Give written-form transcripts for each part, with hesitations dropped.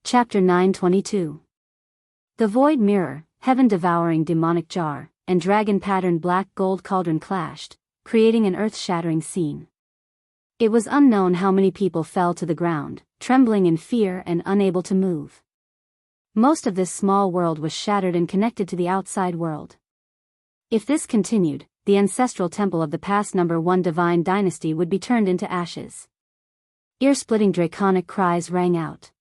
Chapter 922. The void mirror, heaven-devouring demonic jar, and dragon-patterned black gold cauldron clashed, creating an earth-shattering scene. It was unknown how many people fell to the ground, trembling in fear and unable to move. Most of this small world was shattered and connected to the outside world. If this continued, the ancestral temple of the past #1 divine dynasty would be turned into ashes. Ear-splitting draconic cries rang out.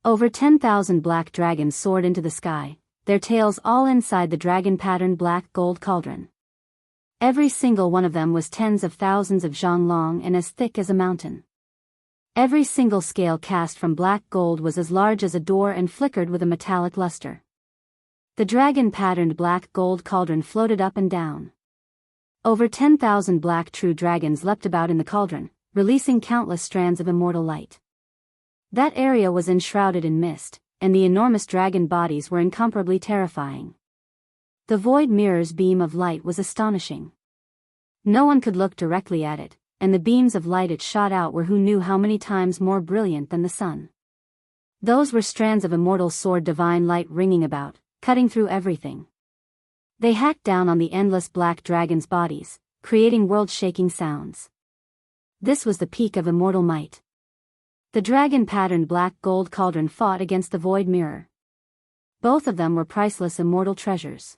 Over 10,000 black dragons soared into the sky, their tails all inside the dragon-patterned black gold cauldron. Every single one of them was tens of thousands of zhang long and as thick as a mountain. Every single scale cast from black gold was as large as a door and flickered with a metallic luster. The dragon-patterned black gold cauldron floated up and down. Over 10,000 black true dragons leapt about in the cauldron, releasing countless strands of immortal light. That area was enshrouded in mist, and the enormous dragon bodies were incomparably terrifying. The void mirror's beam of light was astonishing. No one could look directly at it, and the beams of light it shot out were who knew how many times more brilliant than the sun. Those were strands of immortal sword divine light ringing about, cutting through everything. They hacked down on the endless black dragons' bodies, creating world-shaking sounds. This was the peak of immortal might. The dragon-patterned black gold cauldron fought against the void mirror. Both of them were priceless immortal treasures.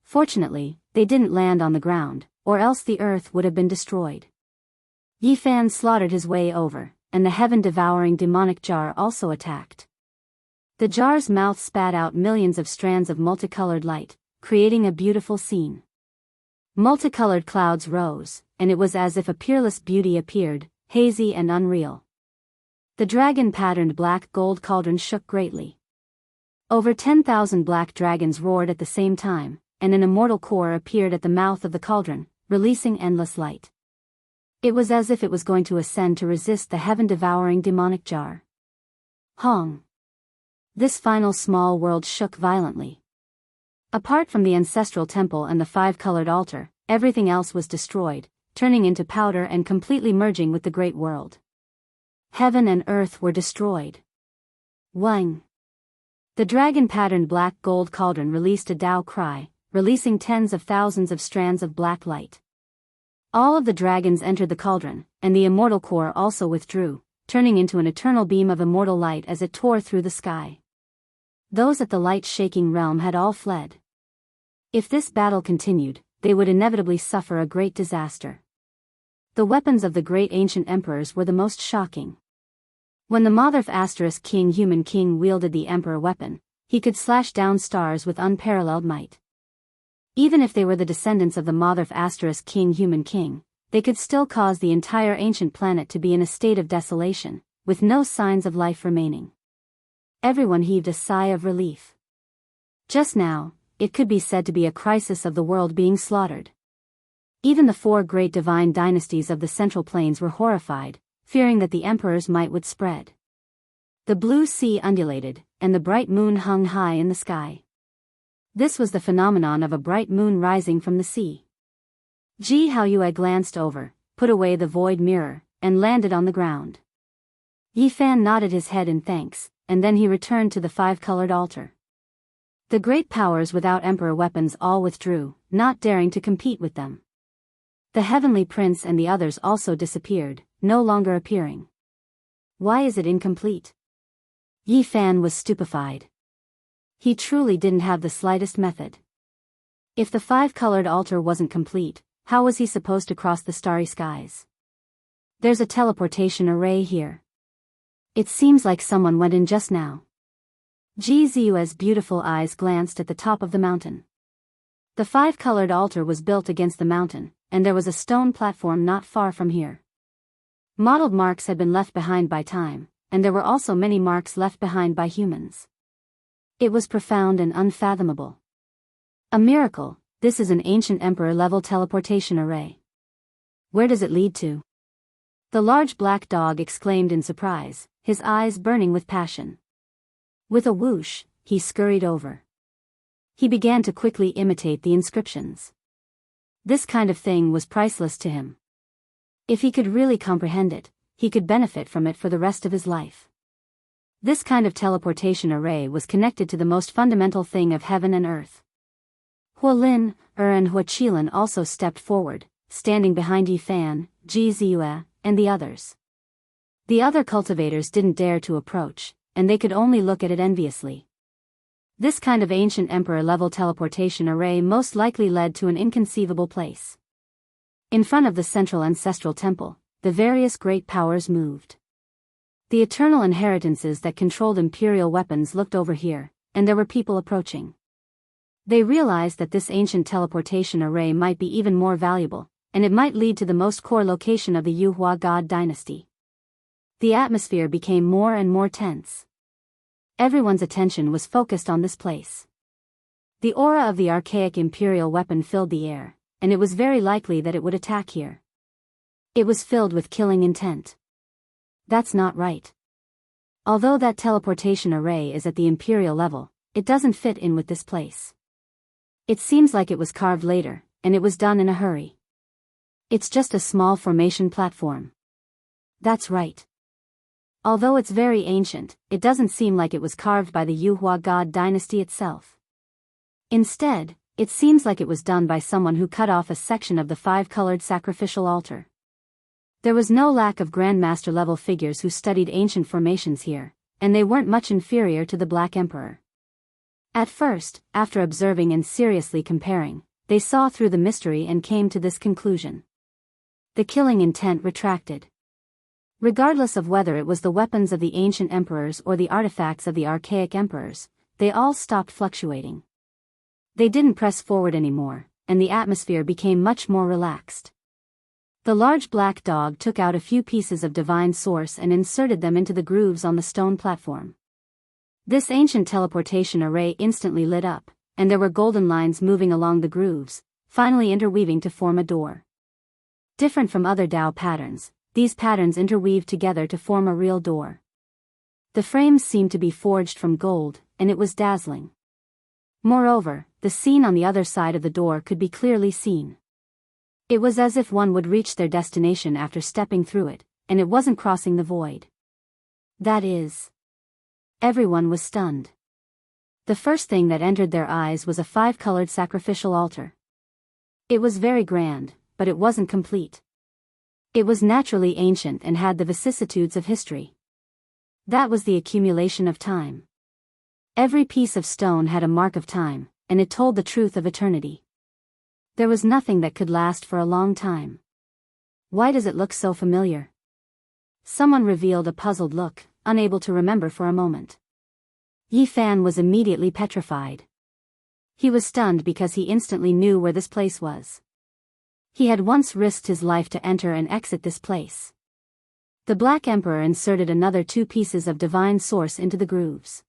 Fortunately, they didn't land on the ground, or else the earth would have been destroyed. Yi Fan slaughtered his way over, and the heaven-devouring demonic jar also attacked. The jar's mouth spat out millions of strands of multicolored light, creating a beautiful scene. Multicolored clouds rose, and it was as if a peerless beauty appeared, hazy and unreal. The dragon-patterned black gold cauldron shook greatly. Over 10,000 black dragons roared at the same time, and an immortal core appeared at the mouth of the cauldron, releasing endless light. It was as if it was going to ascend to resist the heaven-devouring demonic jar. Hong! This final small world shook violently. Apart from the ancestral temple and the five-colored altar, everything else was destroyed, turning into powder and completely merging with the great world. Heaven and earth were destroyed. Wang! The dragon-patterned black gold cauldron released a Dao cry, releasing tens of thousands of strands of black light. All of the dragons entered the cauldron, and the immortal core also withdrew, turning into an eternal beam of immortal light as it tore through the sky. Those at the light-shaking realm had all fled. If this battle continued, they would inevitably suffer a great disaster. The weapons of the great ancient emperors were the most shocking. When the Motherf King Human King wielded the emperor weapon, he could slash down stars with unparalleled might. Even if they were the descendants of the Motherf King Human King, they could still cause the entire ancient planet to be in a state of desolation, with no signs of life remaining. Everyone heaved a sigh of relief. Just now, it could be said to be a crisis of the world being slaughtered. Even the four great divine dynasties of the Central Plains were horrified, fearing that the emperor's might would spread. The blue sea undulated, and the bright moon hung high in the sky. This was the phenomenon of a bright moon rising from the sea. Ji Haoyue glanced over, put away the void mirror, and landed on the ground. Yi Fan nodded his head in thanks, and then he returned to the five-colored altar. The great powers without emperor weapons all withdrew, not daring to compete with them. The heavenly prince and the others also disappeared, no longer appearing. Why is it incomplete? Yi Fan was stupefied. He truly didn't have the slightest method. If the five-colored altar wasn't complete, how was he supposed to cross the starry skies? There's a teleportation array here. It seems like someone went in just now. Ji Ziyue's beautiful eyes glanced at the top of the mountain. The five-colored altar was built against the mountain, and there was a stone platform not far from here. Mottled marks had been left behind by time, and there were also many marks left behind by humans. It was profound and unfathomable. A miracle, this is an ancient emperor-level teleportation array. Where does it lead to? The large black dog exclaimed in surprise, his eyes burning with passion. With a whoosh, he scurried over. He began to quickly imitate the inscriptions. This kind of thing was priceless to him. If he could really comprehend it, he could benefit from it for the rest of his life. This kind of teleportation array was connected to the most fundamental thing of heaven and earth. Huolin, and Huaqilin also stepped forward, standing behind Yi Fan, Ji Ziyue, and the others. The other cultivators didn't dare to approach, and they could only look at it enviously. This kind of ancient emperor-level teleportation array most likely led to an inconceivable place. In front of the central ancestral temple, the various great powers moved. The eternal inheritances that controlled imperial weapons looked over here, and there were people approaching. They realized that this ancient teleportation array might be even more valuable, and it might lead to the most core location of the Yuhua God dynasty. The atmosphere became more and more tense. Everyone's attention was focused on this place. The aura of the archaic imperial weapon filled the air, and it was very likely that it would attack here. It was filled with killing intent. That's not right. Although that teleportation array is at the imperial level, it doesn't fit in with this place. It seems like it was carved later, and it was done in a hurry. It's just a small formation platform. That's right. Although it's very ancient, it doesn't seem like it was carved by the Yuhua God dynasty itself. Instead, it seems like it was done by someone who cut off a section of the five-colored sacrificial altar. There was no lack of Grandmaster-level figures who studied ancient formations here, and they weren't much inferior to the Black Emperor. At first, after observing and seriously comparing, they saw through the mystery and came to this conclusion. The killing intent retracted. Regardless of whether it was the weapons of the ancient emperors or the artifacts of the archaic emperors, they all stopped fluctuating. They didn't press forward anymore, and the atmosphere became much more relaxed. The large black dog took out a few pieces of divine source and inserted them into the grooves on the stone platform. This ancient teleportation array instantly lit up, and there were golden lines moving along the grooves, finally interweaving to form a door. Different from other Dao patterns, these patterns interweaved together to form a real door. The frames seemed to be forged from gold, and it was dazzling. Moreover, the scene on the other side of the door could be clearly seen. It was as if one would reach their destination after stepping through it, and it wasn't crossing the void. That is. Everyone was stunned. The first thing that entered their eyes was a five-colored sacrificial altar. It was very grand, but it wasn't complete. It was naturally ancient and had the vicissitudes of history. That was the accumulation of time. Every piece of stone had a mark of time, and it told the truth of eternity. There was nothing that could last for a long time. Why does it look so familiar? Someone revealed a puzzled look, unable to remember for a moment. Yi Fan was immediately petrified. He was stunned because he instantly knew where this place was. He had once risked his life to enter and exit this place. The Black Emperor inserted another two pieces of divine source into the grooves.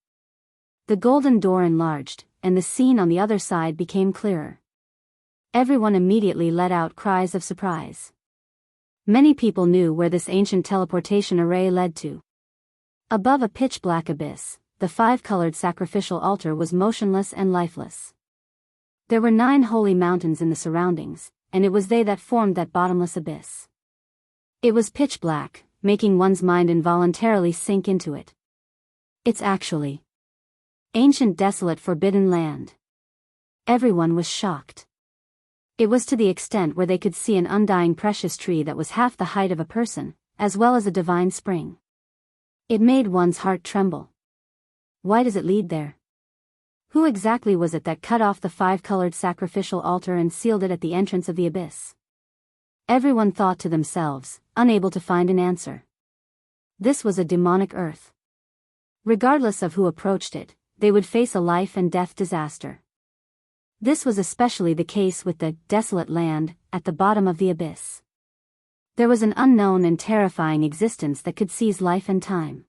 The golden door enlarged, and the scene on the other side became clearer. Everyone immediately let out cries of surprise. Many people knew where this ancient teleportation array led to. Above a pitch-black abyss, the five-colored sacrificial altar was motionless and lifeless. There were 9 holy mountains in the surroundings, and it was they that formed that bottomless abyss. It was pitch black, making one's mind involuntarily sink into it. It's actually ancient, desolate, forbidden land. Everyone was shocked. It was to the extent where they could see an undying precious tree that was half the height of a person, as well as a divine spring. It made one's heart tremble. Why does it lead there? Who exactly was it that cut off the five-colored sacrificial altar and sealed it at the entrance of the abyss? Everyone thought to themselves, unable to find an answer. This was a demonic earth. Regardless of who approached it, they would face a life and death disaster. This was especially the case with the desolate land at the bottom of the abyss. There was an unknown and terrifying existence that could seize life and time.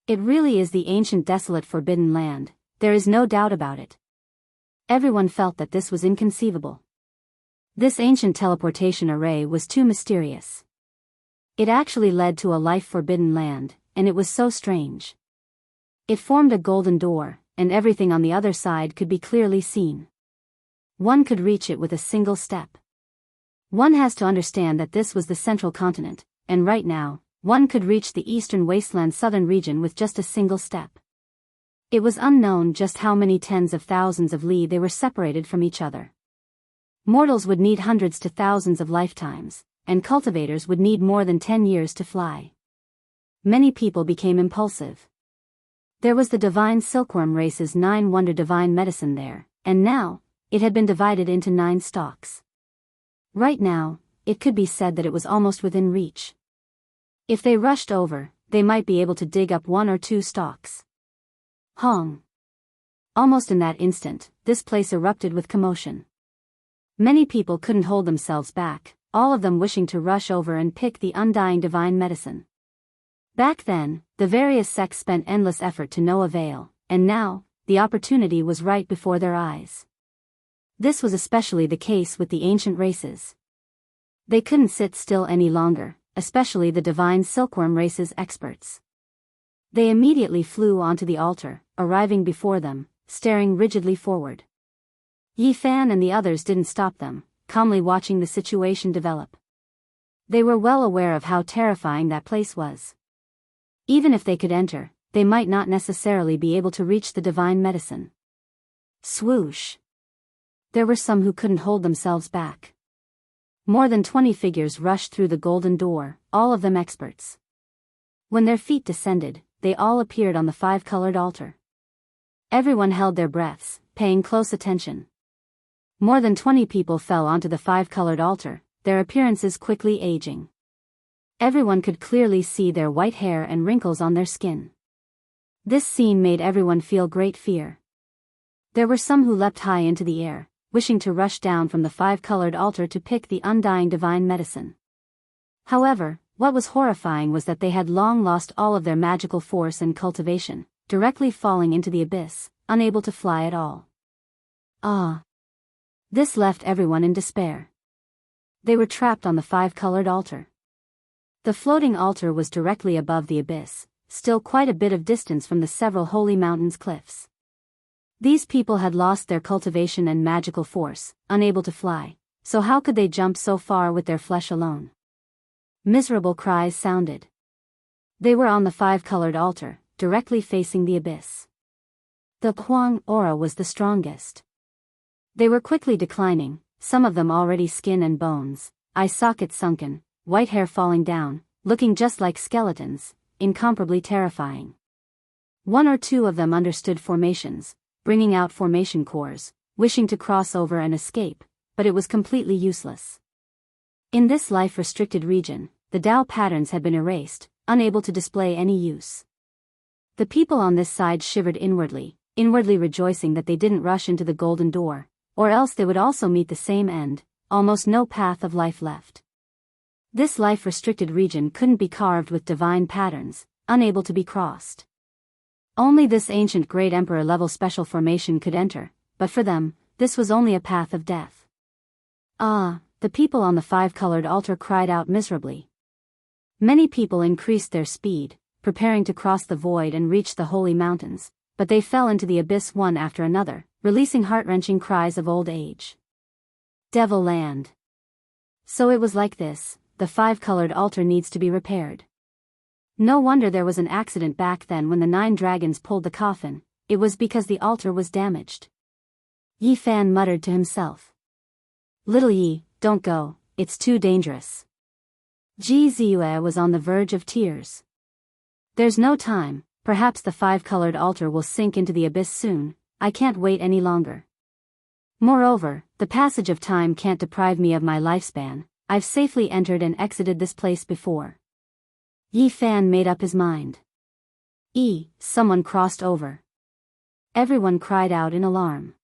It really is the ancient, desolate, forbidden land. There is no doubt about it. Everyone felt that this was inconceivable. This ancient teleportation array was too mysterious. It actually led to a life-forbidden land, and it was so strange. It formed a golden door, and everything on the other side could be clearly seen. One could reach it with a single step. One has to understand that this was the central continent, and right now, one could reach the eastern wasteland southern region with just a single step. It was unknown just how many tens of thousands of li they were separated from each other. Mortals would need hundreds to thousands of lifetimes, and cultivators would need more than 10 years to fly. Many people became impulsive. There was the divine silkworm race's 9 wonder divine medicine there, and now, it had been divided into 9 stalks. Right now, it could be said that it was almost within reach. If they rushed over, they might be able to dig up 1 or 2 stalks. Hong! Almost in that instant, this place erupted with commotion. Many people couldn't hold themselves back, all of them wishing to rush over and pick the undying divine medicine. Back then, the various sects spent endless effort to no avail, and now, the opportunity was right before their eyes. This was especially the case with the ancient races. They couldn't sit still any longer, especially the divine silkworm race's experts. They immediately flew onto the altar, arriving before them, staring rigidly forward. Yi Fan and the others didn't stop them, calmly watching the situation develop. They were well aware of how terrifying that place was. Even if they could enter, they might not necessarily be able to reach the divine medicine. Swoosh! There were some who couldn't hold themselves back. More than 20 figures rushed through the golden door, all of them experts. When their feet descended, they all appeared on the 5-colored altar. Everyone held their breaths, paying close attention. More than 20 people fell onto the 5-colored altar, their appearances quickly aging. Everyone could clearly see their white hair and wrinkles on their skin. This scene made everyone feel great fear. There were some who leapt high into the air, wishing to rush down from the 5-colored altar to pick the undying divine medicine. However, what was horrifying was that they had long lost all of their magical force and cultivation, directly falling into the abyss, unable to fly at all. Ah! This left everyone in despair. They were trapped on the 5-colored altar. The floating altar was directly above the abyss, still quite a bit of distance from the several holy mountains cliffs. These people had lost their cultivation and magical force, unable to fly, so how could they jump so far with their flesh alone? Miserable cries sounded. They were on the 5-colored altar, directly facing the abyss. The Huang aura was the strongest. They were quickly declining, some of them already skin and bones, eye sockets sunken, white hair falling down, looking just like skeletons, incomparably terrifying. 1 or 2 of them understood formations, bringing out formation cores, wishing to cross over and escape, but it was completely useless. In this life-restricted region, the Dao patterns had been erased, unable to display any use. The people on this side shivered inwardly rejoicing that they didn't rush into the golden door, or else they would also meet the same end, almost no path of life left. This life-restricted region couldn't be carved with divine patterns, unable to be crossed. Only this ancient Great Emperor-level special formation could enter, but for them, this was only a path of death. Ah! The people on the 5-colored altar cried out miserably. Many people increased their speed, preparing to cross the void and reach the holy mountains, but they fell into the abyss one after another, releasing heart-wrenching cries of old age. Devil Land. So it was like this, the 5-colored altar needs to be repaired. No wonder there was an accident back then when the 9 dragons pulled the coffin, it was because the altar was damaged. Yi Fan muttered to himself. Little Yi, don't go, it's too dangerous. Ji Ziyue was on the verge of tears. There's no time, perhaps the 5-colored altar will sink into the abyss soon, I can't wait any longer. Moreover, the passage of time can't deprive me of my lifespan, I've safely entered and exited this place before. Yi Fan made up his mind. Someone crossed over. Everyone cried out in alarm.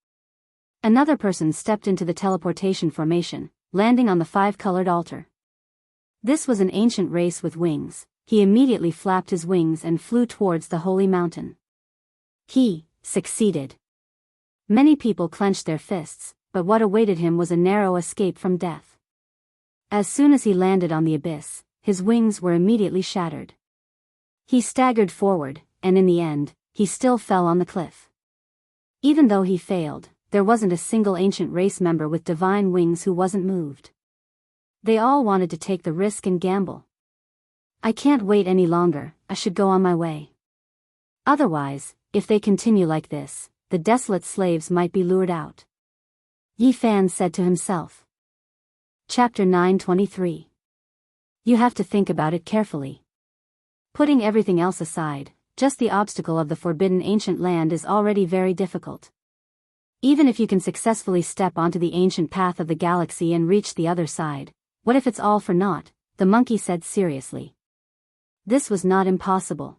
Another person stepped into the teleportation formation, landing on the 5-colored altar. This was an ancient race with wings. He immediately flapped his wings and flew towards the holy mountain. He succeeded. Many people clenched their fists, but what awaited him was a narrow escape from death. As soon as he landed on the abyss, his wings were immediately shattered. He staggered forward, and in the end, he still fell on the cliff. Even though he failed, there wasn't a single ancient race member with divine wings who wasn't moved. They all wanted to take the risk and gamble. I can't wait any longer, I should go on my way. Otherwise, if they continue like this, the desolate slaves might be lured out. Yi Fan said to himself. Chapter 923. You have to think about it carefully. Putting everything else aside, just the obstacle of the forbidden ancient land is already very difficult. Even if you can successfully step onto the ancient path of the galaxy and reach the other side, what if it's all for naught? The monkey said seriously. This was not impossible.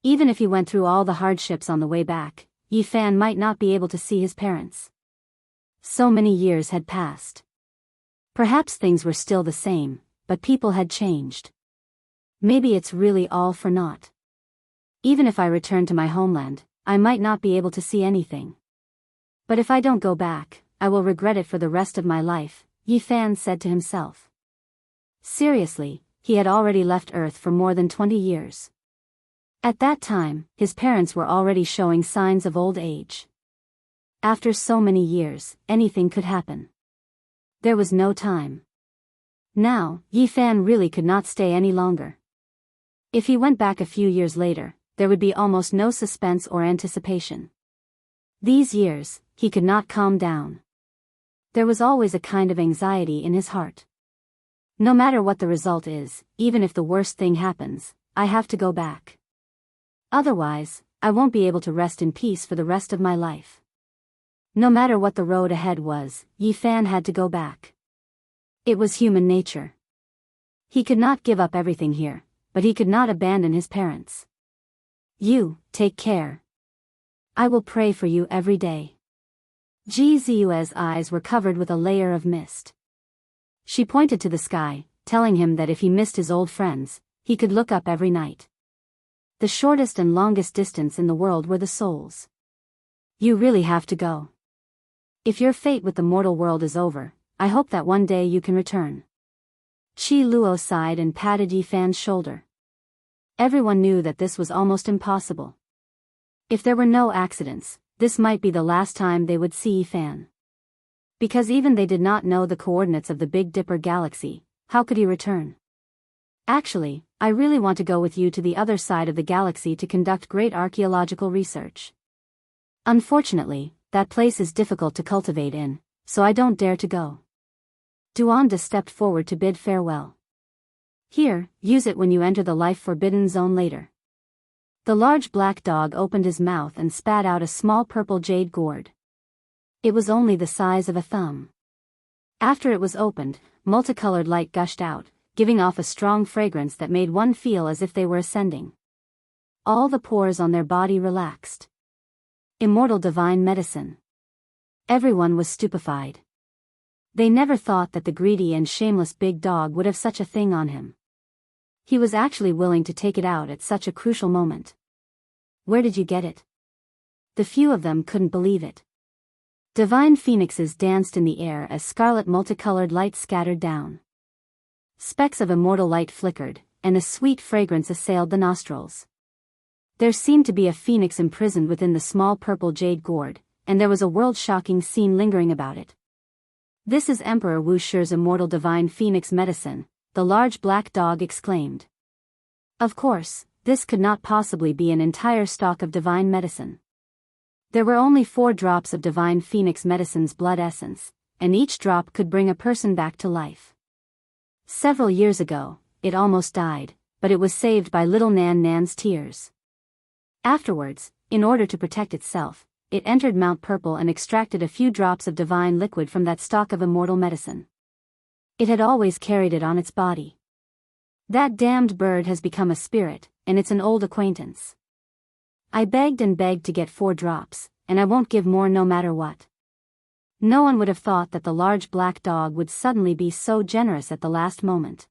Even if he went through all the hardships on the way back, Yi Fan might not be able to see his parents. So many years had passed. Perhaps things were still the same, but people had changed. Maybe it's really all for naught. Even if I return to my homeland, I might not be able to see anything. But if I don't go back, I will regret it for the rest of my life, Yi Fan said to himself. Seriously, he had already left Earth for more than 20 years. At that time, his parents were already showing signs of old age. After so many years, anything could happen. There was no time. Now, Yi Fan really could not stay any longer. If he went back a few years later, there would be almost no suspense or anticipation. These years, he could not calm down. There was always a kind of anxiety in his heart. No matter what the result is, even if the worst thing happens, I have to go back. Otherwise, I won't be able to rest in peace for the rest of my life. No matter what the road ahead was, Yi Fan had to go back. It was human nature. He could not give up everything here, but he could not abandon his parents. You, take care. I will pray for you every day. Ji Ziyue's eyes were covered with a layer of mist. She pointed to the sky, telling him that if he missed his old friends, he could look up every night. The shortest and longest distance in the world were the souls. You really have to go. If your fate with the mortal world is over, I hope that one day you can return. Qi Luo sighed and patted Yi Fan's shoulder. Everyone knew that this was almost impossible. If there were no accidents, this might be the last time they would see Yi Fan. Because even they did not know the coordinates of the Big Dipper galaxy, how could he return? Actually, I really want to go with you to the other side of the galaxy to conduct great archaeological research. Unfortunately, that place is difficult to cultivate in, so I don't dare to go. Duanda stepped forward to bid farewell. Here, use it when you enter the life-forbidden zone later. The large black dog opened his mouth and spat out a small purple jade gourd. It was only the size of a thumb. After it was opened, multicolored light gushed out, giving off a strong fragrance that made one feel as if they were ascending. All the pores on their body relaxed. Immortal divine medicine. Everyone was stupefied. They never thought that the greedy and shameless big dog would have such a thing on him. He was actually willing to take it out at such a crucial moment. Where did you get it? The few of them couldn't believe it. Divine phoenixes danced in the air as scarlet multicolored light scattered down. Specks of immortal light flickered, and a sweet fragrance assailed the nostrils. There seemed to be a phoenix imprisoned within the small purple jade gourd, and there was a world-shocking scene lingering about it. This is Emperor Wu Shi's immortal divine phoenix medicine, the large black dog exclaimed. Of course, this could not possibly be an entire stock of divine medicine. There were only 4 drops of divine phoenix medicine's blood essence, and each drop could bring a person back to life. Several years ago, it almost died, but it was saved by little Nan Nan's tears. Afterwards, in order to protect itself, it entered Mount Purple and extracted a few drops of divine liquid from that stock of immortal medicine. It had always carried it on its body. That damned bird has become a spirit, and it's an old acquaintance. I begged and begged to get 4 drops, and I won't give more no matter what. No one would have thought that the large black dog would suddenly be so generous at the last moment.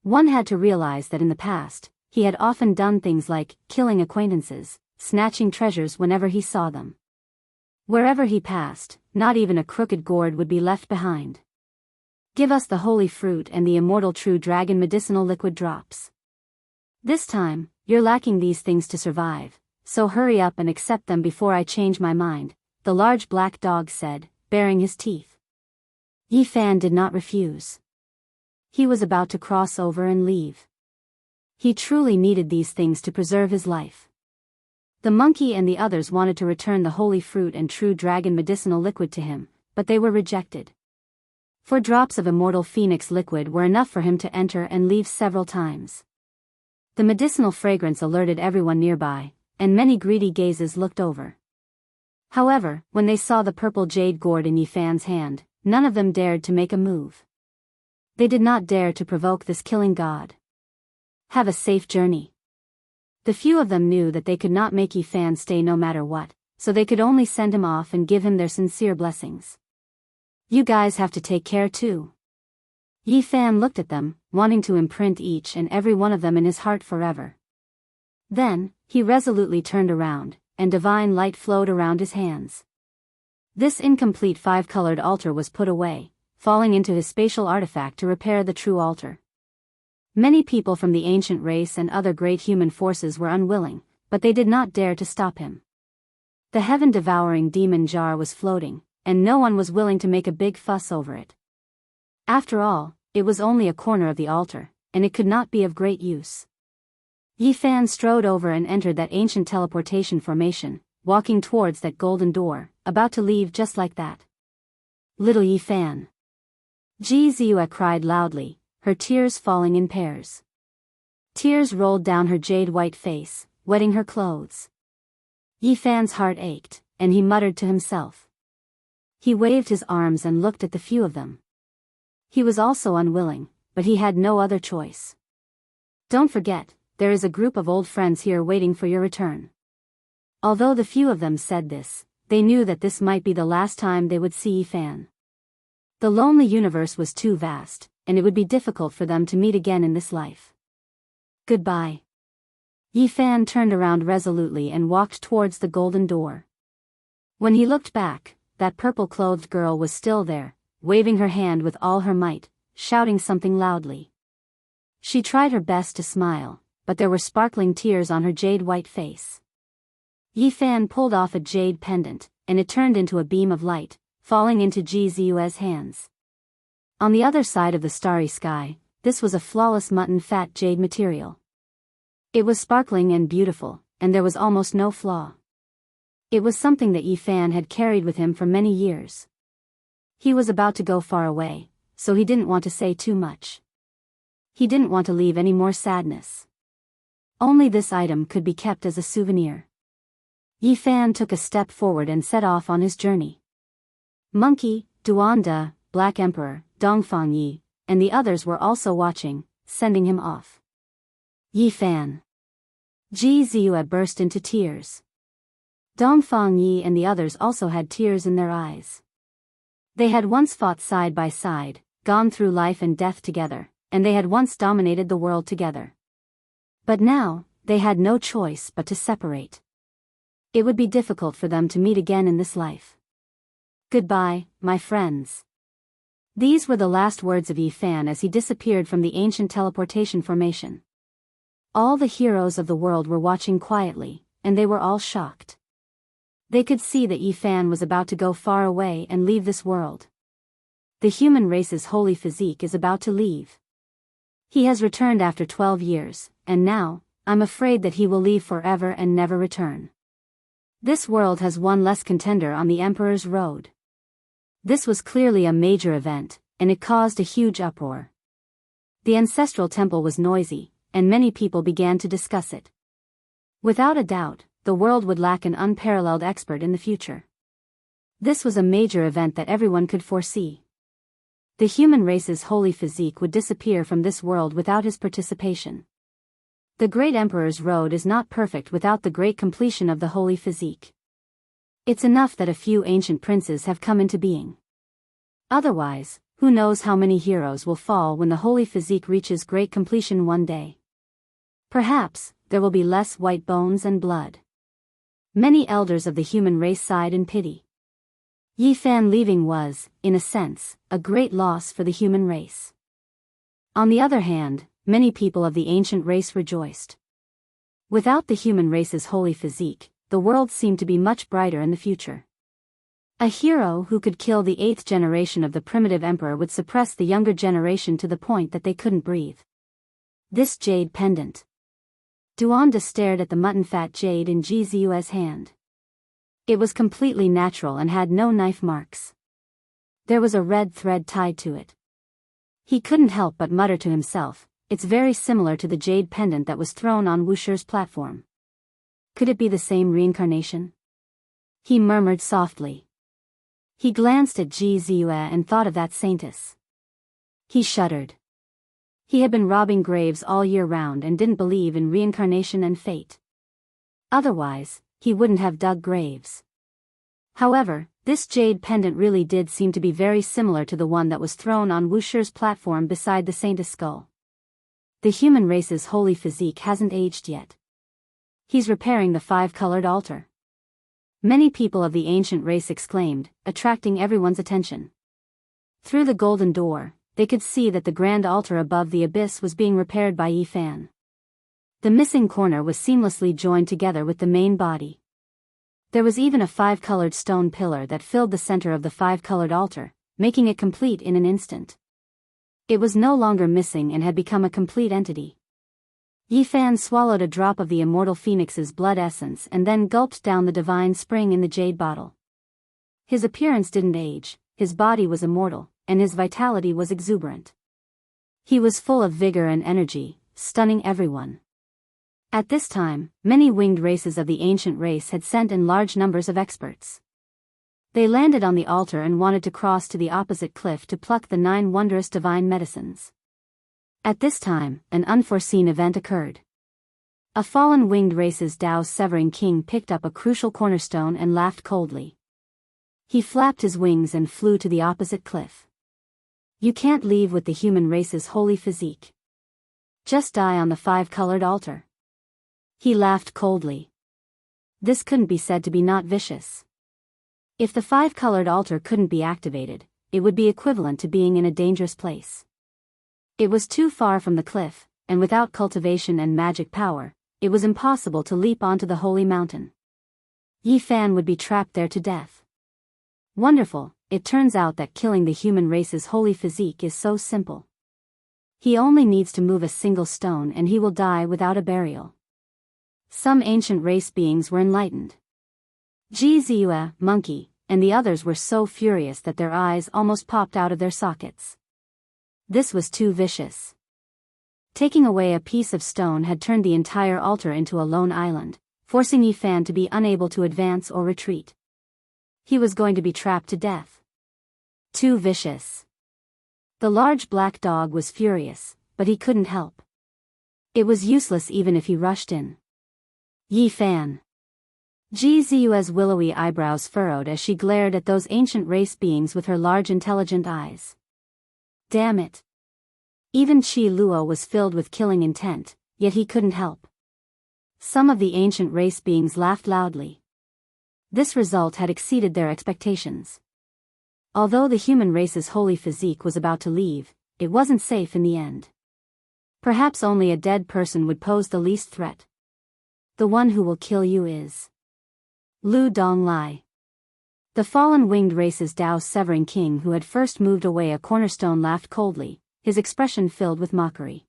One had to realize that in the past, he had often done things like killing acquaintances, snatching treasures whenever he saw them. Wherever he passed, not even a crooked gourd would be left behind. Give us the holy fruit and the immortal true dragon medicinal liquid drops. This time, you're lacking these things to survive, so hurry up and accept them before I change my mind, the large black dog said, baring his teeth. Yi Fan did not refuse. He was about to cross over and leave. He truly needed these things to preserve his life. The monkey and the others wanted to return the holy fruit and true dragon medicinal liquid to him, but they were rejected. 4 drops of immortal phoenix liquid were enough for him to enter and leave several times. The medicinal fragrance alerted everyone nearby, and many greedy gazes looked over. However, when they saw the purple jade gourd in Yifan's hand, none of them dared to make a move. They did not dare to provoke this killing god. Have a safe journey. The few of them knew that they could not make Yifan stay no matter what, so they could only send him off and give him their sincere blessings. You guys have to take care too. Yifan looked at them, wanting to imprint each and every one of them in his heart forever. Then, he resolutely turned around, and divine light flowed around his hands. This incomplete 5-colored altar was put away, falling into his spatial artifact to repair the true altar. Many people from the ancient race and other great human forces were unwilling, but they did not dare to stop him. The heaven-devouring demon jar was floating, and no one was willing to make a big fuss over it. After all, it was only a corner of the altar, and it could not be of great use. Yifan strode over and entered that ancient teleportation formation, walking towards that golden door, about to leave just like that. Little Yifan. Ji Ziyue cried loudly, her tears falling in pairs. Tears rolled down her jade-white face, wetting her clothes. Yifan's heart ached, and he muttered to himself. He waved his arms and looked at the few of them. He was also unwilling, but he had no other choice. Don't forget, there is a group of old friends here waiting for your return. Although the few of them said this, they knew that this might be the last time they would see Yifan. The lonely universe was too vast, and it would be difficult for them to meet again in this life. Goodbye. Yifan turned around resolutely and walked towards the golden door. When he looked back, that purple-clothed girl was still there, waving her hand with all her might, shouting something loudly. She tried her best to smile, but there were sparkling tears on her jade-white face. Yifan pulled off a jade pendant, and it turned into a beam of light, falling into Ji Ziyue's hands. On the other side of the starry sky, this was a flawless mutton-fat jade material. It was sparkling and beautiful, and there was almost no flaw. It was something that Yifan had carried with him for many years. He was about to go far away, so he didn't want to say too much. He didn't want to leave any more sadness. Only this item could be kept as a souvenir. Yifan took a step forward and set off on his journey. Monkey, Duanda, Black Emperor, Dongfang Yi, and the others were also watching, sending him off. Yifan. Ji Ziyue burst into tears. Dongfang Yi and the others also had tears in their eyes. They had once fought side by side, gone through life and death together, and they had once dominated the world together. But now, they had no choice but to separate. It would be difficult for them to meet again in this life. Goodbye, my friends. These were the last words of Yifan as he disappeared from the ancient teleportation formation. All the heroes of the world were watching quietly, and they were all shocked. They could see that Yifan was about to go far away and leave this world. The human race's holy physique is about to leave. He has returned after 12 years, and now, I'm afraid that he will leave forever and never return. This world has one less contender on the Emperor's road. This was clearly a major event, and it caused a huge uproar. The ancestral temple was noisy, and many people began to discuss it. Without a doubt, the world would lack an unparalleled expert in the future. This was a major event that everyone could foresee. The human race's holy physique would disappear from this world without his participation. The great Emperor's road is not perfect without the great completion of the holy physique. It's enough that a few ancient princes have come into being. Otherwise, who knows how many heroes will fall when the holy physique reaches great completion one day. Perhaps, there will be less white bones and blood. Many elders of the human race sighed in pity. Yifan leaving was, in a sense, a great loss for the human race. On the other hand, many people of the ancient race rejoiced. Without the human race's holy physique, the world seemed to be much brighter in the future. A hero who could kill the 8th generation of the primitive emperor would suppress the younger generation to the point that they couldn't breathe. This jade pendant. Duanda stared at the mutton-fat jade in Ji Ziyue's hand. It was completely natural and had no knife marks. There was a red thread tied to it. He couldn't help but mutter to himself, it's very similar to the jade pendant that was thrown on Wuxia's platform. Could it be the same reincarnation? He murmured softly. He glanced at Ji Ziyue and thought of that saintess. He shuddered. He had been robbing graves all year round and didn't believe in reincarnation and fate. Otherwise, he wouldn't have dug graves. However, this jade pendant really did seem to be very similar to the one that was thrown on Wuxia's platform beside the saint's skull. The human race's holy physique hasn't aged yet. He's repairing the five-colored altar. Many people of the ancient race exclaimed, attracting everyone's attention. Through the golden door, they could see that the grand altar above the abyss was being repaired by Yi Fan. The missing corner was seamlessly joined together with the main body. There was even a five-colored stone pillar that filled the center of the five-colored altar, making it complete in an instant. It was no longer missing and had become a complete entity. Yi Fan swallowed a drop of the immortal phoenix's blood essence and then gulped down the divine spring in the jade bottle. His appearance didn't age, his body was immortal, and his vitality was exuberant. He was full of vigor and energy, stunning everyone. At this time, many winged races of the ancient race had sent in large numbers of experts. They landed on the altar and wanted to cross to the opposite cliff to pluck the 9 wondrous divine medicines. At this time, an unforeseen event occurred. A fallen winged race's Daoist severing king picked up a crucial cornerstone and laughed coldly. He flapped his wings and flew to the opposite cliff. You can't leave with the human race's holy physique. Just die on the five-colored altar. He laughed coldly. This couldn't be said to be not vicious. If the five-colored altar couldn't be activated, it would be equivalent to being in a dangerous place. It was too far from the cliff, and without cultivation and magic power, it was impossible to leap onto the holy mountain. Yi Fan would be trapped there to death. Wonderful, it turns out that killing the human race's holy physique is so simple. He only needs to move a single stone and he will die without a burial. Some ancient race beings were enlightened. Ji Ziyue, Monkey, and the others were so furious that their eyes almost popped out of their sockets. This was too vicious. Taking away a piece of stone had turned the entire altar into a lone island, forcing Yi Fan to be unable to advance or retreat. He was going to be trapped to death. Too vicious. The large black dog was furious, but he couldn't help. It was useless even if he rushed in. Yi Fan. Ji Ziyue's willowy eyebrows furrowed as she glared at those ancient race beings with her large intelligent eyes. Damn it. Even Qi Luo was filled with killing intent, yet he couldn't help. Some of the ancient race beings laughed loudly. This result had exceeded their expectations. Although the human race's holy physique was about to leave, it wasn't safe in the end. Perhaps only a dead person would pose the least threat. The one who will kill you is Lu Donglai. The fallen winged race's Daoist severing king who had first moved away a cornerstone laughed coldly, his expression filled with mockery.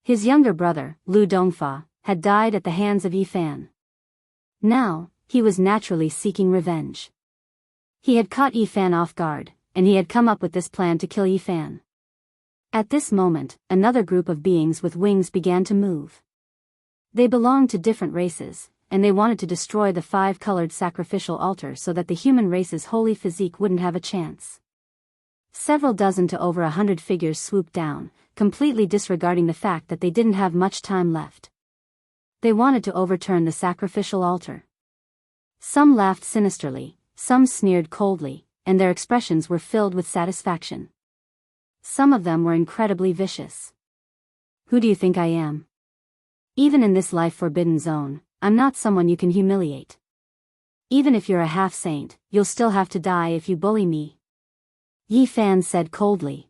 His younger brother, Lu Dongfa, had died at the hands of Yi Fan. Now, he was naturally seeking revenge. He had caught Yi Fan off guard, and he had come up with this plan to kill Yi Fan. At this moment, another group of beings with wings began to move. They belonged to different races, and they wanted to destroy the five-colored sacrificial altar so that the human race's holy physique wouldn't have a chance. Several dozen to over 100 figures swooped down, completely disregarding the fact that they didn't have much time left. They wanted to overturn the sacrificial altar. Some laughed sinisterly, some sneered coldly, and their expressions were filled with satisfaction. Some of them were incredibly vicious. Who do you think I am? Even in this life-forbidden zone, I'm not someone you can humiliate. Even if you're a half-saint, you'll still have to die if you bully me. Yi Fan said coldly.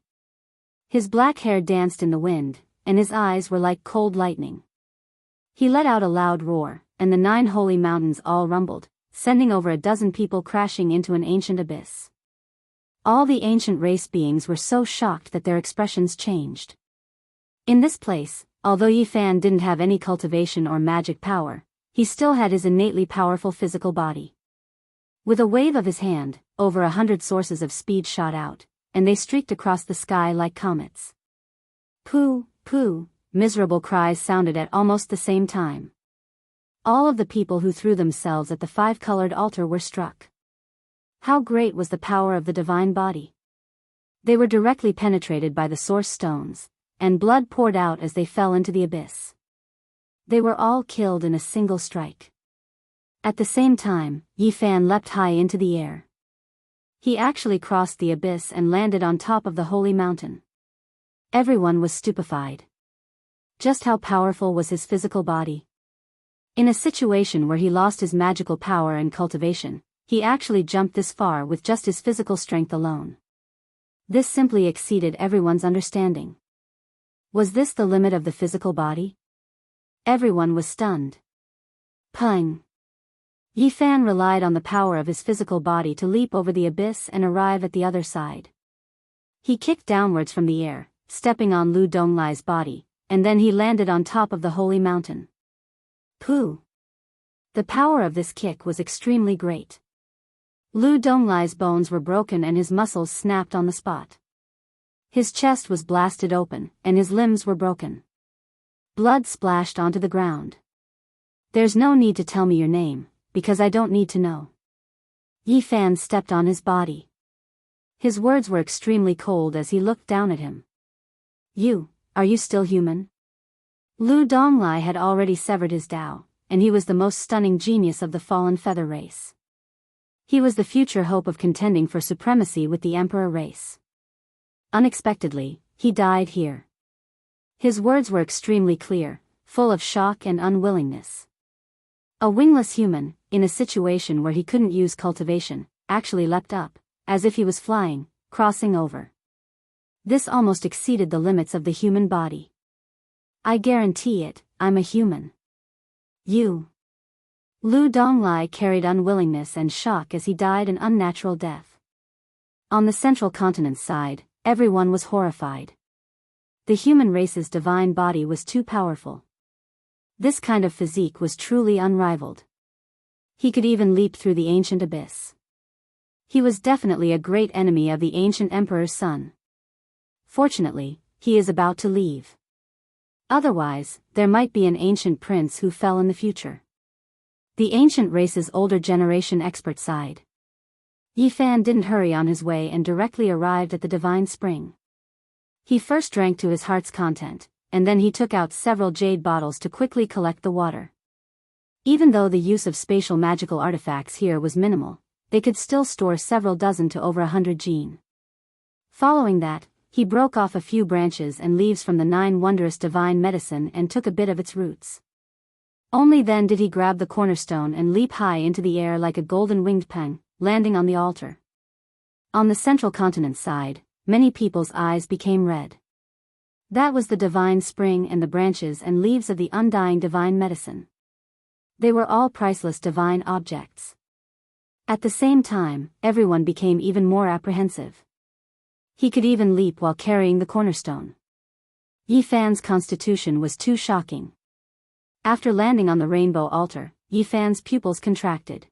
His black hair danced in the wind, and his eyes were like cold lightning. He let out a loud roar, and the 9 holy mountains all rumbled, sending over a dozen people crashing into an ancient abyss. All the ancient race beings were so shocked that their expressions changed. In this place, although Yi Fan didn't have any cultivation or magic power, he still had his innately powerful physical body. With a wave of his hand, over 100 sources of speed shot out, and they streaked across the sky like comets. Pooh, pooh, miserable cries sounded at almost the same time. All of the people who threw themselves at the five-colored altar were struck. How great was the power of the divine body! They were directly penetrated by the source stones, and blood poured out as they fell into the abyss. They were all killed in a single strike. At the same time, Yi Fan leapt high into the air. He actually crossed the abyss and landed on top of the holy mountain. Everyone was stupefied. Just how powerful was his physical body? In a situation where he lost his magical power and cultivation, he actually jumped this far with just his physical strength alone. This simply exceeded everyone's understanding. Was this the limit of the physical body? Everyone was stunned. Pung! Yi Fan relied on the power of his physical body to leap over the abyss and arrive at the other side. He kicked downwards from the air, stepping on Lu Donglai's body, and then he landed on top of the holy mountain. Pooh! The power of this kick was extremely great. Lu Donglai's bones were broken and his muscles snapped on the spot. His chest was blasted open, and his limbs were broken. Blood splashed onto the ground. There's no need to tell me your name, because I don't need to know. Yi Fan stepped on his body. His words were extremely cold as he looked down at him. Are you still human? Lu Donglai had already severed his Dao, and he was the most stunning genius of the fallen feather race. He was the future hope of contending for supremacy with the emperor race. Unexpectedly, he died here. His words were extremely clear, full of shock and unwillingness. A wingless human, in a situation where he couldn't use cultivation, actually leapt up, as if he was flying, crossing over. This almost exceeded the limits of the human body. I guarantee it, I'm a human. Lu Donglai carried unwillingness and shock as he died an unnatural death. On the central continent's side, everyone was horrified. The human race's divine body was too powerful. This kind of physique was truly unrivaled. He could even leap through the ancient abyss. He was definitely a great enemy of the ancient emperor's son. Fortunately, he is about to leave. Otherwise, there might be an ancient prince who fell in the future. The ancient race's older generation expert sighed. Yi Fan didn't hurry on his way and directly arrived at the divine spring. He first drank to his heart's content, and then he took out several jade bottles to quickly collect the water. Even though the use of spatial magical artifacts here was minimal, they could still store several dozen to over 100 gene. Following that, he broke off a few branches and leaves from the 9 wondrous divine medicine and took a bit of its roots. Only then did he grab the cornerstone and leap high into the air like a golden-winged peng, landing on the altar. On the central continent's side, many people's eyes became red. That was the divine spring and the branches and leaves of the undying divine medicine. They were all priceless divine objects. At the same time, everyone became even more apprehensive. He could even leap while carrying the cornerstone. Yi Fan's constitution was too shocking. After landing on the rainbow altar, Yi Fan's pupils contracted.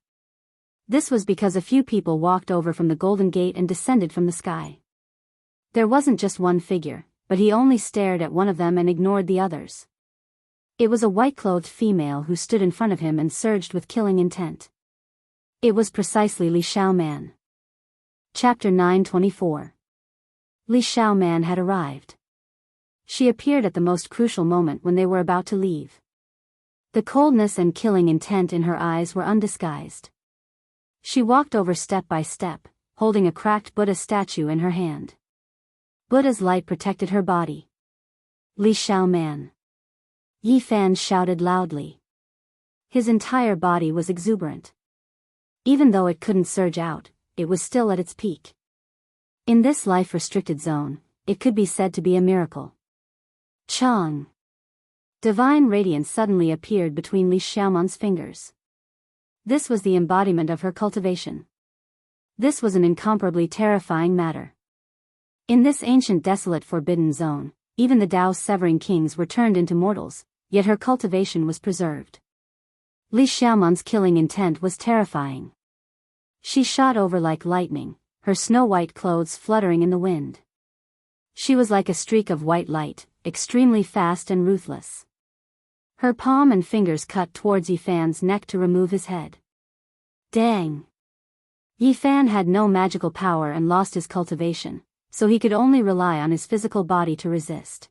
This was because a few people walked over from the Golden Gate and descended from the sky. There wasn't just one figure, but he only stared at one of them and ignored the others. It was a white-clothed female who stood in front of him and surged with killing intent. It was precisely Li Xiaoman. Chapter 924. Li Xiaoman had arrived. She appeared at the most crucial moment when they were about to leave. The coldness and killing intent in her eyes were undisguised. She walked over step by step, holding a cracked Buddha statue in her hand. Buddha's light protected her body. Li Xiaoman. Yi Fan shouted loudly. His entire body was exuberant. Even though it couldn't surge out, it was still at its peak. In this life-restricted zone, it could be said to be a miracle. Chang. Divine radiance suddenly appeared between Li Xiaoman's fingers. This was the embodiment of her cultivation. This was an incomparably terrifying matter. In this ancient desolate forbidden zone, even the Daoist severing kings were turned into mortals, yet her cultivation was preserved. Li Xiaoman's killing intent was terrifying. She shot over like lightning, her snow-white clothes fluttering in the wind. She was like a streak of white light, extremely fast and ruthless. Her palm and fingers cut towards Yifan's neck to remove his head. Dang! Yifan had no magical power and lost his cultivation, so he could only rely on his physical body to resist.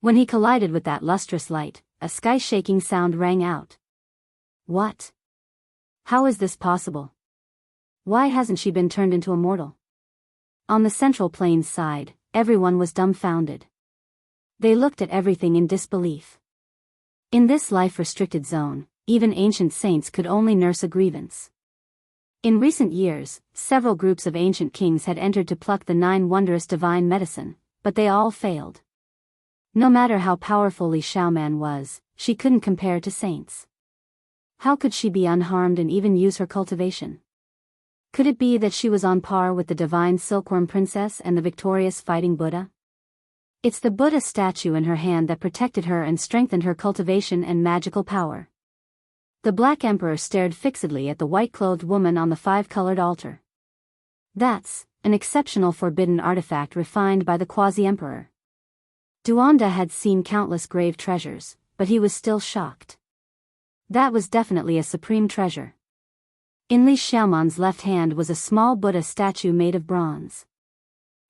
When he collided with that lustrous light, a sky-shaking sound rang out. What? How is this possible? Why hasn't she been turned into a mortal? On the Central Plains side, everyone was dumbfounded. They looked at everything in disbelief. In this life-restricted zone, even ancient saints could only nurse a grievance. In recent years, several groups of ancient kings had entered to pluck the 9 wondrous divine medicine, but they all failed. No matter how powerful Li Xiaoman was, she couldn't compare to saints. How could she be unharmed and even use her cultivation? Could it be that she was on par with the divine silkworm princess and the victorious fighting Buddha? It's the Buddha statue in her hand that protected her and strengthened her cultivation and magical power. The Black Emperor stared fixedly at the white-clothed woman on the 5-colored altar. That's an exceptional forbidden artifact refined by the Quasi-Emperor. Duanda had seen countless grave treasures, but he was still shocked. That was definitely a supreme treasure. In Li Xiaoman's left hand was a small Buddha statue made of bronze.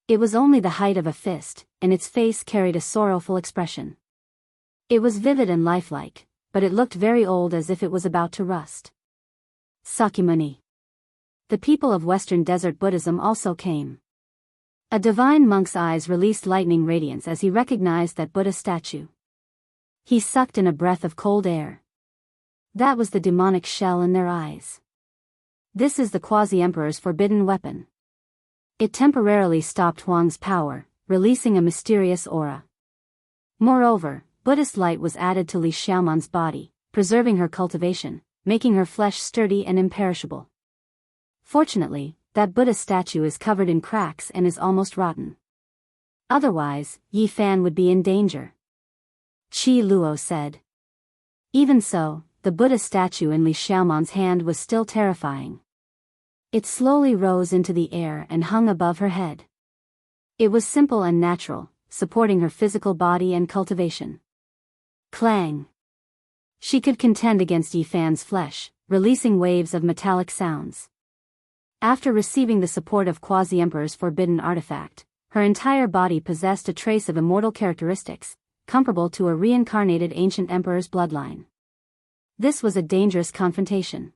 It was only the height of a fist, and its face carried a sorrowful expression. It was vivid and lifelike, but it looked very old, as if it was about to rust. Sakyamuni. The people of Western Desert Buddhism also came. A divine monk's eyes released lightning radiance as he recognized that Buddha statue. He sucked in a breath of cold air. That was the demonic shell in their eyes. This is the Quasi-Emperor's forbidden weapon. It temporarily stopped Huang's power, releasing a mysterious aura. Moreover, Buddhist light was added to Li Xiaoman's body, preserving her cultivation, making her flesh sturdy and imperishable. Fortunately, that Buddha statue is covered in cracks and is almost rotten. Otherwise, Yifan would be in danger. Qi Luo said. Even so, the Buddha statue in Li Xiaoman's hand was still terrifying. It slowly rose into the air and hung above her head. It was simple and natural, supporting her physical body and cultivation. Clang! She could contend against Yifan's flesh, releasing waves of metallic sounds. After receiving the support of Quasi-Emperor's forbidden artifact, her entire body possessed a trace of immortal characteristics, comparable to a reincarnated ancient emperor's bloodline. This was a dangerous confrontation.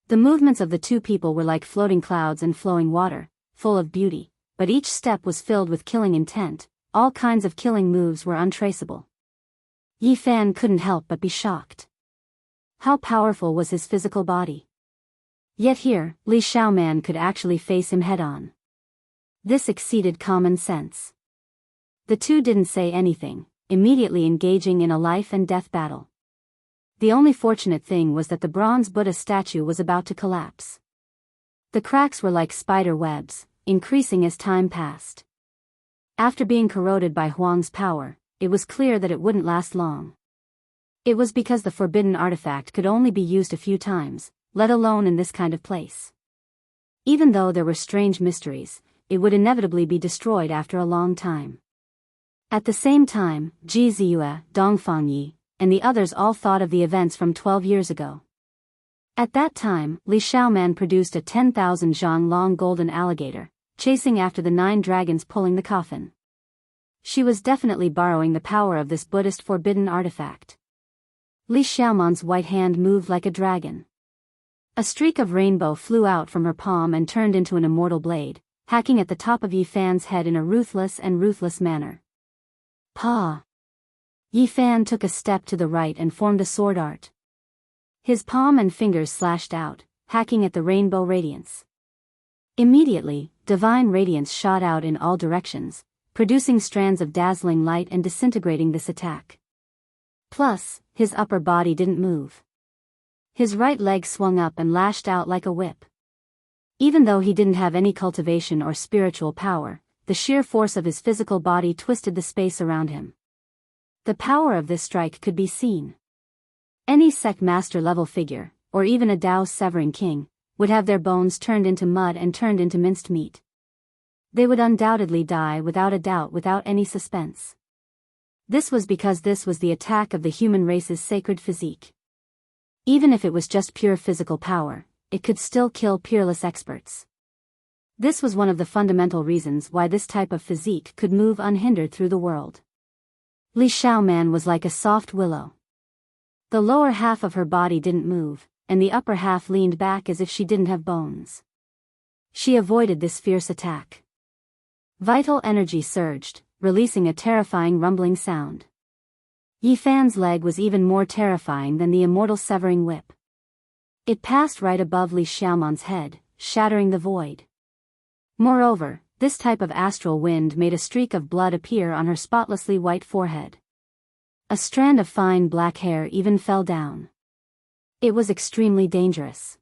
The movements of the two people were like floating clouds and flowing water, full of beauty, but each step was filled with killing intent. All kinds of killing moves were untraceable. Yifan couldn't help but be shocked. How powerful was his physical body? Yet here, Li Xiaoman could actually face him head-on. This exceeded common sense. The two didn't say anything, immediately engaging in a life-and-death battle. The only fortunate thing was that the bronze Buddha statue was about to collapse. The cracks were like spider webs, increasing as time passed. After being corroded by Huang's power, it was clear that it wouldn't last long. It was because the forbidden artifact could only be used a few times, let alone in this kind of place. Even though there were strange mysteries, it would inevitably be destroyed after a long time. At the same time, Ji Ziyue, Dongfangyi, and the others all thought of the events from 12 years ago. At that time, Li Xiaoman produced a 10,000 zhang long golden alligator, chasing after the 9 dragons pulling the coffin. She was definitely borrowing the power of this Buddhist forbidden artifact. Li Xiaoman's white hand moved like a dragon. A streak of rainbow flew out from her palm and turned into an immortal blade, hacking at the top of Yifan's head in a ruthless manner. Pa! Yifan took a step to the right and formed a sword art. His palm and fingers slashed out, hacking at the rainbow radiance. Immediately, divine radiance shot out in all directions, producing strands of dazzling light and disintegrating this attack. Plus, his upper body didn't move. His right leg swung up and lashed out like a whip. Even though he didn't have any cultivation or spiritual power, the sheer force of his physical body twisted the space around him. The power of this strike could be seen. Any sect master level figure, or even a Daoist severing king, would have their bones turned into mud and turned into minced meat. They would undoubtedly die without a doubt, without any suspense. This was because this was the attack of the human race's sacred physique. Even if it was just pure physical power, it could still kill peerless experts. This was one of the fundamental reasons why this type of physique could move unhindered through the world. Li Xiaoman was like a soft willow. The lower half of her body didn't move, and the upper half leaned back as if she didn't have bones. She avoided this fierce attack. Vital energy surged, releasing a terrifying rumbling sound. Yi Fan's leg was even more terrifying than the immortal severing whip. It passed right above Li Xiaoman's head, shattering the void. Moreover, this type of astral wind made a streak of blood appear on her spotlessly white forehead. A strand of fine black hair even fell down. It was extremely dangerous.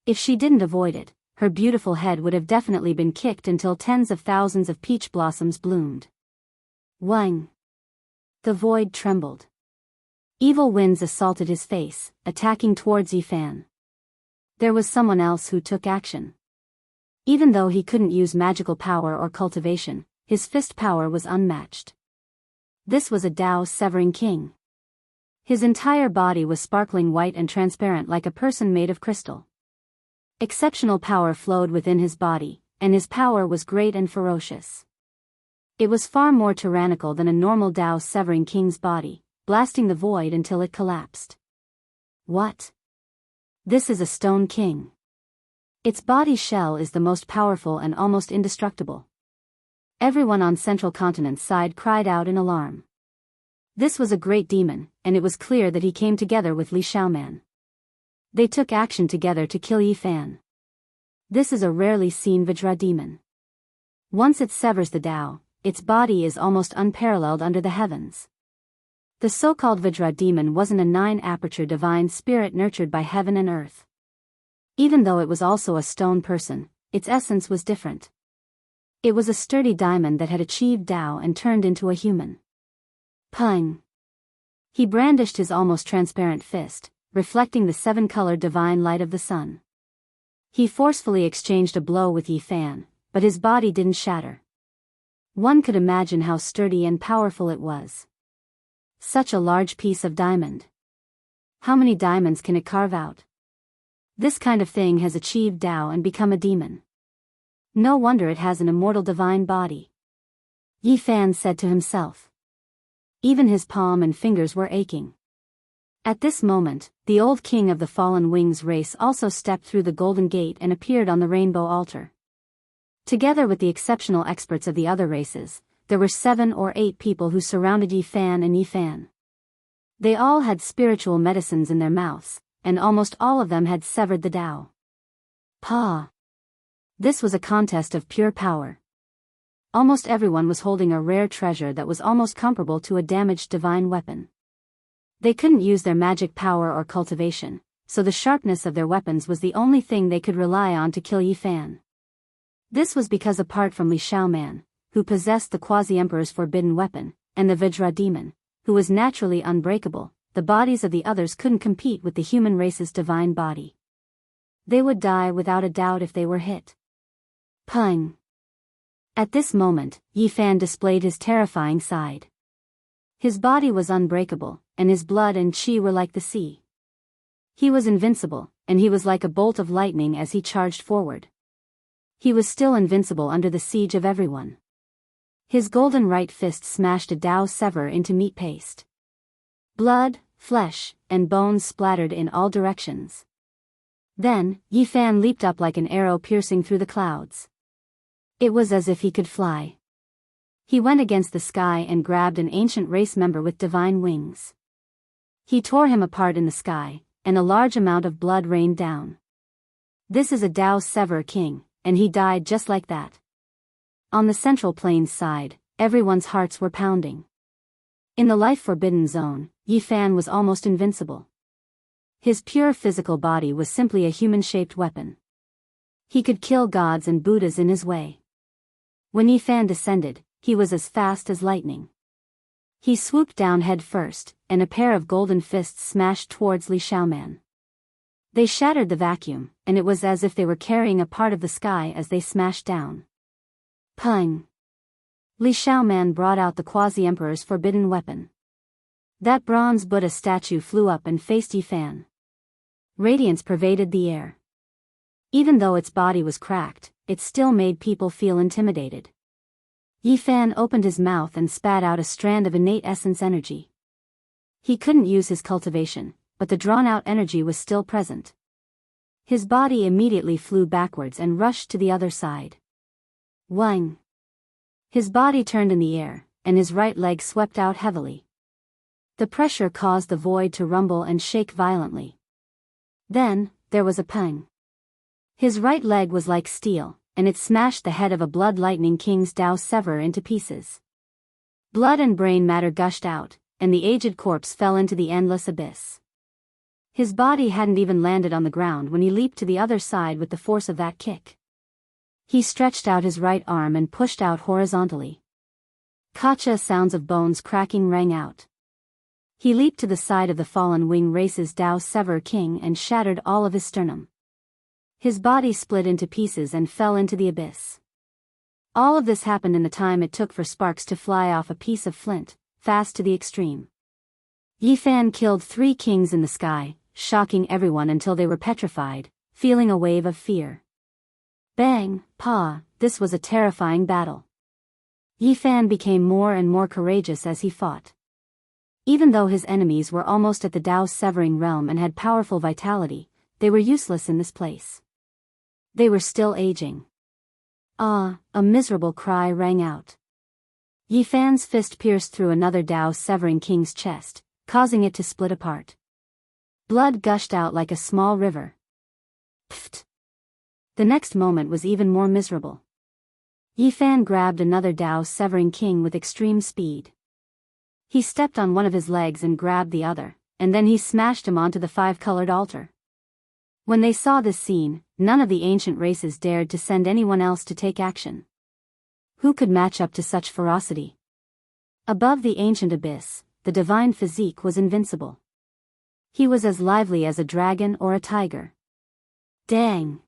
If she didn't avoid it, her beautiful head would have definitely been kicked until tens of thousands of peach blossoms bloomed. Wang! The void trembled. Evil winds assaulted his face, attacking towards Yi Fan. There was someone else who took action. Even though he couldn't use magical power or cultivation, his fist power was unmatched. This was a Daoist severing king. His entire body was sparkling white and transparent like a person made of crystal. Exceptional power flowed within his body, and his power was great and ferocious. It was far more tyrannical than a normal Daoist severing king's body, blasting the void until it collapsed. What? This is a stone king. Its body shell is the most powerful and almost indestructible. Everyone on Central Continent's side cried out in alarm. This was a great demon, and it was clear that he came together with Li Xiaoman. They took action together to kill Yi Fan. This is a rarely seen Vajra demon. Once it severs the Dao, its body is almost unparalleled under the heavens. The so-called Vajra demon wasn't a nine-aperture divine spirit nurtured by heaven and earth. Even though it was also a stone person, its essence was different. It was a sturdy diamond that had achieved Dao and turned into a human. Pung! He brandished his almost transparent fist, reflecting the seven-colored divine light of the sun. He forcefully exchanged a blow with Yi Fan, but his body didn't shatter. One could imagine how sturdy and powerful it was. Such a large piece of diamond. How many diamonds can it carve out? This kind of thing has achieved Dao and become a demon. No wonder it has an immortal divine body. Yi Fan said to himself. Even his palm and fingers were aching. At this moment, the old king of the Fallen Wings race also stepped through the Golden Gate and appeared on the Rainbow Altar. Together with the exceptional experts of the other races, there were 7 or 8 people who surrounded Yi Fan and Yi Fan. They all had spiritual medicines in their mouths, and almost all of them had severed the Dao. Pa! This was a contest of pure power. Almost everyone was holding a rare treasure that was almost comparable to a damaged divine weapon. They couldn't use their magic power or cultivation, so the sharpness of their weapons was the only thing they could rely on to kill Yi Fan. This was because apart from Li Xiaoman, who possessed the Quasi-Emperor's forbidden weapon, and the Vajra demon, who was naturally unbreakable, the bodies of the others couldn't compete with the human race's divine body. They would die without a doubt if they were hit. Pung! At this moment, Yi Fan displayed his terrifying side. His body was unbreakable, and his blood and qi were like the sea. He was invincible, and he was like a bolt of lightning as he charged forward. He was still invincible under the siege of everyone. His golden right fist smashed a Dao sever into meat paste. Blood, flesh, and bones splattered in all directions. Then, Yi Fan leaped up like an arrow piercing through the clouds. It was as if he could fly. He went against the sky and grabbed an ancient race member with divine wings. He tore him apart in the sky, and a large amount of blood rained down. This is a Dao Sever king, and he died just like that. On the Central Plains side, everyone's hearts were pounding. In the life-forbidden zone, Yi Fan was almost invincible. His pure physical body was simply a human-shaped weapon. He could kill gods and Buddhas in his way. When Yi Fan descended, he was as fast as lightning. He swooped down head first, and a pair of golden fists smashed towards Li Xiaoman. They shattered the vacuum, and it was as if they were carrying a part of the sky as they smashed down. Pung! Li Xiaoman brought out the quasi-emperor's forbidden weapon. That bronze Buddha statue flew up and faced Yi Fan. Radiance pervaded the air. Even though its body was cracked, it still made people feel intimidated. Yi Fan opened his mouth and spat out a strand of innate essence energy. He couldn't use his cultivation, but the drawn-out energy was still present. His body immediately flew backwards and rushed to the other side. Wang! His body turned in the air, and his right leg swept out heavily. The pressure caused the void to rumble and shake violently. Then, there was a pang. His right leg was like steel, and it smashed the head of a Blood Lightning King's Daoist severer into pieces. Blood and brain matter gushed out, and the aged corpse fell into the endless abyss. His body hadn't even landed on the ground when he leaped to the other side with the force of that kick. He stretched out his right arm and pushed out horizontally. Kacha sounds of bones cracking rang out. He leaped to the side of the fallen wing race's Daoist severer king and shattered all of his sternum. His body split into pieces and fell into the abyss. All of this happened in the time it took for sparks to fly off a piece of flint, fast to the extreme. Yi Fan killed 3 kings in the sky, shocking everyone until they were petrified, feeling a wave of fear. Bang, pa, this was a terrifying battle. Yi Fan became more and more courageous as he fought. Even though his enemies were almost at the Daoist severing realm and had powerful vitality, they were useless in this place. They were still aging. Ah, a miserable cry rang out. Yi Fan's fist pierced through another Daoist severing king's chest, causing it to split apart. Blood gushed out like a small river. Pfft! The next moment was even more miserable. Yi Fan grabbed another Daoist severing king with extreme speed. He stepped on one of his legs and grabbed the other, and then he smashed him onto the 5-colored altar. When they saw this scene, none of the ancient races dared to send anyone else to take action. Who could match up to such ferocity? Above the ancient abyss, the divine physique was invincible. He was as lively as a dragon or a tiger. Dang!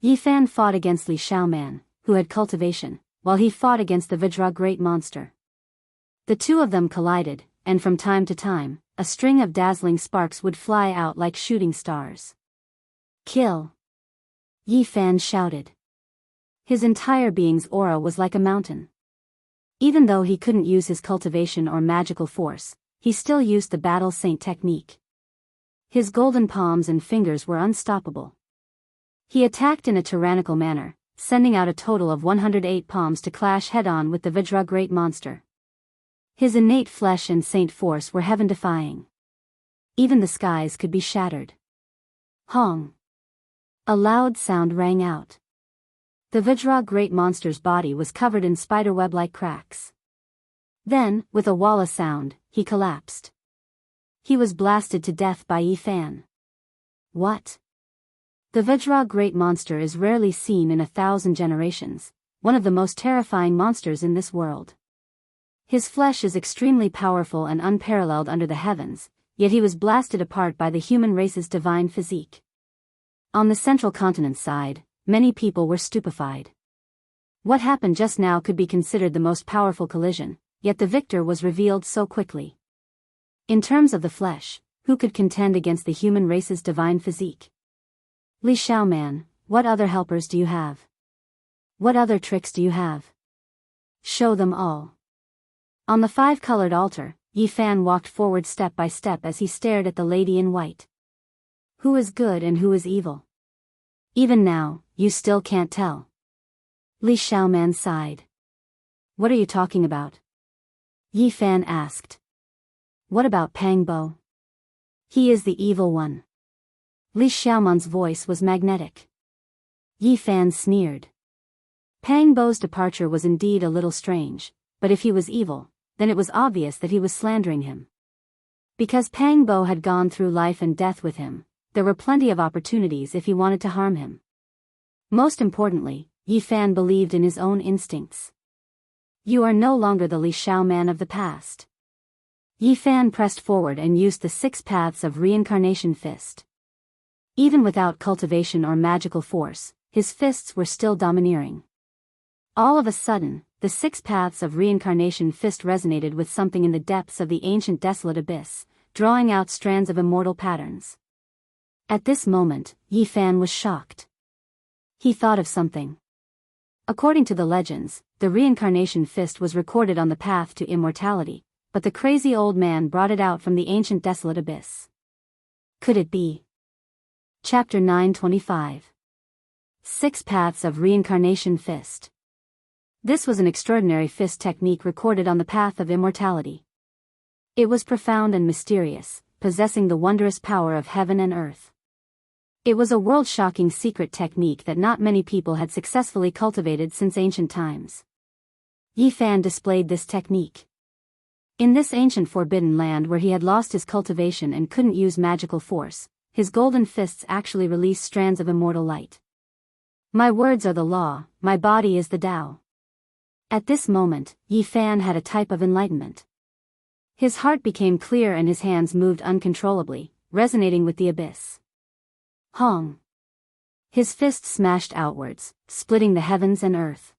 Yi Fan fought against Li Xiaoman, who had cultivation, while he fought against the Vajra great monster. The two of them collided, and from time to time, a string of dazzling sparks would fly out like shooting stars. Kill! Yi Fan shouted. His entire being's aura was like a mountain. Even though he couldn't use his cultivation or magical force, he still used the battle saint technique. His golden palms and fingers were unstoppable. He attacked in a tyrannical manner, sending out a total of 108 palms to clash head-on with the Vajra great monster. His innate flesh and saint force were heaven-defying. Even the skies could be shattered. Hong! A loud sound rang out. The Vajra great monster's body was covered in spiderweb-like cracks. Then, with a walla sound, he collapsed. He was blasted to death by Yi Fan. What? The Vajra great monster is rarely seen in 1,000 generations, one of the most terrifying monsters in this world. His flesh is extremely powerful and unparalleled under the heavens, yet he was blasted apart by the human race's divine physique. On the central continent's side, many people were stupefied. What happened just now could be considered the most powerful collision, yet the victor was revealed so quickly. In terms of the flesh, who could contend against the human race's divine physique? Li Xiaoman, what other helpers do you have? What other tricks do you have? Show them all. On the 5-colored altar, Yi Fan walked forward step by step as he stared at the lady in white. Who is good and who is evil? Even now, you still can't tell. Li Xiaoman sighed. What are you talking about? Yi Fan asked. What about Pang Bo? He is the evil one. Li Xiaoman's voice was magnetic. Yi Fan sneered. Pang Bo's departure was indeed a little strange, but if he was evil, then it was obvious that he was slandering him. Because Pang Bo had gone through life and death with him, there were plenty of opportunities if he wanted to harm him. Most importantly, Yi Fan believed in his own instincts. You are no longer the Li Xiaoman of the past. Yi Fan pressed forward and used the 6 paths of reincarnation fist. Even without cultivation or magical force, his fists were still domineering. All of a sudden, the 6 paths of reincarnation fist resonated with something in the depths of the ancient desolate abyss, drawing out strands of immortal patterns. At this moment, Yi Fan was shocked. He thought of something. According to the legends, the reincarnation fist was recorded on the path to immortality, but the crazy old man brought it out from the ancient desolate abyss. Could it be? Chapter 925. 6 Paths of Reincarnation Fist. This was an extraordinary fist technique recorded on the path of immortality. It was profound and mysterious, possessing the wondrous power of heaven and earth. It was a world-shocking secret technique that not many people had successfully cultivated since ancient times. Yi Fan displayed this technique. In this ancient forbidden land where he had lost his cultivation and couldn't use magical force, his golden fists actually released strands of immortal light. My words are the law, my body is the Tao. At this moment, Yi Fan had a type of enlightenment. His heart became clear and his hands moved uncontrollably, resonating with the abyss. Hong! His fist smashed outwards, splitting the heavens and earth.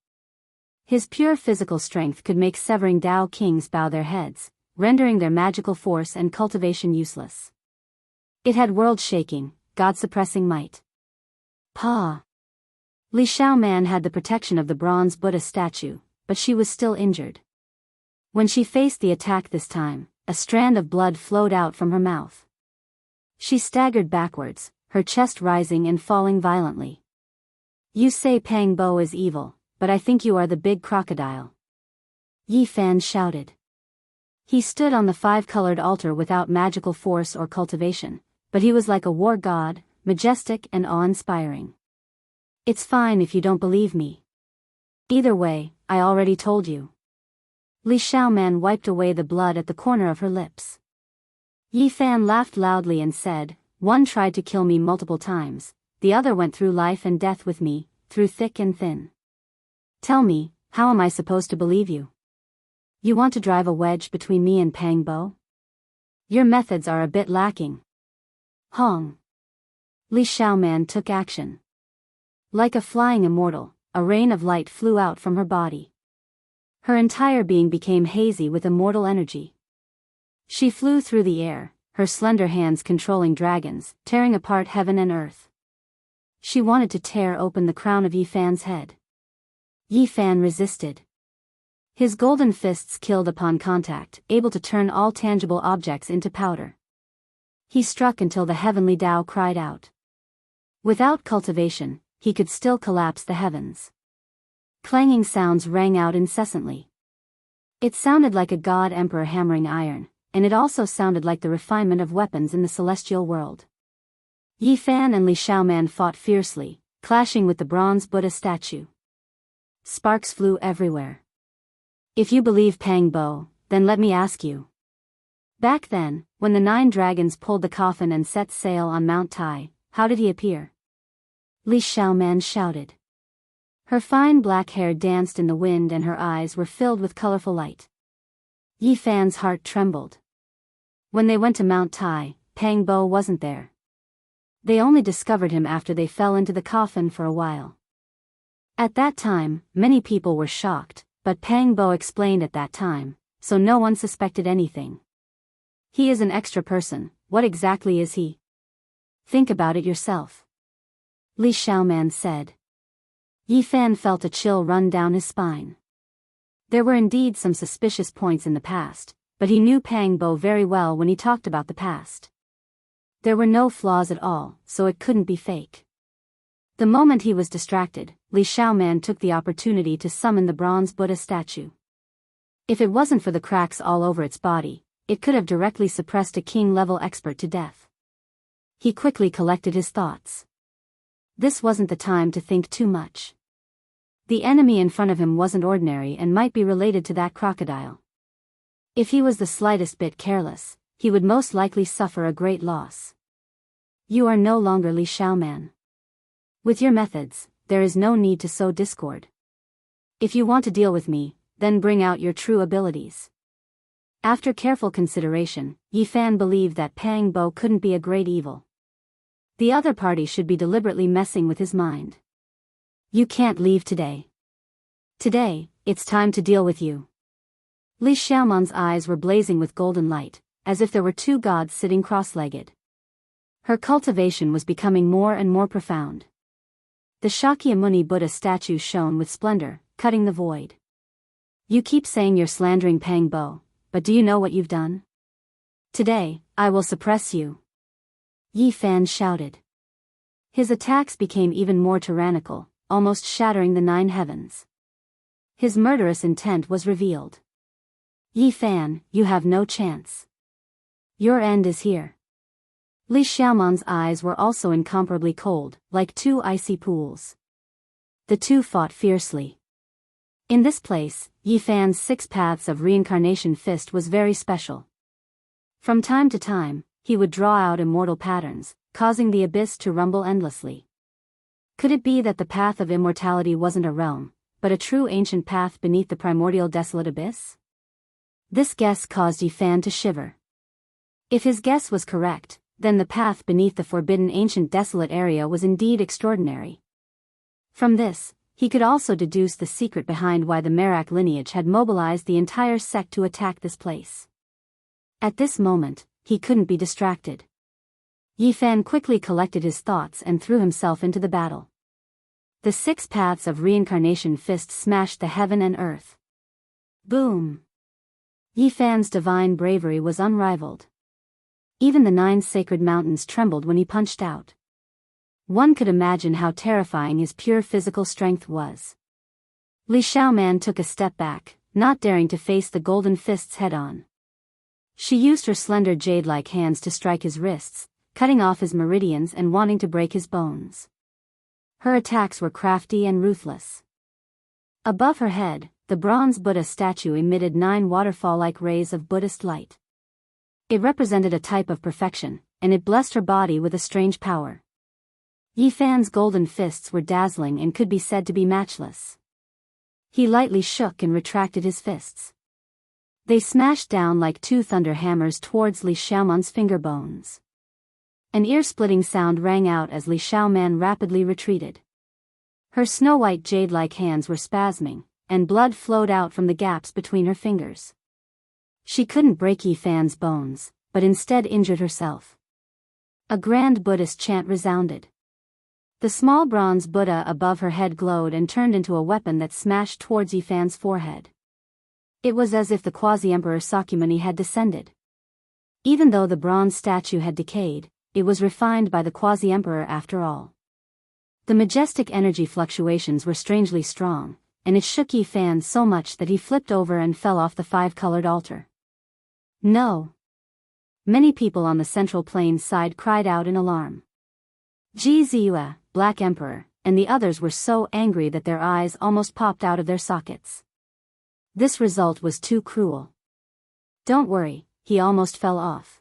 His pure physical strength could make severing Tao kings bow their heads, rendering their magical force and cultivation useless. It had world-shaking, God-suppressing might. Pa! Li Xiaoman had the protection of the bronze Buddha statue, but she was still injured. When she faced the attack this time, a strand of blood flowed out from her mouth. She staggered backwards, her chest rising and falling violently. You say Pang Bo is evil, but I think you are the big crocodile. Yi Fan shouted. He stood on the 5-colored altar without magical force or cultivation, but he was like a war god, majestic and awe-inspiring. It's fine if you don't believe me. Either way, I already told you. Li Xiaoman wiped away the blood at the corner of her lips. Yi Fan laughed loudly and said, one tried to kill me multiple times, the other went through life and death with me, through thick and thin. Tell me, how am I supposed to believe you? You want to drive a wedge between me and Pang Bo? Your methods are a bit lacking. Hong! Li Xiaoman took action. Like a flying immortal, a rain of light flew out from her body. Her entire being became hazy with immortal energy. She flew through the air, her slender hands controlling dragons, tearing apart heaven and earth. She wanted to tear open the crown of Yi Fan's head. Yi Fan resisted. His golden fists killed upon contact, able to turn all tangible objects into powder. He struck until the heavenly Tao cried out. Without cultivation, he could still collapse the heavens. Clanging sounds rang out incessantly. It sounded like a god-emperor hammering iron, and it also sounded like the refinement of weapons in the celestial world. Yi Fan and Li Xiaoman fought fiercely, clashing with the bronze Buddha statue. Sparks flew everywhere. If you believe Pang Bo, then let me ask you. Back then, when the 9 dragons pulled the coffin and set sail on Mount Tai, how did he appear? Li Xiaoman shouted. Her fine black hair danced in the wind and her eyes were filled with colorful light. Yi Fan's heart trembled. When they went to Mount Tai, Pang Bo wasn't there. They only discovered him after they fell into the coffin for a while. At that time, many people were shocked, but Pang Bo explained at that time, so no one suspected anything. He is an extra person, what exactly is he? Think about it yourself. Li Xiaoman said. Yi Fan felt a chill run down his spine. There were indeed some suspicious points in the past, but he knew Pang Bo very well when he talked about the past. There were no flaws at all, so it couldn't be fake. The moment he was distracted, Li Xiaoman took the opportunity to summon the bronze Buddha statue. If it wasn't for the cracks all over its body, it could have directly suppressed a king-level expert to death. He quickly collected his thoughts. This wasn't the time to think too much. The enemy in front of him wasn't ordinary and might be related to that crocodile. If he was the slightest bit careless, he would most likely suffer a great loss. You are no longer Li Xiaoman. With your methods, there is no need to sow discord. If you want to deal with me, then bring out your true abilities. After careful consideration, Yi Fan believed that Pang Bo couldn't be a great evil. The other party should be deliberately messing with his mind. You can't leave today. Today, it's time to deal with you. Li Xiaoman's eyes were blazing with golden light, as if there were two gods sitting cross-legged. Her cultivation was becoming more and more profound. The Shakyamuni Buddha statue shone with splendor, cutting the void. You keep saying you're slandering Pang Bo, but do you know what you've done? Today, I will suppress you. Yi Fan shouted. His attacks became even more tyrannical, almost shattering the 9 heavens. His murderous intent was revealed. Yi Fan, you have no chance. Your end is here. Li Xiaoman's eyes were also incomparably cold, like 2 icy pools. The two fought fiercely. In this place, Yi Fan's 6 paths of reincarnation fist was very special. From time to time, he would draw out immortal patterns, causing the abyss to rumble endlessly. Could it be that the path of immortality wasn't a realm, but a true ancient path beneath the primordial desolate abyss? This guess caused Yi Fan to shiver. If his guess was correct, then the path beneath the forbidden ancient desolate area was indeed extraordinary. From this, he could also deduce the secret behind why the Merak lineage had mobilized the entire sect to attack this place. At this moment, he couldn't be distracted. Yi Fan quickly collected his thoughts and threw himself into the battle. The 6 paths of reincarnation fist smashed the heaven and earth. Boom! Yi Fan's divine bravery was unrivaled. Even the 9 sacred mountains trembled when he punched out. One could imagine how terrifying his pure physical strength was. Li Xiaoman took a step back, not daring to face the golden fists head-on. She used her slender jade-like hands to strike his wrists, cutting off his meridians and wanting to break his bones. Her attacks were crafty and ruthless. Above her head, the bronze Buddha statue emitted 9 waterfall-like rays of Buddhist light. It represented a type of perfection, and it blessed her body with a strange power. Yi Fan's golden fists were dazzling and could be said to be matchless. He lightly shook and retracted his fists. They smashed down like 2 thunder hammers towards Li Xiaoman's finger bones. An ear-splitting sound rang out as Li Xiaoman rapidly retreated. Her snow-white jade-like hands were spasming, and blood flowed out from the gaps between her fingers. She couldn't break Yi Fan's bones, but instead injured herself. A grand Buddhist chant resounded. The small bronze Buddha above her head glowed and turned into a weapon that smashed towards Yi Fan's forehead. It was as if the quasi-emperor Sakyamuni had descended. Even though the bronze statue had decayed, it was refined by the quasi-emperor after all. The majestic energy fluctuations were strangely strong, and it shook Yi Fan so much that he flipped over and fell off the 5-colored altar. No! Many people on the central plain side cried out in alarm. Ji Ziyue, Black Emperor, and the others were so angry that their eyes almost popped out of their sockets. This result was too cruel. Don't worry, he almost fell off.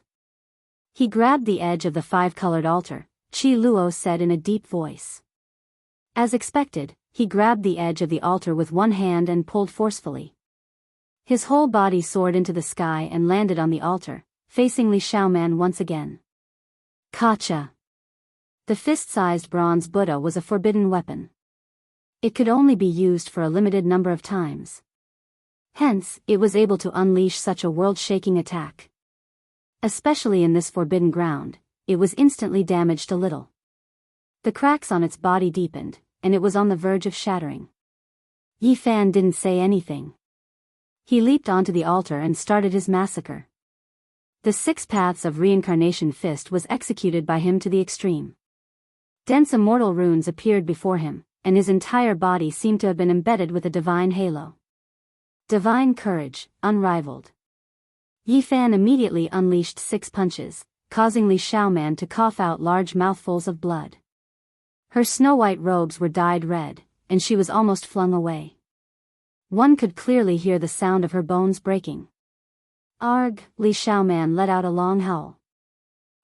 He grabbed the edge of the 5-colored altar, Qi Luo said in a deep voice. As expected, he grabbed the edge of the altar with one hand and pulled forcefully. His whole body soared into the sky and landed on the altar, facing Li Xiaoman once again. Kacha! The fist-sized bronze Buddha was a forbidden weapon. It could only be used for a limited number of times. Hence, it was able to unleash such a world-shaking attack. Especially in this forbidden ground, it was instantly damaged a little. The cracks on its body deepened, and it was on the verge of shattering. Yi Fan didn't say anything. He leaped onto the altar and started his massacre. The 6 paths of reincarnation fist was executed by him to the extreme. Dense immortal runes appeared before him, and his entire body seemed to have been embedded with a divine halo. Divine courage, unrivaled. Yi Fan immediately unleashed 6 punches, causing Li Xiaoman to cough out large mouthfuls of blood. Her snow-white robes were dyed red, and she was almost flung away. One could clearly hear the sound of her bones breaking. Arg! Li Xiaoman let out a long howl.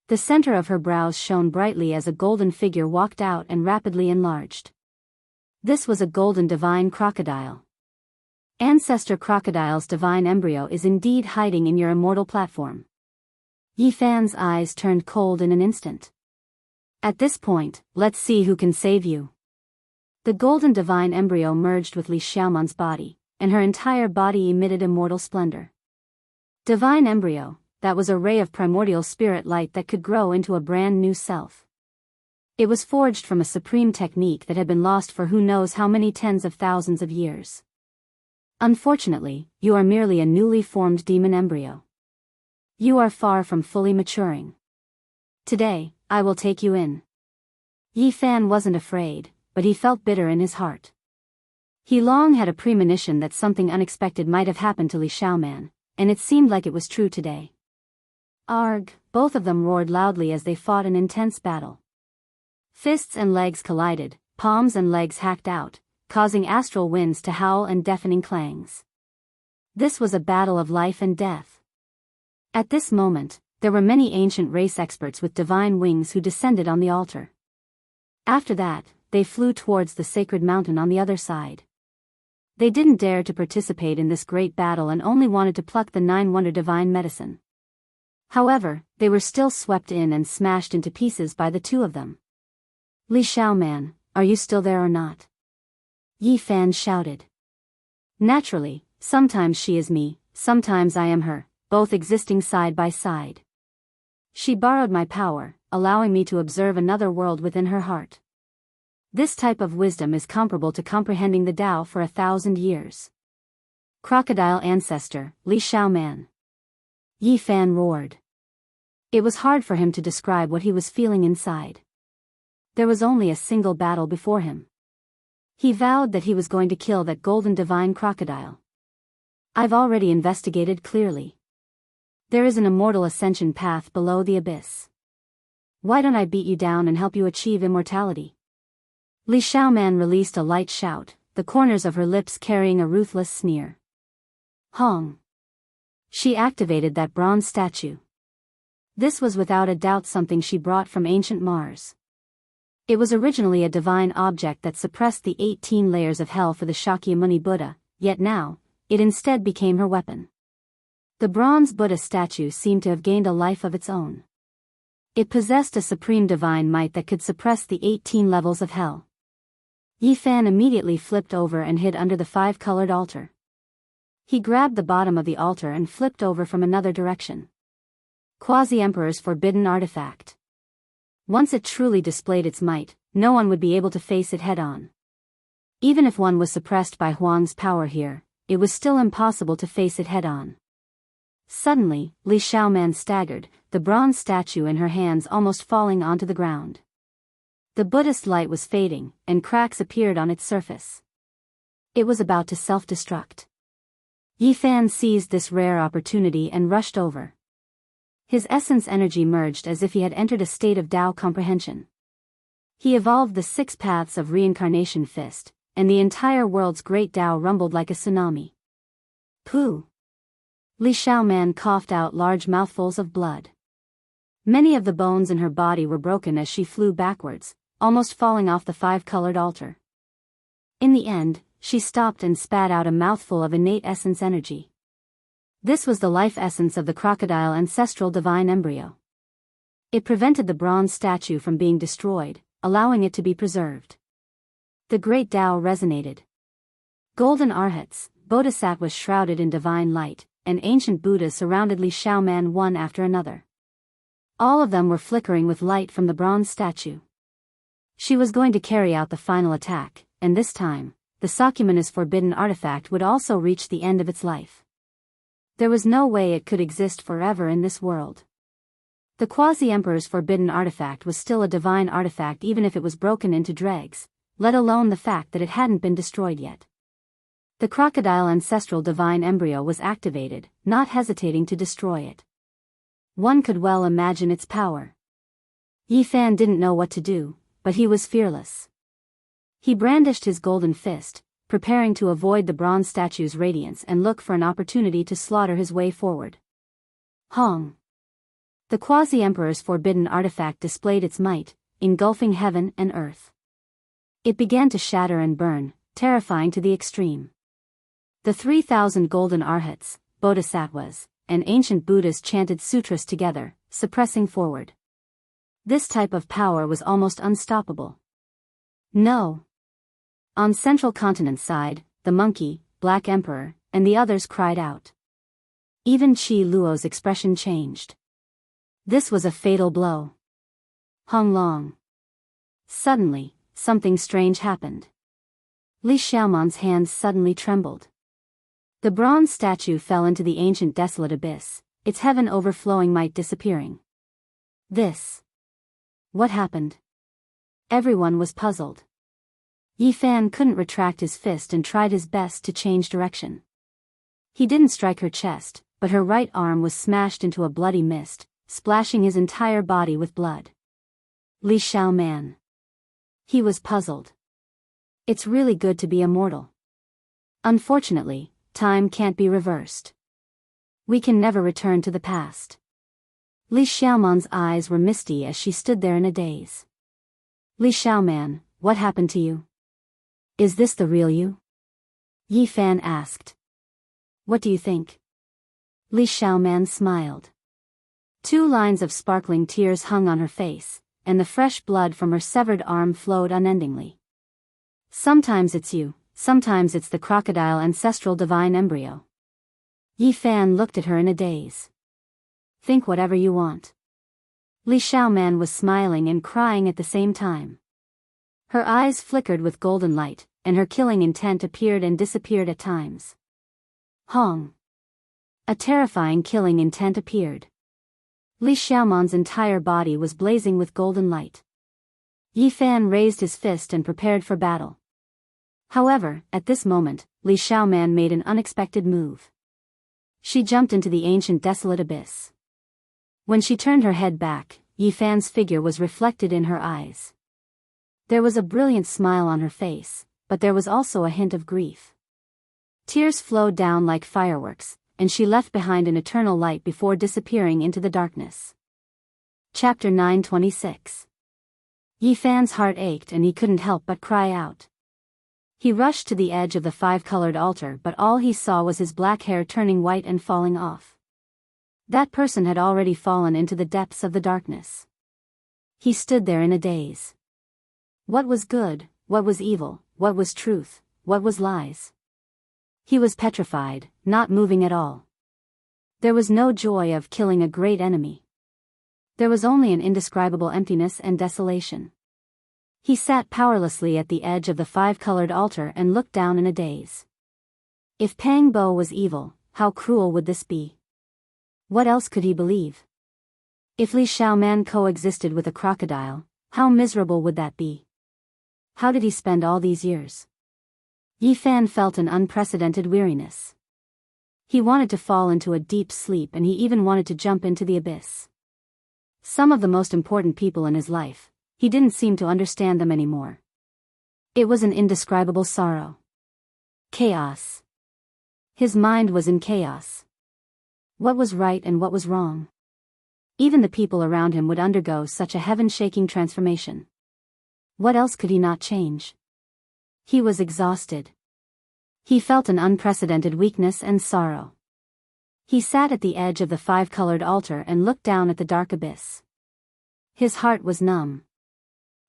The center of her brows shone brightly as a golden figure walked out and rapidly enlarged. This was a golden divine crocodile. Ancestor crocodile's divine embryo is indeed hiding in your immortal platform. Yi Fan's eyes turned cold in an instant. At this point, let's see who can save you. The golden divine embryo merged with Li Xiaoman's body, and her entire body emitted immortal splendor. Divine embryo, that was a ray of primordial spirit light that could grow into a brand new self. It was forged from a supreme technique that had been lost for who knows how many tens of thousands of years. Unfortunately, you are merely a newly formed demon embryo. You are far from fully maturing. Today, I will take you in. Yi Fan wasn't afraid, but he felt bitter in his heart. He long had a premonition that something unexpected might have happened to Li Xiaoman, and it seemed like it was true today. Arg! Both of them roared loudly as they fought an intense battle. Fists and legs collided, palms and legs hacked out, causing astral winds to howl and deafening clangs. This was a battle of life and death. At this moment, there were many ancient race experts with divine wings who descended on the altar. After that, they flew towards the sacred mountain on the other side. They didn't dare to participate in this great battle and only wanted to pluck the 9-wonder divine medicine. However, they were still swept in and smashed into pieces by the two of them. Li Xiaoman, are you still there or not? Yi Fan shouted. Naturally, sometimes she is me, sometimes I am her, both existing side by side. She borrowed my power, allowing me to observe another world within her heart. This type of wisdom is comparable to comprehending the Tao for 1,000 years. Crocodile ancestor, Li Xiaoman. Yi Fan roared. It was hard for him to describe what he was feeling inside. There was only a single battle before him. He vowed that he was going to kill that golden divine crocodile. I've already investigated clearly. There is an immortal ascension path below the abyss. Why don't I beat you down and help you achieve immortality? Li Xiaoman released a light shout, the corners of her lips carrying a ruthless sneer. Hong! She activated that bronze statue. This was without a doubt something she brought from ancient Mars. It was originally a divine object that suppressed the 18 layers of hell for the Shakyamuni Buddha, yet now, it instead became her weapon. The bronze Buddha statue seemed to have gained a life of its own. It possessed a supreme divine might that could suppress the 18 levels of hell. Yi Fan immediately flipped over and hid under the 5-colored altar. He grabbed the bottom of the altar and flipped over from another direction. Quasi-Emperor's forbidden artifact. Once it truly displayed its might, no one would be able to face it head-on. Even if one was suppressed by Huang's power here, it was still impossible to face it head-on. Suddenly, Li Xiaoman staggered, the bronze statue in her hands almost falling onto the ground. The Buddhist light was fading, and cracks appeared on its surface. It was about to self-destruct. Yi Fan seized this rare opportunity and rushed over. His essence energy merged as if he had entered a state of Tao comprehension. He evolved the 6 paths of reincarnation fist, and the entire world's great Tao rumbled like a tsunami. Pooh! Li Xiaoman coughed out large mouthfuls of blood. Many of the bones in her body were broken as she flew backwards, almost falling off the 5-colored altar. In the end, she stopped and spat out a mouthful of innate essence energy. This was the life essence of the crocodile ancestral divine embryo. It prevented the bronze statue from being destroyed, allowing it to be preserved. The great Tao resonated. Golden arhats, bodhisattvas shrouded in divine light, and ancient Buddhas surrounded Li Xiaoman one after another. All of them were flickering with light from the bronze statue. She was going to carry out the final attack, and this time, the Sakyamuni's forbidden artifact would also reach the end of its life. There was no way it could exist forever in this world. The Quasi-Emperor's forbidden artifact was still a divine artifact even if it was broken into dregs, let alone the fact that it hadn't been destroyed yet. The crocodile ancestral divine embryo was activated, not hesitating to destroy it. One could well imagine its power. Yi Fan didn't know what to do, but he was fearless. He brandished his golden fist, preparing to avoid the bronze statue's radiance and look for an opportunity to slaughter his way forward. Hong! The Quasi-Emperor's forbidden artifact displayed its might, engulfing heaven and earth. It began to shatter and burn, terrifying to the extreme. The 3,000 golden arhats, bodhisattvas, and ancient Buddhas chanted sutras together, suppressing forward. This type of power was almost unstoppable. No. On Central Continent's side, the monkey, Black Emperor, and the others cried out. Even Qi Luo's expression changed. This was a fatal blow. Hong Long. Suddenly, something strange happened. Li Xiaoman's hands suddenly trembled. The bronze statue fell into the ancient desolate abyss, its heaven overflowing might disappearing. This. What happened? Everyone was puzzled. Yi Fan couldn't retract his fist and tried his best to change direction. He didn't strike her chest, but her right arm was smashed into a bloody mist, splashing his entire body with blood. Li Xiaoman. He was puzzled. It's really good to be immortal. Unfortunately, time can't be reversed. We can never return to the past. Li Xiaoman's eyes were misty as she stood there in a daze. Li Xiaoman, what happened to you? Is this the real you? Yi Fan asked. What do you think? Li Xiaoman smiled. 2 lines of sparkling tears hung on her face, and the fresh blood from her severed arm flowed unendingly. Sometimes it's you, sometimes it's the crocodile ancestral divine embryo. Yi Fan looked at her in a daze. Think whatever you want. Li Xiaoman was smiling and crying at the same time. Her eyes flickered with golden light, and her killing intent appeared and disappeared at times. Hong. A terrifying killing intent appeared. Li Xiaoman's entire body was blazing with golden light. Yi Fan raised his fist and prepared for battle. However, at this moment, Li Xiaoman made an unexpected move. She jumped into the ancient desolate abyss. When she turned her head back, Yi Fan's figure was reflected in her eyes. There was a brilliant smile on her face, but there was also a hint of grief. Tears flowed down like fireworks, and she left behind an eternal light before disappearing into the darkness. Chapter 926. Yi Fan's heart ached and he couldn't help but cry out. He rushed to the edge of the 5-colored altar, but all he saw was his black hair turning white and falling off. That person had already fallen into the depths of the darkness. He stood there in a daze. What was good, what was evil, what was truth, what was lies? He was petrified, not moving at all. There was no joy of killing a great enemy. There was only an indescribable emptiness and desolation. He sat powerlessly at the edge of the 5-colored altar and looked down in a daze. If Pang Bo was evil, how cruel would this be? What else could he believe? If Li Xiaoman coexisted with a crocodile, how miserable would that be? How did he spend all these years? Yi Fan felt an unprecedented weariness. He wanted to fall into a deep sleep and he even wanted to jump into the abyss. Some of the most important people in his life, he didn't seem to understand them anymore. It was an indescribable sorrow. Chaos. His mind was in chaos. What was right and what was wrong? Even the people around him would undergo such a heaven-shaking transformation. What else could he not change? He was exhausted. He felt an unprecedented weakness and sorrow. He sat at the edge of the 5-colored altar and looked down at the dark abyss. His heart was numb.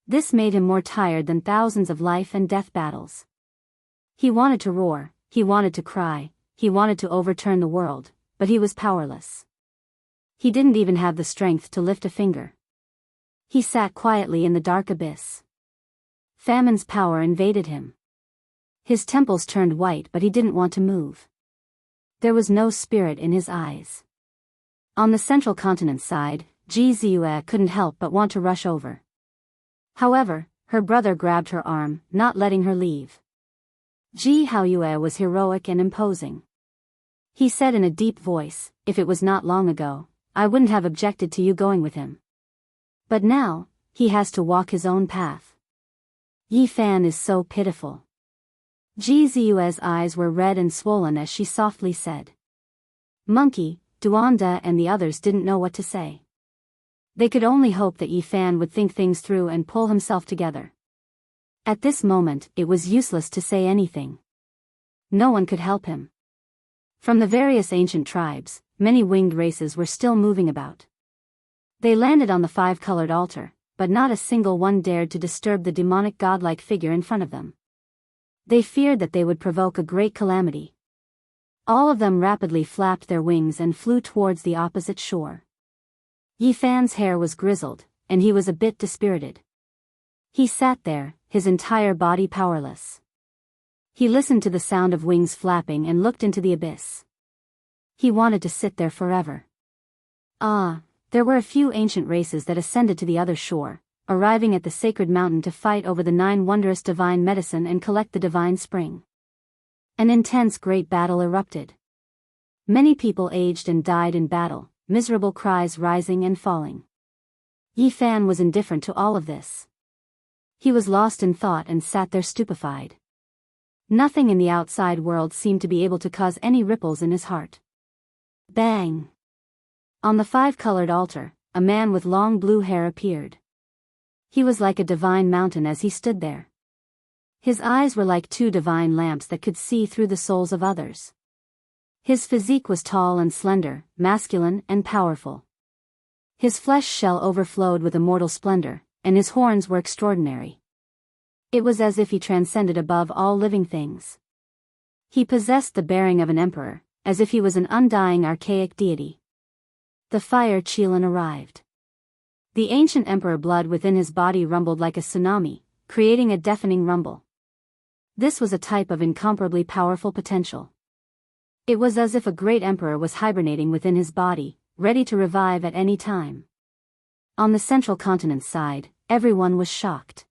This made him more tired than thousands of life and death battles. He wanted to roar, he wanted to cry, he wanted to overturn the world, but he was powerless. He didn't even have the strength to lift a finger. He sat quietly in the dark abyss. Famine's power invaded him. His temples turned white, but he didn't want to move. There was no spirit in his eyes. On the Central Continent side, Ji Ziyue couldn't help but want to rush over. However, her brother grabbed her arm, not letting her leave. Ji Haoyue was heroic and imposing. He said in a deep voice, "If it was not long ago, I wouldn't have objected to you going with him. But now, he has to walk his own path. Yi Fan is so pitiful." Ji Ziyue's eyes were red and swollen as she softly said. Monkey, Duanda and the others didn't know what to say. They could only hope that Yi Fan would think things through and pull himself together. At this moment, it was useless to say anything. No one could help him. From the various ancient tribes, many winged races were still moving about. They landed on the five-colored altar, but not a single one dared to disturb the demonic godlike figure in front of them. They feared that they would provoke a great calamity. All of them rapidly flapped their wings and flew towards the opposite shore. Yi Fan's hair was grizzled, and he was a bit dispirited. He sat there, his entire body powerless. He listened to the sound of wings flapping and looked into the abyss. He wanted to sit there forever. There were a few ancient races that ascended to the other shore, arriving at the sacred mountain to fight over the 9 wondrous divine medicine and collect the divine spring. An intense great battle erupted. Many people aged and died in battle, miserable cries rising and falling. Yi Fan was indifferent to all of this. He was lost in thought and sat there stupefied. Nothing in the outside world seemed to be able to cause any ripples in his heart. Bang! On the five-colored altar, a man with long blue hair appeared. He was like a divine mountain as he stood there. His eyes were like 2 divine lamps that could see through the souls of others. His physique was tall and slender, masculine and powerful. His flesh shell overflowed with immortal splendor, and his horns were extraordinary. It was as if he transcended above all living things. He possessed the bearing of an emperor, as if he was an undying archaic deity. The fire Qilin arrived. The ancient emperor blood within his body rumbled like a tsunami, creating a deafening rumble. This was a type of incomparably powerful potential. It was as if a great emperor was hibernating within his body, ready to revive at any time. On the central continent's side, everyone was shocked.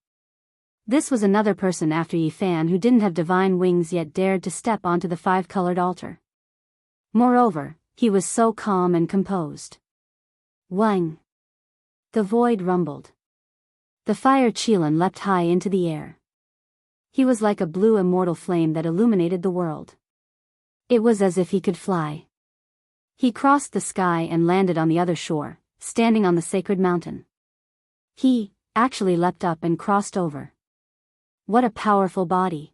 This was another person after Yi Fan who didn't have divine wings yet dared to step onto the five-colored altar. Moreover, he was so calm and composed. Wang! The void rumbled. The fire Qilin leapt high into the air. He was like a blue immortal flame that illuminated the world. It was as if he could fly. He crossed the sky and landed on the other shore, standing on the sacred mountain. He, actually leapt up and crossed over. What a powerful body.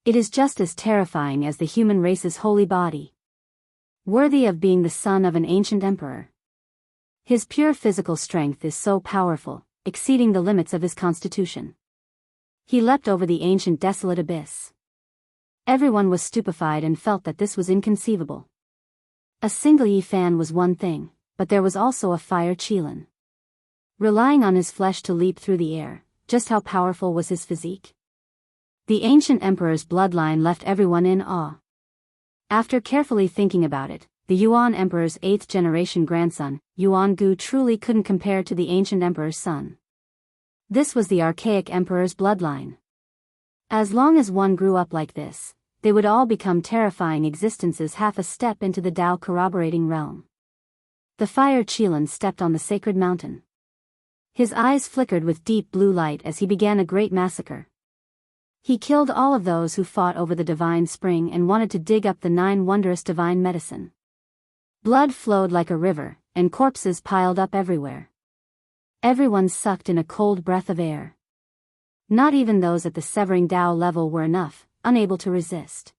It is just as terrifying as the human race's holy body. Worthy of being the son of an ancient emperor. His pure physical strength is so powerful, exceeding the limits of his constitution. He leapt over the ancient desolate abyss. Everyone was stupefied and felt that this was inconceivable. A single Yi Fan was one thing, but there was also a fire Qilin. Relying on his flesh to leap through the air, just how powerful was his physique? The ancient emperor's bloodline left everyone in awe. After carefully thinking about it, the Yuan emperor's 8th-generation grandson, Yuan Gu, truly couldn't compare to the ancient emperor's son. This was the archaic emperor's bloodline. As long as one grew up like this, they would all become terrifying existences half a step into the Tao corroborating realm. The fire Qilin stepped on the sacred mountain. His eyes flickered with deep blue light as he began a great massacre. He killed all of those who fought over the divine spring and wanted to dig up the 9 wondrous divine medicine. Blood flowed like a river, and corpses piled up everywhere. Everyone sucked in a cold breath of air. Not even those at the severing Tao level were enough, unable to resist.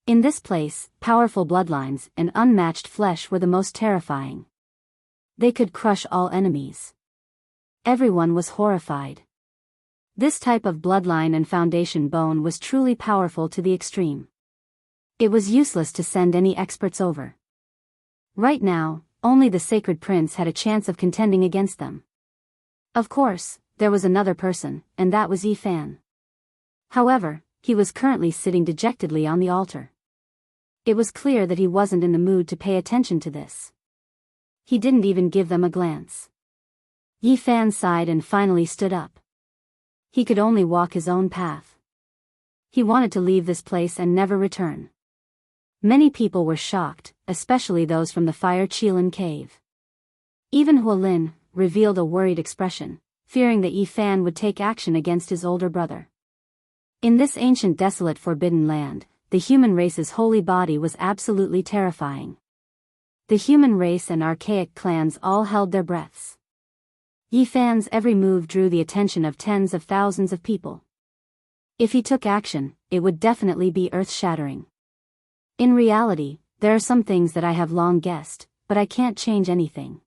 In this place, powerful bloodlines and unmatched flesh were the most terrifying. They could crush all enemies. Everyone was horrified. This type of bloodline and foundation bone was truly powerful to the extreme. It was useless to send any experts over. Right now, only the sacred prince had a chance of contending against them. Of course, there was another person, and that was Yi Fan. However, he was currently sitting dejectedly on the altar. It was clear that he wasn't in the mood to pay attention to this. He didn't even give them a glance. Yi Fan sighed and finally stood up. He could only walk his own path. He wanted to leave this place and never return. Many people were shocked, especially those from the fire Qilin cave. Even Huolin revealed a worried expression, fearing that Yi Fan would take action against his older brother. In this ancient desolate forbidden land, the human race's holy body was absolutely terrifying. The human race and archaic clans all held their breaths. Yi Fan's every move drew the attention of tens of thousands of people. If he took action, it would definitely be earth-shattering. In reality, there are some things that I have long guessed, but I can't change anything.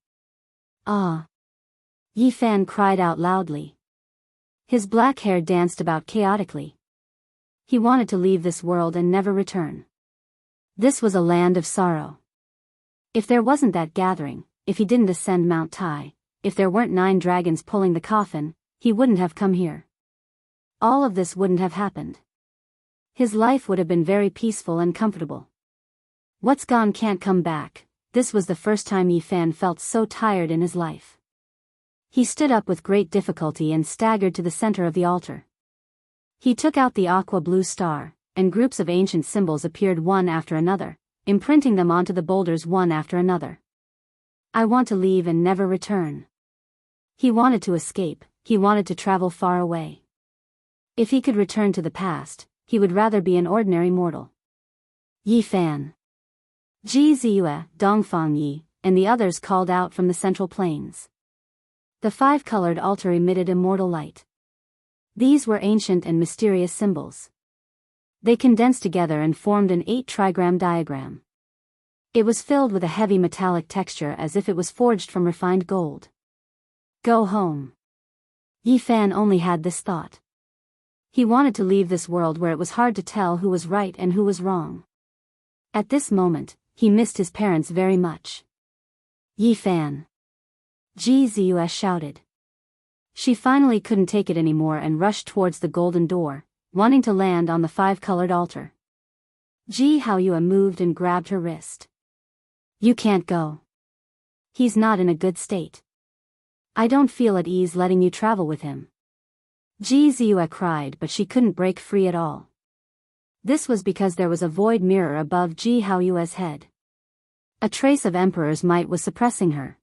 Ah! Yi Fan cried out loudly. His black hair danced about chaotically. He wanted to leave this world and never return. This was a land of sorrow. If there wasn't that gathering, if he didn't ascend Mount Tai, if there weren't 9 dragons pulling the coffin, he wouldn't have come here. All of this wouldn't have happened. His life would have been very peaceful and comfortable. What's gone can't come back. This was the first time Yi Fan felt so tired in his life. He stood up with great difficulty and staggered to the center of the altar. He took out the aqua blue star, and groups of ancient symbols appeared one after another, imprinting them onto the boulders one after another. I want to leave and never return. He wanted to escape, he wanted to travel far away. If he could return to the past, he would rather be an ordinary mortal. Yi Fan, Ji Ziyue, Dongfang Yi, and the others called out from the central plains. The 5-colored altar emitted immortal light. These were ancient and mysterious symbols. They condensed together and formed an 8-trigram diagram. It was filled with a heavy metallic texture as if it was forged from refined gold. Go home. Yi Fan only had this thought. He wanted to leave this world where it was hard to tell who was right and who was wrong. At this moment, he missed his parents very much. Yi Fan, Ji Ziyue shouted. She finally couldn't take it anymore and rushed towards the golden door, wanting to land on the 5-colored altar. Ji Haoyue moved and grabbed her wrist. You can't go. He's not in a good state. I don't feel at ease letting you travel with him. Ji Ziyue cried, but she couldn't break free at all. This was because there was a void mirror above Ji Haoyue's head. A trace of Emperor's might was suppressing her.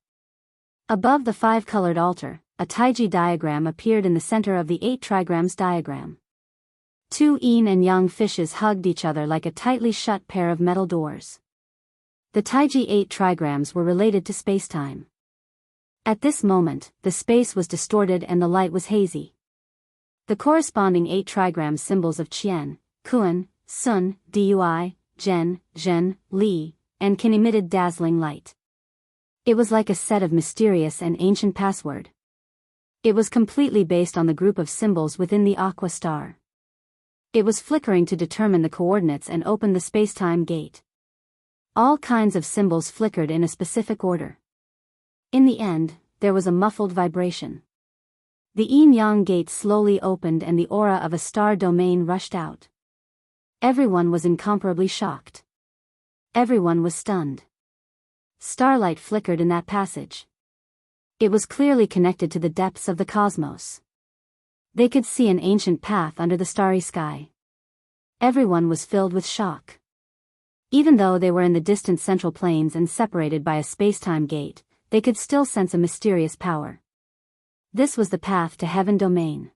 Above the 5-colored altar, a Taiji diagram appeared in the center of the 8 trigrams diagram. 2 yin and yang fishes hugged each other like a tightly shut pair of metal doors. The Taiji 8 trigrams were related to spacetime. At this moment, the space was distorted and the light was hazy. The corresponding 8 trigram symbols of Qian, Kun, Sun, Dui, Zhen, Zhen, Li, and Qin emitted dazzling light. It was like a set of mysterious and ancient password. It was completely based on the group of symbols within the aqua star. It was flickering to determine the coordinates and open the spacetime gate. All kinds of symbols flickered in a specific order. In the end, there was a muffled vibration. The yin-yang gate slowly opened and the aura of a star domain rushed out. Everyone was incomparably shocked. Everyone was stunned. Starlight flickered in that passage. It was clearly connected to the depths of the cosmos. They could see an ancient path under the starry sky. Everyone was filled with shock. Even though they were in the distant central plains and separated by a spacetime gate, they could still sense a mysterious power. This was the path to heaven domain.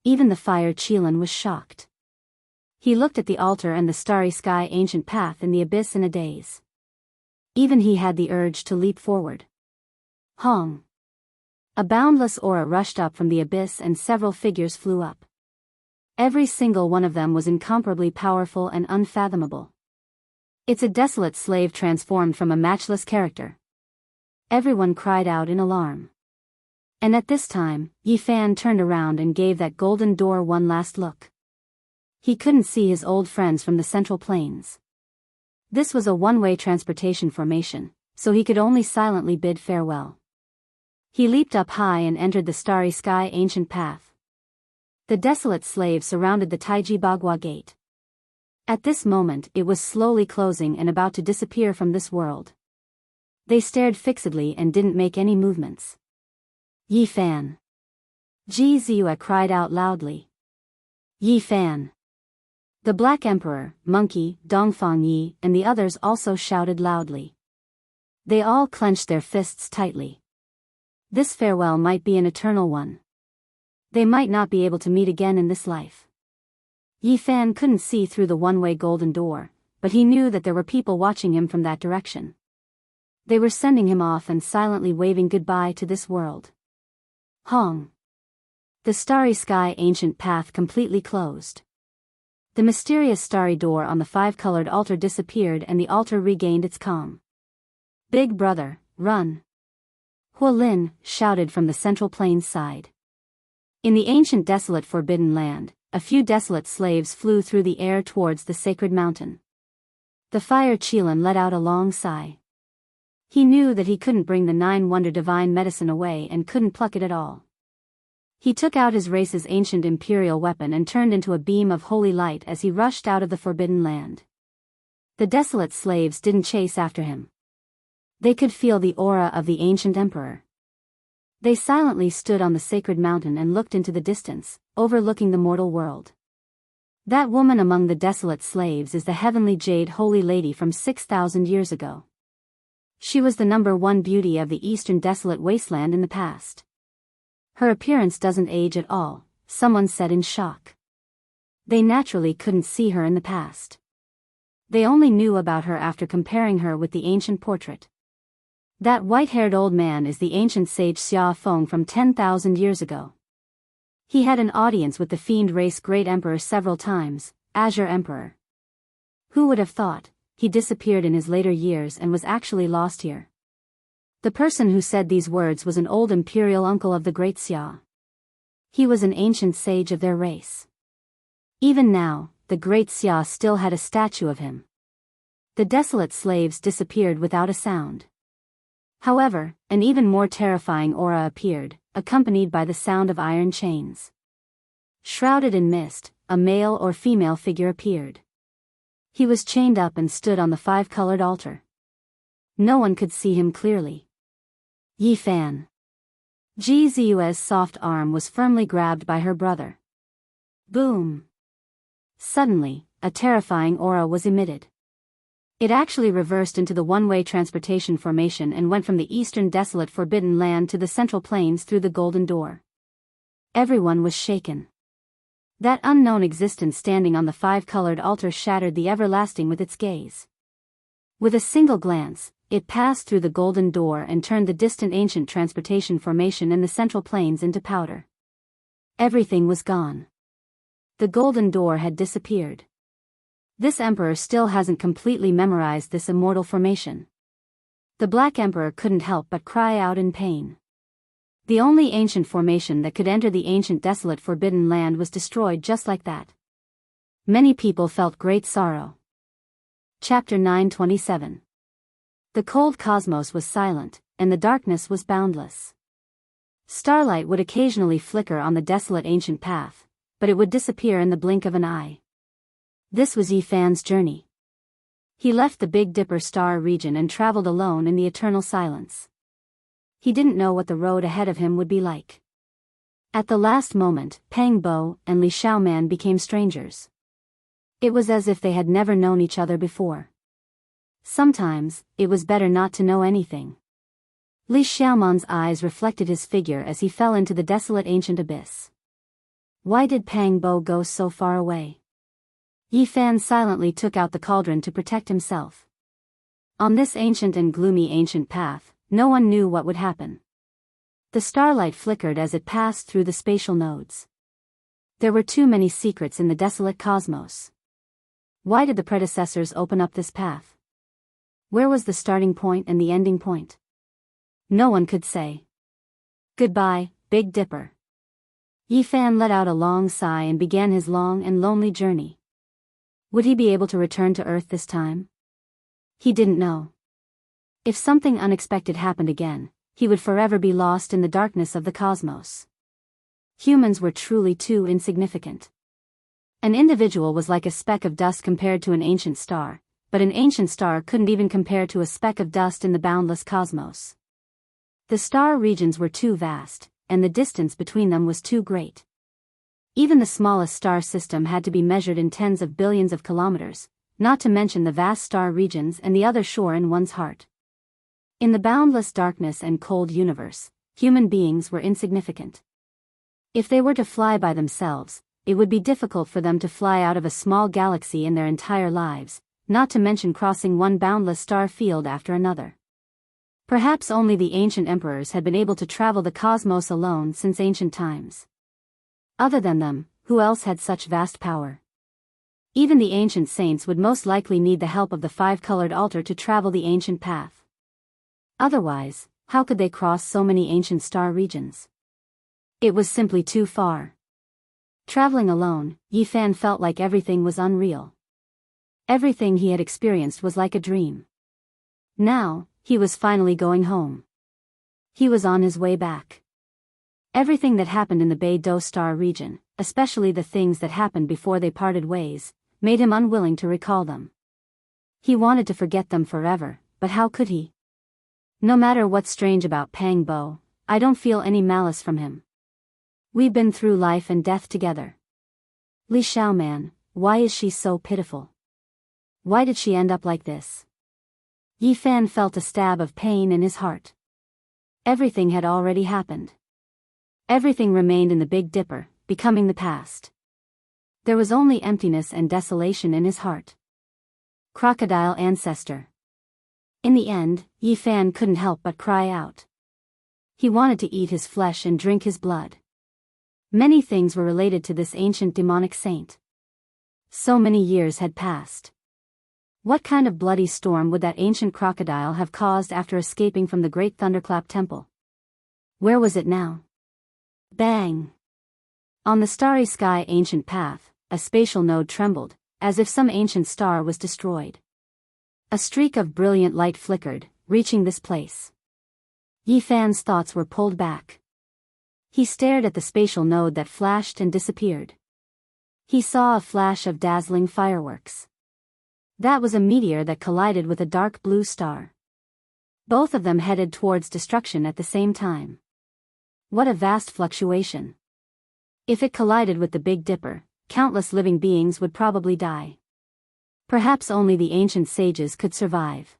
Even the fire Qilin was shocked. He looked at the altar and the starry sky ancient path in the abyss in a daze. Even he had the urge to leap forward. Hong! A boundless aura rushed up from the abyss and several figures flew up. Every single one of them was incomparably powerful and unfathomable. It's a desolate slave transformed from a matchless character. Everyone cried out in alarm. And at this time, Yi Fan turned around and gave that golden door one last look. He couldn't see his old friends from the central plains. This was a one-way transportation formation, so he could only silently bid farewell. He leaped up high and entered the starry sky ancient path. The desolate slave surrounded the Taiji Bagua gate. At this moment it was slowly closing and about to disappear from this world. They stared fixedly and didn't make any movements. Yi Fan! Ji Ziyue cried out loudly. Yi Fan! The Black Emperor, Monkey, Dongfang Yi, and the others also shouted loudly. They all clenched their fists tightly. This farewell might be an eternal one. They might not be able to meet again in this life. Yi Fan couldn't see through the one-way golden door, but he knew that there were people watching him from that direction. They were sending him off and silently waving goodbye to this world. Hong. The starry sky ancient path completely closed. The mysterious starry door on the five-colored altar disappeared and the altar regained its calm. Big brother, run! Huolin shouted from the central plains side. In the ancient desolate forbidden land, a few desolate slaves flew through the air towards the sacred mountain. The fire Qilin let out a long sigh. He knew that he couldn't bring the 9-wonder divine medicine away and couldn't pluck it at all. He took out his race's ancient imperial weapon and turned into a beam of holy light as he rushed out of the forbidden land. The desolate slaves didn't chase after him. They could feel the aura of the ancient emperor. They silently stood on the sacred mountain and looked into the distance, overlooking the mortal world. That woman among the desolate slaves is the heavenly jade holy lady from 6,000 years ago. She was the #1 beauty of the eastern desolate wasteland in the past. Her appearance doesn't age at all, someone said in shock. They naturally couldn't see her in the past. They only knew about her after comparing her with the ancient portrait. That white-haired old man is the ancient sage Xia Feng from 10,000 years ago. He had an audience with the fiend race great emperor several times, Azure Emperor. Who would have thought, he disappeared in his later years and was actually lost here. The person who said these words was an old imperial uncle of the great Xia. He was an ancient sage of their race. Even now, the great Xia still had a statue of him. The desolate slaves disappeared without a sound. However, an even more terrifying aura appeared, accompanied by the sound of iron chains. Shrouded in mist, a male or female figure appeared. He was chained up and stood on the five-colored altar. No one could see him clearly. Yi Fan. Ji Ziyue's soft arm was firmly grabbed by her brother. Boom! Suddenly, a terrifying aura was emitted. It actually reversed into the one-way transportation formation and went from the eastern desolate forbidden land to the central plains through the golden door. Everyone was shaken. That unknown existence standing on the five-colored altar shattered the everlasting with its gaze. With a single glance, it passed through the golden door and turned the distant ancient transportation formation in the central plains into powder. Everything was gone. The golden door had disappeared. This emperor still hasn't completely memorized this immortal formation. The Black Emperor couldn't help but cry out in pain. The only ancient formation that could enter the ancient desolate forbidden land was destroyed just like that. Many people felt great sorrow. Chapter 927. The cold cosmos was silent, and the darkness was boundless. Starlight would occasionally flicker on the desolate ancient path, but it would disappear in the blink of an eye. This was Yi Fan's journey. He left the Big Dipper star region and traveled alone in the eternal silence. He didn't know what the road ahead of him would be like. At the last moment, Pang Bo and Li Xiaoman became strangers. It was as if they had never known each other before. Sometimes, it was better not to know anything. Li Xiaoman's eyes reflected his figure as he fell into the desolate ancient abyss. Why did Pang Bo go so far away? Yi Fan silently took out the cauldron to protect himself. On this ancient and gloomy ancient path, no one knew what would happen. The starlight flickered as it passed through the spatial nodes. There were too many secrets in the desolate cosmos. Why did the predecessors open up this path? Where was the starting point and the ending point? No one could say. Goodbye, Big Dipper. Yi Fan let out a long sigh and began his long and lonely journey. Would he be able to return to Earth this time? He didn't know. If something unexpected happened again, he would forever be lost in the darkness of the cosmos. Humans were truly too insignificant. An individual was like a speck of dust compared to an ancient star, but an ancient star couldn't even compare to a speck of dust in the boundless cosmos. The star regions were too vast, and the distance between them was too great. Even the smallest star system had to be measured in tens of billions of kilometers, not to mention the vast star regions and the other shore in one's heart. In the boundless darkness and cold universe, human beings were insignificant. If they were to fly by themselves, it would be difficult for them to fly out of a small galaxy in their entire lives, not to mention crossing one boundless star field after another. Perhaps only the ancient emperors had been able to travel the cosmos alone since ancient times. Other than them, who else had such vast power? Even the ancient saints would most likely need the help of the five-colored altar to travel the ancient path. Otherwise, how could they cross so many ancient star regions? It was simply too far. Traveling alone, Yi Fan felt like everything was unreal. Everything he had experienced was like a dream. Now, he was finally going home. He was on his way back. Everything that happened in the Beidou star region, especially the things that happened before they parted ways, made him unwilling to recall them. He wanted to forget them forever, but how could he? No matter what's strange about Pang Bo, I don't feel any malice from him. We've been through life and death together. Li Xiaoman, why is she so pitiful? Why did she end up like this? Yi Fan felt a stab of pain in his heart. Everything had already happened. Everything remained in the Big Dipper, becoming the past. There was only emptiness and desolation in his heart. Crocodile ancestor. In the end, Yi Fan couldn't help but cry out. He wanted to eat his flesh and drink his blood. Many things were related to this ancient demonic saint. So many years had passed. What kind of bloody storm would that ancient crocodile have caused after escaping from the Great Thunderclap Temple? Where was it now? Bang! On the starry sky ancient path, a spatial node trembled, as if some ancient star was destroyed. A streak of brilliant light flickered, reaching this place. Yi Fan's thoughts were pulled back. He stared at the spatial node that flashed and disappeared. He saw a flash of dazzling fireworks. That was a meteor that collided with a dark blue star. Both of them headed towards destruction at the same time. What a vast fluctuation. If it collided with the Big Dipper, countless living beings would probably die. Perhaps only the ancient sages could survive.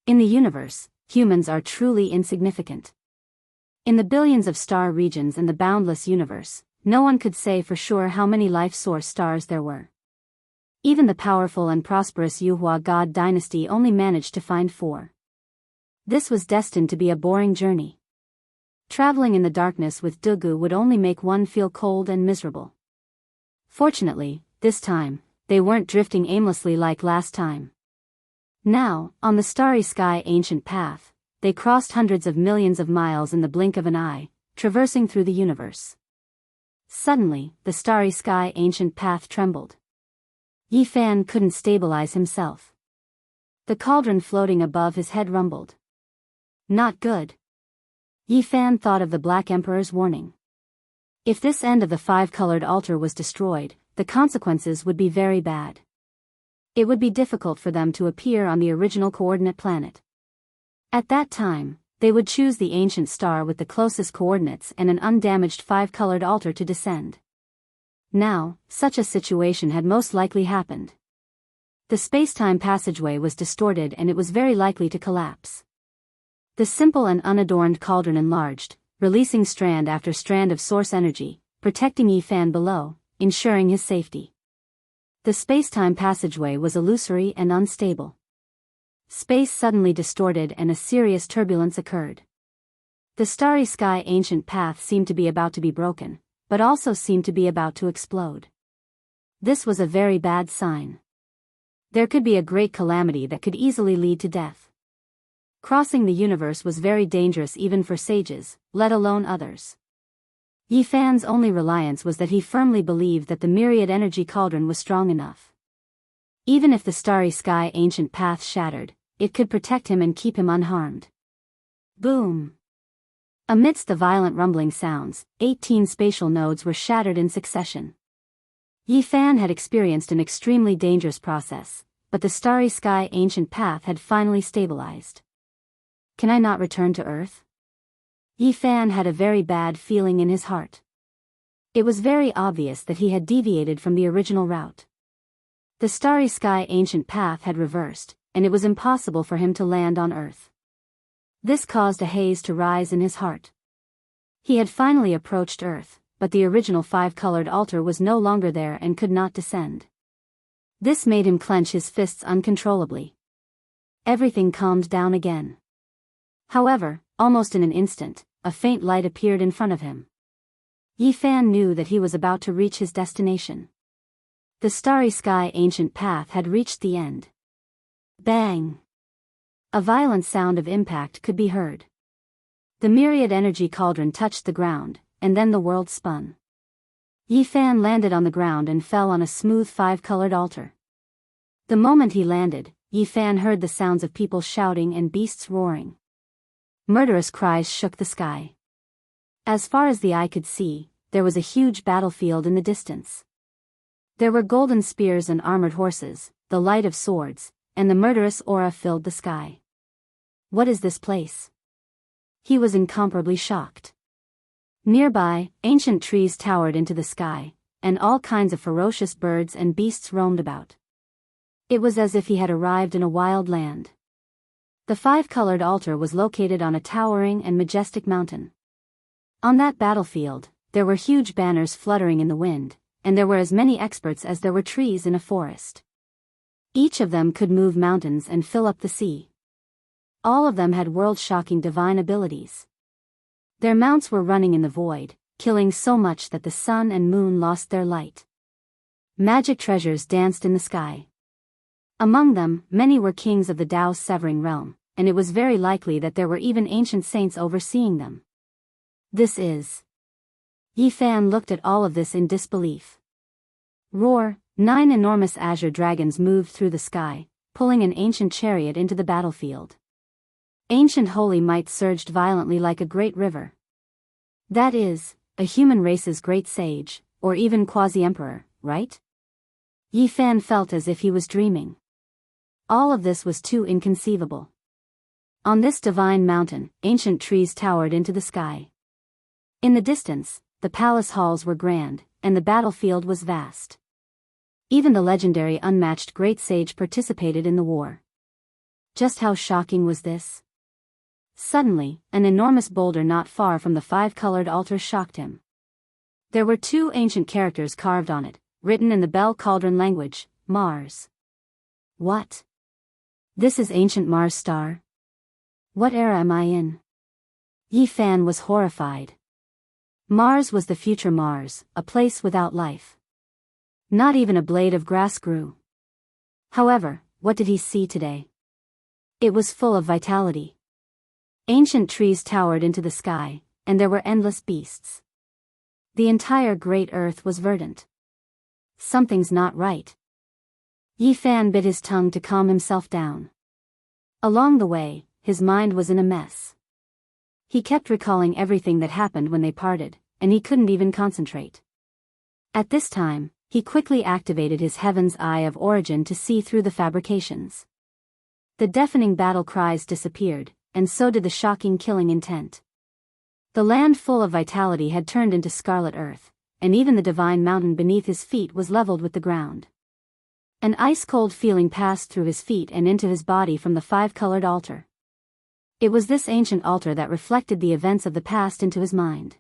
In the universe, humans are truly insignificant. In the billions of star regions and the boundless universe, no one could say for sure how many life source stars there were. Even the powerful and prosperous Yuhua God dynasty only managed to find 4. This was destined to be a boring journey. Traveling in the darkness with Dugu would only make one feel cold and miserable. Fortunately, this time, they weren't drifting aimlessly like last time. Now, on the starry sky ancient path, they crossed hundreds of millions of miles in the blink of an eye, traversing through the universe. Suddenly, the starry sky ancient path trembled. Yi Fan couldn't stabilize himself. The cauldron floating above his head rumbled. Not good. Yi Fan thought of the Black Emperor's warning. If this end of the five-colored altar was destroyed, the consequences would be very bad. It would be difficult for them to appear on the original coordinate planet. At that time, they would choose the ancient star with the closest coordinates and an undamaged five-colored altar to descend. Now, such a situation had most likely happened. The space-time passageway was distorted and it was very likely to collapse. The simple and unadorned cauldron enlarged, releasing strand after strand of source energy, protecting Yi Fan below, ensuring his safety. The space-time passageway was illusory and unstable. Space suddenly distorted and a serious turbulence occurred. The starry sky ancient path seemed to be about to be broken, but also seemed to be about to explode. This was a very bad sign. There could be a great calamity that could easily lead to death. Crossing the universe was very dangerous even for sages, let alone others. Yi Fan's only reliance was that he firmly believed that the myriad energy cauldron was strong enough. Even if the starry sky ancient path shattered, it could protect him and keep him unharmed. Boom! Amidst the violent rumbling sounds, 18 spatial nodes were shattered in succession. Yi Fan had experienced an extremely dangerous process, but the starry sky ancient path had finally stabilized. Can I not return to Earth? Yi Fan had a very bad feeling in his heart. It was very obvious that he had deviated from the original route. The starry sky ancient path had reversed, and it was impossible for him to land on Earth. This caused a haze to rise in his heart. He had finally approached Earth, but the original five-colored altar was no longer there and could not descend. This made him clench his fists uncontrollably. Everything calmed down again. However, almost in an instant, a faint light appeared in front of him. Yi Fan knew that he was about to reach his destination. The starry sky ancient path had reached the end. Bang! A violent sound of impact could be heard. The myriad energy cauldron touched the ground, and then the world spun. Yi Fan landed on the ground and fell on a smooth five-colored altar. The moment he landed, Yi Fan heard the sounds of people shouting and beasts roaring. Murderous cries shook the sky. As far as the eye could see, there was a huge battlefield in the distance. There were golden spears and armored horses, the light of swords, and the murderous aura filled the sky. What is this place? He was incomparably shocked. Nearby, ancient trees towered into the sky, and all kinds of ferocious birds and beasts roamed about. It was as if he had arrived in a wild land. The five-colored altar was located on a towering and majestic mountain. On that battlefield, there were huge banners fluttering in the wind, and there were as many experts as there were trees in a forest. Each of them could move mountains and fill up the sea. All of them had world-shocking divine abilities. Their mounts were running in the void, killing so much that the sun and moon lost their light. Magic treasures danced in the sky. Among them, many were kings of the Daoist severing realm, and it was very likely that there were even ancient saints overseeing them. This is... Yi Fan looked at all of this in disbelief. Roar! 9 enormous azure dragons moved through the sky, pulling an ancient chariot into the battlefield. Ancient holy might surged violently like a great river. That is, a human race's great sage, or even quasi-emperor, right? Yi Fan felt as if he was dreaming. All of this was too inconceivable. On this divine mountain, ancient trees towered into the sky. In the distance, the palace halls were grand, and the battlefield was vast. Even the legendary unmatched great sage participated in the war. Just how shocking was this? Suddenly, an enormous boulder not far from the five-colored altar shocked him. There were 2 ancient characters carved on it, written in the Bell Cauldron language, Mars. What? This is ancient Mars star? What era am I in? Yi Fan was horrified. Mars was the future Mars, a place without life. Not even a blade of grass grew. However, what did he see today? It was full of vitality. Ancient trees towered into the sky, and there were endless beasts. The entire great earth was verdant. Something's not right. Yi Fan bit his tongue to calm himself down. Along the way, his mind was in a mess. He kept recalling everything that happened when they parted, and he couldn't even concentrate. At this time, he quickly activated his Heaven's Eye of Origin to see through the fabrications. The deafening battle cries disappeared, and so did the shocking killing intent. The land full of vitality had turned into scarlet earth, and even the divine mountain beneath his feet was leveled with the ground. An ice-cold feeling passed through his feet and into his body from the five-colored altar. It was this ancient altar that reflected the events of the past into his mind.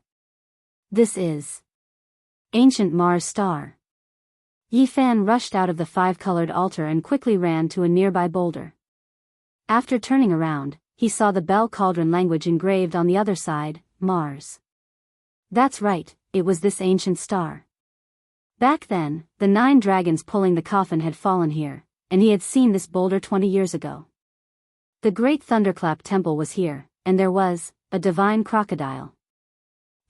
This is ancient Mars star. Yi Fan rushed out of the five-colored altar and quickly ran to a nearby boulder. After turning around, he saw the Bell Cauldron language engraved on the other side, Mars. That's right, it was this ancient star. Back then, the 9 dragons pulling the coffin had fallen here, and he had seen this boulder 20 years ago. The great thunderclap temple was here, and there was a divine crocodile.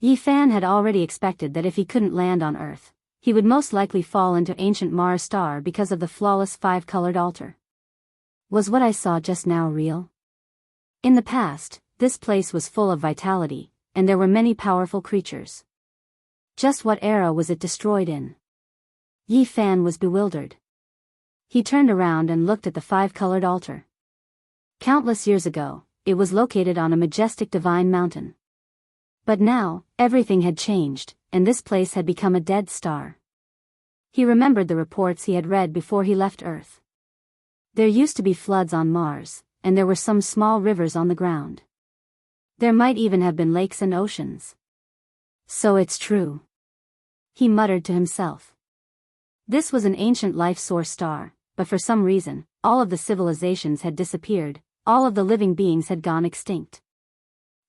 Yi Fan had already expected that if he couldn't land on Earth, he would most likely fall into ancient Mars star because of the flawless five-colored altar. Was what I saw just now real? In the past, this place was full of vitality, and there were many powerful creatures. Just what era was it destroyed in? Yi Fan was bewildered. He turned around and looked at the five-colored altar. Countless years ago, it was located on a majestic divine mountain. But now, everything had changed, and this place had become a dead star. He remembered the reports he had read before he left Earth. There used to be floods on Mars, and there were some small rivers on the ground. There might even have been lakes and oceans. So it's true. He muttered to himself. This was an ancient life source star, but for some reason, all of the civilizations had disappeared, all of the living beings had gone extinct.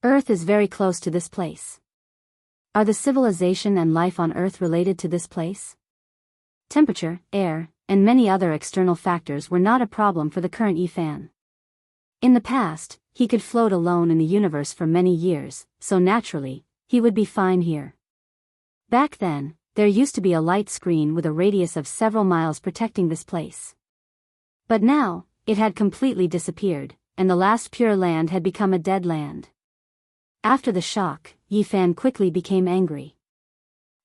Earth is very close to this place. Are the civilization and life on Earth related to this place? Temperature, air, and many other external factors were not a problem for the current Yifan. In the past, he could float alone in the universe for many years, so naturally, he would be fine here. Back then, there used to be a light screen with a radius of several miles protecting this place. But now, it had completely disappeared, and the last pure land had become a dead land. After the shock, Yifan quickly became angry.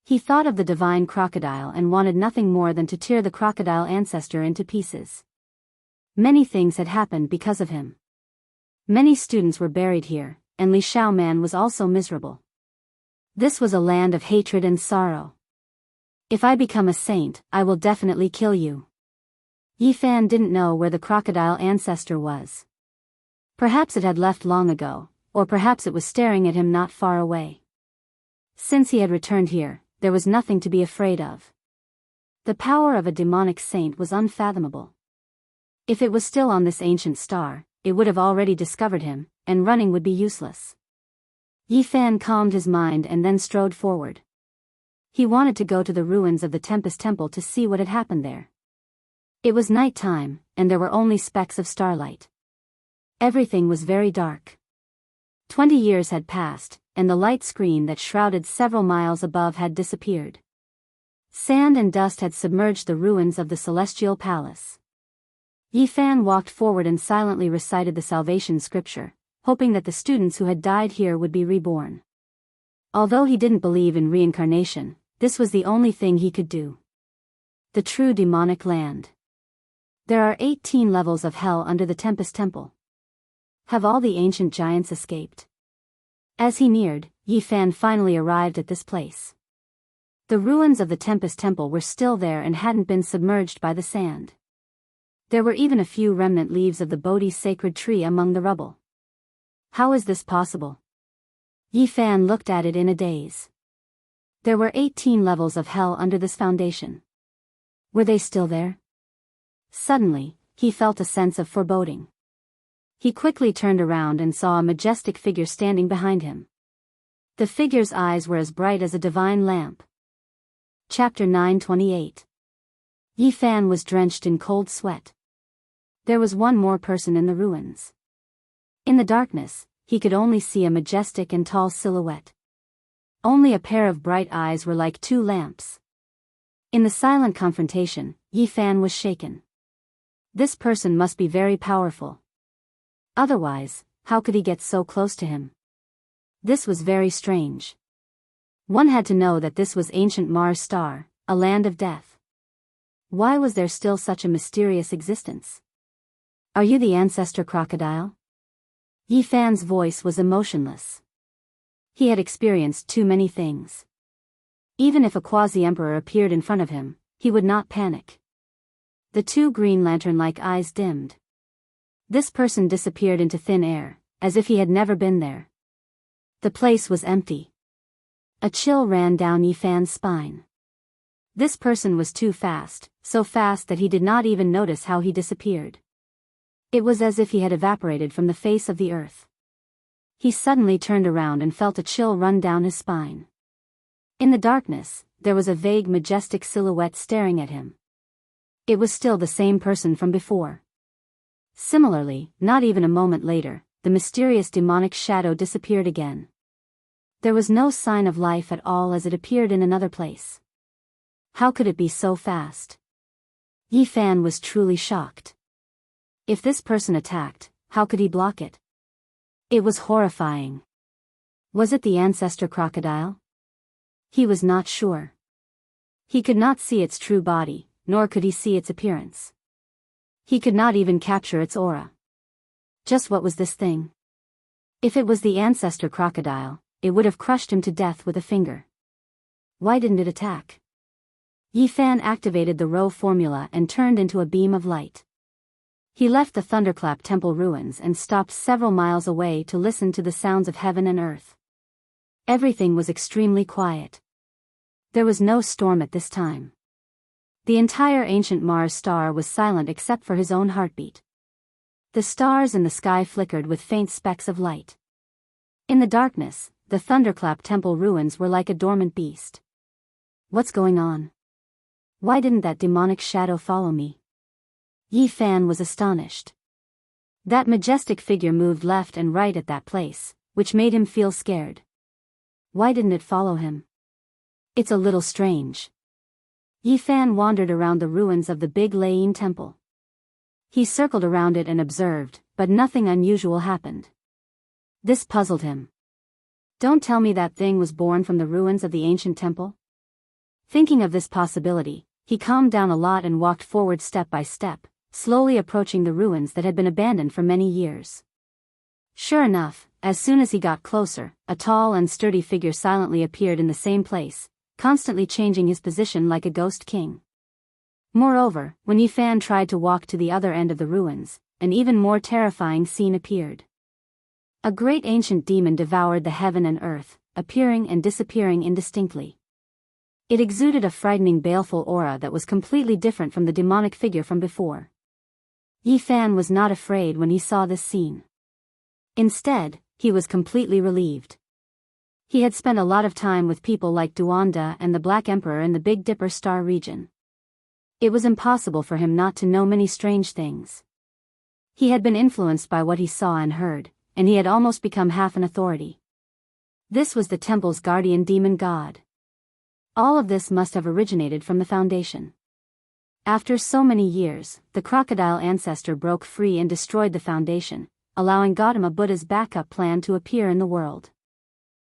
He thought of the divine crocodile and wanted nothing more than to tear the crocodile ancestor into pieces. Many things had happened because of him. Many students were buried here, and Li Xiaoman was also miserable. This was a land of hatred and sorrow. If I become a saint, I will definitely kill you. Yifan didn't know where the crocodile ancestor was. Perhaps it had left long ago, or perhaps it was staring at him not far away. Since he had returned here, there was nothing to be afraid of. The power of a demonic saint was unfathomable. If it was still on this ancient star, it would have already discovered him, and running would be useless. Yifan calmed his mind and then strode forward. He wanted to go to the ruins of the Tempest Temple to see what had happened there. It was night time, and there were only specks of starlight. Everything was very dark. 20 years had passed, and the light screen that shrouded several miles above had disappeared. Sand and dust had submerged the ruins of the celestial palace. Yifan walked forward and silently recited the salvation scripture, hoping that the students who had died here would be reborn. Although he didn't believe in reincarnation, this was the only thing he could do. The true demonic land. There are 18 levels of hell under the Tempest Temple. Have all the ancient giants escaped? As he neared, Yifan finally arrived at this place. The ruins of the Tempest Temple were still there and hadn't been submerged by the sand. There were even a few remnant leaves of the Bodhi's sacred tree among the rubble. How is this possible? Yifan looked at it in a daze. There were 18 levels of hell under this foundation. Were they still there? Suddenly, he felt a sense of foreboding. He quickly turned around and saw a majestic figure standing behind him. The figure's eyes were as bright as a divine lamp. Chapter 928. Yifan was drenched in cold sweat. There was one more person in the ruins. In the darkness, he could only see a majestic and tall silhouette. Only a pair of bright eyes were like two lamps. In the silent confrontation, Yifan was shaken. This person must be very powerful. Otherwise, how could he get so close to him? This was very strange. One had to know that this was ancient Mars star, a land of death. Why was there still such a mysterious existence? Are you the ancestor crocodile? Yifan's voice was emotionless. He had experienced too many things. Even if a quasi-emperor appeared in front of him, he would not panic. The two green lantern-like eyes dimmed. This person disappeared into thin air, as if he had never been there. The place was empty. A chill ran down Yifan's spine. This person was too fast, so fast that he did not even notice how he disappeared. It was as if he had evaporated from the face of the earth. He suddenly turned around and felt a chill run down his spine. In the darkness, there was a vague majestic silhouette staring at him. It was still the same person from before. Similarly, not even a moment later, the mysterious demonic shadow disappeared again. There was no sign of life at all as it appeared in another place. How could it be so fast? Yifan was truly shocked. If this person attacked, how could he block it? It was horrifying. Was it the ancestor crocodile? He was not sure. He could not see its true body, nor could he see its appearance. He could not even capture its aura. Just what was this thing? If it was the ancestor crocodile, it would have crushed him to death with a finger. Why didn't it attack? Yifan activated the Rho formula and turned into a beam of light. He left the Thunderclap Temple ruins and stopped several miles away to listen to the sounds of heaven and earth. Everything was extremely quiet. There was no storm at this time. The entire ancient Mars star was silent except for his own heartbeat. The stars in the sky flickered with faint specks of light. In the darkness, the thunderclap temple ruins were like a dormant beast. What's going on? Why didn't that demonic shadow follow me? Yi Fan was astonished. That majestic figure moved left and right at that place, which made him feel scared. Why didn't it follow him? It's a little strange. Yi Fan wandered around the ruins of the big Lei temple. He circled around it and observed, but nothing unusual happened. This puzzled him. Don't tell me that thing was born from the ruins of the ancient temple? Thinking of this possibility, he calmed down a lot and walked forward step by step, slowly approaching the ruins that had been abandoned for many years. Sure enough, as soon as he got closer, a tall and sturdy figure silently appeared in the same place, constantly changing his position like a ghost king. Moreover, when Yi Fan tried to walk to the other end of the ruins, an even more terrifying scene appeared. A great ancient demon devoured the heaven and earth, appearing and disappearing indistinctly. It exuded a frightening baleful aura that was completely different from the demonic figure from before. Yi Fan was not afraid when he saw this scene. Instead, he was completely relieved. He had spent a lot of time with people like Duanda and the Black Emperor in the Big Dipper Star region. It was impossible for him not to know many strange things. He had been influenced by what he saw and heard, and he had almost become half an authority. This was the temple's guardian demon god. All of this must have originated from the foundation. After so many years, the crocodile ancestor broke free and destroyed the foundation, allowing Gautama Buddha's backup plan to appear in the world.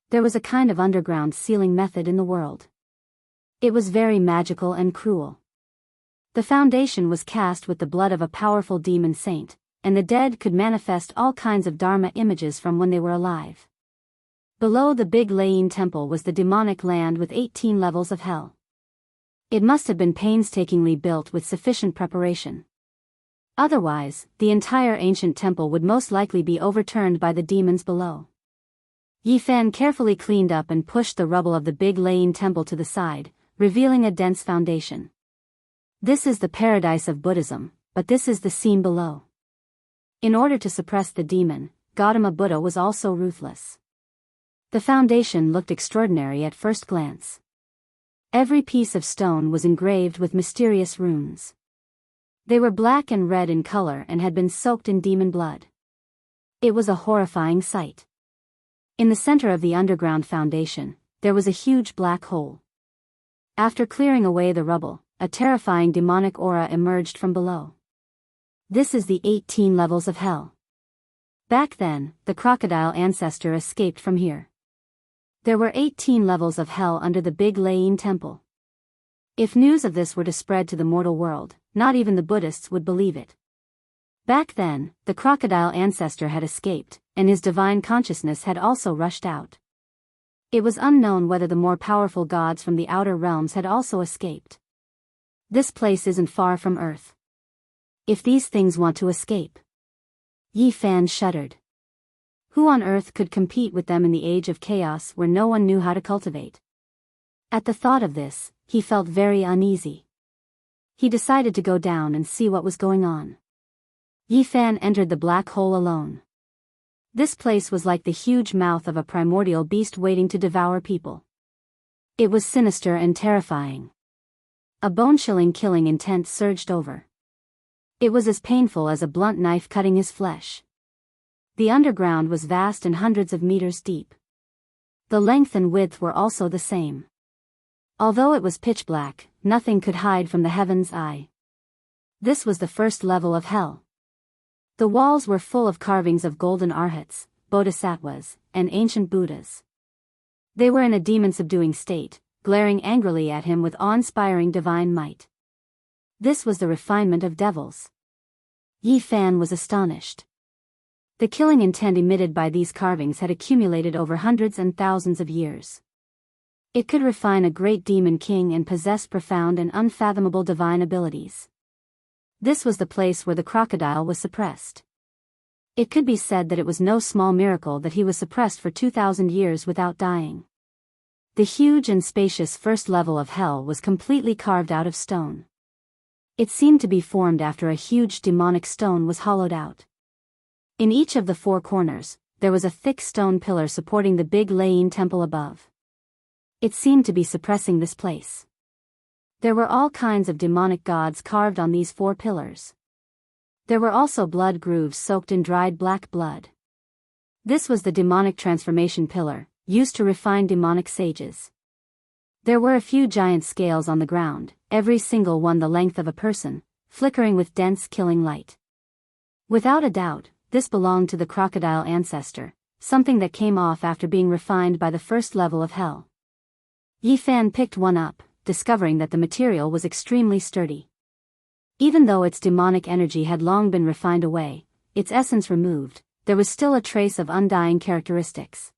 There was a kind of underground sealing method in the world. It was very magical and cruel. The foundation was cast with the blood of a powerful demon saint, and the dead could manifest all kinds of Dharma images from when they were alive. Below the big Lei temple was the demonic land with 18 levels of hell. It must have been painstakingly built with sufficient preparation. Otherwise, the entire ancient temple would most likely be overturned by the demons below. Yi Fan carefully cleaned up and pushed the rubble of the big Lei temple to the side, revealing a dense foundation. This is the paradise of Buddhism, but this is the scene below. In order to suppress the demon, Gautama Buddha was also ruthless. The foundation looked extraordinary at first glance. Every piece of stone was engraved with mysterious runes. They were black and red in color and had been soaked in demon blood. It was a horrifying sight. In the center of the underground foundation, there was a huge black hole. After clearing away the rubble, a terrifying demonic aura emerged from below. This is the 18 levels of hell. Back then, the crocodile ancestor escaped from here. There were 18 levels of hell under the big Lei temple. If news of this were to spread to the mortal world, not even the Buddhists would believe it. Back then, the crocodile ancestor had escaped, and his divine consciousness had also rushed out. It was unknown whether the more powerful gods from the outer realms had also escaped. This place isn't far from Earth. If these things want to escape. Yi Fan shuddered. Who on earth could compete with them in the age of chaos where no one knew how to cultivate? At the thought of this, he felt very uneasy. He decided to go down and see what was going on. Yi Fan entered the black hole alone. This place was like the huge mouth of a primordial beast waiting to devour people. It was sinister and terrifying. A bone-chilling killing intent surged over. It was as painful as a blunt knife cutting his flesh. The underground was vast and hundreds of meters deep. The length and width were also the same. Although it was pitch black, nothing could hide from the heaven's eye. This was the first level of hell. The walls were full of carvings of golden arhats, bodhisattvas, and ancient Buddhas. They were in a demon-subduing state, glaring angrily at him with awe-inspiring divine might. This was the refinement of devils. Yi Fan was astonished. The killing intent emitted by these carvings had accumulated over hundreds and thousands of years. It could refine a great demon king and possess profound and unfathomable divine abilities. This was the place where the crocodile was suppressed. It could be said that it was no small miracle that he was suppressed for 2,000 years without dying. The huge and spacious first level of hell was completely carved out of stone. It seemed to be formed after a huge demonic stone was hollowed out. In each of the four corners, there was a thick stone pillar supporting the big Lane temple above. It seemed to be suppressing this place. There were all kinds of demonic gods carved on these 4 pillars. There were also blood grooves soaked in dried black blood. This was the demonic transformation pillar, used to refine demonic sages. There were a few giant scales on the ground, every single one the length of a person, flickering with dense killing light. Without a doubt, this belonged to the crocodile ancestor, something that came off after being refined by the first level of hell. Yi Fan picked one up, discovering that the material was extremely sturdy. Even though its demonic energy had long been refined away, its essence removed, there was still a trace of undying characteristics.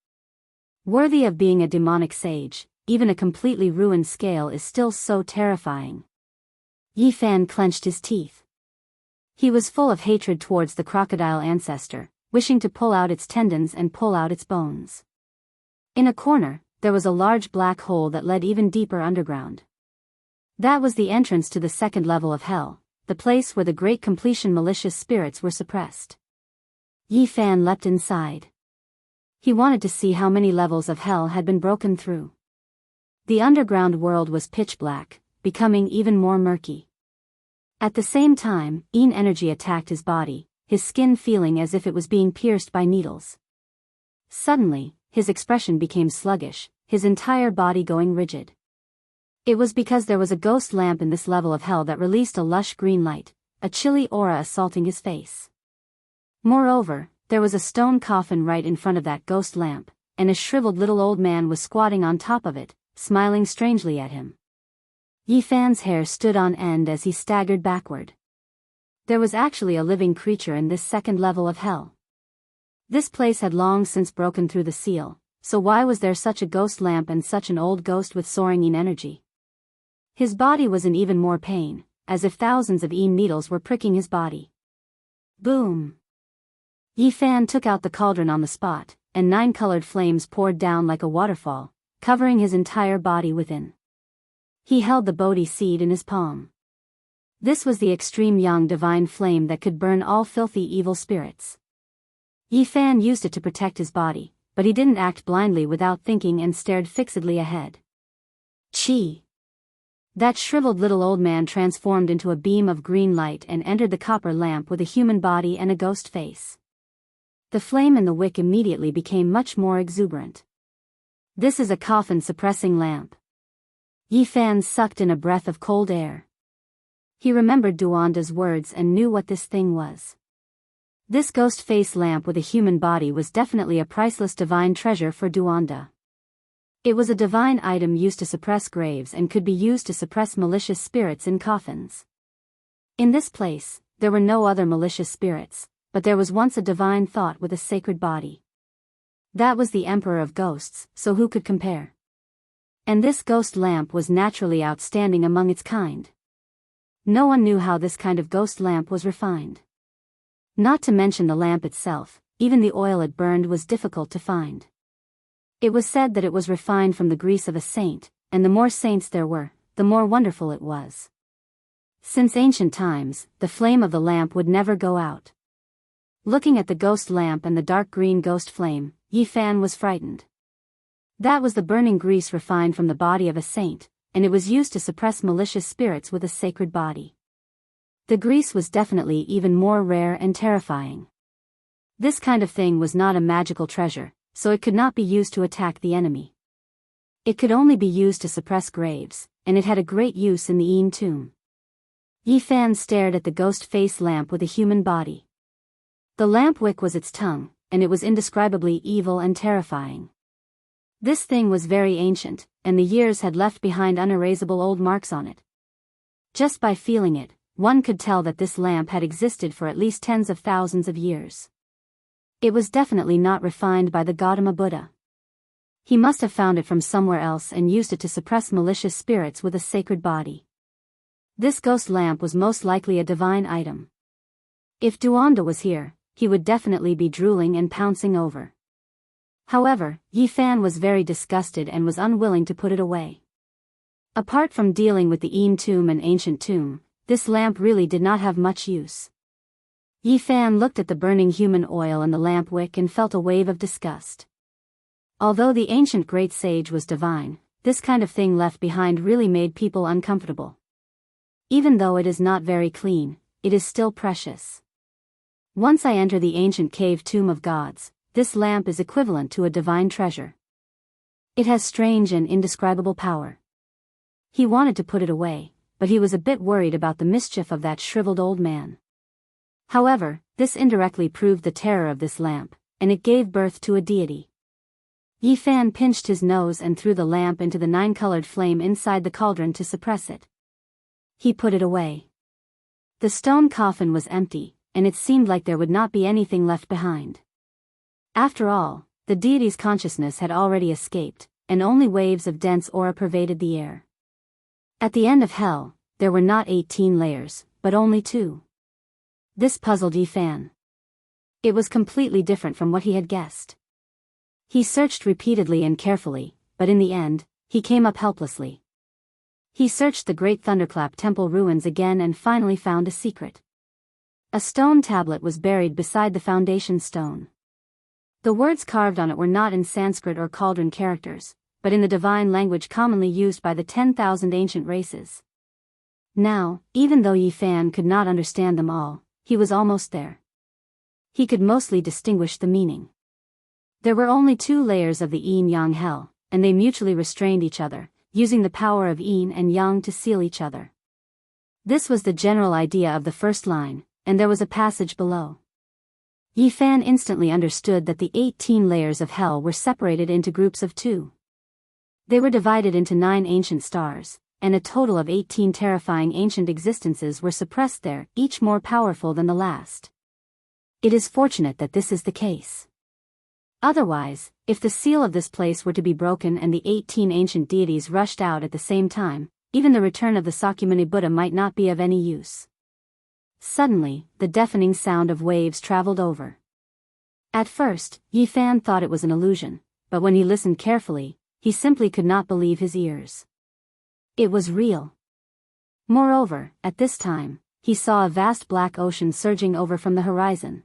Worthy of being a demonic sage, even a completely ruined scale is still so terrifying. Yi Fan clenched his teeth. He was full of hatred towards the crocodile ancestor, wishing to pull out its tendons and pull out its bones. In a corner, there was a large black hole that led even deeper underground. That was the entrance to the second level of hell, the place where the great completion malicious spirits were suppressed. Yi Fan leapt inside. He wanted to see how many levels of hell had been broken through. The underground world was pitch black, becoming even more murky. At the same time, Yin energy attacked his body, his skin feeling as if it was being pierced by needles. Suddenly, his expression became sluggish, his entire body going rigid. It was because there was a ghost lamp in this level of hell that released a lush green light, a chilly aura assaulting his face. Moreover, there was a stone coffin right in front of that ghost lamp, and a shriveled little old man was squatting on top of it, smiling strangely at him. Yi Fan's hair stood on end as he staggered backward. There was actually a living creature in this second level of hell. This place had long since broken through the seal, so why was there such a ghost lamp and such an old ghost with soaring Yin energy? His body was in even more pain, as if thousands of Yin needles were pricking his body. Boom! Yi Fan took out the cauldron on the spot, and 9 colored flames poured down like a waterfall, covering his entire body within. He held the Bodhi seed in his palm. This was the extreme young divine flame that could burn all filthy evil spirits. Yi Fan used it to protect his body, but he didn't act blindly without thinking and stared fixedly ahead. Chi! That shriveled little old man transformed into a beam of green light and entered the copper lamp with a human body and a ghost face. The flame in the wick immediately became much more exuberant. This is a coffin-suppressing lamp. Yi Fan sucked in a breath of cold air. He remembered Duanda's words and knew what this thing was. This ghost face lamp with a human body was definitely a priceless divine treasure for Duanda. It was a divine item used to suppress graves and could be used to suppress malicious spirits in coffins. In this place, there were no other malicious spirits, but there was once a divine thought with a sacred body. That was the Emperor of Ghosts, so who could compare? And this ghost lamp was naturally outstanding among its kind. No one knew how this kind of ghost lamp was refined. Not to mention the lamp itself, even the oil it burned was difficult to find. It was said that it was refined from the grease of a saint, and the more saints there were, the more wonderful it was. Since ancient times, the flame of the lamp would never go out. Looking at the ghost lamp and the dark green ghost flame, Yi Fan was frightened. That was the burning grease refined from the body of a saint, and it was used to suppress malicious spirits with a sacred body. The grease was definitely even more rare and terrifying. This kind of thing was not a magical treasure, so it could not be used to attack the enemy. It could only be used to suppress graves, and it had a great use in the Yin tomb. Yi Fan stared at the ghost face lamp with a human body. The lamp wick was its tongue, and it was indescribably evil and terrifying. This thing was very ancient, and the years had left behind unerasable old marks on it. Just by feeling it, one could tell that this lamp had existed for at least tens of thousands of years. It was definitely not refined by the Gautama Buddha. He must have found it from somewhere else and used it to suppress malicious spirits with a sacred body. This ghost lamp was most likely a divine item. If Duanda was here, he would definitely be drooling and pouncing over. However, Yi Fan was very disgusted and was unwilling to put it away. Apart from dealing with the Yin tomb and ancient tomb, this lamp really did not have much use. Yi Fan looked at the burning human oil and the lamp wick and felt a wave of disgust. Although the ancient great sage was divine, this kind of thing left behind really made people uncomfortable. Even though it is not very clean, it is still precious. Once I enter the ancient cave tomb of gods, this lamp is equivalent to a divine treasure. It has strange and indescribable power. He wanted to put it away, but he was a bit worried about the mischief of that shriveled old man. However, this indirectly proved the terror of this lamp, and it gave birth to a deity. Yi Fan pinched his nose and threw the lamp into the 9-colored flame inside the cauldron to suppress it. He put it away. The stone coffin was empty, and it seemed like there would not be anything left behind. After all, the deity's consciousness had already escaped, and only waves of dense aura pervaded the air. At the end of hell, there were not 18 layers, but only 2. This puzzled Yi Fan. It was completely different from what he had guessed. He searched repeatedly and carefully, but in the end, he came up helplessly. He searched the great thunderclap temple ruins again and finally found a secret. A stone tablet was buried beside the foundation stone. The words carved on it were not in Sanskrit or cauldron characters, but in the divine language commonly used by the 10,000 ancient races. Now, even though Yi Fan could not understand them all, he was almost there. He could mostly distinguish the meaning. There were only 2 layers of the yin-yang hell, and they mutually restrained each other, using the power of yin and yang to seal each other. This was the general idea of the first line, and there was a passage below. Yi Fan instantly understood that the 18 layers of hell were separated into groups of 2. They were divided into 9 ancient stars, and a total of 18 terrifying ancient existences were suppressed there, each more powerful than the last. It is fortunate that this is the case. Otherwise, if the seal of this place were to be broken and the 18 ancient deities rushed out at the same time, even the return of the Sakyamuni Buddha might not be of any use. Suddenly, the deafening sound of waves traveled over. At first, Yi Fan thought it was an illusion, but when he listened carefully, he simply could not believe his ears. It was real. Moreover, at this time, he saw a vast black ocean surging over from the horizon.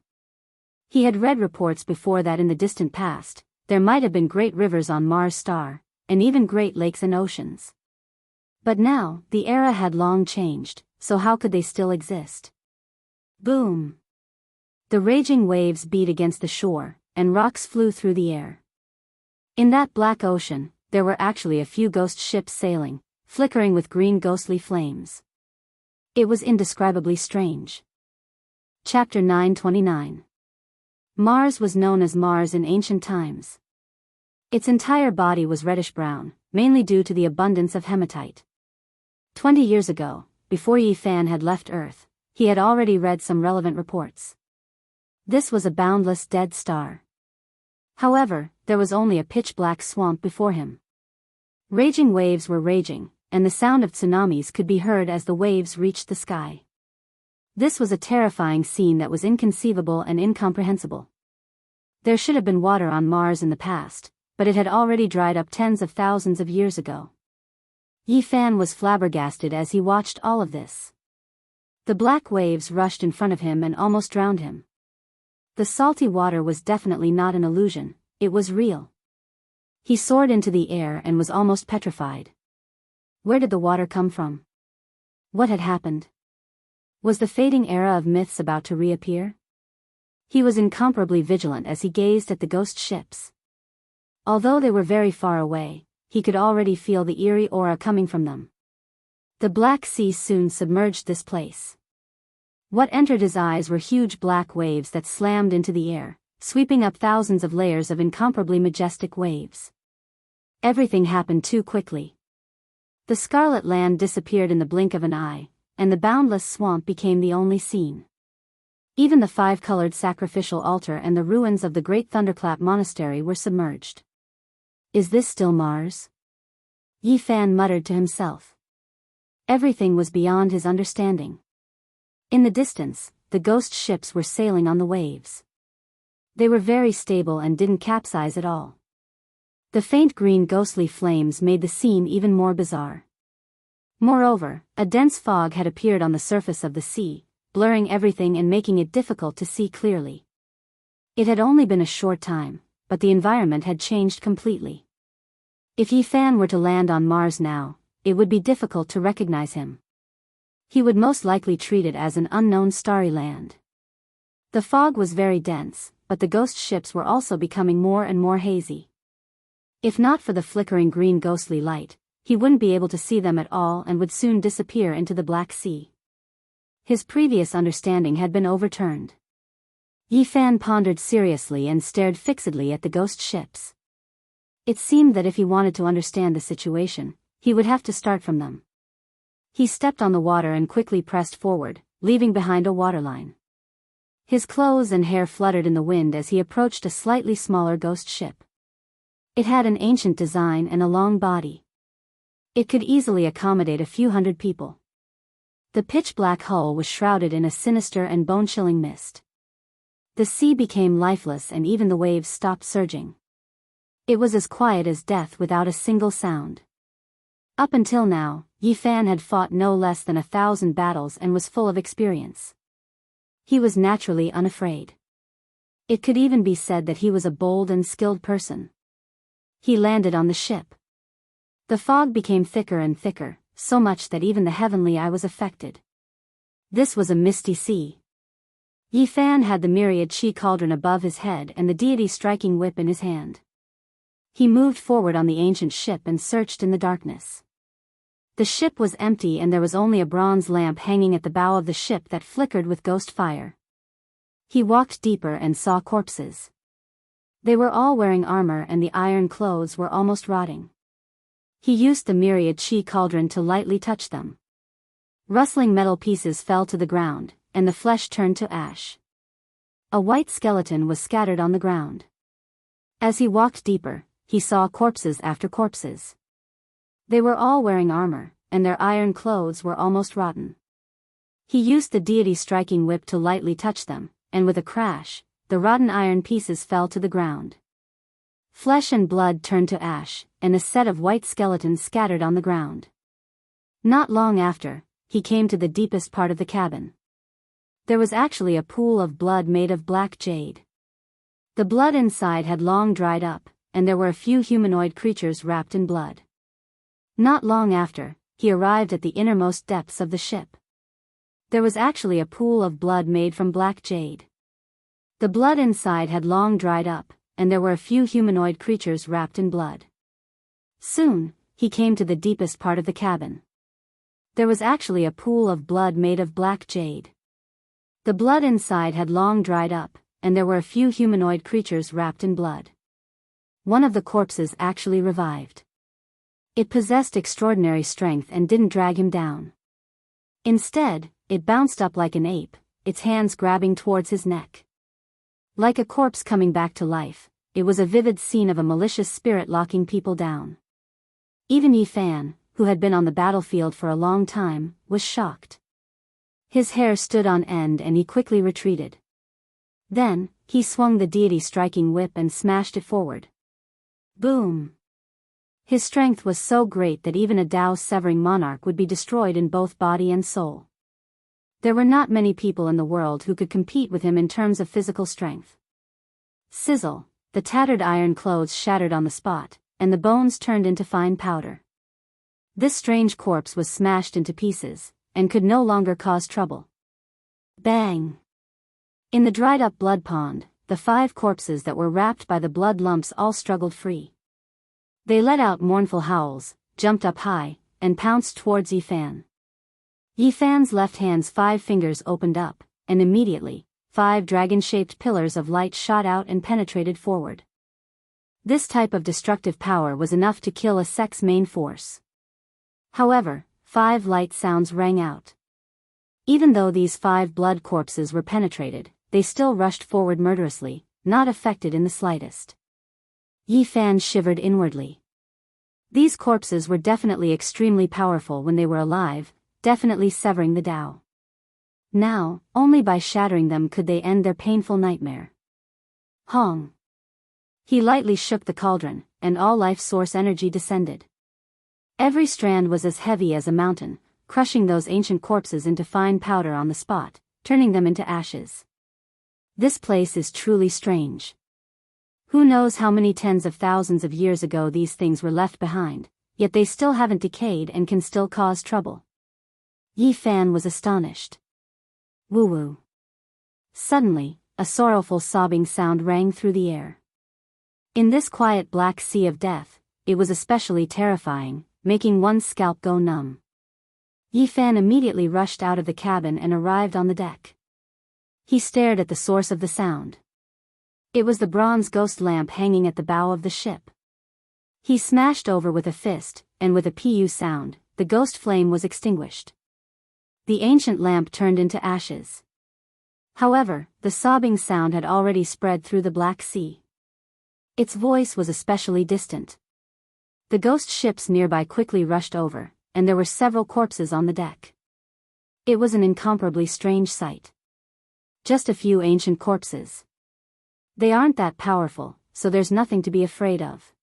He had read reports before that in the distant past, there might have been great rivers on Mars' star, and even great lakes and oceans. But now, the era had long changed, so how could they still exist? Boom! The raging waves beat against the shore, and rocks flew through the air. In that black ocean, there were actually a few ghost ships sailing, flickering with green ghostly flames. It was indescribably strange. Chapter 929. Mars was known as Mars in ancient times. Its entire body was reddish-brown, mainly due to the abundance of hematite. 20 years ago, before Yi Fan had left Earth, he had already read some relevant reports. This was a boundless dead star. However, there was only a pitch-black swamp before him. Raging waves were raging, and the sound of tsunamis could be heard as the waves reached the sky. This was a terrifying scene that was inconceivable and incomprehensible. There should have been water on Mars in the past, but it had already dried up tens of thousands of years ago. Yi Fan was flabbergasted as he watched all of this. The black waves rushed in front of him and almost drowned him. The salty water was definitely not an illusion, it was real. He soared into the air and was almost petrified. Where did the water come from? What had happened? Was the fading era of myths about to reappear? He was incomparably vigilant as he gazed at the ghost ships. Although they were very far away, he could already feel the eerie aura coming from them. The Black Sea soon submerged this place. What entered his eyes were huge black waves that slammed into the air, sweeping up thousands of layers of incomparably majestic waves. Everything happened too quickly. The scarlet land disappeared in the blink of an eye, and the boundless swamp became the only scene. Even the 5-colored sacrificial altar and the ruins of the great Thunderclap Monastery were submerged. Is this still Mars? Yi Fan muttered to himself. Everything was beyond his understanding. In the distance, the ghost ships were sailing on the waves. They were very stable and didn't capsize at all. The faint green ghostly flames made the scene even more bizarre. Moreover, a dense fog had appeared on the surface of the sea, blurring everything and making it difficult to see clearly. It had only been a short time, but the environment had changed completely. If Yifan were to land on Mars now, it would be difficult to recognize him. He would most likely treat it as an unknown starry land. The fog was very dense, but the ghost ships were also becoming more and more hazy. If not for the flickering green ghostly light, he wouldn't be able to see them at all and would soon disappear into the Black Sea. His previous understanding had been overturned. Yifan pondered seriously and stared fixedly at the ghost ships. It seemed that if he wanted to understand the situation, he would have to start from them. He stepped on the water and quickly pressed forward, leaving behind a waterline. His clothes and hair fluttered in the wind as he approached a slightly smaller ghost ship. It had an ancient design and a long body. It could easily accommodate a few hundred people. The pitch-black hull was shrouded in a sinister and bone-chilling mist. The sea became lifeless and even the waves stopped surging. It was as quiet as death without a single sound. Up until now, Yifan had fought no less than 1,000 battles and was full of experience. He was naturally unafraid. It could even be said that he was a bold and skilled person. He landed on the ship. The fog became thicker and thicker, so much that even the heavenly eye was affected. This was a misty sea. Yifan had the myriad chi cauldron above his head and the deity striking whip in his hand. He moved forward on the ancient ship and searched in the darkness. The ship was empty and there was only a bronze lamp hanging at the bow of the ship that flickered with ghost fire. He walked deeper and saw corpses. They were all wearing armor and the iron clothes were almost rotting. He used the myriad chi cauldron to lightly touch them. Rustling metal pieces fell to the ground, and the flesh turned to ash. A white skeleton was scattered on the ground. As he walked deeper, he saw corpses after corpses. They were all wearing armor, and their iron clothes were almost rotten. He used the deity striking whip to lightly touch them, and with a crash, the rotten iron pieces fell to the ground. Flesh and blood turned to ash, and a set of white skeletons scattered on the ground. Not long after, he came to the deepest part of the cabin. There was actually a pool of blood made of black jade. The blood inside had long dried up, and there were a few humanoid creatures wrapped in blood. Not long after, he arrived at the innermost depths of the ship. There was actually a pool of blood made from black jade. The blood inside had long dried up, and there were a few humanoid creatures wrapped in blood. Soon, he came to the deepest part of the cabin. There was actually a pool of blood made of black jade. The blood inside had long dried up, and there were a few humanoid creatures wrapped in blood. One of the corpses actually revived. It possessed extraordinary strength and didn't drag him down. Instead, it bounced up like an ape, its hands grabbing towards his neck. Like a corpse coming back to life, it was a vivid scene of a malicious spirit locking people down. Even Yifan, who had been on the battlefield for a long time, was shocked. His hair stood on end and he quickly retreated. Then, he swung the deity striking whip and smashed it forward. Boom! His strength was so great that even a Dao-severing monarch would be destroyed in both body and soul. There were not many people in the world who could compete with him in terms of physical strength. Sizzle, the tattered iron clothes shattered on the spot, and the bones turned into fine powder. This strange corpse was smashed into pieces, and could no longer cause trouble. Bang! In the dried-up blood pond, the 5 corpses that were wrapped by the blood lumps all struggled free. They let out mournful howls, jumped up high, and pounced towards Yifan. Yifan's left hand's 5 fingers opened up, and immediately, 5 dragon-shaped pillars of light shot out and penetrated forward. This type of destructive power was enough to kill a sect's main force. However, 5 light sounds rang out. Even though these 5 blood corpses were penetrated, they still rushed forward murderously, not affected in the slightest. Yifan shivered inwardly. These corpses were definitely extremely powerful when they were alive, definitely severing the Tao. Now, only by shattering them could they end their painful nightmare. Hong! He lightly shook the cauldron, and all life source energy descended. Every strand was as heavy as a mountain, crushing those ancient corpses into fine powder on the spot, turning them into ashes. This place is truly strange. Who knows how many tens of thousands of years ago these things were left behind, yet they still haven't decayed and can still cause trouble. Yi Fan was astonished. Woo-woo. Suddenly, a sorrowful sobbing sound rang through the air. In this quiet black sea of death, it was especially terrifying, making one's scalp go numb. Yi Fan immediately rushed out of the cabin and arrived on the deck. He stared at the source of the sound. It was the bronze ghost lamp hanging at the bow of the ship. He smashed over with a fist, and with a pu sound, the ghost flame was extinguished. The ancient lamp turned into ashes. However, the sobbing sound had already spread through the Black Sea. Its voice was especially distant. The ghost ships nearby quickly rushed over, and there were several corpses on the deck. It was an incomparably strange sight. Just a few ancient corpses. They aren't that powerful, so there's nothing to be afraid of.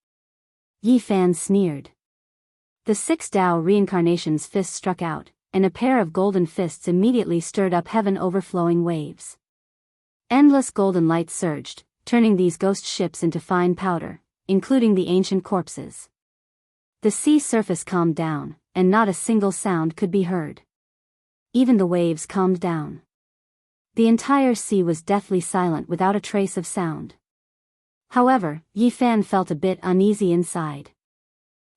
Yi Fan sneered. The 6 Tao reincarnation's fist struck out, and a pair of golden fists immediately stirred up heaven overflowing waves. Endless golden light surged, turning these ghost ships into fine powder, including the ancient corpses. The sea surface calmed down, and not a single sound could be heard. Even the waves calmed down. The entire sea was deathly silent without a trace of sound. However, Yi Fan felt a bit uneasy inside.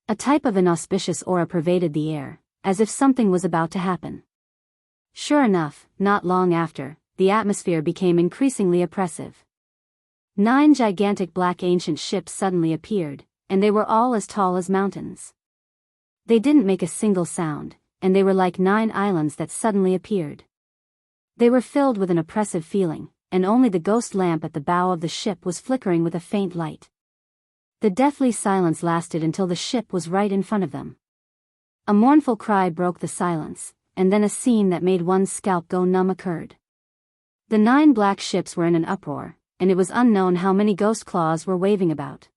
A type of inauspicious aura pervaded the air, as if something was about to happen. Sure enough, not long after, the atmosphere became increasingly oppressive. 9 gigantic black ancient ships suddenly appeared, and they were all as tall as mountains. They didn't make a single sound, and they were like 9 islands that suddenly appeared. They were filled with an oppressive feeling, and only the ghost lamp at the bow of the ship was flickering with a faint light. The deathly silence lasted until the ship was right in front of them. A mournful cry broke the silence, and then a scene that made one's scalp go numb occurred. The 9 black ships were in an uproar, and it was unknown how many ghost claws were waving about.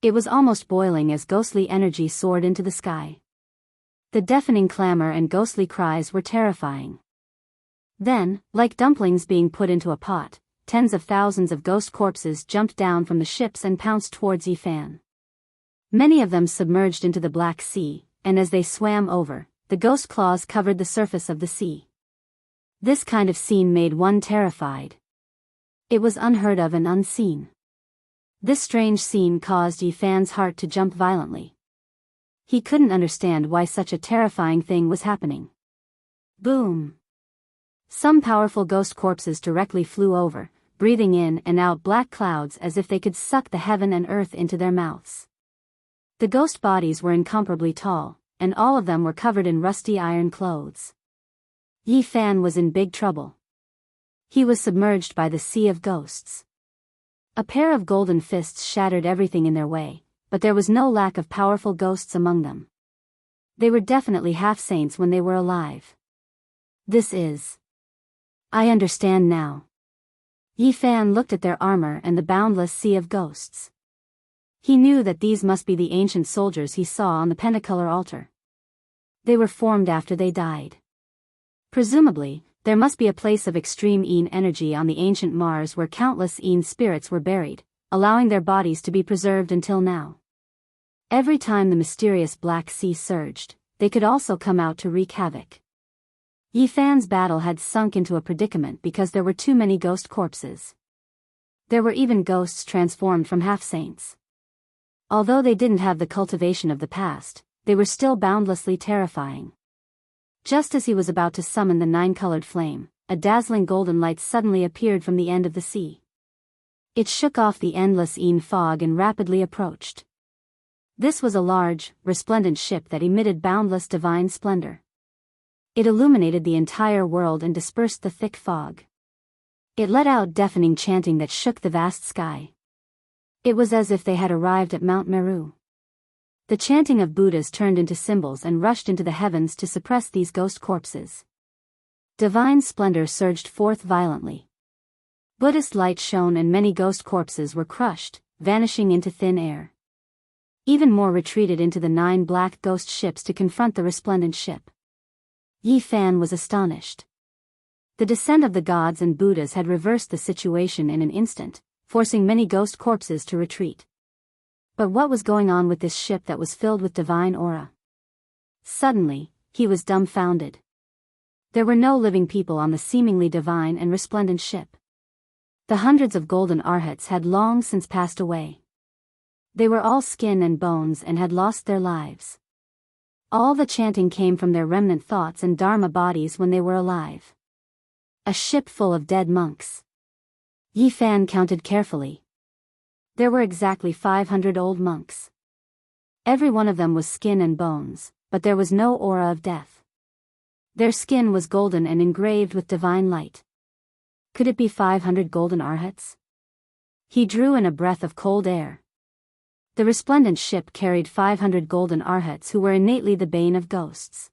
It was almost boiling as ghostly energy soared into the sky. The deafening clamor and ghostly cries were terrifying. Then, like dumplings being put into a pot, tens of thousands of ghost corpses jumped down from the ships and pounced towards Yi Fan. Many of them submerged into the Black Sea, and as they swam over, the ghost claws covered the surface of the sea. This kind of scene made one terrified. It was unheard of and unseen. This strange scene caused Yi Fan's heart to jump violently. He couldn't understand why such a terrifying thing was happening. Boom! Some powerful ghost corpses directly flew over, breathing in and out black clouds as if they could suck the heaven and earth into their mouths. The ghost bodies were incomparably tall, and all of them were covered in rusty iron clothes. Yi Fan was in big trouble. He was submerged by the sea of ghosts. A pair of golden fists shattered everything in their way, but there was no lack of powerful ghosts among them. They were definitely half-saints when they were alive. I understand now. Yi Fan looked at their armor and the boundless sea of ghosts. He knew that these must be the ancient soldiers he saw on the pentacolor altar. They were formed after they died. Presumably, there must be a place of extreme Yin energy on the ancient Mars where countless Yin spirits were buried, allowing their bodies to be preserved until now. Every time the mysterious Black Sea surged, they could also come out to wreak havoc. Yi Fan's battle had sunk into a predicament because there were too many ghost corpses. There were even ghosts transformed from half-saints. Although they didn't have the cultivation of the past, they were still boundlessly terrifying. Just as he was about to summon the 9-colored flame, a dazzling golden light suddenly appeared from the end of the sea. It shook off the endless Yin fog and rapidly approached. This was a large, resplendent ship that emitted boundless divine splendor. It illuminated the entire world and dispersed the thick fog. It let out deafening chanting that shook the vast sky. It was as if they had arrived at Mount Meru. The chanting of Buddhas turned into symbols and rushed into the heavens to suppress these ghost corpses. Divine splendor surged forth violently. Buddhist light shone and many ghost corpses were crushed, vanishing into thin air. Even more retreated into the 9 black ghost ships to confront the resplendent ship. Yi Fan was astonished. The descent of the gods and Buddhas had reversed the situation in an instant, forcing many ghost corpses to retreat. But what was going on with this ship that was filled with divine aura? Suddenly, he was dumbfounded. There were no living people on the seemingly divine and resplendent ship. The hundreds of golden arhats had long since passed away. They were all skin and bones and had lost their lives. All the chanting came from their remnant thoughts and dharma bodies when they were alive. A ship full of dead monks. Yi Fan counted carefully. There were exactly 500 old monks. Every one of them was skin and bones, but there was no aura of death. Their skin was golden and engraved with divine light. Could it be 500 golden arhats? He drew in a breath of cold air. The resplendent ship carried 500 golden arhats who were innately the bane of ghosts.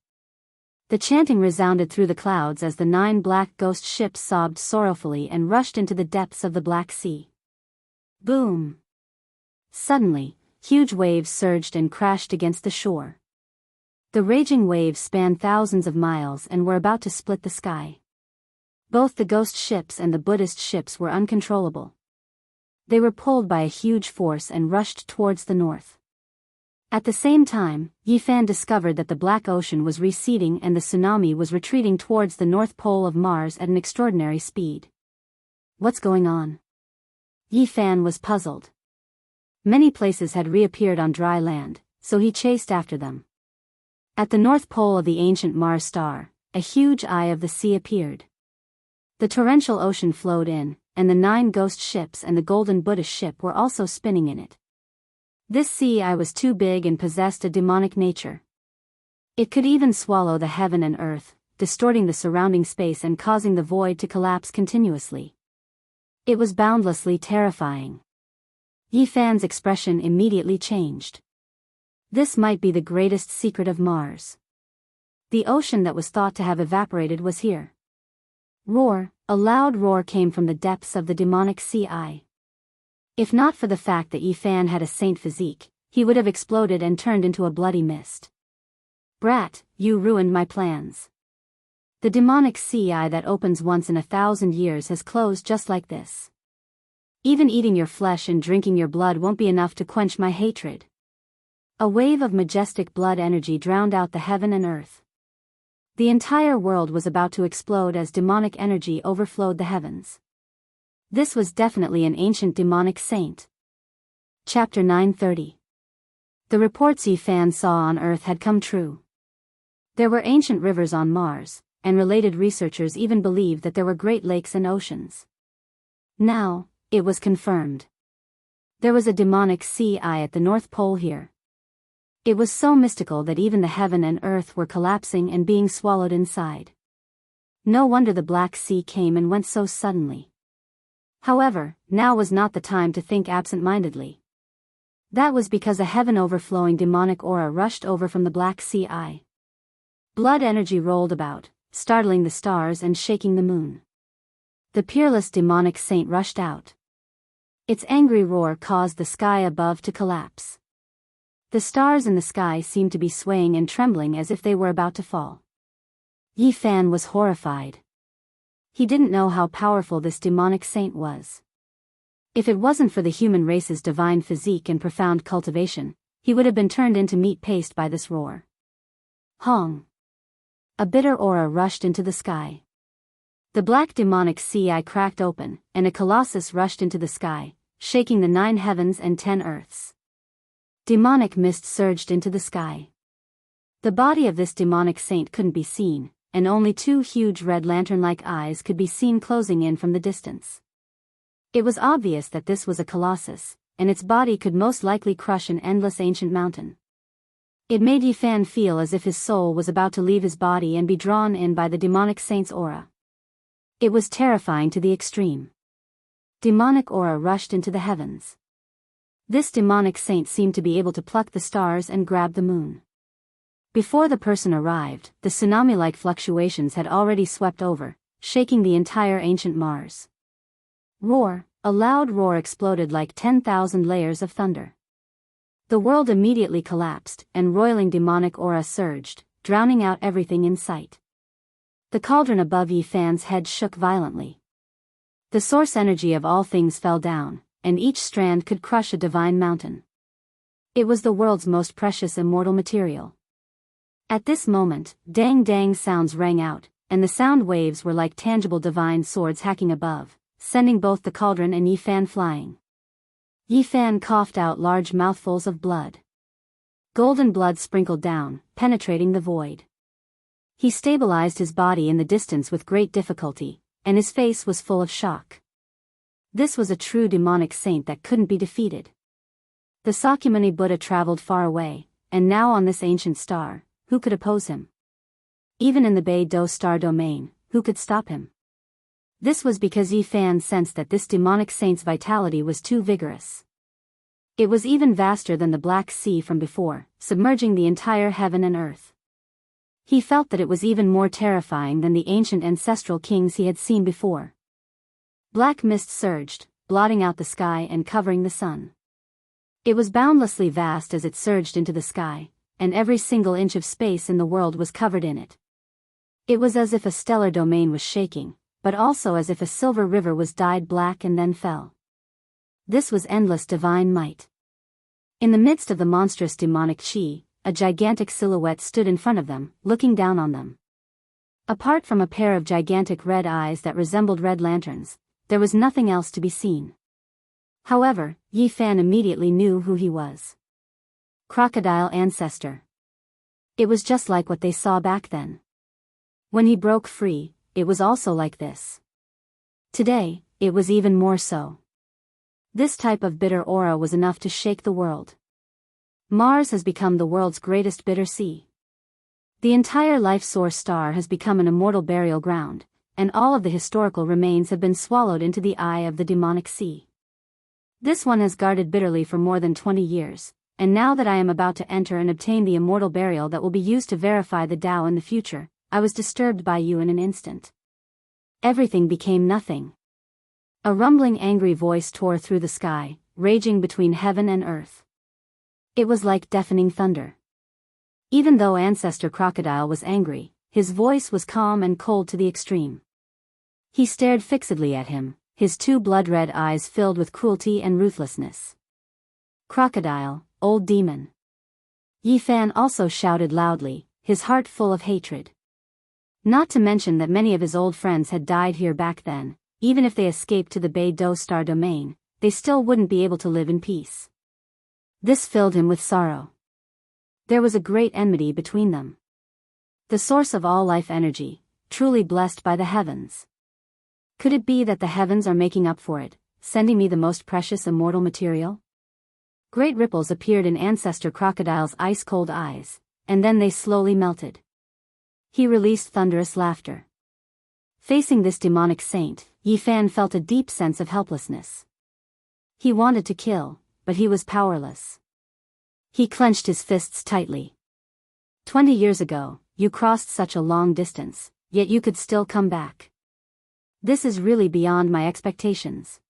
The chanting resounded through the clouds as the 9 black ghost ships sobbed sorrowfully and rushed into the depths of the Black Sea. Boom! Suddenly, huge waves surged and crashed against the shore. The raging waves spanned thousands of miles and were about to split the sky. Both the ghost ships and the Buddhist ships were uncontrollable. They were pulled by a huge force and rushed towards the north. At the same time, Yi Fan discovered that the Black Ocean was receding and the tsunami was retreating towards the North Pole of Mars at an extraordinary speed. What's going on? Yi Fan was puzzled. Many places had reappeared on dry land, so he chased after them. At the North Pole of the ancient Mars star, a huge eye of the sea appeared. The torrential ocean flowed in, and the 9 ghost ships and the golden Buddhist ship were also spinning in it. This sea eye was too big and possessed a demonic nature. It could even swallow the heaven and earth, distorting the surrounding space and causing the void to collapse continuously. It was boundlessly terrifying. Yi Fan's expression immediately changed. This might be the greatest secret of Mars. The ocean that was thought to have evaporated was here. Roar, a loud roar came from the depths of the demonic sea eye. If not for the fact that Yi Fan had a saint physique, he would have exploded and turned into a bloody mist. Brat, you ruined my plans. The demonic sea eye that opens once in 1,000 years has closed just like this. Even eating your flesh and drinking your blood won't be enough to quench my hatred. A wave of majestic blood energy drowned out the heaven and earth. The entire world was about to explode as demonic energy overflowed the heavens. This was definitely an ancient demonic saint. Chapter 930. The reports Yi Fan saw on Earth had come true. There were ancient rivers on Mars, and related researchers even believed that there were great lakes and oceans. Now, it was confirmed. There was a demonic sea eye at the North Pole here. It was so mystical that even the heaven and earth were collapsing and being swallowed inside. No wonder the Black Sea came and went so suddenly. However, now was not the time to think absent-mindedly. That was because a heaven-overflowing demonic aura rushed over from the Black Sea eye. Blood energy rolled about, startling the stars and shaking the moon. The peerless demonic saint rushed out. Its angry roar caused the sky above to collapse. The stars in the sky seemed to be swaying and trembling as if they were about to fall. Yi Fan was horrified. He didn't know how powerful this demonic saint was. If it wasn't for the human race's divine physique and profound cultivation, he would have been turned into meat paste by this roar. Hong! A bitter aura rushed into the sky. The black demonic sea eye cracked open, and a colossus rushed into the sky, shaking the 9 heavens and 10 earths. Demonic mist surged into the sky. The body of this demonic saint couldn't be seen, and only 2 huge red lantern-like eyes could be seen closing in from the distance. It was obvious that this was a colossus, and its body could most likely crush an endless ancient mountain. It made Yi Fan feel as if his soul was about to leave his body and be drawn in by the demonic saint's aura. It was terrifying to the extreme. Demonic aura rushed into the heavens. This demonic saint seemed to be able to pluck the stars and grab the moon. Before the person arrived, the tsunami-like fluctuations had already swept over, shaking the entire ancient Mars. Roar! A loud roar exploded like 10,000 layers of thunder. The world immediately collapsed, and roiling demonic aura surged, drowning out everything in sight. The cauldron above Yi Fan's head shook violently. The source energy of all things fell down, and each strand could crush a divine mountain. It was the world's most precious immortal material. At this moment, dang sounds rang out, and the sound waves were like tangible divine swords hacking above, sending both the cauldron and Yi Fan flying. Yi Fan coughed out large mouthfuls of blood. Golden blood sprinkled down, penetrating the void. He stabilized his body in the distance with great difficulty, and his face was full of shock. This was a true demonic saint that couldn't be defeated. The Sakyamuni Buddha traveled far away, and now on this ancient star, who could oppose him? Even in the Daoist star domain, who could stop him? This was because Yi Fan sensed that this demonic saint's vitality was too vigorous. It was even vaster than the Black Sea from before, submerging the entire heaven and earth. He felt that it was even more terrifying than the ancient ancestral kings he had seen before. Black mist surged, blotting out the sky and covering the sun. It was boundlessly vast as it surged into the sky, and every single inch of space in the world was covered in it. It was as if a stellar domain was shaking, but also as if a silver river was dyed black and then fell. This was endless divine might. In the midst of the monstrous demonic chi, a gigantic silhouette stood in front of them, looking down on them. Apart from a pair of gigantic red eyes that resembled red lanterns, there was nothing else to be seen. However, Yi Fan immediately knew who he was. Crocodile Ancestor. It was just like what they saw back then. When he broke free, it was also like this. Today, it was even more so. This type of bitter aura was enough to shake the world. Mars has become the world's greatest bitter sea. The entire life source star has become an immortal burial ground, and all of the historical remains have been swallowed into the eye of the demonic sea. This one has guarded bitterly for more than 20 years, and now that I am about to enter and obtain the immortal burial that will be used to verify the Tao in the future, I was disturbed by you in an instant. Everything became nothing. A rumbling angry voice tore through the sky, raging between heaven and earth. It was like deafening thunder. Even though Ancestor Crocodile was angry, his voice was calm and cold to the extreme. He stared fixedly at him, his two blood-red eyes filled with cruelty and ruthlessness. Crocodile, old demon. Yi Fan also shouted loudly, his heart full of hatred. Not to mention that many of his old friends had died here back then. Even if they escaped to the Daoist star domain, they still wouldn't be able to live in peace. This filled him with sorrow. There was a great enmity between them. The source of all life energy, truly blessed by the heavens. Could it be that the heavens are making up for it, sending me the most precious immortal material? Great ripples appeared in Ancestor Crocodile's ice-cold eyes, and then they slowly melted. He released thunderous laughter. Facing this demonic saint, Yi Fan felt a deep sense of helplessness. He wanted to kill, but he was powerless. He clenched his fists tightly. 20 years ago, you crossed such a long distance, yet you could still come back. This is really beyond my expectations.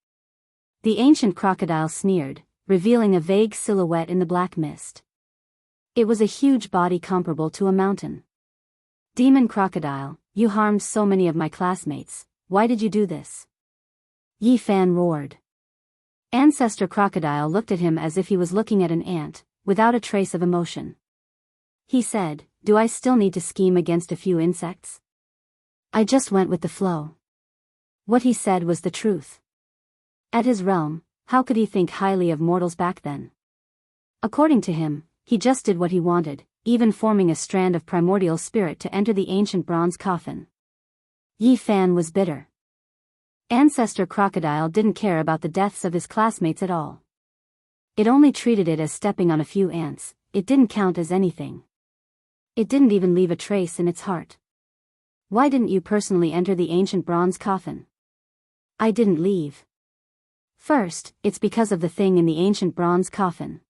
The ancient crocodile sneered, revealing a vague silhouette in the black mist. It was a huge body comparable to a mountain. Demon crocodile, you harmed so many of my classmates. Why did you do this? Yi Fan roared. Ancestor Crocodile looked at him as if he was looking at an ant, without a trace of emotion. He said, "Do I still need to scheme against a few insects? I just went with the flow." What he said was the truth. At his realm, how could he think highly of mortals back then? According to him, he just did what he wanted, even forming a strand of primordial spirit to enter the ancient bronze coffin. Yi Fan was bitter. Ancestor Crocodile didn't care about the deaths of his classmates at all. It only treated it as stepping on a few ants. It didn't count as anything. It didn't even leave a trace in its heart. Why didn't you personally enter the ancient bronze coffin? I didn't leave. First, it's because of the thing in the ancient bronze coffin.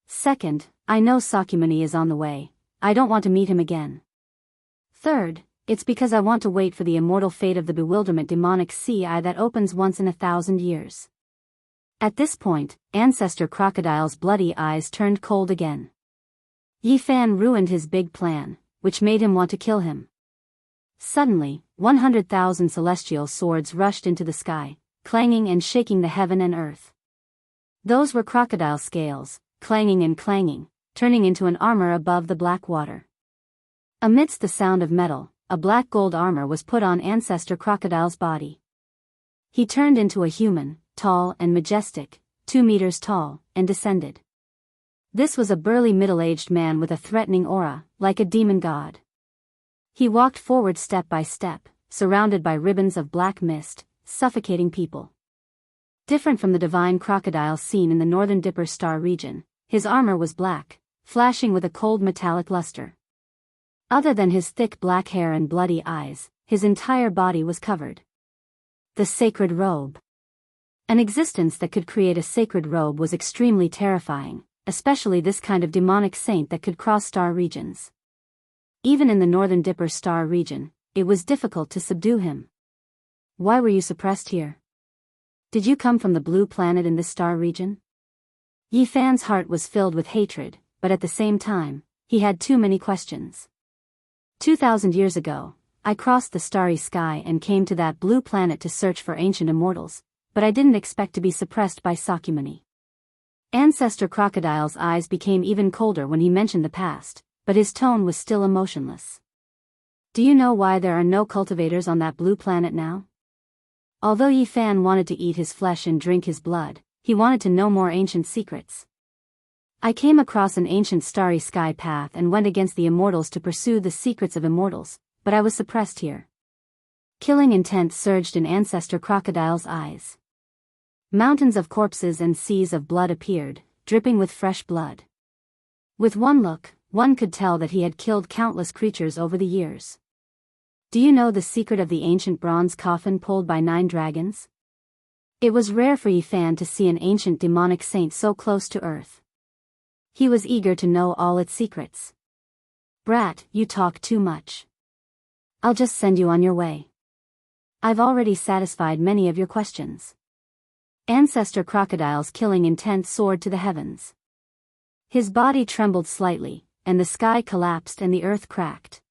Second, I know Sakyamuni is on the way. I don't want to meet him again. Third, it's because I want to wait for the immortal fate of the bewilderment demonic sea eye that opens once in 1,000 years. At this point, Ancestor Crocodile's bloody eyes turned cold again. Yi Fan ruined his big plan, which made him want to kill him. Suddenly, 100,000 celestial swords rushed into the sky, clanging and shaking the heaven and earth. Those were crocodile scales, clanging and clanging, turning into an armor above the black water. Amidst the sound of metal, a black gold armor was put on Ancestor Crocodile's body. He turned into a human, tall and majestic, 2 meters tall, and descended. This was a burly middle-aged man with a threatening aura, like a demon god. He walked forward step by step, surrounded by ribbons of black mist, suffocating people. Different from the divine crocodile seen in the northern Dipper Star region, his armor was black, flashing with a cold metallic luster. Other than his thick black hair and bloody eyes, his entire body was covered. The sacred robe. An existence that could create a sacred robe was extremely terrifying, especially this kind of demonic saint that could cross star regions. Even in the northern Dipper Star region, it was difficult to subdue him. Why were you suppressed here? Did you come from the blue planet in this star region? Yi Fan's heart was filled with hatred, but at the same time, he had too many questions. 2,000 years ago, I crossed the starry sky and came to that blue planet to search for ancient immortals, but I didn't expect to be suppressed by Sakyamuni. Ancestor Crocodile's eyes became even colder when he mentioned the past, but his tone was still emotionless. Do you know why there are no cultivators on that blue planet now? Although Yi Fan wanted to eat his flesh and drink his blood, he wanted to know more ancient secrets. I came across an ancient starry sky path and went against the immortals to pursue the secrets of immortals, but I was suppressed here. Killing intent surged in Ancestor Crocodile's eyes. Mountains of corpses and seas of blood appeared, dripping with fresh blood. With one look, one could tell that he had killed countless creatures over the years. Do you know the secret of the ancient bronze coffin pulled by 9 dragons? It was rare for Yi Fan to see an ancient demonic saint so close to Earth. He was eager to know all its secrets. Brat, you talk too much. I'll just send you on your way. I've already satisfied many of your questions. Ancestor Crocodile's killing intent soared to the heavens. His body trembled slightly, and the sky collapsed and the earth cracked.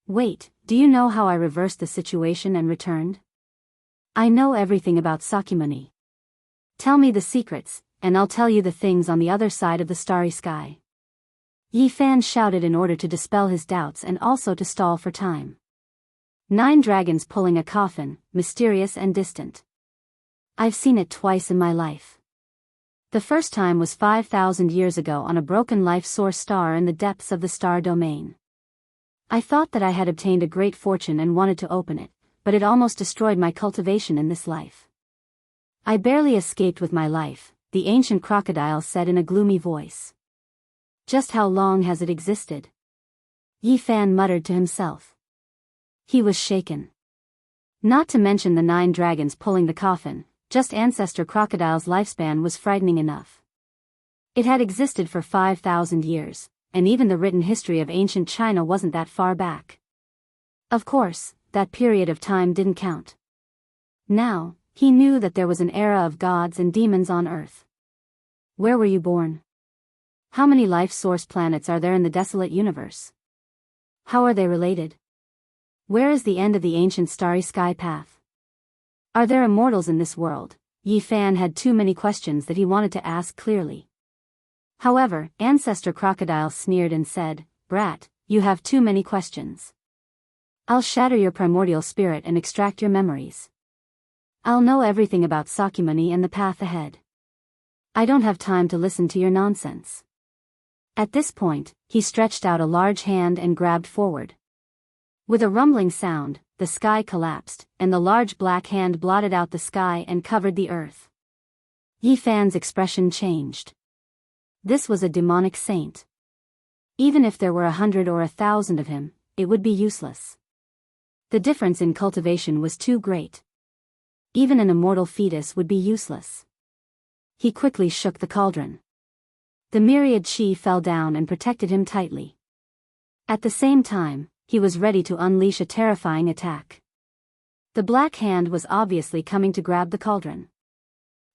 Wait, do you know how I reversed the situation and returned? I know everything about Sakyamuni. Tell me the secrets, and I'll tell you the things on the other side of the starry sky. Yi Fan shouted in order to dispel his doubts and also to stall for time. 9 dragons pulling a coffin, mysterious and distant. I've seen it twice in my life. The first time was 5,000 years ago on a broken life source star in the depths of the star domain. I thought that I had obtained a great fortune and wanted to open it, but it almost destroyed my cultivation in this life. I barely escaped with my life, the ancient crocodile said in a gloomy voice. Just how long has it existed? Yi Fan muttered to himself. He was shaken. Not to mention the 9 dragons pulling the coffin, just Ancestor Crocodile's lifespan was frightening enough. It had existed for 5,000 years, and even the written history of ancient China wasn't that far back. Of course, that period of time didn't count. Now, he knew that there was an era of gods and demons on Earth. Where were you born? How many life source planets are there in the desolate universe? How are they related? Where is the end of the ancient starry sky path? Are there immortals in this world? Yi Fan had too many questions that he wanted to ask clearly. However, Ancestor Crocodile sneered and said, Brat, you have too many questions. I'll shatter your primordial spirit and extract your memories. I'll know everything about Sakyamuni and the path ahead. I don't have time to listen to your nonsense. At this point, he stretched out a large hand and grabbed forward. With a rumbling sound, the sky collapsed, and the large black hand blotted out the sky and covered the earth. Yi Fan's expression changed. This was a demonic saint. Even if there were 100 or 1,000 of him, it would be useless. The difference in cultivation was too great. Even an immortal fetus would be useless. He quickly shook the cauldron. The myriad chi fell down and protected him tightly. At the same time, he was ready to unleash a terrifying attack. The black hand was obviously coming to grab the cauldron.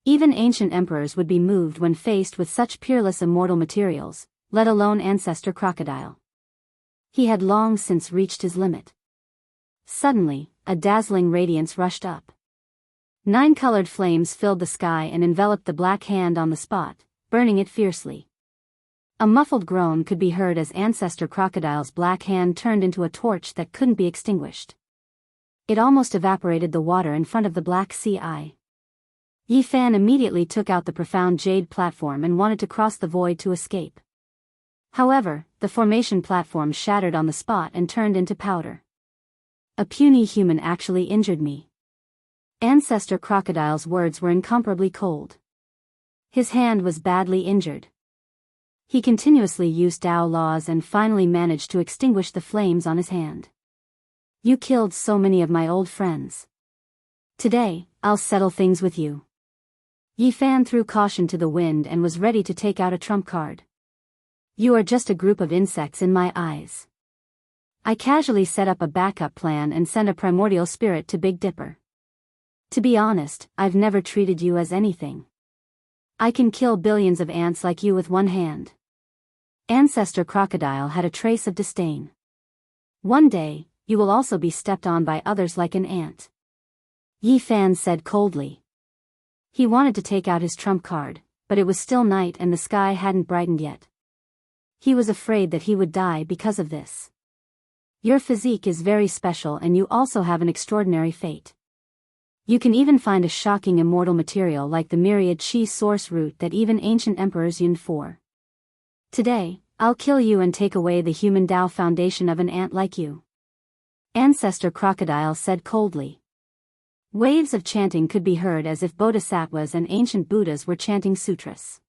Even ancient emperors would be moved when faced with such peerless immortal materials, let alone Ancestor Crocodile. He had long since reached his limit. Suddenly, a dazzling radiance rushed up. 9 colored flames filled the sky and enveloped the black hand on the spot, burning it fiercely. A muffled groan could be heard as Ancestor Crocodile's black hand turned into a torch that couldn't be extinguished. It almost evaporated the water in front of the black sea eye. Yi Fan immediately took out the profound jade platform and wanted to cross the void to escape. However, the formation platform shattered on the spot and turned into powder. A puny human actually injured me. Ancestor Crocodile's words were incomparably cold. His hand was badly injured. He continuously used Tao laws and finally managed to extinguish the flames on his hand. You killed so many of my old friends. Today, I'll settle things with you. Yi Fan threw caution to the wind and was ready to take out a trump card. You are just a group of insects in my eyes. I casually set up a backup plan and sent a primordial spirit to Big Dipper. To be honest, I've never treated you as anything. I can kill billions of ants like you with one hand. Ancestor Crocodile had a trace of disdain. One day, you will also be stepped on by others like an ant. Yi Fan said coldly. He wanted to take out his trump card, but it was still night and the sky hadn't brightened yet. He was afraid that he would die because of this. Your physique is very special and you also have an extraordinary fate. You can even find a shocking immortal material like the myriad chi source root that even ancient emperors yearned for. Today, I'll kill you and take away the human Tao foundation of an ant like you. Ancestor Crocodile said coldly. Waves of chanting could be heard as if bodhisattvas and ancient Buddhas were chanting sutras.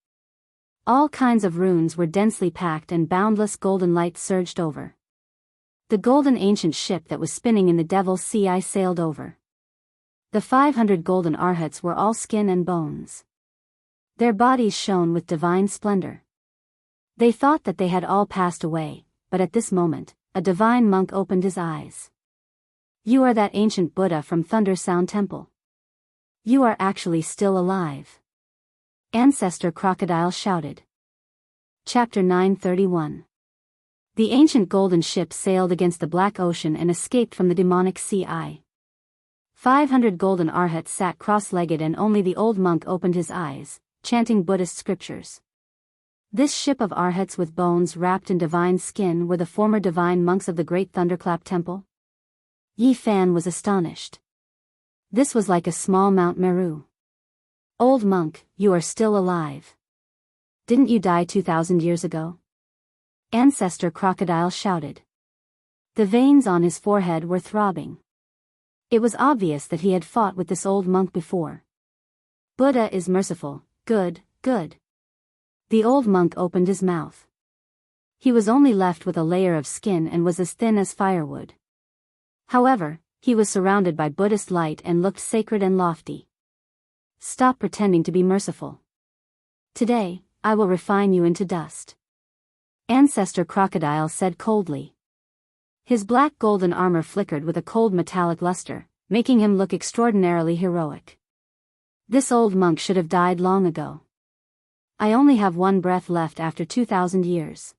All kinds of runes were densely packed and boundless golden light surged over. The golden ancient ship that was spinning in the Devil's Sea Eye sailed over. The 500 golden arhats were all skin and bones. Their bodies shone with divine splendor. They thought that they had all passed away, but at this moment, a divine monk opened his eyes. You are that ancient Buddha from Thunder Sound Temple. You are actually still alive. Ancestor Crocodile shouted. Chapter 931. The ancient golden ship sailed against the black ocean and escaped from the demonic sea eye. 500 golden arhats sat cross-legged and only the old monk opened his eyes, chanting Buddhist scriptures. This ship of arhats with bones wrapped in divine skin were the former divine monks of the Great Thunderclap Temple. Yi Fan was astonished. This was like a small Mount Meru. Old monk, you are still alive. Didn't you die 2,000 years ago? Ancestor Crocodile shouted. The veins on his forehead were throbbing. It was obvious that he had fought with this old monk before. Buddha is merciful, good, good. The old monk opened his mouth. He was only left with a layer of skin and was as thin as firewood. However, he was surrounded by Buddhist light and looked sacred and lofty. Stop pretending to be merciful. Today, I will refine you into dust. Ancestor Crocodile said coldly. His black golden armor flickered with a cold metallic luster, making him look extraordinarily heroic. This old monk should have died long ago. I only have one breath left after 2,000 years.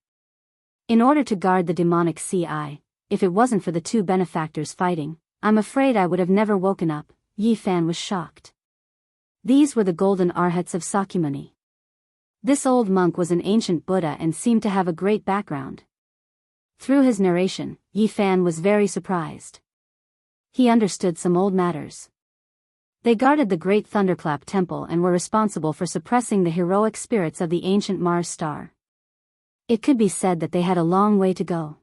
In order to guard the demonic sea eye, if it wasn't for the two benefactors fighting, I'm afraid I would have never woken up. Yi Fan was shocked. These were the golden arhats of Sakyamuni. This old monk was an ancient Buddha and seemed to have a great background. Through his narration, Yi Fan was very surprised. He understood some old matters. They guarded the Great Thunderclap Temple and were responsible for suppressing the heroic spirits of the ancient Mars star. It could be said that they had a long way to go.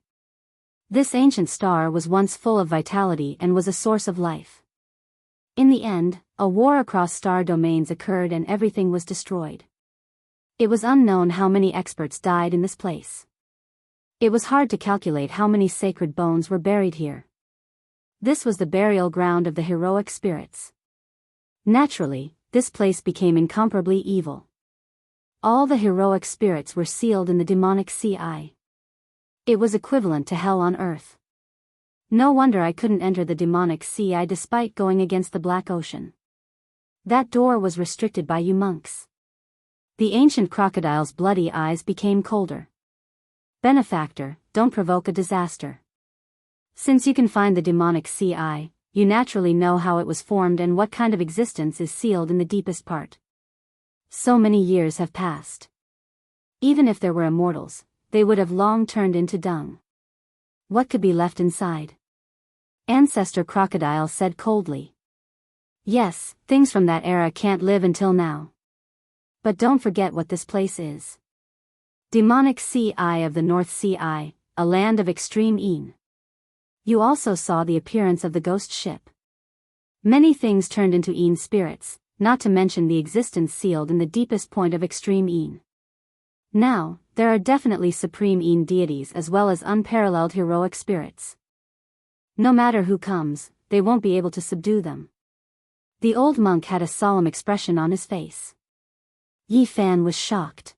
This ancient star was once full of vitality and was a source of life. In the end, a war across star domains occurred and everything was destroyed. It was unknown how many experts died in this place. It was hard to calculate how many sacred bones were buried here. This was the burial ground of the heroic spirits. Naturally, this place became incomparably evil. All the heroic spirits were sealed in the demonic sea eye. It was equivalent to hell on earth. No wonder I couldn't enter the demonic sea eye despite going against the Black Ocean. That door was restricted by you monks. The ancient crocodile's bloody eyes became colder. Benefactor, don't provoke a disaster. Since you can find the demonic sea eye, you naturally know how it was formed and what kind of existence is sealed in the deepest part. So many years have passed. Even if there were immortals, they would have long turned into dung. What could be left inside? Ancestor Crocodile said coldly. Yes, things from that era can't live until now. But don't forget what this place is. Demonic Sea Eye of the North Sea Eye, a land of extreme een. You also saw the appearance of the ghost ship. Many things turned into een spirits, not to mention the existence sealed in the deepest point of extreme een. Now, there are definitely supreme een deities as well as unparalleled heroic spirits. No matter who comes, they won't be able to subdue them. The old monk had a solemn expression on his face. Yi Fan was shocked.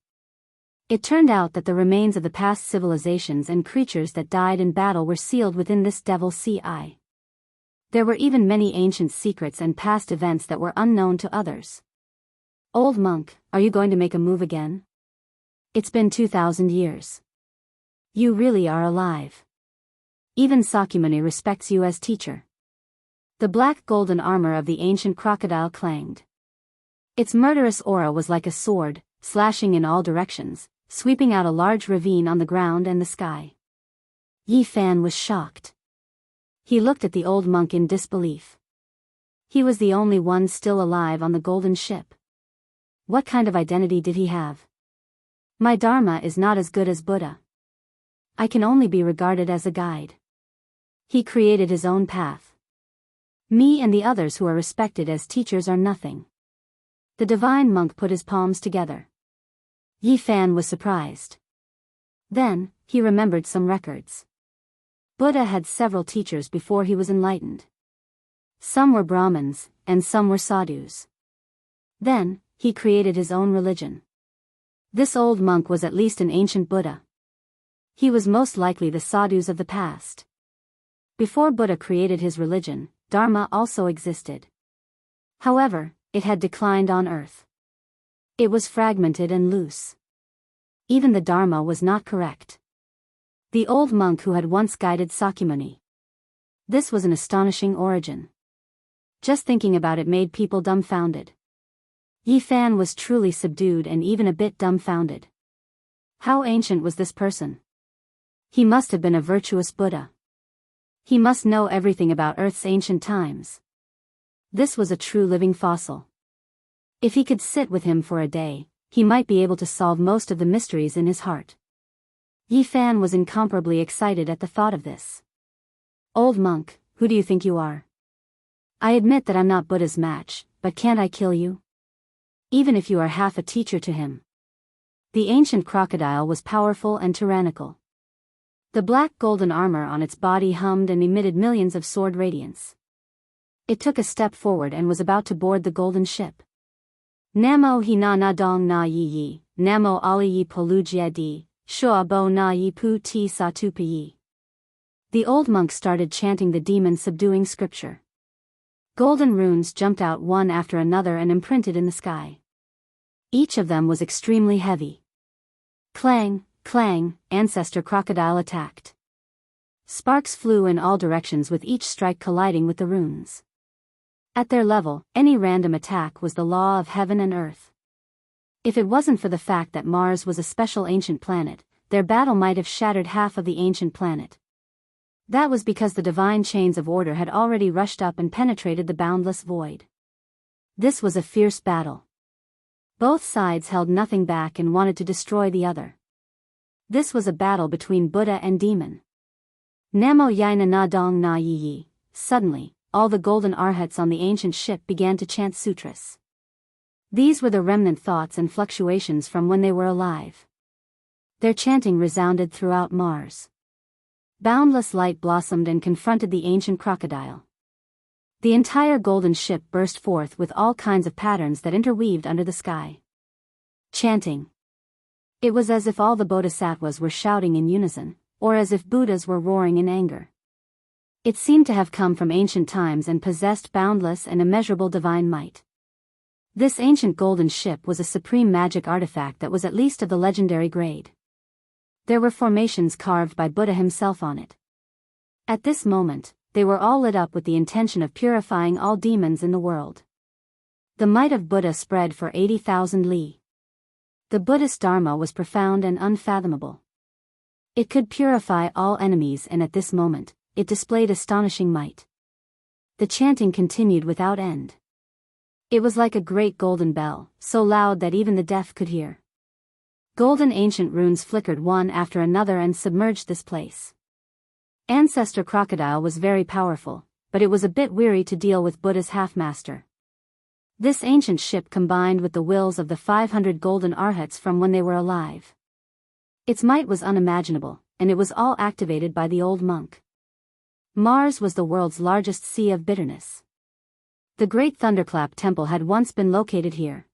It turned out that the remains of the past civilizations and creatures that died in battle were sealed within this devil sea eye. There were even many ancient secrets and past events that were unknown to others. Old monk, are you going to make a move again? It's been 2,000 years. You really are alive. Even Sakyamuni respects you as teacher. The black golden armor of the ancient crocodile clanged. Its murderous aura was like a sword, slashing in all directions, sweeping out a large ravine on the ground and the sky. Yi Fan was shocked. He looked at the old monk in disbelief. He was the only one still alive on the golden ship. What kind of identity did he have? My Dharma is not as good as Buddha. I can only be regarded as a guide. He created his own path. Me and the others who are respected as teachers are nothing. The divine monk put his palms together. Yi Fan was surprised. Then, he remembered some records. Buddha had several teachers before he was enlightened. Some were Brahmins, and some were sadhus. Then, he created his own religion. This old monk was at least an ancient Buddha. He was most likely the sadhus of the past. Before Buddha created his religion, Dharma also existed. However, it had declined on earth. It was fragmented and loose. Even the Dharma was not correct. The old monk who had once guided Sakyamuni. This was an astonishing origin. Just thinking about it made people dumbfounded. Yi Fan was truly subdued and even a bit dumbfounded. How ancient was this person? He must have been a virtuous Buddha. He must know everything about Earth's ancient times. This was a true living fossil. If he could sit with him for a day, he might be able to solve most of the mysteries in his heart. Yi Fan was incomparably excited at the thought of this. Old monk, who do you think you are? I admit that I'm not Buddha's match, but can't I kill you? Even if you are half a teacher to him. The ancient crocodile was powerful and tyrannical. The black golden armor on its body hummed and emitted millions of sword radiance. It took a step forward and was about to board the golden ship. Namo hi na na dong na yi yi, namo ali yi polujia di, shua bo na yi pu ti sa tu pi yi. The old monk started chanting the demon-subduing scripture. Golden runes jumped out one after another and imprinted in the sky. Each of them was extremely heavy. Clang, clang, ancestor crocodile attacked. Sparks flew in all directions with each strike colliding with the runes. At their level, any random attack was the law of heaven and earth. If it wasn't for the fact that Mars was a special ancient planet, their battle might have shattered half of the ancient planet. That was because the divine chains of order had already rushed up and penetrated the boundless void. This was a fierce battle. Both sides held nothing back and wanted to destroy the other. This was a battle between Buddha and demon. Namo yaina na dong na yi yi. Suddenly, all the golden arhats on the ancient ship began to chant sutras. These were the remnant thoughts and fluctuations from when they were alive. Their chanting resounded throughout Mars. Boundless light blossomed and confronted the ancient crocodile. The entire golden ship burst forth with all kinds of patterns that interweaved under the sky. Chanting. It was as if all the bodhisattvas were shouting in unison, or as if Buddhas were roaring in anger. It seemed to have come from ancient times and possessed boundless and immeasurable divine might. This ancient golden ship was a supreme magic artifact that was at least of the legendary grade. There were formations carved by Buddha himself on it. At this moment, they were all lit up with the intention of purifying all demons in the world. The might of Buddha spread for 80,000 li. The Buddhist Dharma was profound and unfathomable. It could purify all enemies, and at this moment, it displayed astonishing might. The chanting continued without end. It was like a great golden bell, so loud that even the deaf could hear. Golden ancient runes flickered one after another and submerged this place. Ancestor Crocodile was very powerful, but it was a bit weary to deal with Buddha's half-master. This ancient ship combined with the wills of the 500 golden arhats from when they were alive. Its might was unimaginable, and it was all activated by the old monk. Mars was the world's largest sea of bitterness. The Great Thunderclap Temple had once been located here.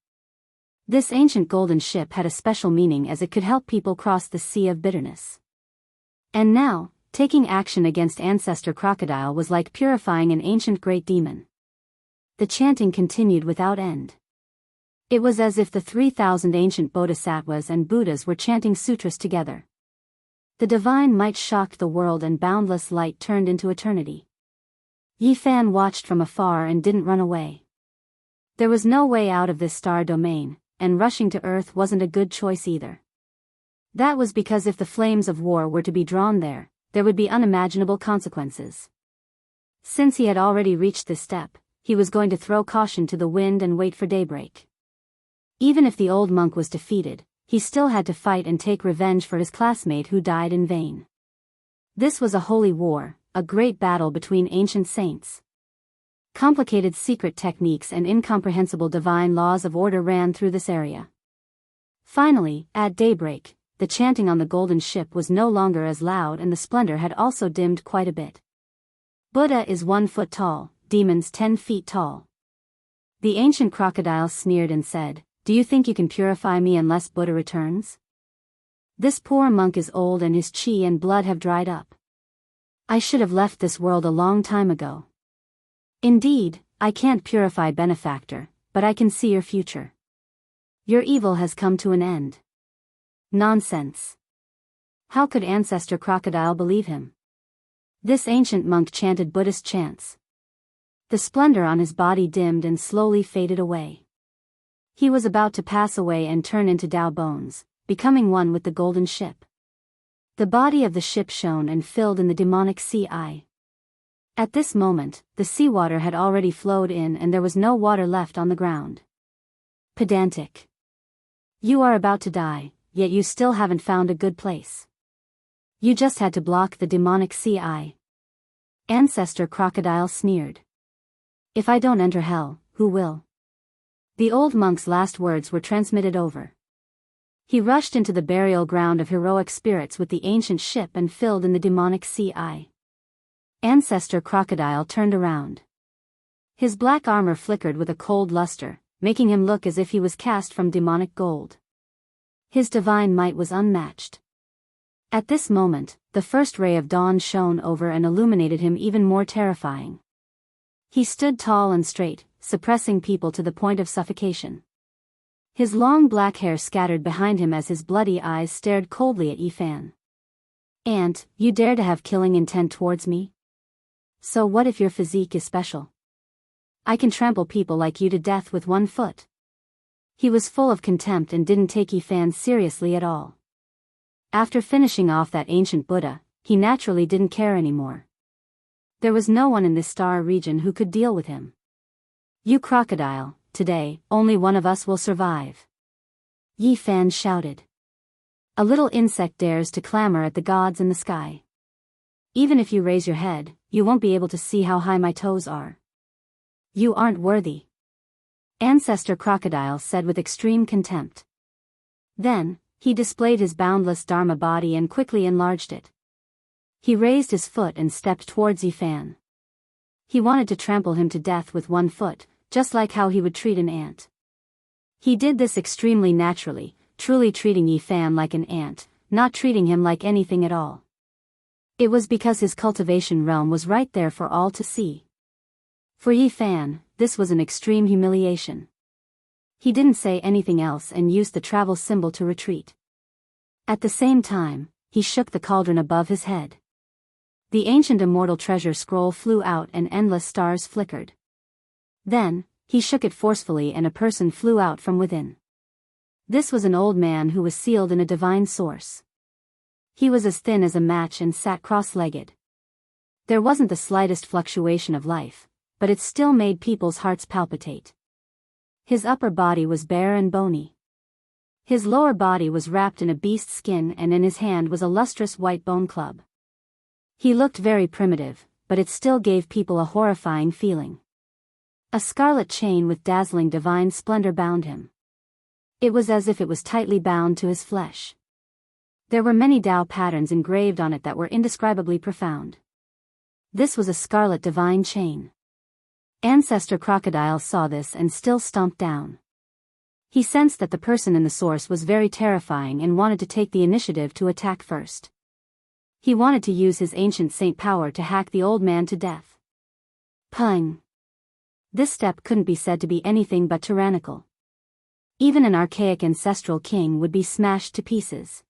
This ancient golden ship had a special meaning as it could help people cross the sea of bitterness. And now, taking action against Ancestor Crocodile was like purifying an ancient great demon. The chanting continued without end. It was as if the 3,000 ancient bodhisattvas and Buddhas were chanting sutras together. The divine might shocked the world and boundless light turned into eternity. Yi Fan watched from afar and didn't run away. There was no way out of this star domain, and rushing to Earth wasn't a good choice either. That was because if the flames of war were to be drawn there would be unimaginable consequences. Since he had already reached this step, he was going to throw caution to the wind and wait for daybreak. Even if the old monk was defeated, he still had to fight and take revenge for his classmate who died in vain. This was a holy war, a great battle between ancient saints. Complicated secret techniques and incomprehensible divine laws of order ran through this area. Finally, at daybreak, the chanting on the golden ship was no longer as loud and the splendor had also dimmed quite a bit. Buddha is 1 foot tall, demons 10 feet tall. The ancient crocodile sneered and said, "Do you think you can purify me unless Buddha returns? This poor monk is old and his chi and blood have dried up. I should have left this world a long time ago. Indeed, I can't purify benefactor, but I can see your future. Your evil has come to an end." Nonsense. How could Ancestor Crocodile believe him? This ancient monk chanted Buddhist chants. The splendor on his body dimmed and slowly faded away. He was about to pass away and turn into Tao bones, becoming one with the golden ship. The body of the ship shone and filled in the demonic sea eye. At this moment, the seawater had already flowed in and there was no water left on the ground. Pedantic. You are about to die, yet you still haven't found a good place. You just had to block the demonic sea eye. Ancestor Crocodile sneered. If I don't enter hell, who will? The old monk's last words were transmitted over. He rushed into the burial ground of heroic spirits with the ancient ship and filled in the demonic sea eye. Ancestor Crocodile turned around. His black armor flickered with a cold luster, making him look as if he was cast from demonic gold. His divine might was unmatched. At this moment, the first ray of dawn shone over and illuminated him even more terrifying. He stood tall and straight, suppressing people to the point of suffocation. His long black hair scattered behind him as his bloody eyes stared coldly at Yi Fan. "Ant, you dare to have killing intent towards me? So what if your physique is special? I can trample people like you to death with 1 foot." He was full of contempt and didn't take Yi Fan seriously at all. After finishing off that ancient Buddha, he naturally didn't care anymore. There was no one in this star region who could deal with him. "You crocodile, today, only one of us will survive," Yi Fan shouted. "A little insect dares to clamor at the gods in the sky. Even if you raise your head, you won't be able to see how high my toes are. You aren't worthy," Ancestor Crocodile said with extreme contempt. Then, he displayed his boundless Dharma body and quickly enlarged it. He raised his foot and stepped towards Yi Fan. He wanted to trample him to death with 1 foot, just like how he would treat an ant. He did this extremely naturally, truly treating Yi Fan like an ant, not treating him like anything at all. It was because his cultivation realm was right there for all to see. For Yi Fan, this was an extreme humiliation. He didn't say anything else and used the travel symbol to retreat. At the same time, he shook the cauldron above his head. The ancient immortal treasure scroll flew out and endless stars flickered. Then, he shook it forcefully and a person flew out from within. This was an old man who was sealed in a divine source. He was as thin as a match and sat cross-legged. There wasn't the slightest fluctuation of life, but it still made people's hearts palpitate. His upper body was bare and bony. His lower body was wrapped in a beast's skin and in his hand was a lustrous white bone club. He looked very primitive, but it still gave people a horrifying feeling. A scarlet chain with dazzling divine splendor bound him. It was as if it was tightly bound to his flesh. There were many Tao patterns engraved on it that were indescribably profound. This was a scarlet divine chain. Ancestor Crocodile saw this and still stomped down. He sensed that the person in the source was very terrifying and wanted to take the initiative to attack first. He wanted to use his ancient saint power to hack the old man to death. Pung! This step couldn't be said to be anything but tyrannical. Even an archaic ancestral king would be smashed to pieces.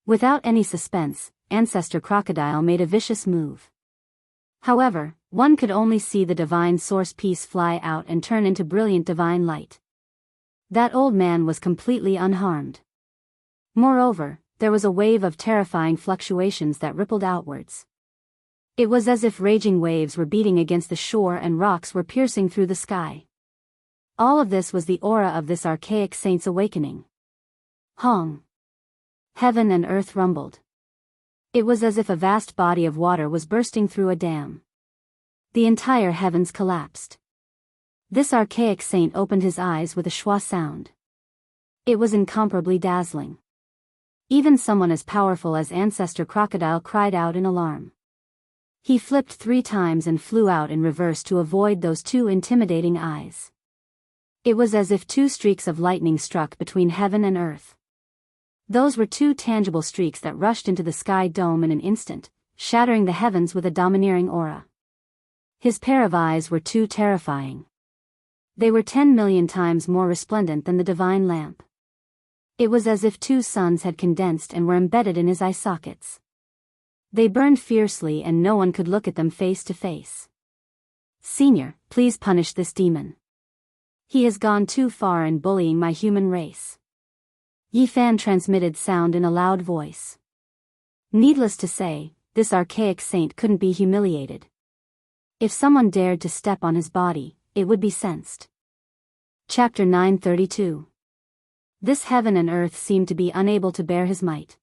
Without any suspense, Ancestor Crocodile made a vicious move. However, one could only see the divine source piece fly out and turn into brilliant divine light. That old man was completely unharmed. Moreover, there was a wave of terrifying fluctuations that rippled outwards. It was as if raging waves were beating against the shore and rocks were piercing through the sky. All of this was the aura of this archaic saint's awakening. Hong! Heaven and earth rumbled. It was as if a vast body of water was bursting through a dam. The entire heavens collapsed. This archaic saint opened his eyes with a schwa sound. It was incomparably dazzling. Even someone as powerful as Ancestor Crocodile cried out in alarm. He flipped 3 times and flew out in reverse to avoid those 2 intimidating eyes. It was as if 2 streaks of lightning struck between heaven and earth. Those were 2 tangible streaks that rushed into the sky dome in an instant, shattering the heavens with a domineering aura. His pair of eyes were too terrifying. They were 10 million times more resplendent than the divine lamp. It was as if 2 suns had condensed and were embedded in his eye sockets. They burned fiercely and no one could look at them face to face. Senior, please punish this demon. He has gone too far in bullying my human race. Yifan transmitted sound in a loud voice. Needless to say, this archaic saint couldn't be humiliated. If someone dared to step on his body, it would be sensed. Chapter 932. This heaven and earth seemed to be unable to bear his might.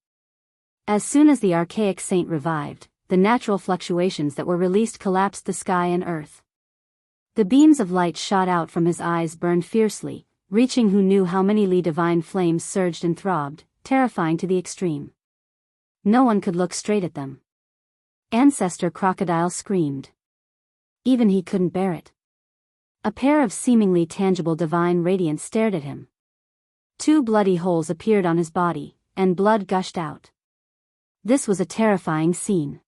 As soon as the archaic saint revived, the natural fluctuations that were released collapsed the sky and earth. The beams of light shot out from his eyes burned fiercely, reaching who knew how many li divine flames surged and throbbed, terrifying to the extreme. No one could look straight at them. Ancestor Crocodile screamed. Even he couldn't bear it. A pair of seemingly tangible divine radiance stared at him. 2 bloody holes appeared on his body, and blood gushed out. This was a terrifying scene.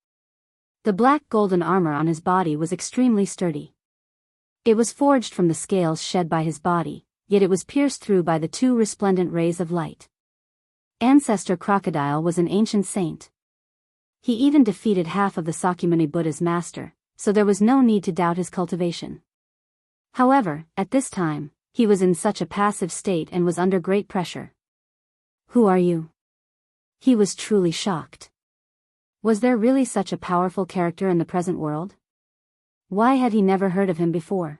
The black golden armor on his body was extremely sturdy. It was forged from the scales shed by his body, yet it was pierced through by the 2 resplendent rays of light. Ancestor Crocodile was an ancient saint. He even defeated half of the Sakyamuni Buddha's master, so there was no need to doubt his cultivation. However, at this time, he was in such a passive state and was under great pressure. Who are you? He was truly shocked. Was there really such a powerful character in the present world? Why had he never heard of him before?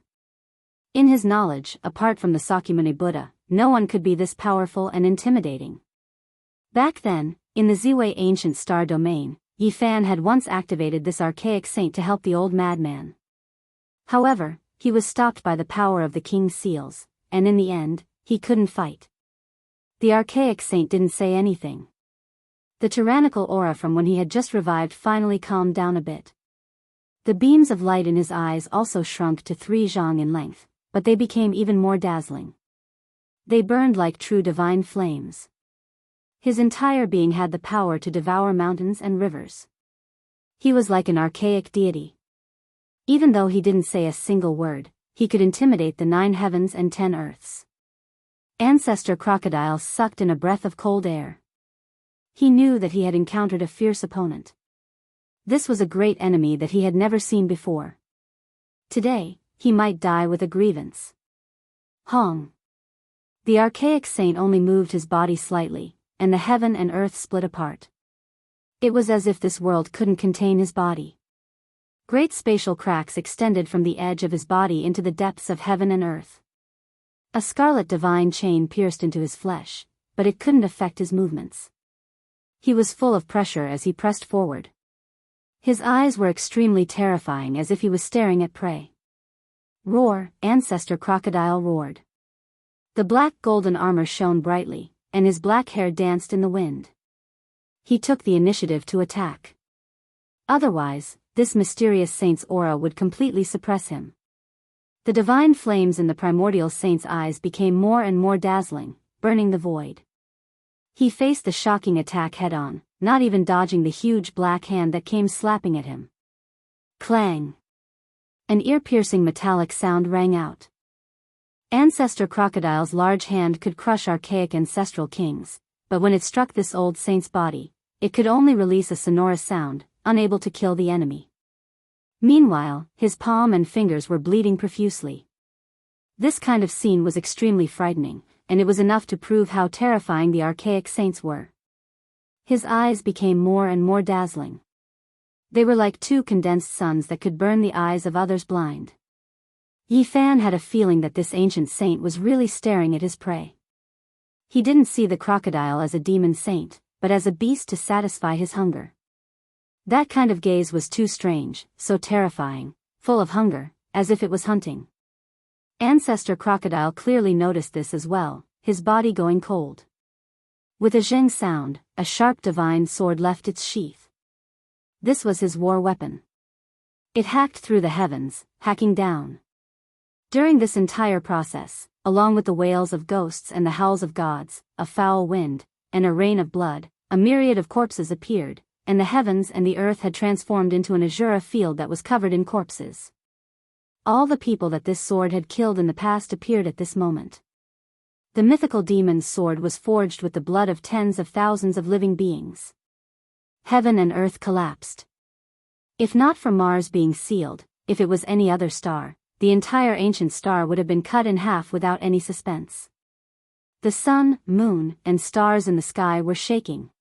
In his knowledge, apart from the Sakyamuni Buddha, no one could be this powerful and intimidating. Back then, in the Ziwei ancient star domain, Yifan had once activated this archaic saint to help the old madman. However, he was stopped by the power of the king's seals, and in the end, he couldn't fight. The archaic saint didn't say anything. The tyrannical aura from when he had just revived finally calmed down a bit. The beams of light in his eyes also shrunk to 3 zhang in length, but they became even more dazzling. They burned like true divine flames. His entire being had the power to devour mountains and rivers. He was like an archaic deity. Even though he didn't say a single word, he could intimidate the 9 heavens and 10 earths. Ancestor Crocodile sucked in a breath of cold air. He knew that he had encountered a fierce opponent. This was a great enemy that he had never seen before. Today, he might die with a grievance. Hong. The archaic saint only moved his body slightly, and the heaven and earth split apart. It was as if this world couldn't contain his body. Great spatial cracks extended from the edge of his body into the depths of heaven and earth. A scarlet divine chain pierced into his flesh, but it couldn't affect his movements. He was full of pressure as he pressed forward. His eyes were extremely terrifying, as if he was staring at prey. Roar, Ancestor Crocodile roared. The black golden armor shone brightly, and his black hair danced in the wind. He took the initiative to attack. Otherwise, this mysterious saint's aura would completely suppress him. The divine flames in the primordial saint's eyes became more and more dazzling, burning the void. He faced the shocking attack head-on, not even dodging the huge black hand that came slapping at him. Clang! An ear-piercing metallic sound rang out. Ancestor Crocodile's large hand could crush archaic ancestral kings, but when it struck this old saint's body, it could only release a sonorous sound, unable to kill the enemy. Meanwhile, his palm and fingers were bleeding profusely. This kind of scene was extremely frightening, and it was enough to prove how terrifying the archaic saints were. His eyes became more and more dazzling. They were like two condensed suns that could burn the eyes of others blind. Yi Fan had a feeling that this ancient saint was really staring at his prey. He didn't see the crocodile as a demon saint, but as a beast to satisfy his hunger. That kind of gaze was too strange, so terrifying, full of hunger, as if it was hunting. Ancestor Crocodile clearly noticed this as well, his body going cold. With a zheng sound, a sharp divine sword left its sheath. This was his war weapon. It hacked through the heavens, hacking down. During this entire process, along with the wails of ghosts and the howls of gods, a foul wind, and a rain of blood, a myriad of corpses appeared, and the heavens and the earth had transformed into an azure field that was covered in corpses. All the people that this sword had killed in the past appeared at this moment. The mythical demon's sword was forged with the blood of tens of thousands of living beings. Heaven and earth collapsed. If not for Mars being sealed, if it was any other star, the entire ancient star would have been cut in half without any suspense. The sun, moon, and stars in the sky were shaking.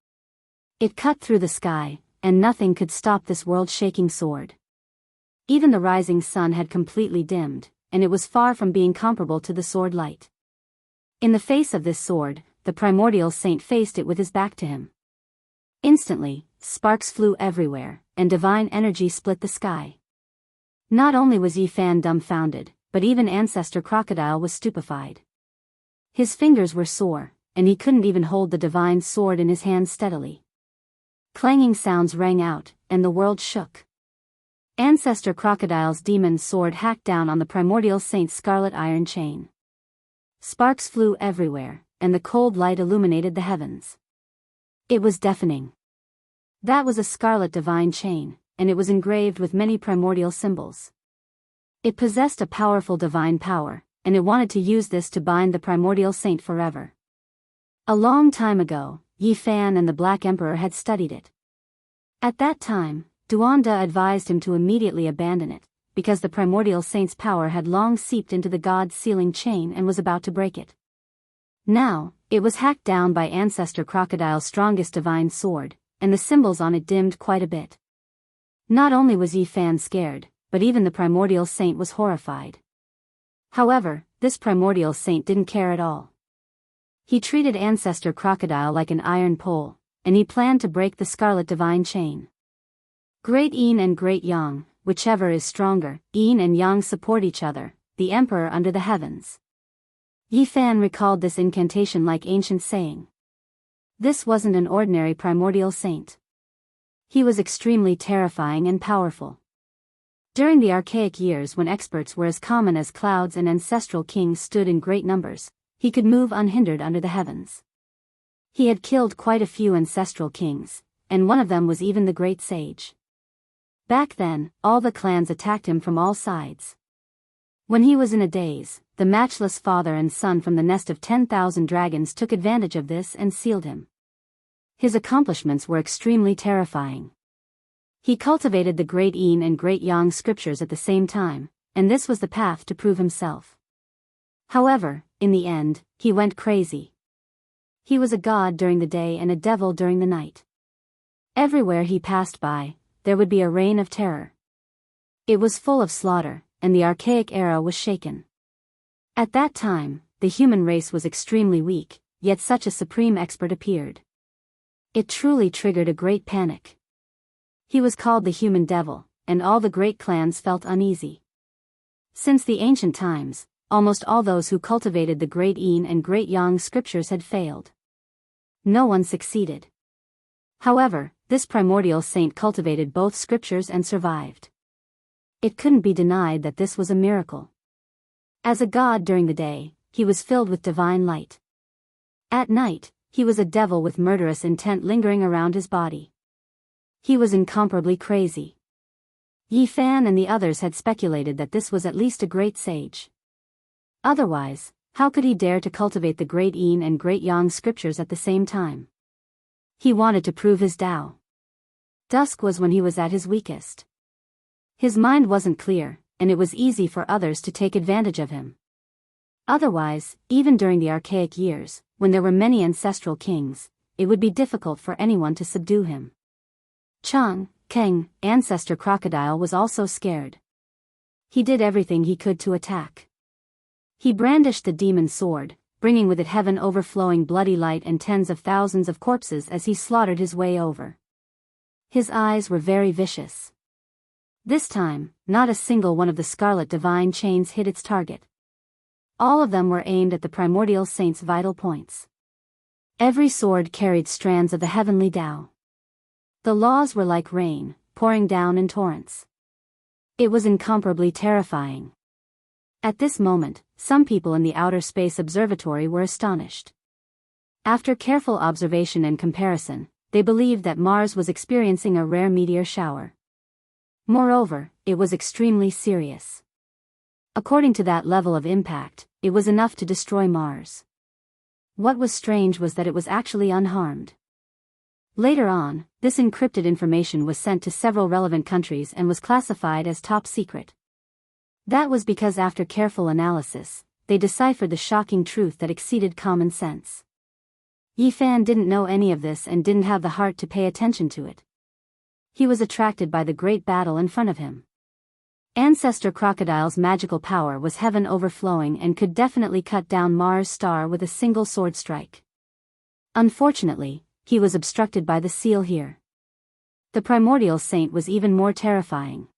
It cut through the sky, and nothing could stop this world-shaking sword. Even the rising sun had completely dimmed, and it was far from being comparable to the sword light. In the face of this sword, the primordial saint faced it with his back to him. Instantly, sparks flew everywhere, and divine energy split the sky. Not only was Yi Fan dumbfounded, but even Ancestor Crocodile was stupefied. His fingers were sore, and he couldn't even hold the divine sword in his hand steadily. Clanging sounds rang out, and the world shook. Ancestor Crocodile's demon sword hacked down on the primordial saint's scarlet iron chain. Sparks flew everywhere, and the cold light illuminated the heavens. It was deafening. That was a scarlet divine chain, and it was engraved with many primordial symbols. It possessed a powerful divine power, and it wanted to use this to bind the primordial saint forever. A long time ago, Yi Fan and the Black Emperor had studied it. At that time, Duanda advised him to immediately abandon it, because the primordial saint's power had long seeped into the god's sealing chain and was about to break it. Now, it was hacked down by Ancestor Crocodile's strongest divine sword, and the symbols on it dimmed quite a bit. Not only was Yi Fan scared, but even the primordial saint was horrified. However, this primordial saint didn't care at all. He treated Ancestor Crocodile like an iron pole, and he planned to break the scarlet divine chain. Great Yin and Great Yang, whichever is stronger, Yin and Yang support each other, the Emperor under the heavens. Yi Fan recalled this incantation like ancient saying. This wasn't an ordinary primordial saint. He was extremely terrifying and powerful. During the archaic years when experts were as common as clouds and ancestral kings stood in great numbers, he could move unhindered under the heavens. He had killed quite a few ancestral kings, and one of them was even the great sage. Back then, all the clans attacked him from all sides. When he was in a daze, the matchless father and son from the nest of 10,000 dragons took advantage of this and sealed him. His accomplishments were extremely terrifying. He cultivated the Great Yin and Great Yang scriptures at the same time, and this was the path to prove himself. However, in the end, he went crazy. He was a god during the day and a devil during the night. Everywhere he passed by, there would be a reign of terror. It was full of slaughter, and the archaic era was shaken. At that time, the human race was extremely weak, yet such a supreme expert appeared. It truly triggered a great panic. He was called the human devil, and all the great clans felt uneasy. Since the ancient times, almost all those who cultivated the Great Yin and Great Yang scriptures had failed. No one succeeded. However, this primordial saint cultivated both scriptures and survived. It couldn't be denied that this was a miracle. As a god during the day, he was filled with divine light. At night, he was a devil with murderous intent lingering around his body. He was incomparably crazy. Yi Fan and the others had speculated that this was at least a great sage. Otherwise, how could he dare to cultivate the Great Yin and Great Yang scriptures at the same time? He wanted to prove his Tao. Dusk was when he was at his weakest. His mind wasn't clear, and it was easy for others to take advantage of him. Otherwise, even during the archaic years, when there were many ancestral kings, it would be difficult for anyone to subdue him. Chang, Kang, ancestor crocodile, was also scared. He did everything he could to attack. He brandished the demon sword, bringing with it heaven overflowing bloody light and tens of thousands of corpses as he slaughtered his way over. His eyes were very vicious. This time, not a single one of the scarlet divine chains hit its target. All of them were aimed at the primordial saint's vital points. Every sword carried strands of the heavenly Tao. The laws were like rain, pouring down in torrents. It was incomparably terrifying. At this moment, some people in the outer space observatory were astonished. After careful observation and comparison, they believed that Mars was experiencing a rare meteor shower. Moreover, it was extremely serious. According to that level of impact, it was enough to destroy Mars. What was strange was that it was actually unharmed. Later on, this encrypted information was sent to several relevant countries and was classified as top secret. That was because after careful analysis, they deciphered the shocking truth that exceeded common sense. Yi Fan didn't know any of this and didn't have the heart to pay attention to it. He was attracted by the great battle in front of him. Ancestor Crocodile's magical power was heaven overflowing and could definitely cut down Mars' star with a single sword strike. Unfortunately, he was obstructed by the seal here. The primordial saint was even more terrifying.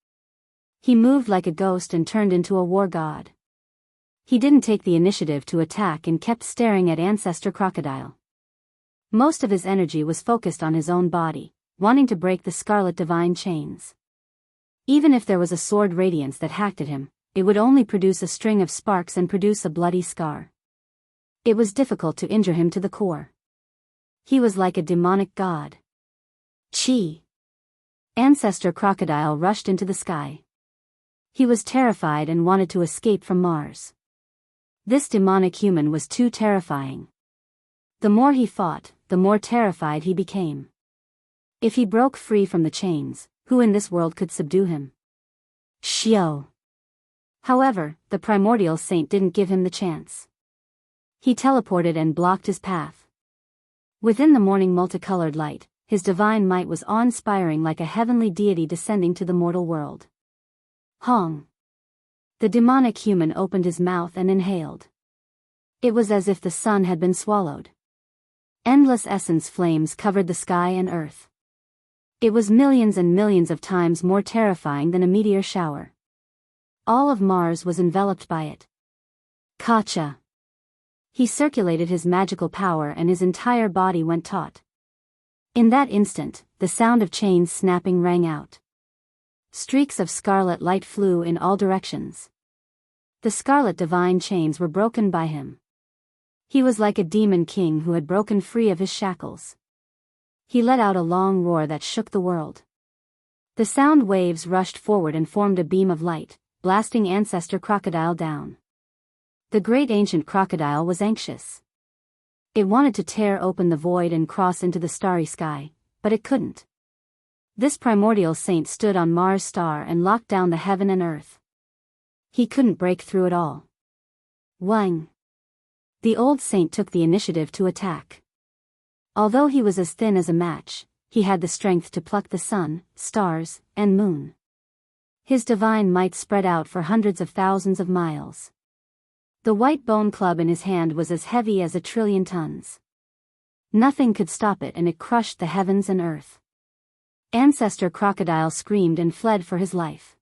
He moved like a ghost and turned into a war god. He didn't take the initiative to attack and kept staring at Ancestor Crocodile. Most of his energy was focused on his own body, wanting to break the scarlet divine chains. Even if there was a sword radiance that hacked at him, it would only produce a string of sparks and produce a bloody scar. It was difficult to injure him to the core. He was like a demonic god. Chi! Ancestor Crocodile rushed into the sky. He was terrified and wanted to escape from Mars. This demonic human was too terrifying. The more he fought, the more terrified he became. If he broke free from the chains, who in this world could subdue him? Xiao. However, the primordial saint didn't give him the chance. He teleported and blocked his path. Within the morning multicolored light, his divine might was awe-inspiring like a heavenly deity descending to the mortal world. Hong. The demonic human opened his mouth and inhaled. It was as if the sun had been swallowed. Endless essence flames covered the sky and earth. It was millions and millions of times more terrifying than a meteor shower. All of Mars was enveloped by it. Kacha. He circulated his magical power and his entire body went taut. In that instant, the sound of chains snapping rang out. Streaks of scarlet light flew in all directions. The scarlet divine chains were broken by him. He was like a demon king who had broken free of his shackles. He let out a long roar that shook the world. The sound waves rushed forward and formed a beam of light, blasting Ancestor Crocodile down. The great ancient crocodile was anxious. It wanted to tear open the void and cross into the starry sky, but it couldn't. This primordial saint stood on Mars' star and locked down the heaven and earth. He couldn't break through it all. Wang. The old saint took the initiative to attack. Although he was as thin as a match, he had the strength to pluck the sun, stars, and moon. His divine might spread out for hundreds of thousands of miles. The white bone club in his hand was as heavy as 1,000,000,000,000 tons. Nothing could stop it, and it crushed the heavens and earth. Ancestor Crocodile screamed and fled for his life.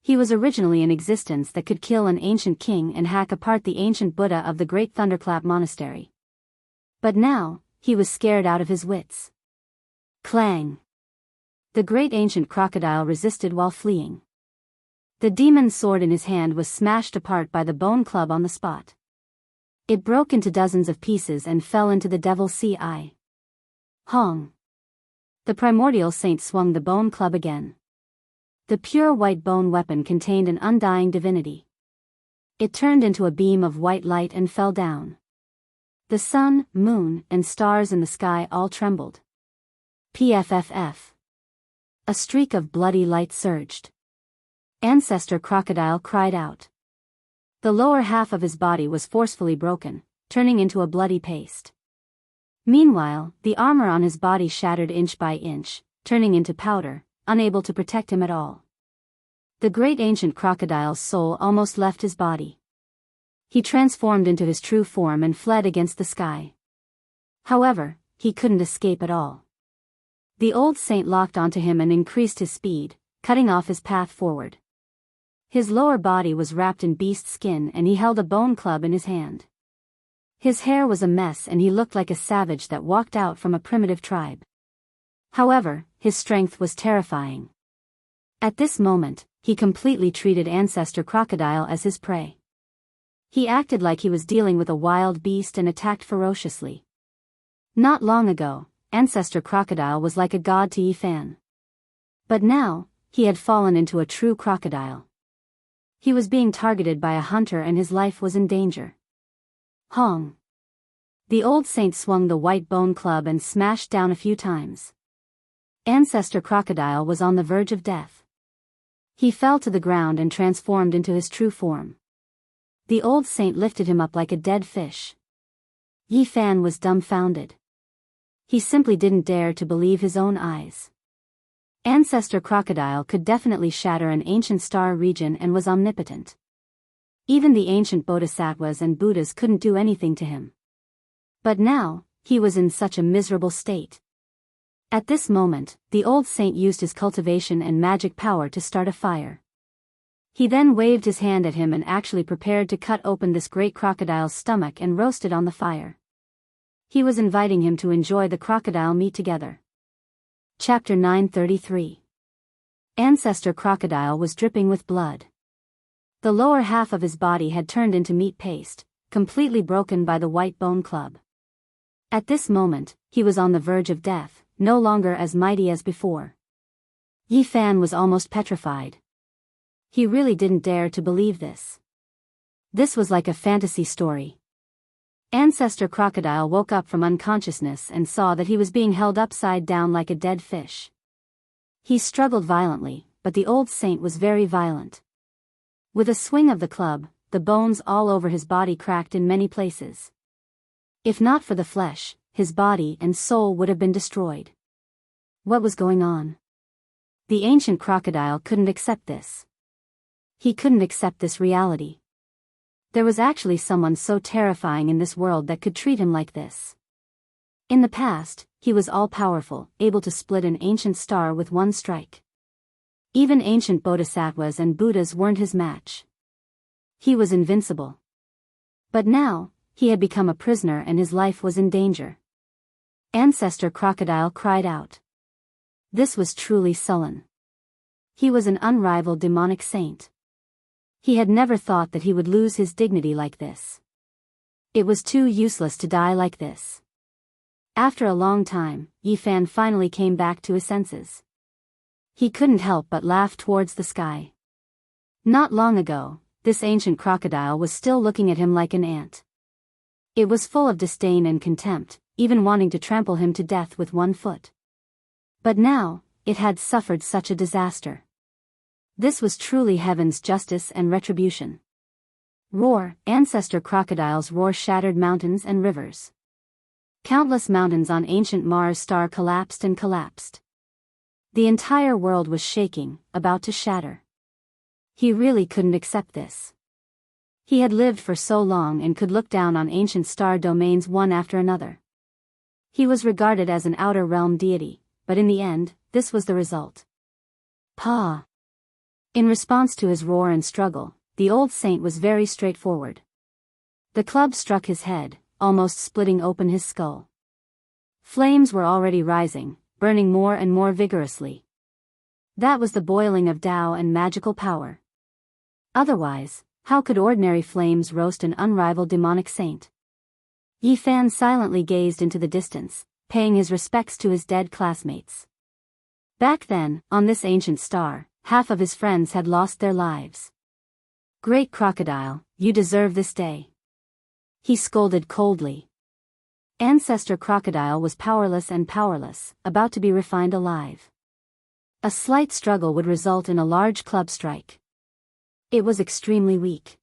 He was originally an existence that could kill an ancient king and hack apart the ancient Buddha of the Great Thunderclap Monastery. But now, he was scared out of his wits. Clang! The great ancient crocodile resisted while fleeing. The demon's sword in his hand was smashed apart by the bone club on the spot. It broke into dozens of pieces and fell into the devil's sea eye. Hong! The primordial saint swung the bone club again. The pure white bone weapon contained an undying divinity. It turned into a beam of white light and fell down. The sun, moon, and stars in the sky all trembled. Pfff. A streak of bloody light surged. Ancestor Crocodile cried out. The lower half of his body was forcefully broken, turning into a bloody paste. Meanwhile, the armor on his body shattered inch by inch, turning into powder, unable to protect him at all. The great ancient crocodile's soul almost left his body. He transformed into his true form and fled against the sky. However, he couldn't escape at all. The old saint locked onto him and increased his speed, cutting off his path forward. His lower body was wrapped in beast skin and he held a bone club in his hand. His hair was a mess and he looked like a savage that walked out from a primitive tribe. However, his strength was terrifying. At this moment, he completely treated Ancestor Crocodile as his prey. He acted like he was dealing with a wild beast and attacked ferociously. Not long ago, Ancestor Crocodile was like a god to Yifan. But now, he had fallen into a true crocodile. He was being targeted by a hunter and his life was in danger. Hong! The old saint swung the white bone club and smashed down a few times. Ancestor Crocodile was on the verge of death. He fell to the ground and transformed into his true form. The old saint lifted him up like a dead fish. Yifan was dumbfounded. He simply didn't dare to believe his own eyes. Ancestor Crocodile could definitely shatter an ancient star region and was omnipotent. Even the ancient bodhisattvas and Buddhas couldn't do anything to him. But now, he was in such a miserable state. At this moment, the old saint used his cultivation and magic power to start a fire. He then waved his hand at him and actually prepared to cut open this great crocodile's stomach and roast it on the fire. He was inviting him to enjoy the crocodile meat together. Chapter 933. Ancestor Crocodile was dripping with blood. The lower half of his body had turned into meat paste, completely broken by the white bone club. At this moment, he was on the verge of death, no longer as mighty as before. Yifan was almost petrified. He really didn't dare to believe this. This was like a fantasy story. Ancestor Crocodile woke up from unconsciousness and saw that he was being held upside down like a dead fish. He struggled violently, but the old saint was very violent. With a swing of the club, the bones all over his body cracked in many places. If not for the flesh, his body and soul would have been destroyed. What was going on? The ancient crocodile couldn't accept this. He couldn't accept this reality. There was actually someone so terrifying in this world that could treat him like this. In the past, he was all-powerful, able to split an ancient star with one strike. Even ancient bodhisattvas and Buddhas weren't his match. He was invincible. But now, he had become a prisoner and his life was in danger. Ancestor Crocodile cried out. This was truly sullen. He was an unrivaled demonic saint. He had never thought that he would lose his dignity like this. It was too useless to die like this. After a long time, Yifan finally came back to his senses. He couldn't help but laugh towards the sky. Not long ago, this ancient crocodile was still looking at him like an ant. It was full of disdain and contempt, even wanting to trample him to death with one foot. But now, it had suffered such a disaster. This was truly heaven's justice and retribution. Roar, ancestor crocodiles roar shattered mountains and rivers. Countless mountains on ancient Mars star collapsed and collapsed. The entire world was shaking, about to shatter. He really couldn't accept this. He had lived for so long and could look down on ancient star domains one after another. He was regarded as an outer realm deity, but in the end, this was the result. Pa! In response to his roar and struggle, the old saint was very straightforward. The club struck his head, almost splitting open his skull. Flames were already rising, burning more and more vigorously. That was the boiling of Tao and magical power. Otherwise, how could ordinary flames roast an unrivaled demonic saint? Yi Fan silently gazed into the distance, paying his respects to his dead classmates. Back then, on this ancient star, half of his friends had lost their lives. Great crocodile, you deserve this day. He scolded coldly. Ancestor crocodile was powerless, about to be refined alive. A slight struggle would result in a large club strike. It was extremely weak.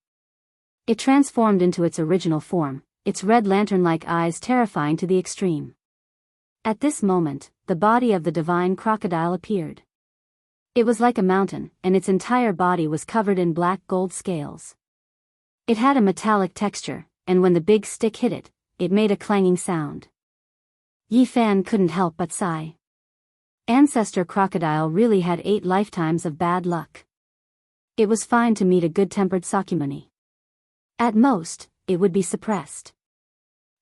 It transformed into its original form, its red lantern-like eyes terrifying to the extreme. At this moment, the body of the divine crocodile appeared. It was like a mountain, and its entire body was covered in black gold scales. It had a metallic texture, and when the big stick hit it, it made a clanging sound. Yi Fan couldn't help but sigh. Ancestor crocodile really had 8 lifetimes of bad luck. It was fine to meet a good-tempered Sakyamuni. At most, it would be suppressed.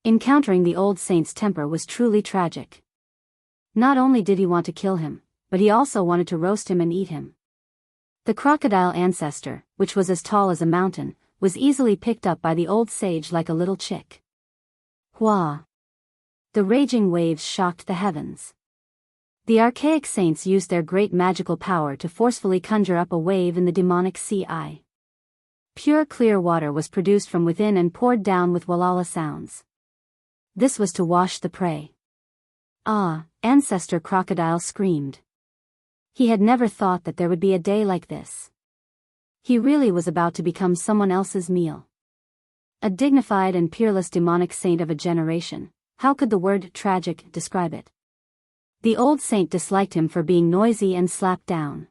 Encountering the old saint's temper was truly tragic. Not only did he want to kill him, but he also wanted to roast him and eat him. The crocodile ancestor, which was as tall as a mountain, was easily picked up by the old sage like a little chick. Hua! The raging waves shocked the heavens. The archaic saints used their great magical power to forcefully conjure up a wave in the demonic sea. Pure clear water was produced from within and poured down with walala sounds. This was to wash the prey. Ah, ancestor crocodile screamed. He had never thought that there would be a day like this. He really was about to become someone else's meal. A dignified and peerless demonic saint of a generation, how could the word tragic describe it? The old saint disliked him for being noisy and slapped down.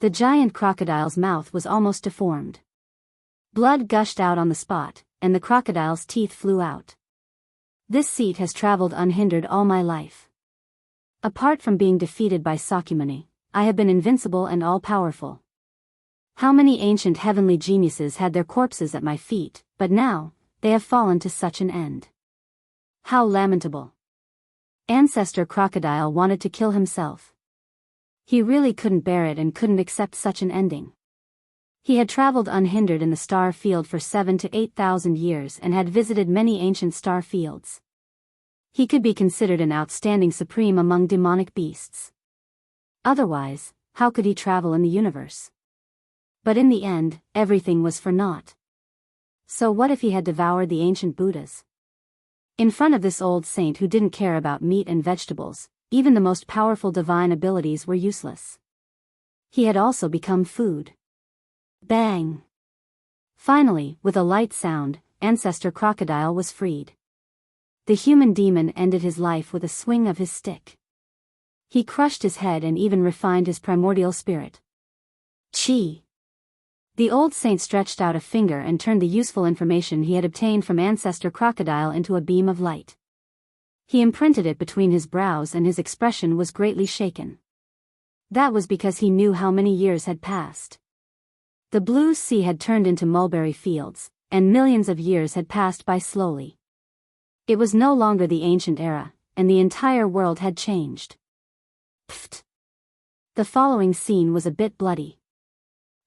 The giant crocodile's mouth was almost deformed. Blood gushed out on the spot, and the crocodile's teeth flew out. This seat has traveled unhindered all my life. Apart from being defeated by Sakyamuni, I have been invincible and all-powerful. How many ancient heavenly geniuses had their corpses at my feet, but now, they have fallen to such an end. How lamentable. Ancestor crocodile wanted to kill himself. He really couldn't bear it and couldn't accept such an ending. He had traveled unhindered in the star field for 7,000 to 8,000 years and had visited many ancient star fields. He could be considered an outstanding supreme among demonic beasts. Otherwise, how could he travel in the universe? But in the end, everything was for naught. So what if he had devoured the ancient Buddhas? In front of this old saint who didn't care about meat and vegetables, even the most powerful divine abilities were useless. He had also become food. Bang! Finally, with a light sound, ancestor crocodile was freed. The human demon ended his life with a swing of his stick. He crushed his head and even refined his primordial spirit. Chi! The old saint stretched out a finger and turned the useful information he had obtained from ancestor crocodile into a beam of light. He imprinted it between his brows and his expression was greatly shaken. That was because he knew how many years had passed. The blue sea had turned into mulberry fields, and millions of years had passed by slowly. It was no longer the ancient era, and the entire world had changed. Pfft! The following scene was a bit bloody.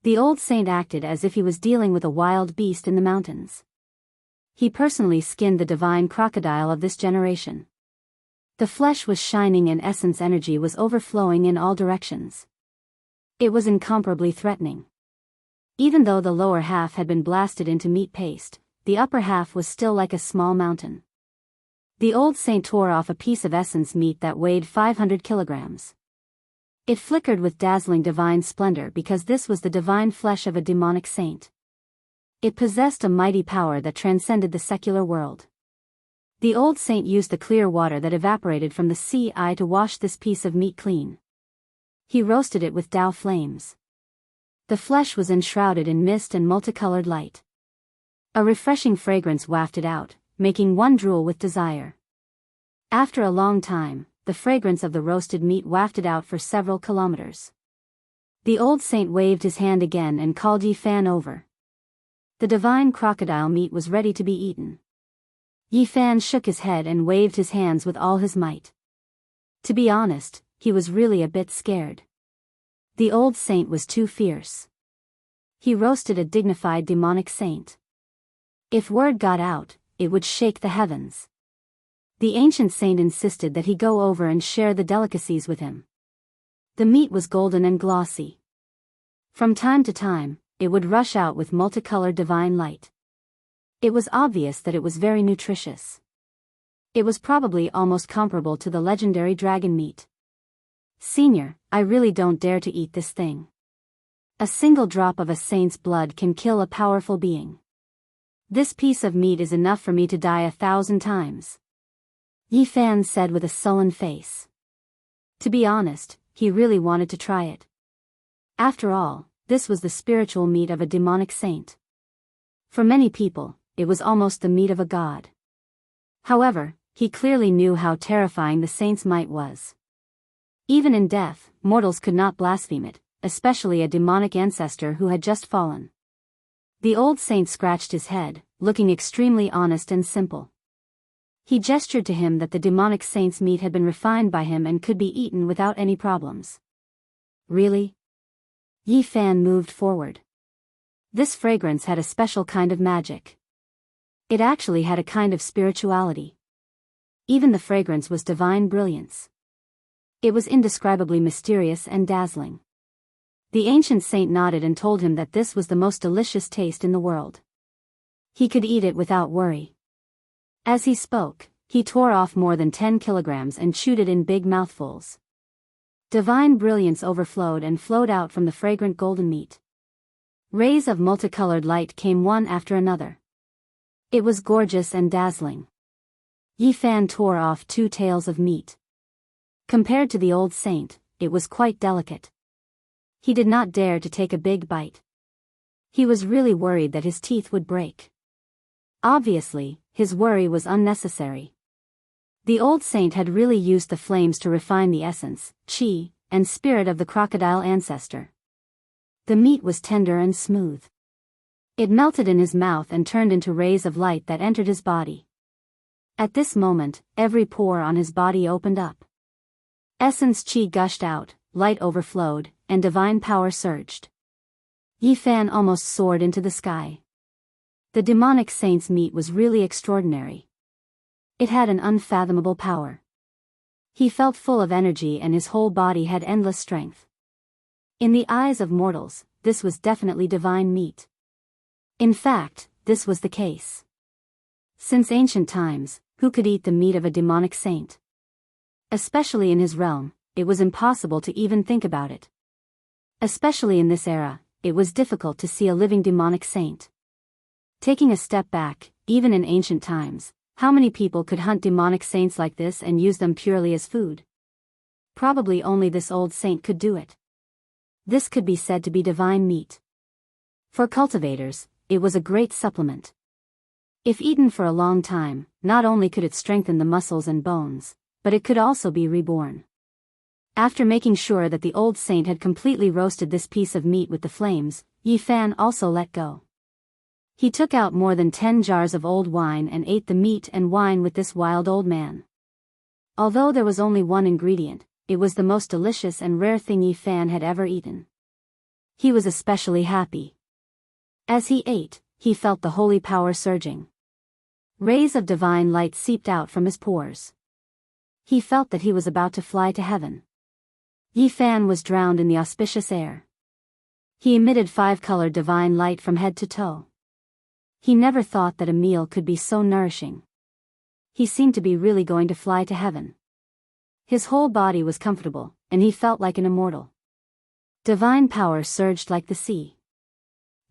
The old saint acted as if he was dealing with a wild beast in the mountains. He personally skinned the divine crocodile of this generation. The flesh was shining and essence energy was overflowing in all directions. It was incomparably threatening. Even though the lower half had been blasted into meat paste, the upper half was still like a small mountain. The old saint tore off a piece of essence meat that weighed 500 kilograms. It flickered with dazzling divine splendor because this was the divine flesh of a demonic saint. It possessed a mighty power that transcended the secular world. The old saint used the clear water that evaporated from the sea to wash this piece of meat clean. He roasted it with Dao flames. The flesh was enshrouded in mist and multicolored light. A refreshing fragrance wafted out, making one drool with desire. After a long time, the fragrance of the roasted meat wafted out for several kilometers. The old saint waved his hand again and called Yi Fan over. The divine crocodile meat was ready to be eaten. Yi Fan shook his head and waved his hands with all his might. To be honest, he was really a bit scared. The old saint was too fierce. He roasted a dignified demonic saint. If word got out, it would shake the heavens. The ancient saint insisted that he go over and share the delicacies with him. The meat was golden and glossy. From time to time, it would rush out with multicolored divine light. It was obvious that it was very nutritious. It was probably almost comparable to the legendary dragon meat. Senior, I really don't dare to eat this thing. A single drop of a saint's blood can kill a powerful being. This piece of meat is enough for me to die 1,000 times. Yi Fan said with a sullen face. To be honest, he really wanted to try it. After all, this was the spiritual meat of a demonic saint. For many people, it was almost the meat of a god. However, he clearly knew how terrifying the saint's might was. Even in death, mortals could not blaspheme it, especially a demonic ancestor who had just fallen. The old saint scratched his head, looking extremely honest and simple. He gestured to him that the demonic saint's meat had been refined by him and could be eaten without any problems. Really? Yi Fan moved forward. This fragrance had a special kind of magic. It actually had a kind of spirituality. Even the fragrance was divine brilliance. It was indescribably mysterious and dazzling. The ancient saint nodded and told him that this was the most delicious taste in the world. He could eat it without worry. As he spoke, he tore off more than 10 kilograms and chewed it in big mouthfuls. Divine brilliance overflowed and flowed out from the fragrant golden meat. Rays of multicolored light came one after another. It was gorgeous and dazzling. Yi Fan tore off 2 tails of meat. Compared to the old saint, it was quite delicate. He did not dare to take a big bite. He was really worried that his teeth would break. Obviously, his worry was unnecessary. The old saint had really used the flames to refine the essence, qi, and spirit of the crocodile ancestor. The meat was tender and smooth. It melted in his mouth and turned into rays of light that entered his body. At this moment, every pore on his body opened up. Essence qi gushed out, light overflowed, and divine power surged. Yi Fan almost soared into the sky. The demonic saint's meat was really extraordinary. It had an unfathomable power. He felt full of energy and his whole body had endless strength. In the eyes of mortals, this was definitely divine meat. In fact, this was the case. Since ancient times, who could eat the meat of a demonic saint? Especially in his realm, it was impossible to even think about it. Especially in this era, it was difficult to see a living demonic saint. Taking a step back, even in ancient times, how many people could hunt demonic saints like this and use them purely as food? Probably only this old saint could do it. This could be said to be divine meat. For cultivators, it was a great supplement. If eaten for a long time, not only could it strengthen the muscles and bones, but it could also be reborn. After making sure that the old saint had completely roasted this piece of meat with the flames, Yi Fan also let go. He took out more than 10 jars of old wine and ate the meat and wine with this wild old man. Although there was only one ingredient, it was the most delicious and rare thing Yi Fan had ever eaten. He was especially happy. As he ate, he felt the holy power surging. Rays of divine light seeped out from his pores. He felt that he was about to fly to heaven. Yi Fan was drowned in the auspicious air. He emitted 5-colored divine light from head to toe. He never thought that a meal could be so nourishing. He seemed to be really going to fly to heaven. His whole body was comfortable, and he felt like an immortal. Divine power surged like the sea.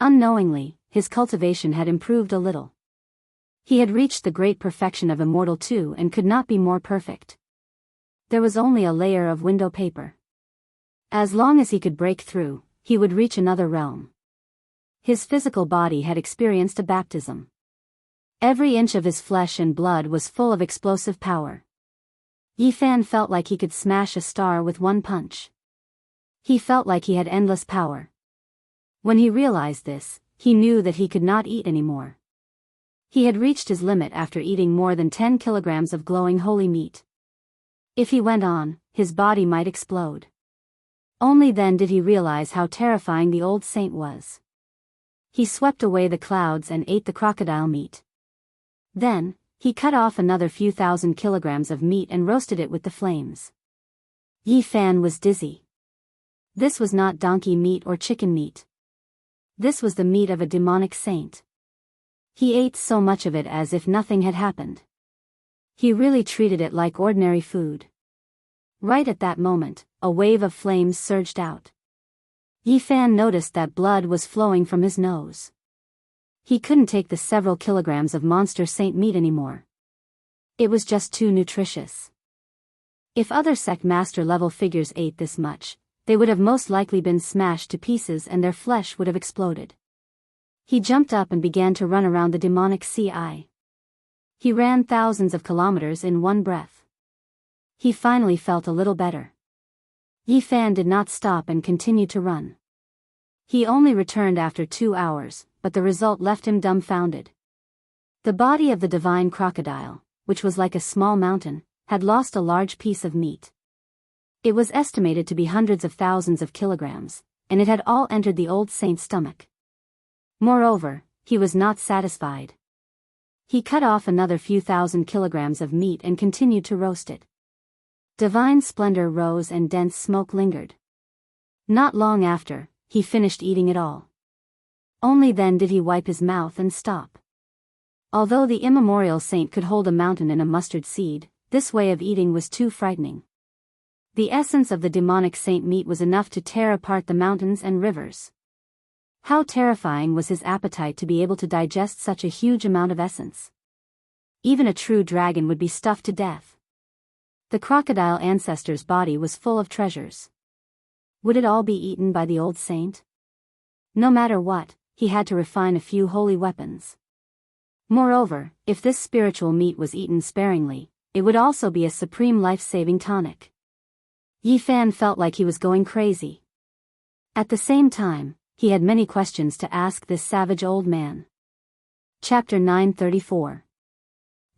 Unknowingly, his cultivation had improved a little. He had reached the great perfection of immortal too and could not be more perfect. There was only a layer of window paper. As long as he could break through, he would reach another realm. His physical body had experienced a baptism. Every inch of his flesh and blood was full of explosive power. Yifan felt like he could smash a star with one punch. He felt like he had endless power. When he realized this, he knew that he could not eat anymore. He had reached his limit after eating more than 10 kilograms of glowing holy meat. If he went on, his body might explode. Only then did he realize how terrifying the old saint was. He swept away the clouds and ate the crocodile meat. Then, he cut off another few thousand kilograms of meat and roasted it with the flames. Yifan was dizzy. This was not donkey meat or chicken meat. This was the meat of a demonic saint. He ate so much of it as if nothing had happened. He really treated it like ordinary food. Right at that moment, a wave of flames surged out. Yifan noticed that blood was flowing from his nose. He couldn't take the several kilograms of monster saint meat anymore. It was just too nutritious. If other sect master level figures ate this much, they would have most likely been smashed to pieces and their flesh would have exploded. He jumped up and began to run around the demonic sea. He ran thousands of kilometers in one breath. He finally felt a little better. Yifan did not stop and continued to run. He only returned after 2 hours, but the result left him dumbfounded. The body of the divine crocodile, which was like a small mountain, had lost a large piece of meat. It was estimated to be hundreds of thousands of kilograms, and it had all entered the old saint's stomach. Moreover, he was not satisfied. He cut off another few thousand kilograms of meat and continued to roast it. Divine splendor rose and dense smoke lingered. Not long after, he finished eating it all. Only then did he wipe his mouth and stop. Although the immemorial saint could hold a mountain in a mustard seed, this way of eating was too frightening. The essence of the demonic saint meat was enough to tear apart the mountains and rivers. How terrifying was his appetite to be able to digest such a huge amount of essence. Even a true dragon would be stuffed to death. The crocodile ancestor's body was full of treasures. Would it all be eaten by the old saint? No matter what, he had to refine a few holy weapons. Moreover, if this spiritual meat was eaten sparingly, it would also be a supreme life-saving tonic. Yifan felt like he was going crazy. At the same time, he had many questions to ask this savage old man. Chapter 934.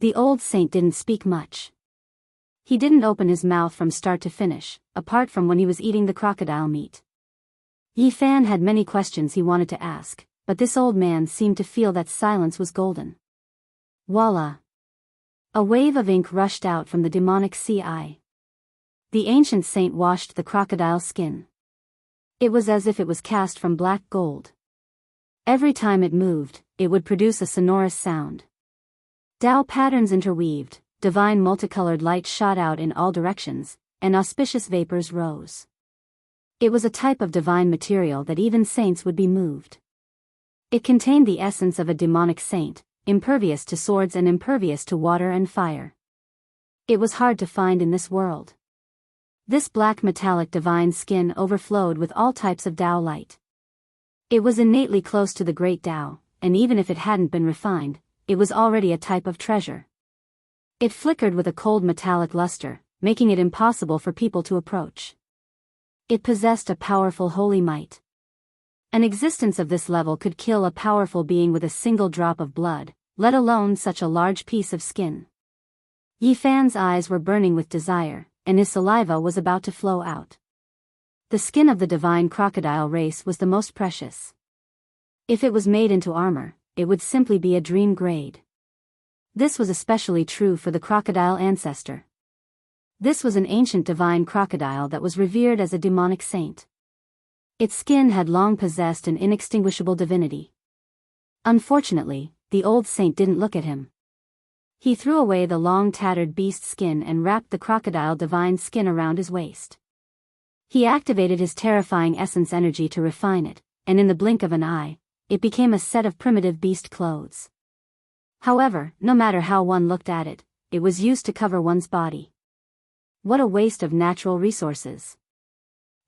The old saint didn't speak much. He didn't open his mouth from start to finish, apart from when he was eating the crocodile meat. Yifan had many questions he wanted to ask, but this old man seemed to feel that silence was golden. Voila! A wave of ink rushed out from the demonic sea. The ancient saint washed the crocodile skin. It was as if it was cast from black gold. Every time it moved, it would produce a sonorous sound. Dao patterns interweaved, divine multicolored light shot out in all directions, and auspicious vapors rose. It was a type of divine material that even saints would be moved. It contained the essence of a demonic saint, impervious to swords and impervious to water and fire. It was hard to find in this world. This black metallic divine skin overflowed with all types of Dao light. It was innately close to the great Dao, and even if it hadn't been refined, it was already a type of treasure. It flickered with a cold metallic luster, making it impossible for people to approach. It possessed a powerful holy might. An existence of this level could kill a powerful being with a single drop of blood, let alone such a large piece of skin. Yifan's eyes were burning with desire, and his saliva was about to flow out. The skin of the divine crocodile race was the most precious. If it was made into armor, it would simply be a dream grade. This was especially true for the crocodile ancestor. This was an ancient divine crocodile that was revered as a demonic saint. Its skin had long possessed an inextinguishable divinity. Unfortunately, the old saint didn't look at him. He threw away the long tattered beast skin and wrapped the crocodile divine skin around his waist. He activated his terrifying essence energy to refine it, and in the blink of an eye, it became a set of primitive beast clothes. However, no matter how one looked at it, it was used to cover one's body. What a waste of natural resources.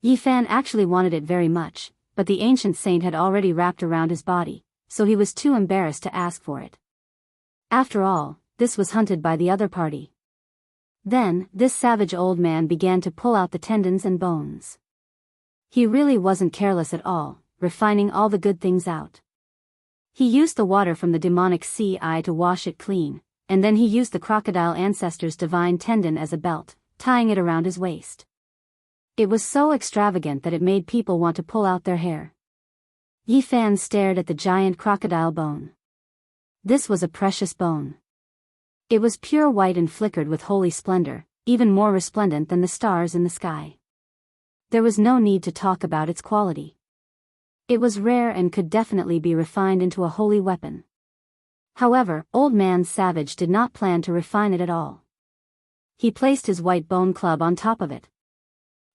Yi Fan actually wanted it very much, but the ancient saint had already wrapped around his body, so he was too embarrassed to ask for it. After all, this was hunted by the other party. Then, this savage old man began to pull out the tendons and bones. He really wasn't careless at all, refining all the good things out. He used the water from the demonic sea eye to wash it clean, and then he used the crocodile ancestor's divine tendon as a belt, tying it around his waist. It was so extravagant that it made people want to pull out their hair. Yi Fan stared at the giant crocodile bone. This was a precious bone. It was pure white and flickered with holy splendor, even more resplendent than the stars in the sky. There was no need to talk about its quality. It was rare and could definitely be refined into a holy weapon. However, Old Man Savage did not plan to refine it at all. He placed his white bone club on top of it.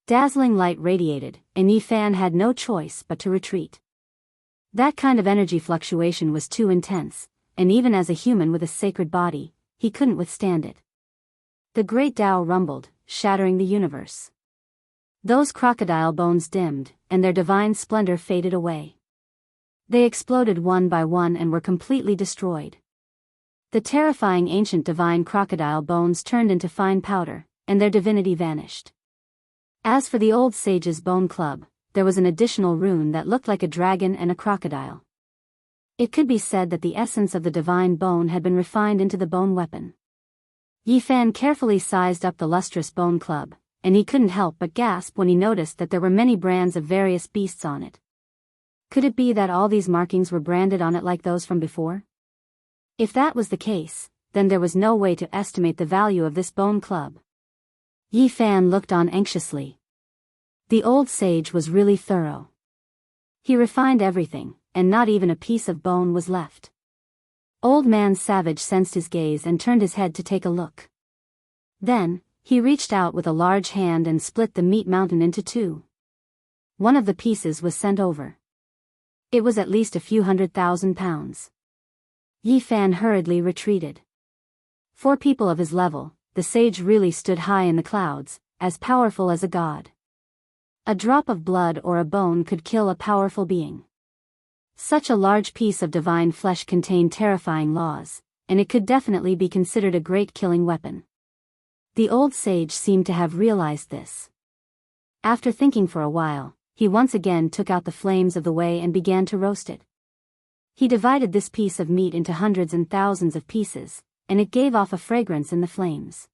Dazzling light radiated, and Yi Fan had no choice but to retreat. That kind of energy fluctuation was too intense, and even as a human with a sacred body, he couldn't withstand it. The great Tao rumbled, shattering the universe. Those crocodile bones dimmed, and their divine splendor faded away. They exploded one by one and were completely destroyed. The terrifying ancient divine crocodile bones turned into fine powder, and their divinity vanished. As for the old sage's bone club, there was an additional rune that looked like a dragon and a crocodile. It could be said that the essence of the divine bone had been refined into the bone weapon. Yi Fan carefully sized up the lustrous bone club, and he couldn't help but gasp when he noticed that there were many brands of various beasts on it. Could it be that all these markings were branded on it like those from before? If that was the case, then there was no way to estimate the value of this bone club. Yi Fan looked on anxiously. The old sage was really thorough. He refined everything, and not even a piece of bone was left. Old Man Savage sensed his gaze and turned his head to take a look. Then, he reached out with a large hand and split the meat mountain into two. One of the pieces was sent over. It was at least a few 100,000 pounds. Yi Fan hurriedly retreated. For people of his level, the sage really stood high in the clouds, as powerful as a god. A drop of blood or a bone could kill a powerful being. Such a large piece of divine flesh contained terrifying laws, and it could definitely be considered a great killing weapon. The old sage seemed to have realized this. After thinking for a while, he once again took out the flames of the way and began to roast it. He divided this piece of meat into hundreds and thousands of pieces, and it gave off a fragrance in the flames.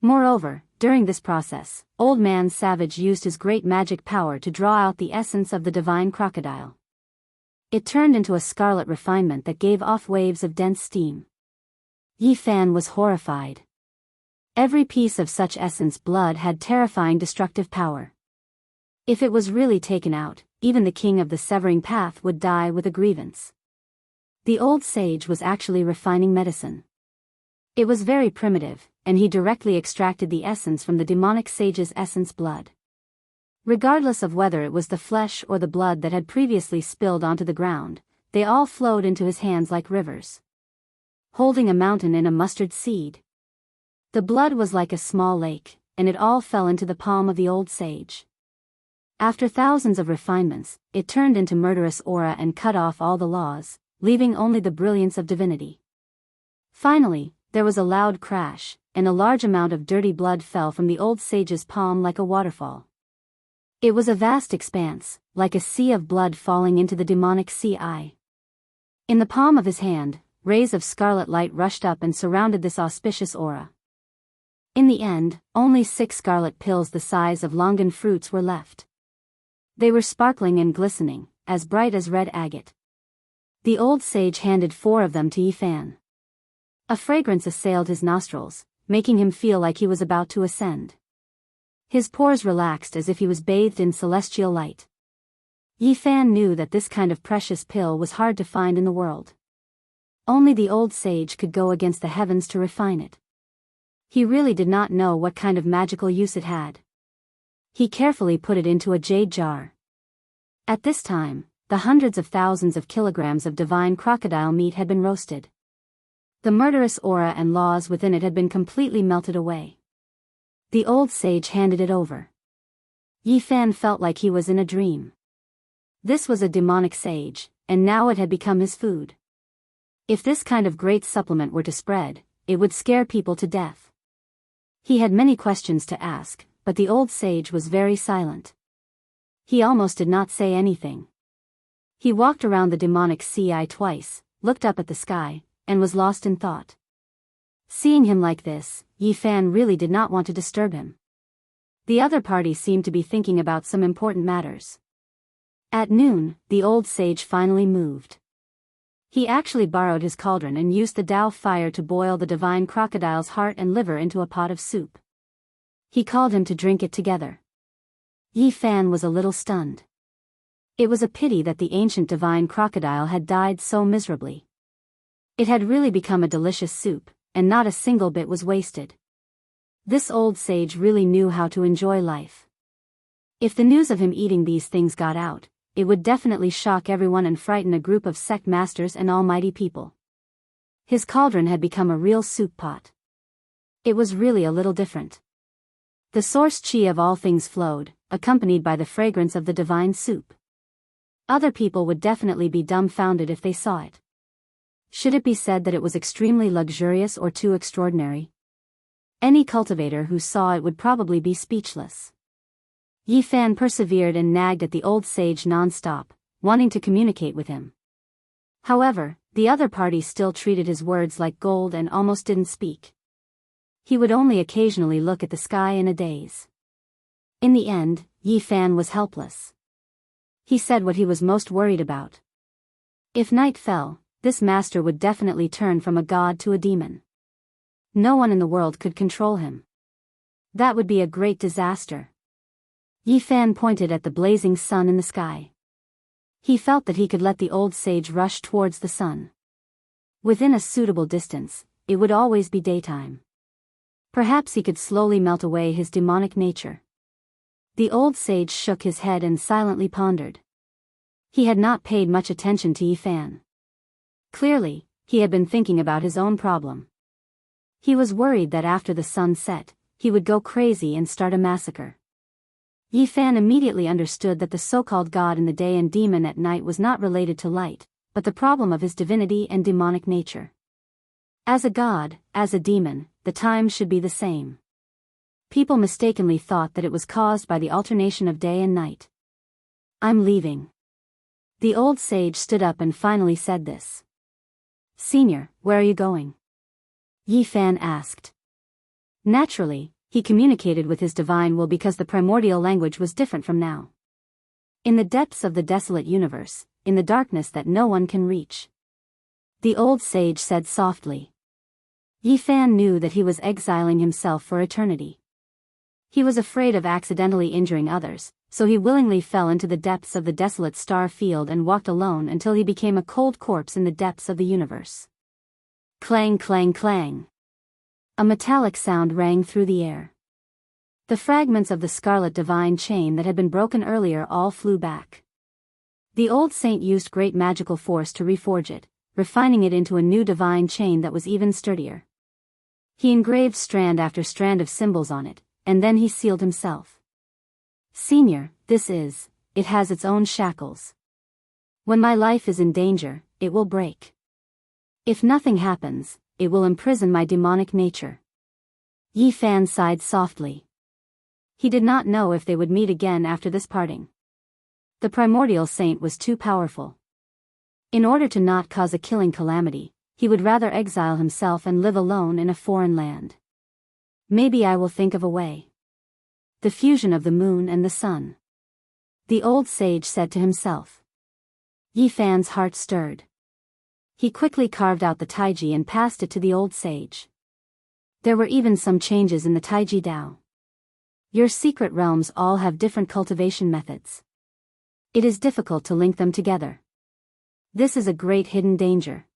Moreover, during this process, Old Man Savage used his great magic power to draw out the essence of the divine crocodile. It turned into a scarlet refinement that gave off waves of dense steam. Yi Fan was horrified. Every piece of such essence blood had terrifying destructive power. If it was really taken out, even the king of the Severing Path would die with a grievance. The old sage was actually refining medicine. It was very primitive, and he directly extracted the essence from the demonic sage's essence blood. Regardless of whether it was the flesh or the blood that had previously spilled onto the ground, they all flowed into his hands like rivers. Holding a mountain in a mustard seed. The blood was like a small lake, and it all fell into the palm of the old sage. After thousands of refinements, it turned into murderous aura and cut off all the laws, leaving only the brilliance of divinity. Finally, there was a loud crash, and a large amount of dirty blood fell from the old sage's palm like a waterfall. It was a vast expanse, like a sea of blood falling into the demonic sea eye. In the palm of his hand, rays of scarlet light rushed up and surrounded this auspicious aura. In the end, only 6 scarlet pills the size of longan fruits were left. They were sparkling and glistening, as bright as red agate. The old sage handed 4 of them to Yi Fan. A fragrance assailed his nostrils, making him feel like he was about to ascend. His pores relaxed as if he was bathed in celestial light. Yi Fan knew that this kind of precious pill was hard to find in the world. Only the old sage could go against the heavens to refine it. He really did not know what kind of magical use it had. He carefully put it into a jade jar. At this time, the hundreds of thousands of kilograms of divine crocodile meat had been roasted. The murderous aura and laws within it had been completely melted away. The old sage handed it over. Yi Fan felt like he was in a dream. This was a demonic sage, and now it had become his food. If this kind of great supplement were to spread, it would scare people to death. He had many questions to ask, but the old sage was very silent. He almost did not say anything. He walked around the demonic sea twice, looked up at the sky, and was lost in thought. Seeing him like this, Yi Fan really did not want to disturb him. The other party seemed to be thinking about some important matters. At noon, the old sage finally moved. He actually borrowed his cauldron and used the Dao fire to boil the divine crocodile's heart and liver into a pot of soup. He called him to drink it together. Yi Fan was a little stunned. It was a pity that the ancient divine crocodile had died so miserably. It had really become a delicious soup, and not a single bit was wasted. This old sage really knew how to enjoy life. If the news of him eating these things got out, it would definitely shock everyone and frighten a group of sect masters and almighty people. His cauldron had become a real soup pot. It was really a little different. The source qi of all things flowed, accompanied by the fragrance of the divine soup. Other people would definitely be dumbfounded if they saw it. Should it be said that it was extremely luxurious or too extraordinary? Any cultivator who saw it would probably be speechless. Yi Fan persevered and nagged at the old sage non-stop, wanting to communicate with him. However, the other party still treated his words like gold and almost didn't speak. He would only occasionally look at the sky in a daze. In the end, Yi Fan was helpless. He said what he was most worried about. If night fell, this master would definitely turn from a god to a demon. No one in the world could control him. That would be a great disaster. Yi Fan pointed at the blazing sun in the sky. He felt that he could let the old sage rush towards the sun. Within a suitable distance, it would always be daytime. Perhaps he could slowly melt away his demonic nature. The old sage shook his head and silently pondered. He had not paid much attention to Yi Fan. Clearly, he had been thinking about his own problem. He was worried that after the sun set, he would go crazy and start a massacre. Yi Fan immediately understood that the so-called god in the day and demon at night was not related to light, but the problem of his divinity and demonic nature. As a god, as a demon, the times should be the same. People mistakenly thought that it was caused by the alternation of day and night. I'm leaving. The old sage stood up and finally said this. Senior, where are you going? Yi Fan asked. Naturally, he communicated with his divine will because the primordial language was different from now. In the depths of the desolate universe, in the darkness that no one can reach. The old sage said softly. Yi Fan knew that he was exiling himself for eternity. He was afraid of accidentally injuring others, so he willingly fell into the depths of the desolate star field and walked alone until he became a cold corpse in the depths of the universe. Clang, clang, clang. A metallic sound rang through the air. The fragments of the scarlet divine chain that had been broken earlier all flew back. The old saint used great magical force to reforge it, refining it into a new divine chain that was even sturdier. He engraved strand after strand of symbols on it, and then he sealed himself. Senior, it has its own shackles. When my life is in danger, it will break. If nothing happens, it will imprison my demonic nature. Yi Fan sighed softly. He did not know if they would meet again after this parting. The primordial saint was too powerful. In order to not cause a killing calamity, he would rather exile himself and live alone in a foreign land. Maybe I will think of a way. The fusion of the moon and the sun. The old sage said to himself. Yi Fan's heart stirred. He quickly carved out the taiji and passed it to the old sage. There were even some changes in the taiji Dao. Your secret realms all have different cultivation methods. It is difficult to link them together. This is a great hidden danger.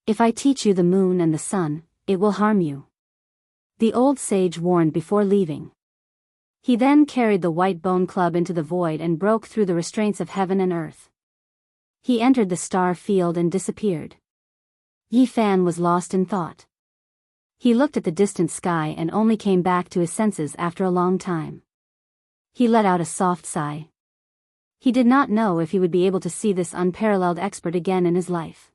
If I teach you the moon and the sun, it will harm you. The old sage warned before leaving. He then carried the white bone club into the void and broke through the restraints of heaven and earth. He entered the star field and disappeared. Yi Fan was lost in thought. He looked at the distant sky and only came back to his senses after a long time. He let out a soft sigh. He did not know if he would be able to see this unparalleled expert again in his life.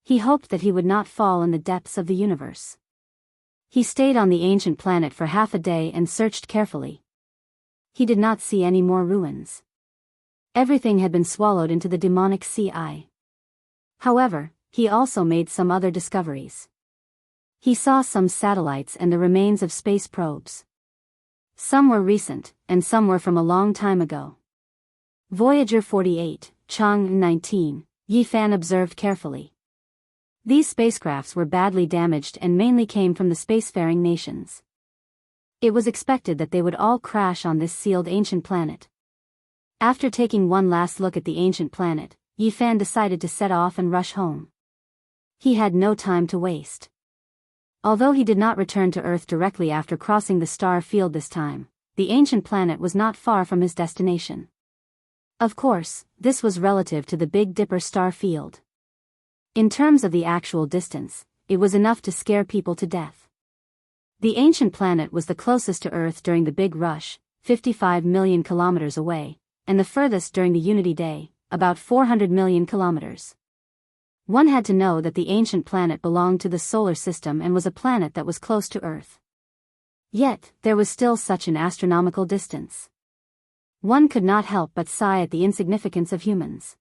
He hoped that he would not fall in the depths of the universe. He stayed on the ancient planet for half a day and searched carefully. He did not see any more ruins. Everything had been swallowed into the demonic sea. However, he also made some other discoveries. He saw some satellites and the remains of space probes. Some were recent, and some were from a long time ago. Voyager 48, Chang'e 19, Yi Fan observed carefully. These spacecrafts were badly damaged and mainly came from the spacefaring nations. It was expected that they would all crash on this sealed ancient planet. After taking one last look at the ancient planet, Yi Fan decided to set off and rush home. He had no time to waste. Although he did not return to Earth directly after crossing the star field this time, the ancient planet was not far from his destination. Of course, this was relative to the Big Dipper star field. In terms of the actual distance, it was enough to scare people to death. The ancient planet was the closest to Earth during the Big Rush, 55 million kilometers away, and the furthest during the Unity Day, about 400 million kilometers. One had to know that the ancient planet belonged to the solar system and was a planet that was close to Earth. Yet, there was still such an astronomical distance. One could not help but sigh at the insignificance of humans.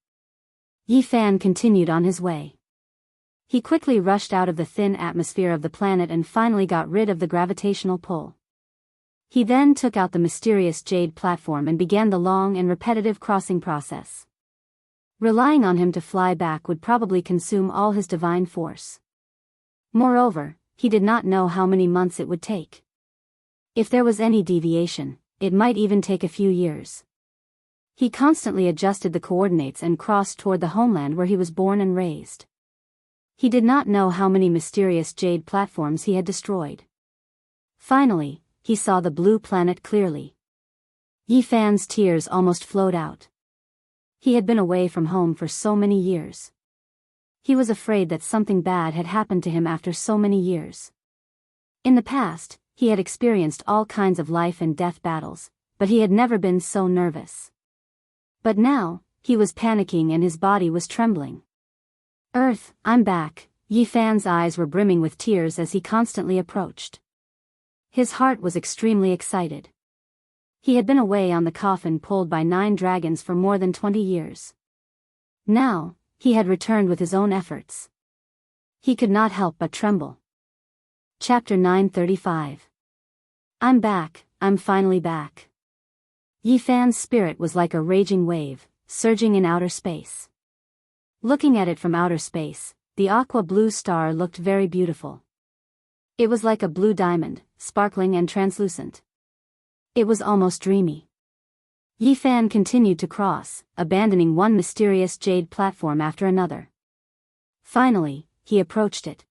Yi Fan continued on his way. He quickly rushed out of the thin atmosphere of the planet and finally got rid of the gravitational pull. He then took out the mysterious jade platform and began the long and repetitive crossing process. Relying on him to fly back would probably consume all his divine force. Moreover, he did not know how many months it would take. If there was any deviation, it might even take a few years. He constantly adjusted the coordinates and crossed toward the homeland where he was born and raised. He did not know how many mysterious jade platforms he had destroyed. Finally, he saw the blue planet clearly. Yi Fan's tears almost flowed out. He had been away from home for so many years. He was afraid that something bad had happened to him after so many years. In the past, he had experienced all kinds of life and death battles, but he had never been so nervous. But now, he was panicking and his body was trembling. Earth, I'm back. Yi Fan's eyes were brimming with tears as he constantly approached. His heart was extremely excited. He had been away on the coffin pulled by 9 dragons for more than 20 years. Now, he had returned with his own efforts. He could not help but tremble. Chapter 935. I'm back, I'm finally back. Yi Fan's spirit was like a raging wave, surging in outer space. Looking at it from outer space, the aqua-blue star looked very beautiful. It was like a blue diamond, sparkling and translucent. It was almost dreamy. Yi Fan continued to cross, abandoning one mysterious jade platform after another. Finally, he approached it.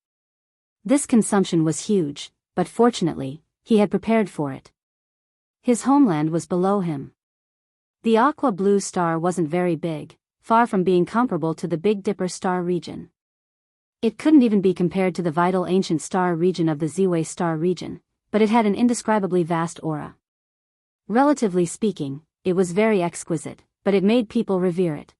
This consumption was huge, but fortunately, he had prepared for it. His homeland was below him. The aqua-blue star wasn't very big, far from being comparable to the Big Dipper star region. It couldn't even be compared to the vital ancient star region of the Ziwei star region, but it had an indescribably vast aura. Relatively speaking, it was very exquisite, but it made people revere it.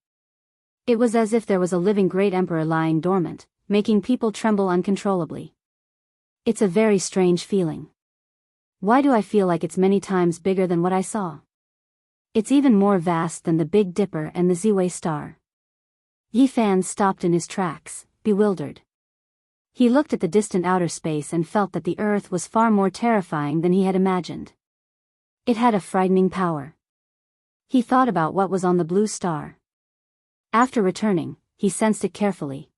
It was as if there was a living great emperor lying dormant, making people tremble uncontrollably. It's a very strange feeling. Why do I feel like it's many times bigger than what I saw? It's even more vast than the Big Dipper and the Ziwei star. Yi Fan stopped in his tracks, bewildered. He looked at the distant outer space and felt that the Earth was far more terrifying than he had imagined. It had a frightening power. He thought about what was on the blue star. After returning, he sensed it carefully.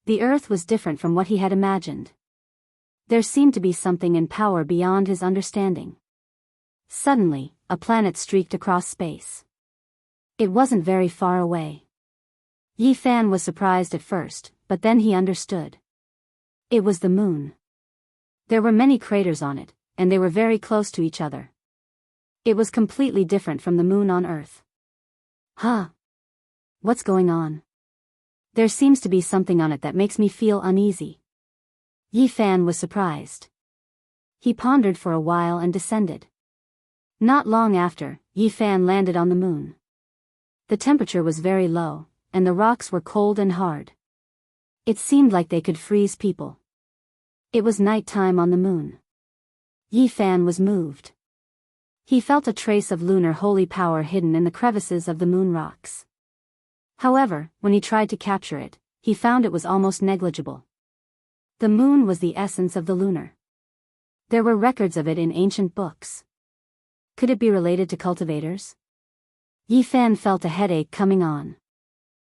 The Earth was different from what he had imagined. There seemed to be something in power beyond his understanding. Suddenly, a planet streaked across space. It wasn't very far away. Yi Fan was surprised at first, but then he understood. It was the moon. There were many craters on it, and they were very close to each other. It was completely different from the moon on Earth. Huh? What's going on? There seems to be something on it that makes me feel uneasy. Yi Fan was surprised. He pondered for a while and descended. Not long after, Yi Fan landed on the moon. The temperature was very low, and the rocks were cold and hard. It seemed like they could freeze people. It was night time on the moon. Yi Fan was moved. He felt a trace of lunar holy power hidden in the crevices of the moon rocks. However, when he tried to capture it, he found it was almost negligible. The moon was the essence of the lunar. There were records of it in ancient books. Could it be related to cultivators? Yi Fan felt a headache coming on.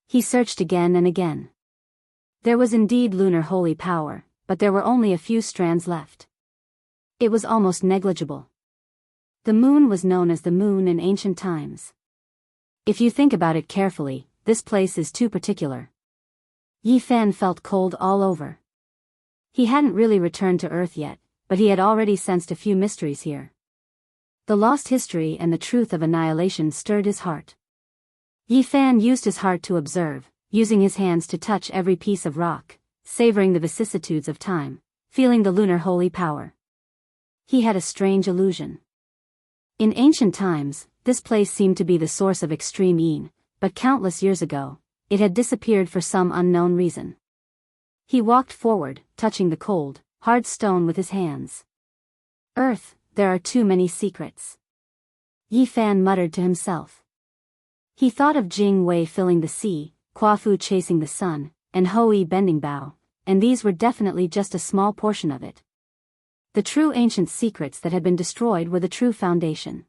He searched again and again. There was indeed lunar holy power, but there were only a few strands left. It was almost negligible. The moon was known as the moon in ancient times. If you think about it carefully, this place is too particular. Yi Fan felt cold all over. He hadn't really returned to Earth yet, but he had already sensed a few mysteries here. The lost history and the truth of annihilation stirred his heart. Yi Fan used his heart to observe, using his hands to touch every piece of rock, savoring the vicissitudes of time, feeling the lunar holy power. He had a strange illusion. In ancient times, this place seemed to be the source of extreme yin, but countless years ago, it had disappeared for some unknown reason. He walked forward, touching the cold, hard stone with his hands. Earth, there are too many secrets. Yi Fan muttered to himself. He thought of Jing Wei filling the sea, Kuafu chasing the sun, and Hou bending bow, and these were definitely just a small portion of it. The true ancient secrets that had been destroyed were the true foundation.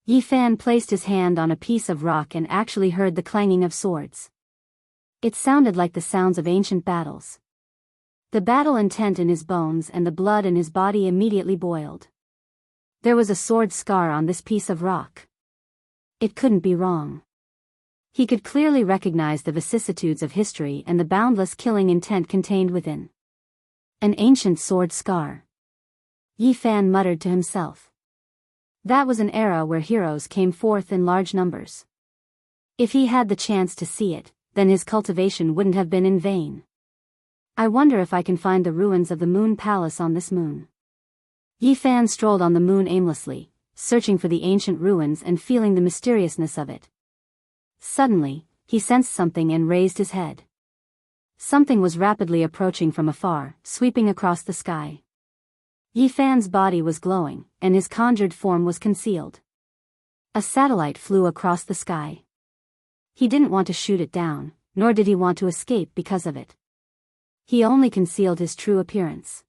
Yi Fan placed his hand on a piece of rock and actually heard the clanging of swords. It sounded like the sounds of ancient battles. The battle intent in his bones and the blood in his body immediately boiled. There was a sword scar on this piece of rock. It couldn't be wrong. He could clearly recognize the vicissitudes of history and the boundless killing intent contained within. An ancient sword scar. Yi Fan muttered to himself. That was an era where heroes came forth in large numbers. If he had the chance to see it, then his cultivation wouldn't have been in vain. I wonder if I can find the ruins of the Moon Palace on this moon. Yi Fan strolled on the moon aimlessly, searching for the ancient ruins and feeling the mysteriousness of it. Suddenly, he sensed something and raised his head. Something was rapidly approaching from afar, sweeping across the sky. Yi Fan's body was glowing, and his conjured form was concealed. A satellite flew across the sky. He didn't want to shoot it down, nor did he want to escape because of it. He only concealed his true appearance.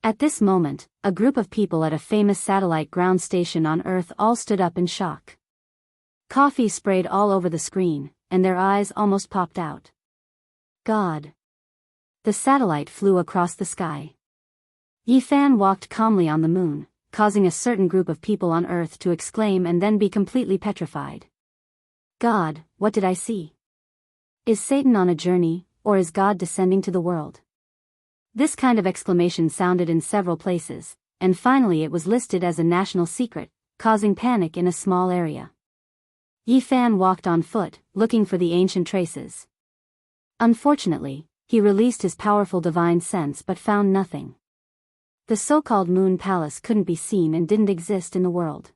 At this moment, a group of people at a famous satellite ground station on Earth all stood up in shock. Coffee sprayed all over the screen, and their eyes almost popped out. God! The satellite flew across the sky. Yi Fan walked calmly on the moon, causing a certain group of people on Earth to exclaim and then be completely petrified. God, what did I see? Is Satan on a journey, or is God descending to the world? This kind of exclamation sounded in several places, and finally it was listed as a national secret, causing panic in a small area. Yi Fan walked on foot, looking for the ancient traces. Unfortunately, he released his powerful divine sense but found nothing. The so-called Moon Palace couldn't be seen and didn't exist in the world.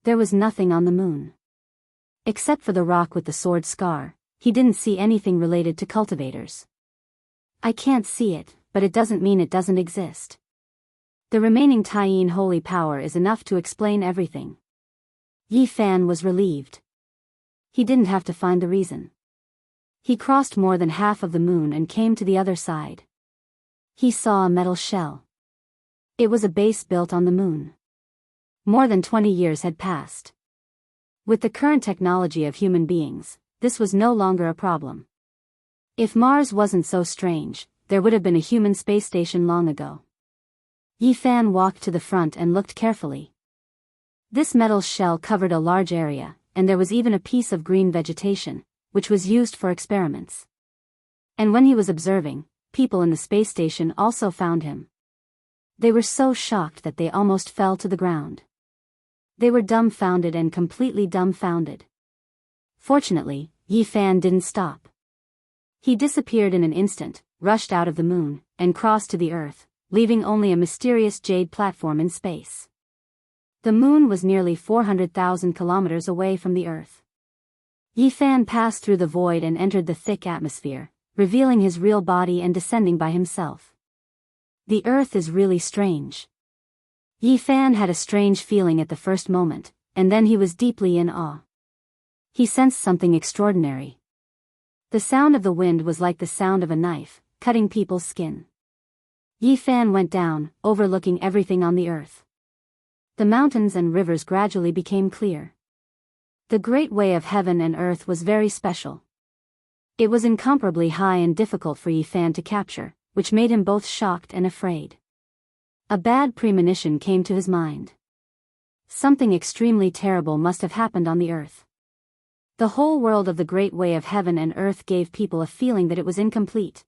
There was nothing on the moon. Except for the rock with the sword scar, he didn't see anything related to cultivators. I can't see it, but it doesn't mean it doesn't exist. The remaining Taiyin holy power is enough to explain everything. Yi Fan was relieved. He didn't have to find the reason. He crossed more than half of the moon and came to the other side. He saw a metal shell. It was a base built on the moon. More than 20 years had passed. With the current technology of human beings, this was no longer a problem. If Mars wasn't so strange, there would have been a human space station long ago. Yi Fan walked to the front and looked carefully. This metal shell covered a large area, and there was even a piece of green vegetation, which was used for experiments. And when he was observing, people in the space station also found him. They were so shocked that they almost fell to the ground. They were dumbfounded and completely dumbfounded. Fortunately, Yi Fan didn't stop. He disappeared in an instant, rushed out of the moon, and crossed to the Earth, leaving only a mysterious jade platform in space. The moon was nearly 400,000 kilometers away from the Earth. Yi Fan passed through the void and entered the thick atmosphere, revealing his real body and descending by himself. The Earth is really strange. Yi Fan had a strange feeling at the first moment, and then he was deeply in awe. He sensed something extraordinary. The sound of the wind was like the sound of a knife, cutting people's skin. Yi Fan went down, overlooking everything on the Earth. The mountains and rivers gradually became clear. The great way of heaven and earth was very special. It was incomparably high and difficult for Yi Fan to capture, which made him both shocked and afraid. A bad premonition came to his mind. Something extremely terrible must have happened on the Earth. The whole world of the great way of heaven and earth gave people a feeling that it was incomplete.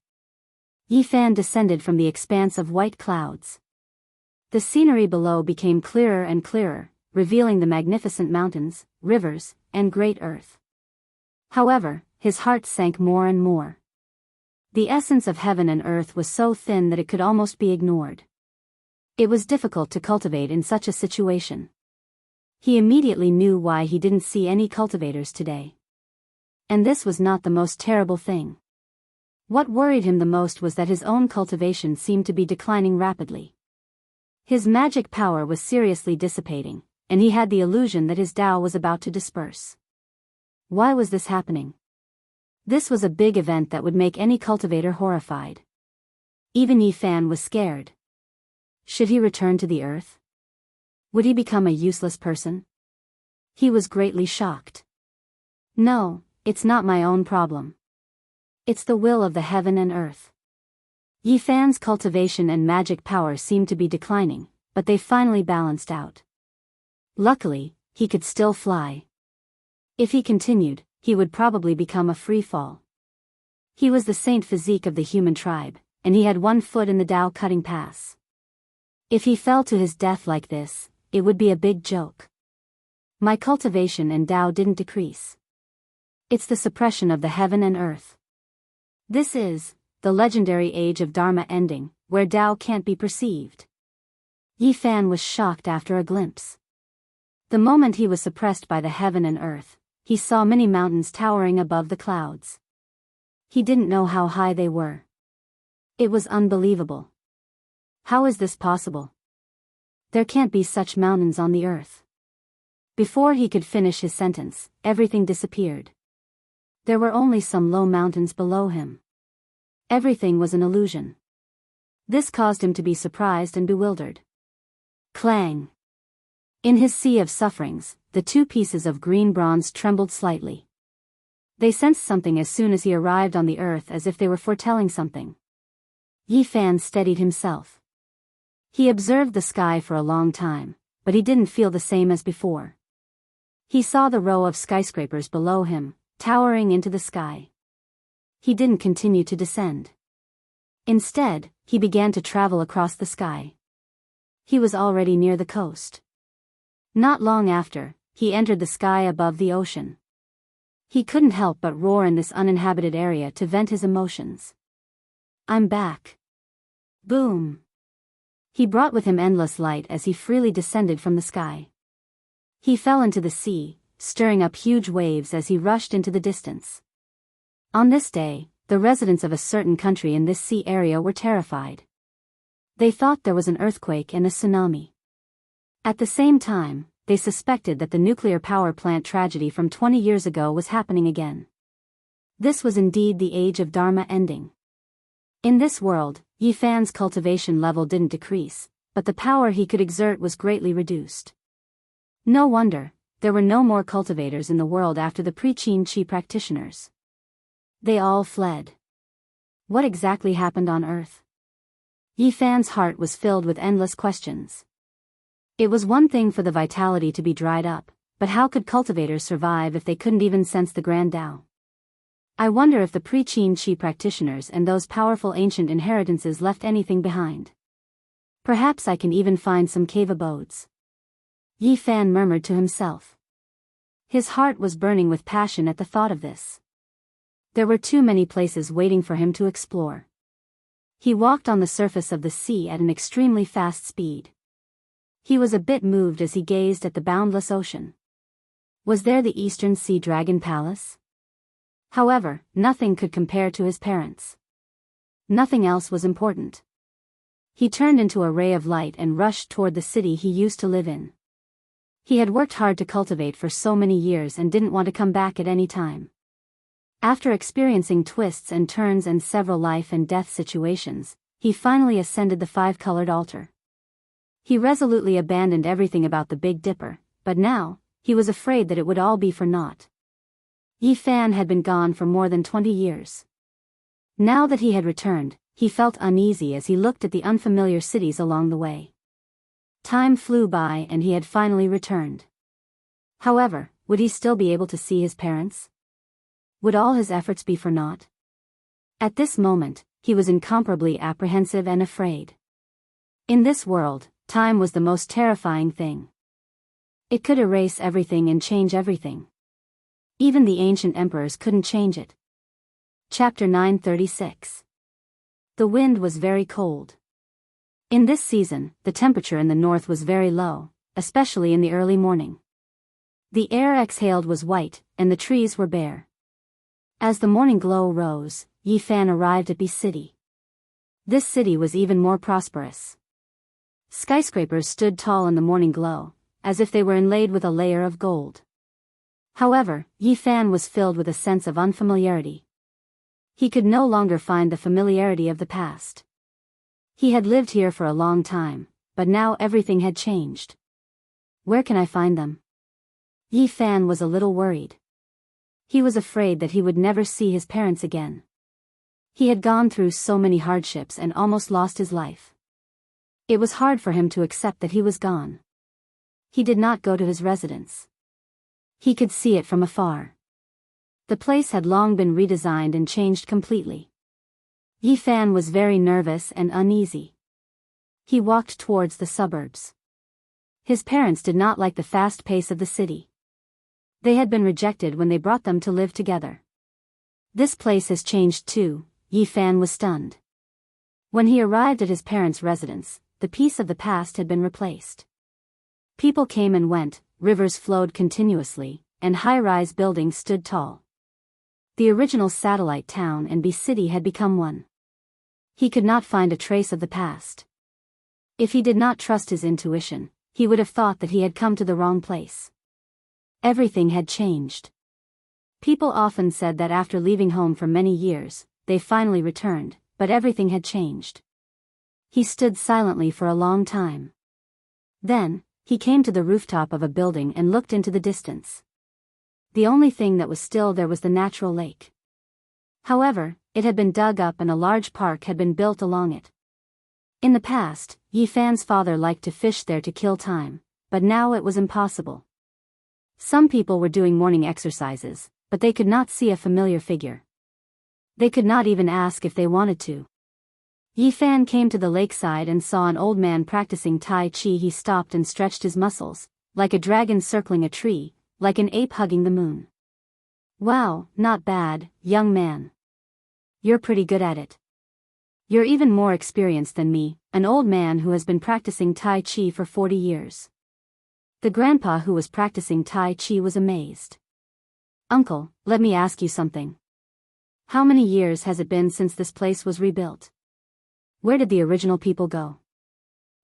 Yi Fan descended from the expanse of white clouds. The scenery below became clearer and clearer, revealing the magnificent mountains, rivers, and great earth. However, his heart sank more and more. The essence of heaven and earth was so thin that it could almost be ignored. It was difficult to cultivate in such a situation. He immediately knew why he didn't see any cultivators today. And this was not the most terrible thing. What worried him the most was that his own cultivation seemed to be declining rapidly. His magic power was seriously dissipating, and he had the illusion that his Tao was about to disperse. Why was this happening? This was a big event that would make any cultivator horrified. Even Yi Fan was scared. Should he return to the Earth? Would he become a useless person? He was greatly shocked. No, it's not my own problem. It's the will of the heaven and earth. Yi Fan's cultivation and magic power seemed to be declining, but they finally balanced out. Luckily, he could still fly. If he continued, he would probably become a free fall. He was the saint physique of the human tribe, and he had one foot in the Tao cutting pass. If he fell to his death like this, it would be a big joke. My cultivation and Tao didn't decrease. It's the suppression of the heaven and earth. This is the legendary age of Dharma ending, where Tao can't be perceived. Yi Fan was shocked after a glimpse. The moment he was suppressed by the heaven and earth, he saw many mountains towering above the clouds. He didn't know how high they were. It was unbelievable. How is this possible? There can't be such mountains on the earth. Before he could finish his sentence, everything disappeared. There were only some low mountains below him. Everything was an illusion. This caused him to be surprised and bewildered. Clang! In his sea of sufferings, the two pieces of green bronze trembled slightly. They sensed something as soon as he arrived on the earth, as if they were foretelling something. Yi Fan steadied himself. He observed the sky for a long time, but he didn't feel the same as before. He saw the row of skyscrapers below him, towering into the sky. He didn't continue to descend. Instead, he began to travel across the sky. He was already near the coast. Not long after, he entered the sky above the ocean. He couldn't help but roar in this uninhabited area to vent his emotions. I'm back. Boom! He brought with him endless light as he freely descended from the sky. He fell into the sea, stirring up huge waves as he rushed into the distance. On this day, the residents of a certain country in this sea area were terrified. They thought there was an earthquake and a tsunami. At the same time, they suspected that the nuclear power plant tragedy from 20 years ago was happening again. This was indeed the age of Dharma ending. In this world, Yi Fan's cultivation level didn't decrease, but the power he could exert was greatly reduced. No wonder, there were no more cultivators in the world after the pre-Qin Qi practitioners. They all fled. What exactly happened on Earth? Yi Fan's heart was filled with endless questions. It was one thing for the vitality to be dried up, but how could cultivators survive if they couldn't even sense the Grand Tao? I wonder if the pre-Qin Qi practitioners and those powerful ancient inheritances left anything behind. Perhaps I can even find some cave abodes. Yi Fan murmured to himself. His heart was burning with passion at the thought of this. There were too many places waiting for him to explore. He walked on the surface of the sea at an extremely fast speed. He was a bit moved as he gazed at the boundless ocean. Was there the Eastern Sea Dragon Palace? However, nothing could compare to his parents. Nothing else was important. He turned into a ray of light and rushed toward the city he used to live in. He had worked hard to cultivate for so many years and didn't want to come back at any time. After experiencing twists and turns and several life and death situations, he finally ascended the five-colored altar. He resolutely abandoned everything about the Big Dipper, but now, he was afraid that it would all be for naught. Yi Fan had been gone for more than 20 years. Now that he had returned, he felt uneasy as he looked at the unfamiliar cities along the way. Time flew by and he had finally returned. However, would he still be able to see his parents? Would all his efforts be for naught? At this moment, he was incomparably apprehensive and afraid. In this world, time was the most terrifying thing. It could erase everything and change everything. Even the ancient emperors couldn't change it. Chapter 936. The wind was very cold. In this season, the temperature in the north was very low, especially in the early morning. The air exhaled was white, and the trees were bare. As the morning glow rose, Yi Fan arrived at B City. This city was even more prosperous. Skyscrapers stood tall in the morning glow, as if they were inlaid with a layer of gold. However, Yi Fan was filled with a sense of unfamiliarity. He could no longer find the familiarity of the past. He had lived here for a long time, but now everything had changed. Where can I find them? Yi Fan was a little worried. He was afraid that he would never see his parents again. He had gone through so many hardships and almost lost his life. It was hard for him to accept that he was gone. He did not go to his residence. He could see it from afar. The place had long been redesigned and changed completely. Yi Fan was very nervous and uneasy. He walked towards the suburbs. His parents did not like the fast pace of the city. They had been rejected when they brought them to live together. This place has changed too, Yi Fan was stunned. When he arrived at his parents' residence, the peace of the past had been replaced. People came and went, rivers flowed continuously, and high-rise buildings stood tall. The original satellite town and B City had become one. He could not find a trace of the past. If he did not trust his intuition, he would have thought that he had come to the wrong place. Everything had changed. People often said that after leaving home for many years, they finally returned, but everything had changed. He stood silently for a long time. Then, he came to the rooftop of a building and looked into the distance. The only thing that was still there was the natural lake. However, it had been dug up and a large park had been built along it. In the past, Yi Fan's father liked to fish there to kill time, but now it was impossible. Some people were doing morning exercises, but they could not see a familiar figure. They could not even ask if they wanted to. Yi Fan came to the lakeside and saw an old man practicing Tai Chi. He stopped and stretched his muscles, like a dragon circling a tree, like an ape hugging the moon. Wow, not bad, young man. You're pretty good at it. You're even more experienced than me, an old man who has been practicing Tai Chi for 40 years. The grandpa who was practicing Tai Chi was amazed. Uncle, let me ask you something. How many years has it been since this place was rebuilt? Where did the original people go?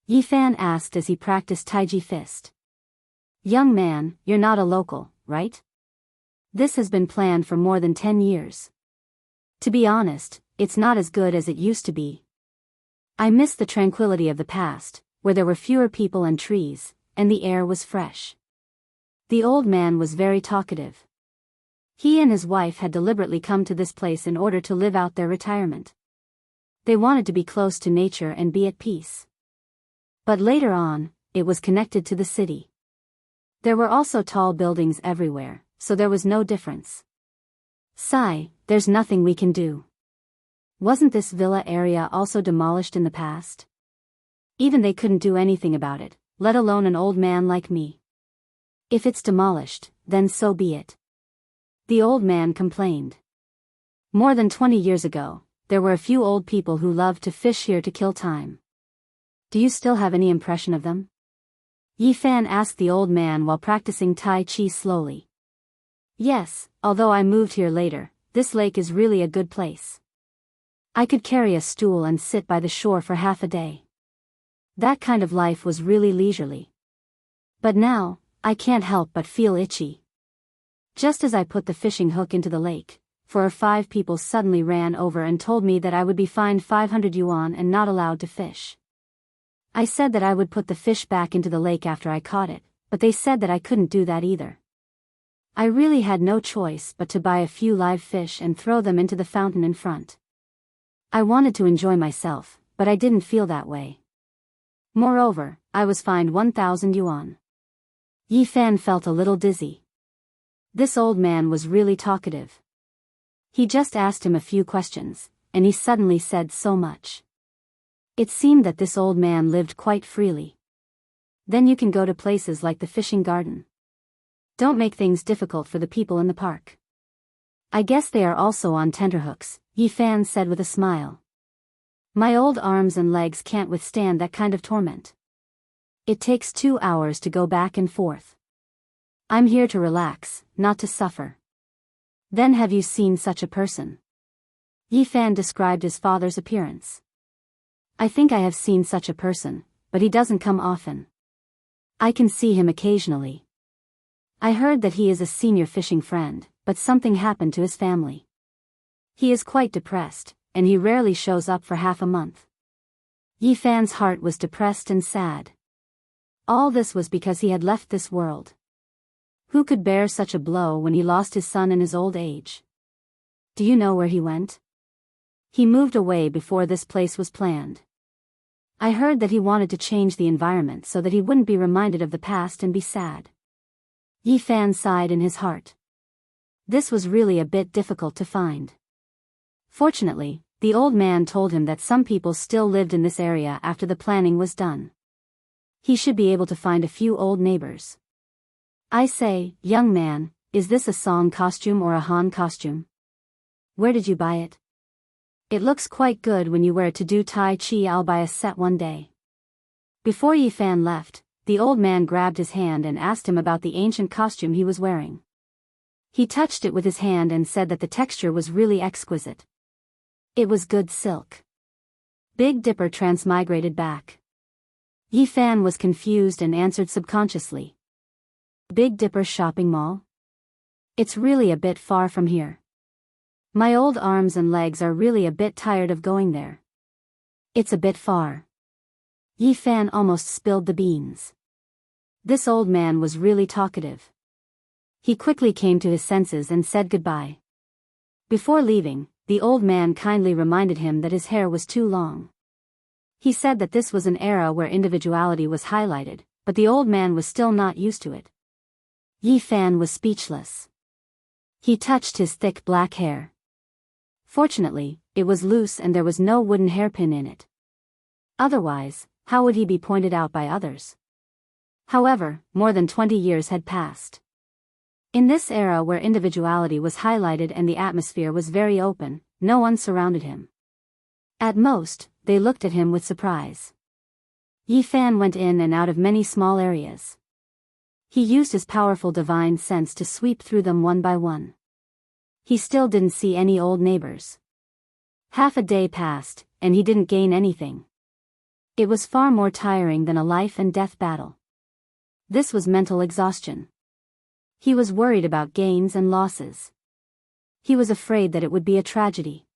Yi Fan asked as he practiced Taiji fist. Young man, you're not a local, right? This has been planned for more than 10 years. To be honest, it's not as good as it used to be. I miss the tranquility of the past, where there were fewer people and trees, and the air was fresh. The old man was very talkative. He and his wife had deliberately come to this place in order to live out their retirement. They wanted to be close to nature and be at peace. But later on, it was connected to the city. There were also tall buildings everywhere, so there was no difference. Sigh, there's nothing we can do. Wasn't this villa area also demolished in the past? Even they couldn't do anything about it, let alone an old man like me. If it's demolished, then so be it. The old man complained. More than 20 years ago, there were a few old people who loved to fish here to kill time. Do you still have any impression of them? Yi Fan asked the old man while practicing Tai Chi slowly. Yes, although I moved here later, this lake is really a good place. I could carry a stool and sit by the shore for half a day. That kind of life was really leisurely. But now, I can't help but feel itchy. Just as I put the fishing hook into the lake, 4 or 5 people suddenly ran over and told me that I would be fined 500 yuan and not allowed to fish. I said that I would put the fish back into the lake after I caught it, but they said that I couldn't do that either. I really had no choice but to buy a few live fish and throw them into the fountain in front. I wanted to enjoy myself, but I didn't feel that way. Moreover, I was fined 1,000 yuan. Yi Fan felt a little dizzy. This old man was really talkative. He just asked him a few questions, and he suddenly said so much. It seemed that this old man lived quite freely. Then you can go to places like the fishing garden. Don't make things difficult for the people in the park. I guess they are also on tenterhooks, Yi Fan said with a smile. My old arms and legs can't withstand that kind of torment. It takes 2 hours to go back and forth. I'm here to relax, not to suffer. Then have you seen such a person? Yi Fan described his father's appearance. I think I have seen such a person, but he doesn't come often. I can see him occasionally. I heard that he is a senior fishing friend, but something happened to his family. He is quite depressed, and he rarely shows up for half a month. Yi Fan's heart was depressed and sad. All this was because he had left this world. Who could bear such a blow when he lost his son in his old age? Do you know where he went? He moved away before this place was planned. I heard that he wanted to change the environment so that he wouldn't be reminded of the past and be sad. Yi Fan sighed in his heart. This was really a bit difficult to find. Fortunately, the old man told him that some people still lived in this area after the planning was done. He should be able to find a few old neighbors. I say, young man, is this a Song costume or a Han costume? Where did you buy it? It looks quite good when you wear it to do Tai Chi. I'll buy a set one day. Before Yi Fan left, the old man grabbed his hand and asked him about the ancient costume he was wearing. He touched it with his hand and said that the texture was really exquisite. It was good silk. Big Dipper transmigrated back. Yi Fan was confused and answered subconsciously. Big Dipper shopping mall? It's really a bit far from here. My old arms and legs are really a bit tired of going there. It's a bit far. Yi Fan almost spilled the beans. This old man was really talkative. He quickly came to his senses and said goodbye. Before leaving, the old man kindly reminded him that his hair was too long. He said that this was an era where individuality was highlighted, but the old man was still not used to it. Yi Fan was speechless. He touched his thick black hair. Fortunately, it was loose and there was no wooden hairpin in it. Otherwise, how would he be pointed out by others? However, more than 20 years had passed. In this era where individuality was highlighted and the atmosphere was very open, no one surrounded him. At most, they looked at him with surprise. Yi Fan went in and out of many small areas. He used his powerful divine sense to sweep through them one by one. He still didn't see any old neighbors. Half a day passed, and he didn't gain anything. It was far more tiring than a life and death battle. This was mental exhaustion. He was worried about gains and losses. He was afraid that it would be a tragedy.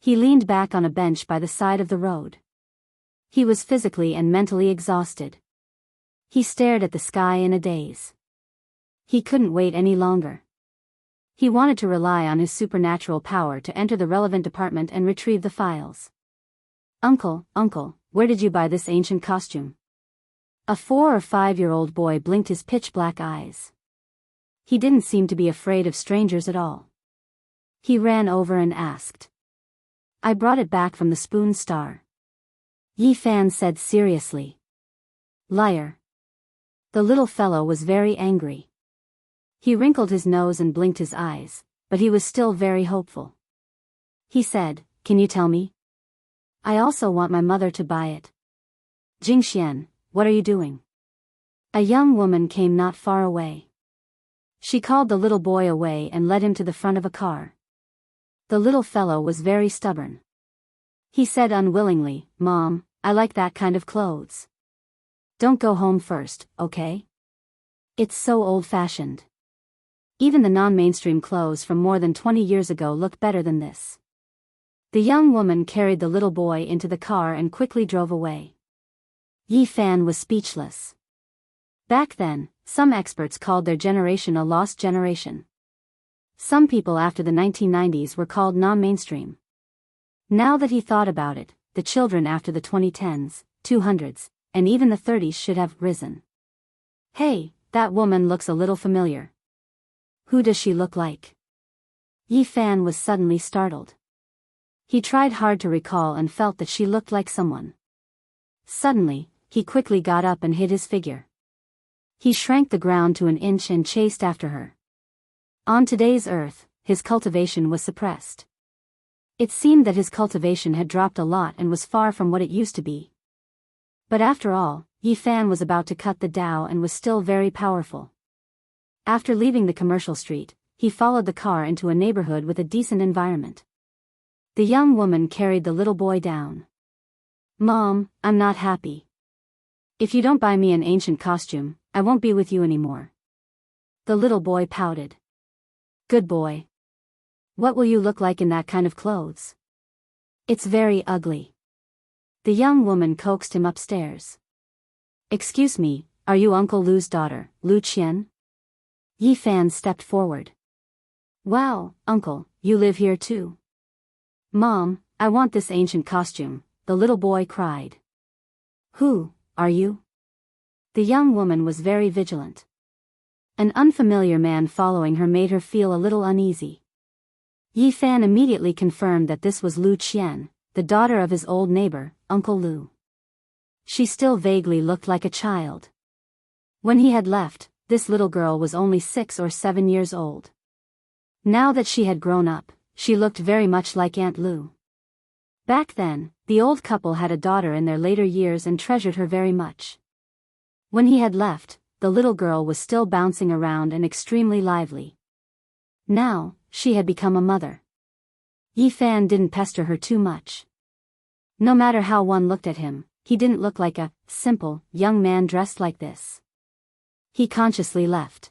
He leaned back on a bench by the side of the road. He was physically and mentally exhausted. He stared at the sky in a daze. He couldn't wait any longer. He wanted to rely on his supernatural power to enter the relevant department and retrieve the files. Uncle, where did you buy this ancient costume? A 4 or 5-year-old boy blinked his pitch-black eyes. He didn't seem to be afraid of strangers at all. He ran over and asked. I brought it back from the Spoon Star. Yi Fan said seriously. Liar. The little fellow was very angry. He wrinkled his nose and blinked his eyes, but he was still very hopeful. He said, Can you tell me? I also want my mother to buy it. Jingxian, what are you doing? A young woman came not far away. She called the little boy away and led him to the front of a car. The little fellow was very stubborn. He said unwillingly, Mom, I like that kind of clothes. Don't go home first, okay? It's so old-fashioned. Even the non-mainstream clothes from more than 20 years ago look better than this. The young woman carried the little boy into the car and quickly drove away. Yi Fan was speechless. Back then, some experts called their generation a lost generation. Some people after the 1990s were called non-mainstream. Now that he thought about it, the children after the 2010s, 200s, and even the 30s should have risen. Hey, that woman looks a little familiar. Who does she look like? Yi Fan was suddenly startled. He tried hard to recall and felt that she looked like someone. Suddenly, he quickly got up and hid his figure. He shrank the ground to an inch and chased after her. On today's Earth, his cultivation was suppressed. It seemed that his cultivation had dropped a lot and was far from what it used to be. But after all, Yi Fan was about to cut the Dao and was still very powerful. After leaving the commercial street, he followed the car into a neighborhood with a decent environment. The young woman carried the little boy down. Mom, I'm not happy. If you don't buy me an ancient costume, I won't be with you anymore. The little boy pouted. Good boy. What will you look like in that kind of clothes? It's very ugly. The young woman coaxed him upstairs. Excuse me, are you Uncle Lu's daughter, Lu Qian? Yi Fan stepped forward. Wow, Uncle, you live here too. Mom, I want this ancient costume, the little boy cried. Who are you? The young woman was very vigilant. An unfamiliar man following her made her feel a little uneasy. Yi Fan immediately confirmed that this was Lu Qian, the daughter of his old neighbor, Uncle Lu. She still vaguely looked like a child. When he had left, this little girl was only 6 or 7 years old. Now that she had grown up, she looked very much like Aunt Lu. Back then, the old couple had a daughter in their later years and treasured her very much. When he had left, the little girl was still bouncing around and extremely lively. Now, she had become a mother. Yi Fan didn't pester her too much. No matter how one looked at him, he didn't look like a simple, young man dressed like this. He consciously left.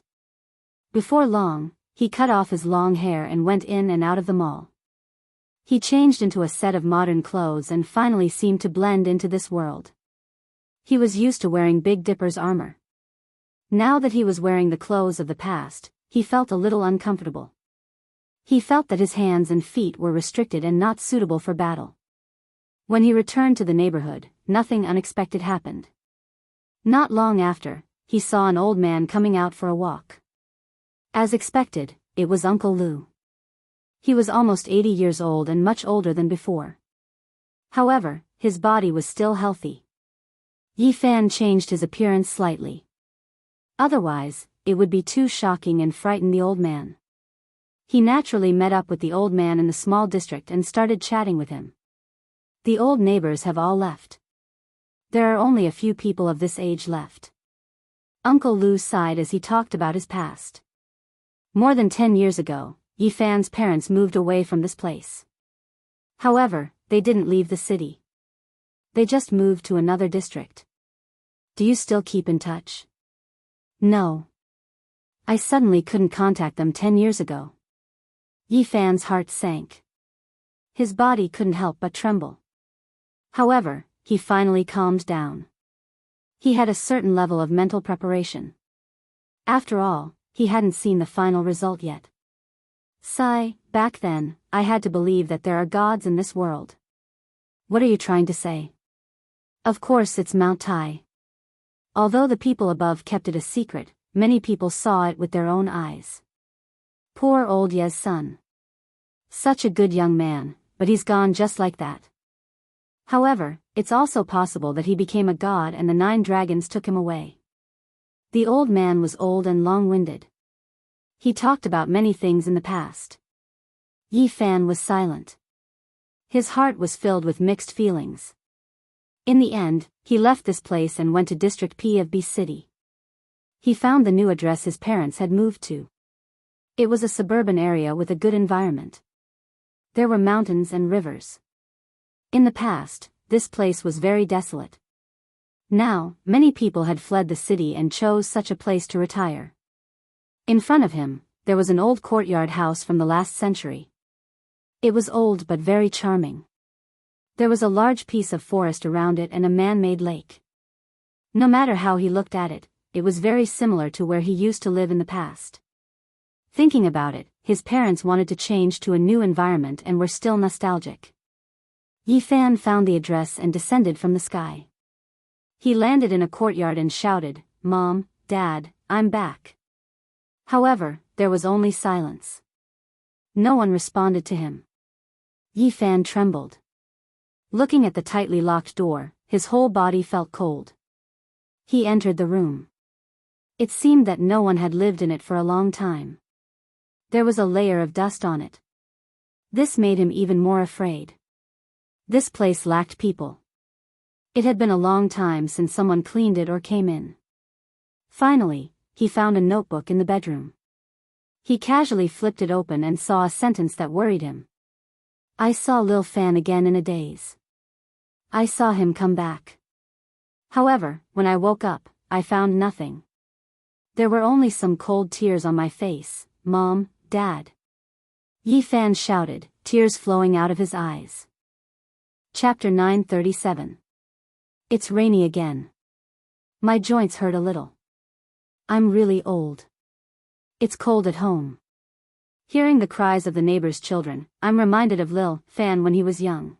Before long, he cut off his long hair and went in and out of the mall. He changed into a set of modern clothes and finally seemed to blend into this world. He was used to wearing Big Dipper's armor. Now that he was wearing the clothes of the past, he felt a little uncomfortable. He felt that his hands and feet were restricted and not suitable for battle. When he returned to the neighborhood, nothing unexpected happened. Not long after, he saw an old man coming out for a walk. As expected, it was Uncle Lu. He was almost 80 years old and much older than before. However, his body was still healthy. Yi Fan changed his appearance slightly. Otherwise, it would be too shocking and frighten the old man. He naturally met up with the old man in the small district and started chatting with him. The old neighbors have all left. There are only a few people of this age left. Uncle Lu sighed as he talked about his past. More than 10 years ago, Yi Fan's parents moved away from this place. However, they didn't leave the city. They just moved to another district. Do you still keep in touch? No. I suddenly couldn't contact them 10 years ago. Yi Fan's heart sank. His body couldn't help but tremble. However, he finally calmed down. He had a certain level of mental preparation. After all, he hadn't seen the final result yet. Sigh, back then, I had to believe that there are gods in this world. What are you trying to say? Of course it's Mount Tai. Although the people above kept it a secret, many people saw it with their own eyes. Poor old Ye's son. Such a good young man, but he's gone just like that. However, it's also possible that he became a god and the 9 dragons took him away. The old man was old and long-winded. He talked about many things in the past. Yi Fan was silent. His heart was filled with mixed feelings. In the end, he left this place and went to District P of B City. He found the new address his parents had moved to. It was a suburban area with a good environment. There were mountains and rivers. In the past, this place was very desolate. Now, many people had fled the city and chose such a place to retire. In front of him, there was an old courtyard house from the last century. It was old but very charming. There was a large piece of forest around it and a man-made lake. No matter how he looked at it, it was very similar to where he used to live in the past. Thinking about it, his parents wanted to change to a new environment and were still nostalgic. Yi Fan found the address and descended from the sky. He landed in a courtyard and shouted, "Mom, Dad, I'm back." However, there was only silence. No one responded to him. Yi Fan trembled. Looking at the tightly locked door, his whole body felt cold. He entered the room. It seemed that no one had lived in it for a long time. There was a layer of dust on it. This made him even more afraid. This place lacked people. It had been a long time since someone cleaned it or came in. Finally, he found a notebook in the bedroom. He casually flipped it open and saw a sentence that worried him. "I saw Lil Fan again in a daze. I saw him come back. However, when I woke up, I found nothing. There were only some cold tears on my face, Mom, Dad." Yi Fan shouted, tears flowing out of his eyes. Chapter 937. It's rainy again. My joints hurt a little. I'm really old. It's cold at home. Hearing the cries of the neighbors' children, I'm reminded of Lil Fan when he was young.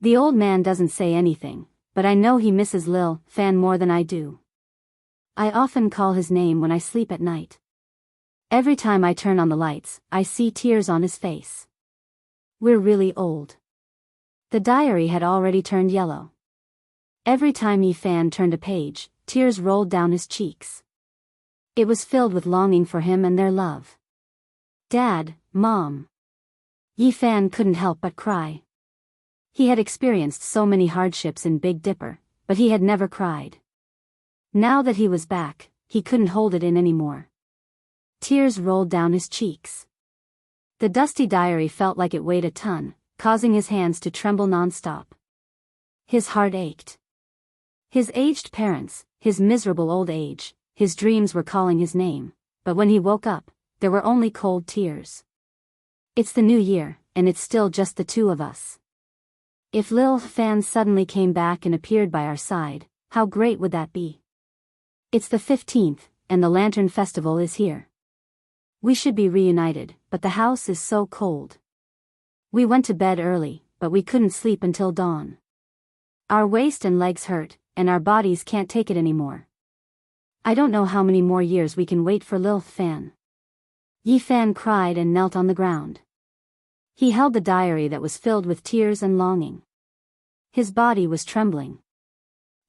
The old man doesn't say anything, but I know he misses Lil Fan more than I do. I often call his name when I sleep at night. Every time I turn on the lights, I see tears on his face. We're really old. The diary had already turned yellow. Every time Yi Fan turned a page, tears rolled down his cheeks. It was filled with longing for him and their love. "Dad, Mom." Yi Fan couldn't help but cry. He had experienced so many hardships in Big Dipper, but he had never cried. Now that he was back, he couldn't hold it in anymore. Tears rolled down his cheeks. The dusty diary felt like it weighed a ton, causing his hands to tremble non-stop. His heart ached. His aged parents, his miserable old age, his dreams were calling his name, but when he woke up, there were only cold tears. It's the new year, and it's still just the two of us. If Lil Fan suddenly came back and appeared by our side, how great would that be? It's the 15th, and the Lantern Festival is here. We should be reunited, but the house is so cold. We went to bed early, but we couldn't sleep until dawn. Our waist and legs hurt, and our bodies can't take it anymore. I don't know how many more years we can wait for Lil Fan." Yi Fan cried and knelt on the ground. He held the diary that was filled with tears and longing. His body was trembling.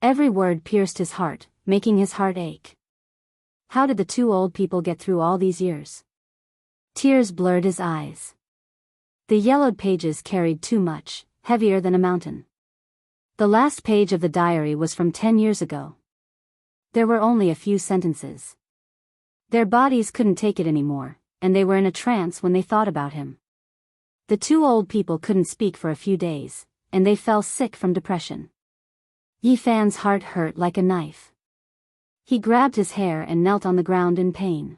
Every word pierced his heart, making his heart ache. How did the two old people get through all these years? Tears blurred his eyes. The yellowed pages carried too much, heavier than a mountain. The last page of the diary was from 10 years ago. There were only a few sentences. Their bodies couldn't take it anymore, and they were in a trance when they thought about him. The two old people couldn't speak for a few days, and they fell sick from depression. Yi Fan's heart hurt like a knife. He grabbed his hair and knelt on the ground in pain.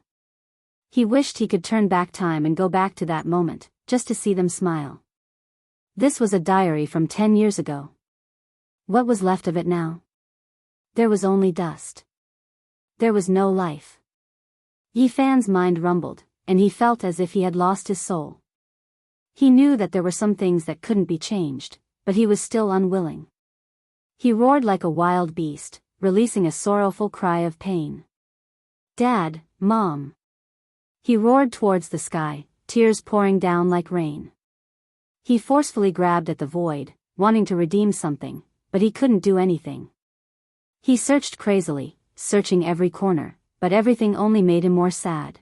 He wished he could turn back time and go back to that moment, just to see them smile. This was a diary from 10 years ago. What was left of it now? There was only dust. There was no life. Yi Fan's mind rumbled, and he felt as if he had lost his soul. He knew that there were some things that couldn't be changed, but he was still unwilling. He roared like a wild beast, releasing a sorrowful cry of pain. "Dad, Mom." He roared towards the sky, tears pouring down like rain. He forcefully grabbed at the void, wanting to redeem something, but he couldn't do anything. He searched crazily, searching every corner, but everything only made him more sad.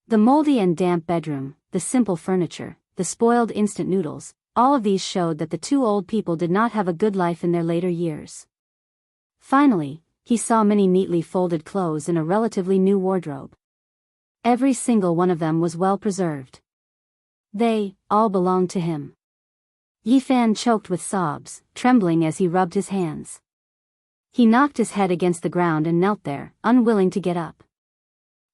The moldy and damp bedroom, the simple furniture, the spoiled instant noodles, all of these showed that the two old people did not have a good life in their later years. Finally, he saw many neatly folded clothes in a relatively new wardrobe. Every single one of them was well preserved. They all belonged to him. Yifan choked with sobs, trembling as he rubbed his hands. He knocked his head against the ground and knelt there, unwilling to get up.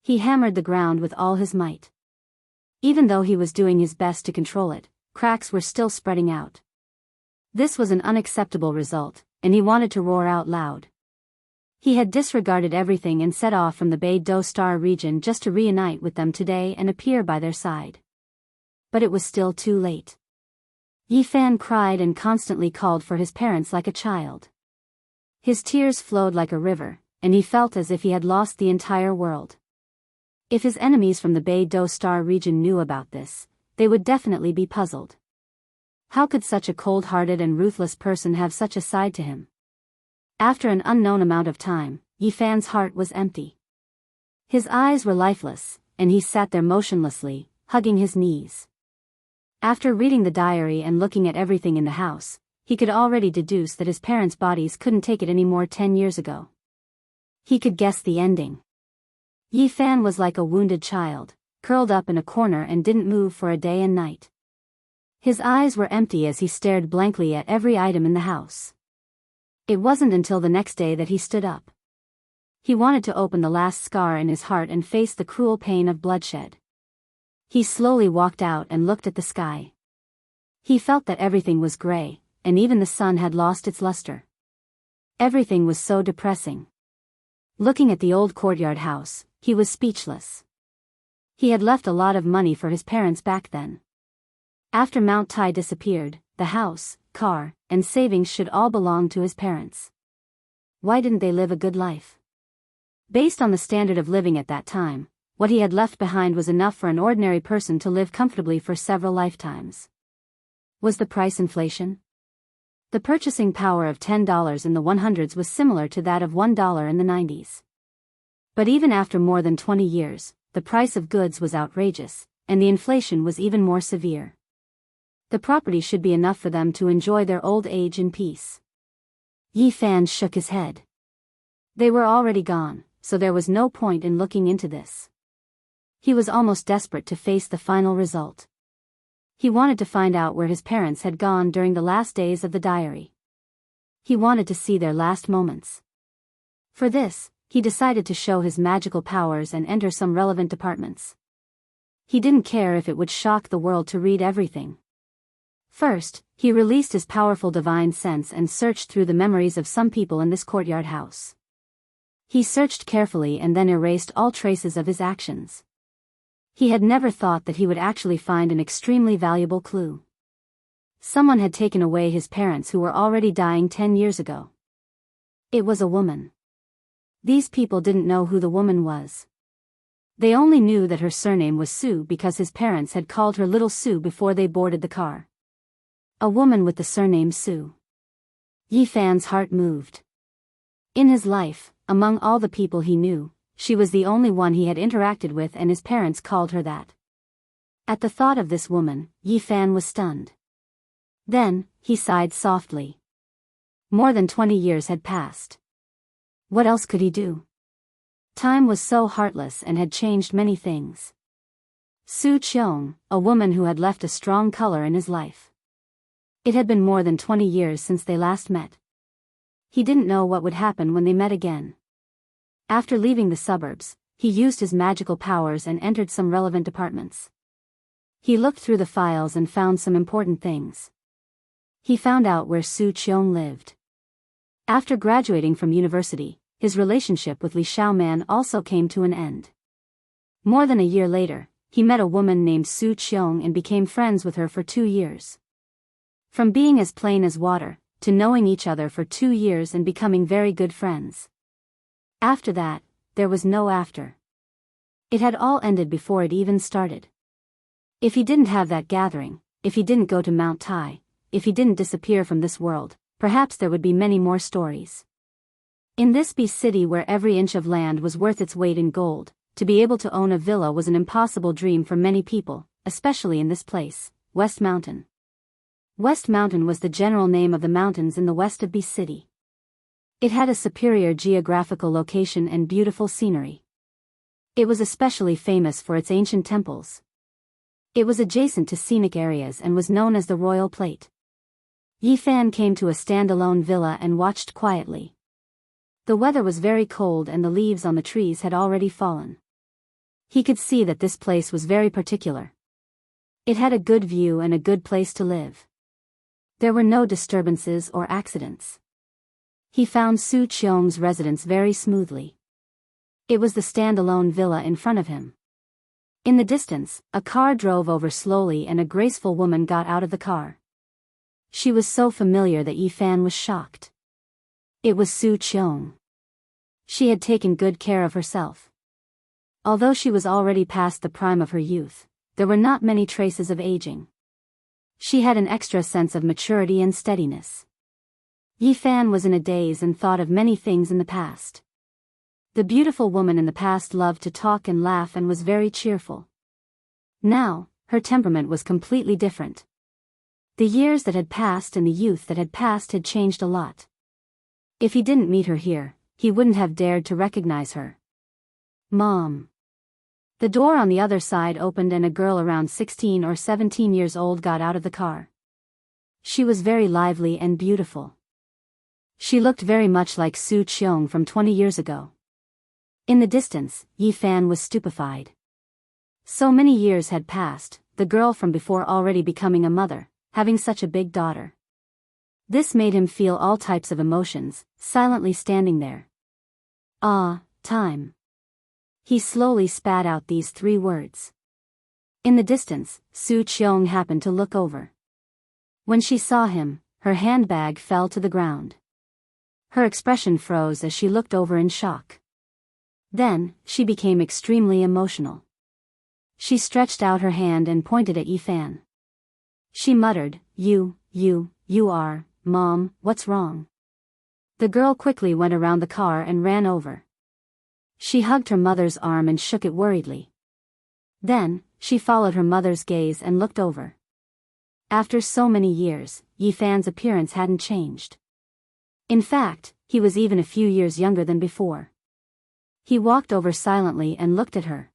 He hammered the ground with all his might. Even though he was doing his best to control it, cracks were still spreading out. This was an unacceptable result, and he wanted to roar out loud. He had disregarded everything and set off from the Beidou Star region just to reunite with them today and appear by their side. But it was still too late. Yifan cried and constantly called for his parents like a child. His tears flowed like a river, and he felt as if he had lost the entire world. If his enemies from the Beidou Star region knew about this, they would definitely be puzzled. How could such a cold-hearted and ruthless person have such a side to him? After an unknown amount of time, Yifan's heart was empty. His eyes were lifeless, and he sat there motionlessly, hugging his knees. After reading the diary and looking at everything in the house, he could already deduce that his parents' bodies couldn't take it anymore 10 years ago. He could guess the ending. Yifan was like a wounded child, curled up in a corner and didn't move for a day and night. His eyes were empty as he stared blankly at every item in the house. It wasn't until the next day that he stood up. He wanted to open the last scar in his heart and face the cruel pain of bloodshed. He slowly walked out and looked at the sky. He felt that everything was gray, and even the sun had lost its luster. Everything was so depressing. Looking at the old courtyard house, he was speechless. He had left a lot of money for his parents back then. After Mount Tai disappeared, the house, car, and savings should all belong to his parents. Why didn't they live a good life? Based on the standard of living at that time, what he had left behind was enough for an ordinary person to live comfortably for several lifetimes. Was the price inflation? The purchasing power of $10 in the 100s was similar to that of $1 in the 90s. But even after more than 20 years, the price of goods was outrageous, and the inflation was even more severe. The property should be enough for them to enjoy their old age in peace. Yifan shook his head. They were already gone, so there was no point in looking into this. He was almost desperate to face the final result. He wanted to find out where his parents had gone during the last days of the diary. He wanted to see their last moments. For this, he decided to show his magical powers and enter some relevant departments. He didn't care if it would shock the world to read everything. First, he released his powerful divine sense and searched through the memories of some people in this courtyard house. He searched carefully and then erased all traces of his actions. He had never thought that he would actually find an extremely valuable clue. Someone had taken away his parents who were already dying 10 years ago. It was a woman. These people didn't know who the woman was. They only knew that her surname was Su because his parents had called her Little Su before they boarded the car. A woman with the surname Su. Yifan's heart moved. In his life, among all the people he knew, she was the only one he had interacted with, and his parents called her that. At the thought of this woman, Yifan was stunned. Then, he sighed softly. More than 20 years had passed. What else could he do? Time was so heartless and had changed many things. Su Qiong, a woman who had left a strong color in his life. It had been more than 20 years since they last met. He didn't know what would happen when they met again. After leaving the suburbs, he used his magical powers and entered some relevant departments. He looked through the files and found some important things. He found out where Su Qiong lived. After graduating from university, his relationship with Li Xiaoman also came to an end. More than a year later, he met a woman named Su Qiong and became friends with her for 2 years. From being as plain as water, to knowing each other for 2 years and becoming very good friends. After that, there was no after. It had all ended before it even started. If he didn't have that gathering, if he didn't go to Mount Tai, if he didn't disappear from this world, perhaps there would be many more stories. In this beast city where every inch of land was worth its weight in gold, to be able to own a villa was an impossible dream for many people, especially in this place, West Mountain. West Mountain was the general name of the mountains in the west of Beast City. It had a superior geographical location and beautiful scenery. It was especially famous for its ancient temples. It was adjacent to scenic areas and was known as the Royal Plate. Yi Fan came to a standalone villa and watched quietly. The weather was very cold and the leaves on the trees had already fallen. He could see that this place was very particular. It had a good view and a good place to live. There were no disturbances or accidents. He found Su Qiong's residence very smoothly. It was the standalone villa in front of him. In the distance, a car drove over slowly and a graceful woman got out of the car. She was so familiar that Yi Fan was shocked. It was Su Qiong. She had taken good care of herself. Although she was already past the prime of her youth, there were not many traces of aging. She had an extra sense of maturity and steadiness. Yi Fan was in a daze and thought of many things in the past. The beautiful woman in the past loved to talk and laugh and was very cheerful. Now, her temperament was completely different. The years that had passed and the youth that had passed had changed a lot. If he didn't meet her here, he wouldn't have dared to recognize her. Mom. The door on the other side opened and a girl around 16 or 17 years old got out of the car. She was very lively and beautiful. She looked very much like Su Qiong from 20 years ago. In the distance, Yi Fan was stupefied. So many years had passed, the girl from before already becoming a mother, having such a big daughter. This made him feel all types of emotions, silently standing there. Ah, time. He slowly spat out these 3 words. In the distance, Su Qiong happened to look over. When she saw him, her handbag fell to the ground. Her expression froze as she looked over in shock. Then, she became extremely emotional. She stretched out her hand and pointed at Yi Fan. She muttered, You are, Mom, what's wrong? The girl quickly went around the car and ran over. She hugged her mother's arm and shook it worriedly. Then, she followed her mother's gaze and looked over. After so many years, Yi Fan's appearance hadn't changed. In fact, he was even a few years younger than before. He walked over silently and looked at her.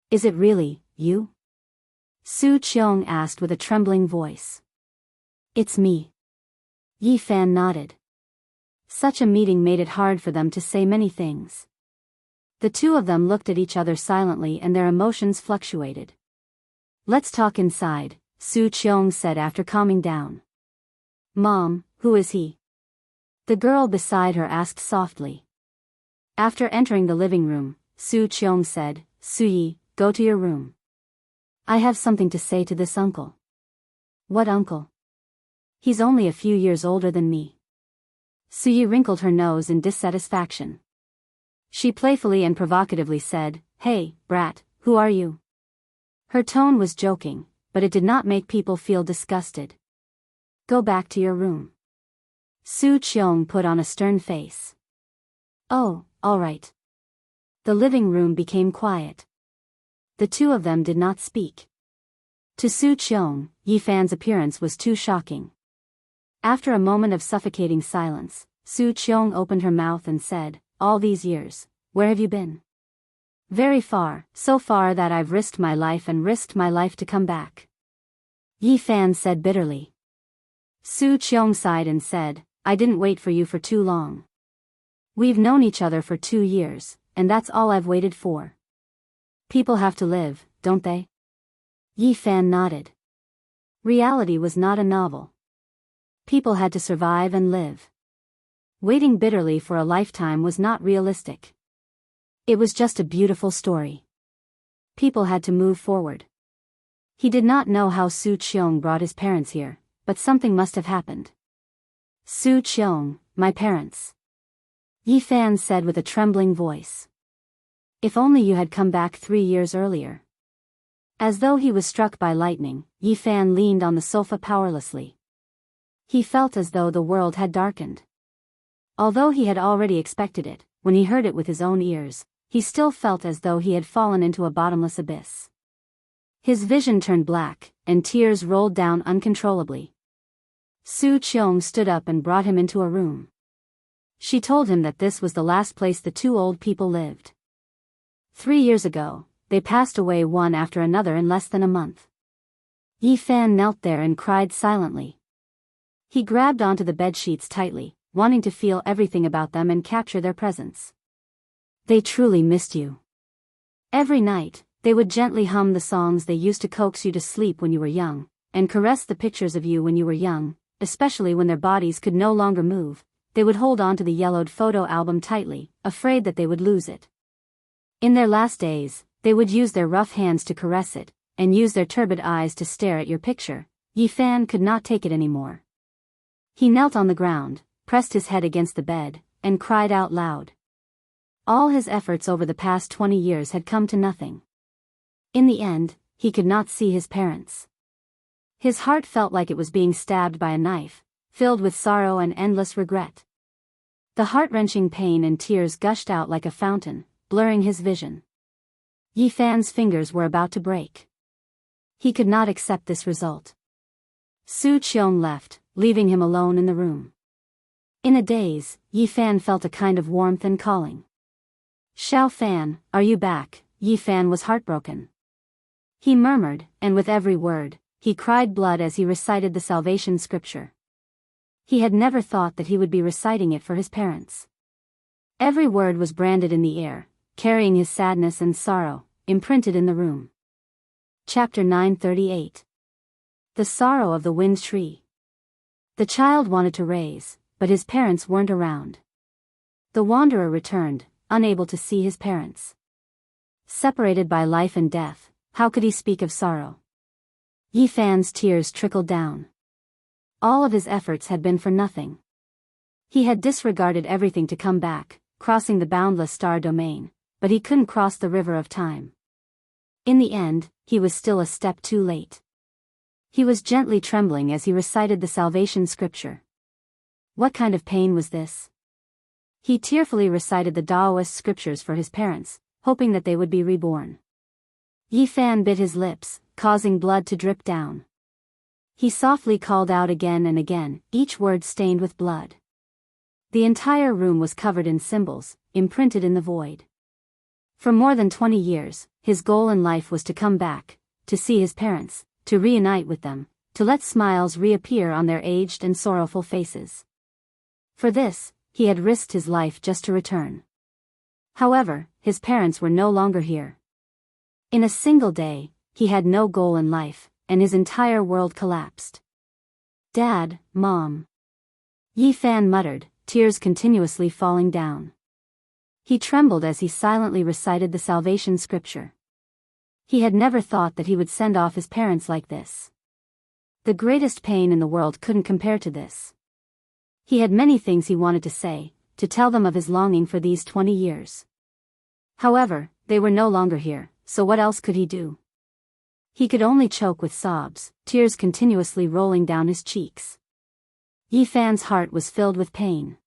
Is it really, you? Su Qiong asked with a trembling voice. It's me. Yi Fan nodded. Such a meeting made it hard for them to say many things. The two of them looked at each other silently and their emotions fluctuated. Let's talk inside, Su Qiong said after calming down. Mom, who is he? The girl beside her asked softly. After entering the living room, Su Qiong said, Su Yi, go to your room. I have something to say to this uncle. What uncle? He's only a few years older than me. Su Yi wrinkled her nose in dissatisfaction. She playfully and provocatively said, Hey, brat, who are you? Her tone was joking, but it did not make people feel disgusted. Go back to your room. Su Qiong put on a stern face. Oh, all right. The living room became quiet. The two of them did not speak. To Su Qiong, Yi Fan's appearance was too shocking. After a moment of suffocating silence, Su Qiong opened her mouth and said, All these years, where have you been? Very far, so far that I've risked my life and risked my life to come back. Yi Fan said bitterly. Su Qiong sighed and said, I didn't wait for you for too long. We've known each other for 2 years, and that's all I've waited for. People have to live, don't they? Yi Fan nodded. Reality was not a novel. People had to survive and live. Waiting bitterly for a lifetime was not realistic. It was just a beautiful story. People had to move forward. He did not know how Su Qiong brought his parents here, but something must have happened. Su Qiong, my parents. Yi Fan said with a trembling voice. If only you had come back 3 years earlier. As though he was struck by lightning, Yi Fan leaned on the sofa powerlessly. He felt as though the world had darkened. Although he had already expected it, when he heard it with his own ears, he still felt as though he had fallen into a bottomless abyss. His vision turned black, and tears rolled down uncontrollably. Su Qiong stood up and brought him into a room. She told him that this was the last place the two old people lived. 3 years ago, they passed away one after another in less than a month. Yi Fan knelt there and cried silently. He grabbed onto the bedsheets tightly, wanting to feel everything about them and capture their presence. They truly missed you. Every night, they would gently hum the songs they used to coax you to sleep when you were young, and caress the pictures of you when you were young, especially when their bodies could no longer move. They would hold on to the yellowed photo album tightly, afraid that they would lose it. In their last days, they would use their rough hands to caress it, and use their turbid eyes to stare at your picture. Yi Fan could not take it anymore. He knelt on the ground, pressed his head against the bed, and cried out loud. All his efforts over the past 20 years had come to nothing. In the end, he could not see his parents. His heart felt like it was being stabbed by a knife, filled with sorrow and endless regret. The heart-wrenching pain and tears gushed out like a fountain, blurring his vision. Yi Fan's fingers were about to break. He could not accept this result. Su Qiong left, leaving him alone in the room. In a daze, Yi Fan felt a kind of warmth and calling. Xiao Fan, are you back? Yi Fan was heartbroken. He murmured, and with every word, he cried blood as he recited the salvation scripture. He had never thought that he would be reciting it for his parents. Every word was branded in the air, carrying his sadness and sorrow, imprinted in the room. Chapter 938. The Sorrow of the Wind Tree. The child wanted to raise, but his parents weren't around. The wanderer returned, unable to see his parents. Separated by life and death, how could he speak of sorrow? Yi Fan's tears trickled down. All of his efforts had been for nothing. He had disregarded everything to come back, crossing the boundless star domain, but he couldn't cross the river of time. In the end, he was still a step too late. He was gently trembling as he recited the salvation scripture. What kind of pain was this? He tearfully recited the Daoist scriptures for his parents, hoping that they would be reborn. Yi Fan bit his lips, causing blood to drip down. He softly called out again and again, each word stained with blood. The entire room was covered in symbols, imprinted in the void. For more than 20 years, his goal in life was to come back, to see his parents, to reunite with them, to let smiles reappear on their aged and sorrowful faces. For this, he had risked his life just to return. However, his parents were no longer here. In a single day, he had no goal in life, and his entire world collapsed. Dad, Mom. Yi Fan muttered, tears continuously falling down. He trembled as he silently recited the salvation scripture. He had never thought that he would send off his parents like this. The greatest pain in the world couldn't compare to this. He had many things he wanted to say, to tell them of his longing for these 20 years. However, they were no longer here, so what else could he do? He could only choke with sobs, tears continuously rolling down his cheeks. Yi Fan's heart was filled with pain.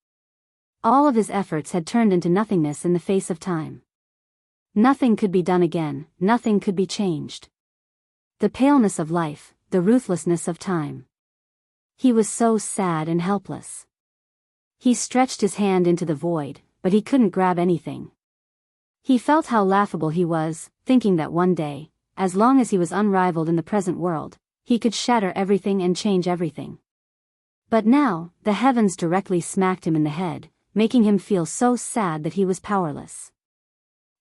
All of his efforts had turned into nothingness in the face of time. Nothing could be done again, nothing could be changed. The paleness of life, the ruthlessness of time. He was so sad and helpless. He stretched his hand into the void, but he couldn't grab anything. He felt how laughable he was, thinking that one day, as long as he was unrivaled in the present world, he could shatter everything and change everything. But now, the heavens directly smacked him in the head, making him feel so sad that he was powerless.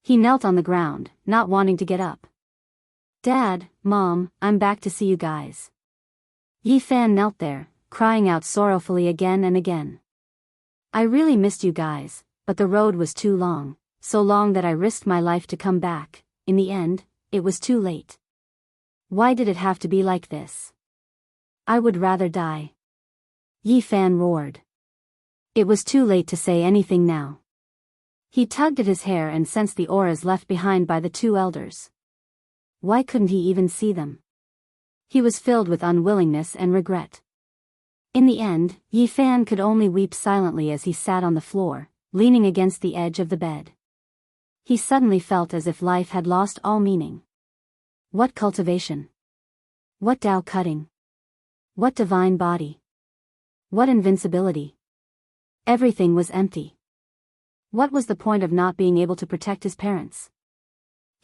He knelt on the ground, not wanting to get up. Dad, Mom, I'm back to see you guys. Yi Fan knelt there, crying out sorrowfully again and again. I really missed you guys, but the road was too long, so long that I risked my life to come back. In the end, it was too late. Why did it have to be like this? I would rather die. Yi Fan roared. It was too late to say anything now. He tugged at his hair and sensed the auras left behind by the two elders. Why couldn't he even see them? He was filled with unwillingness and regret. In the end, Yi Fan could only weep silently as he sat on the floor, leaning against the edge of the bed. He suddenly felt as if life had lost all meaning. What cultivation? What Tao cutting? What divine body? What invincibility? Everything was empty. What was the point of not being able to protect his parents?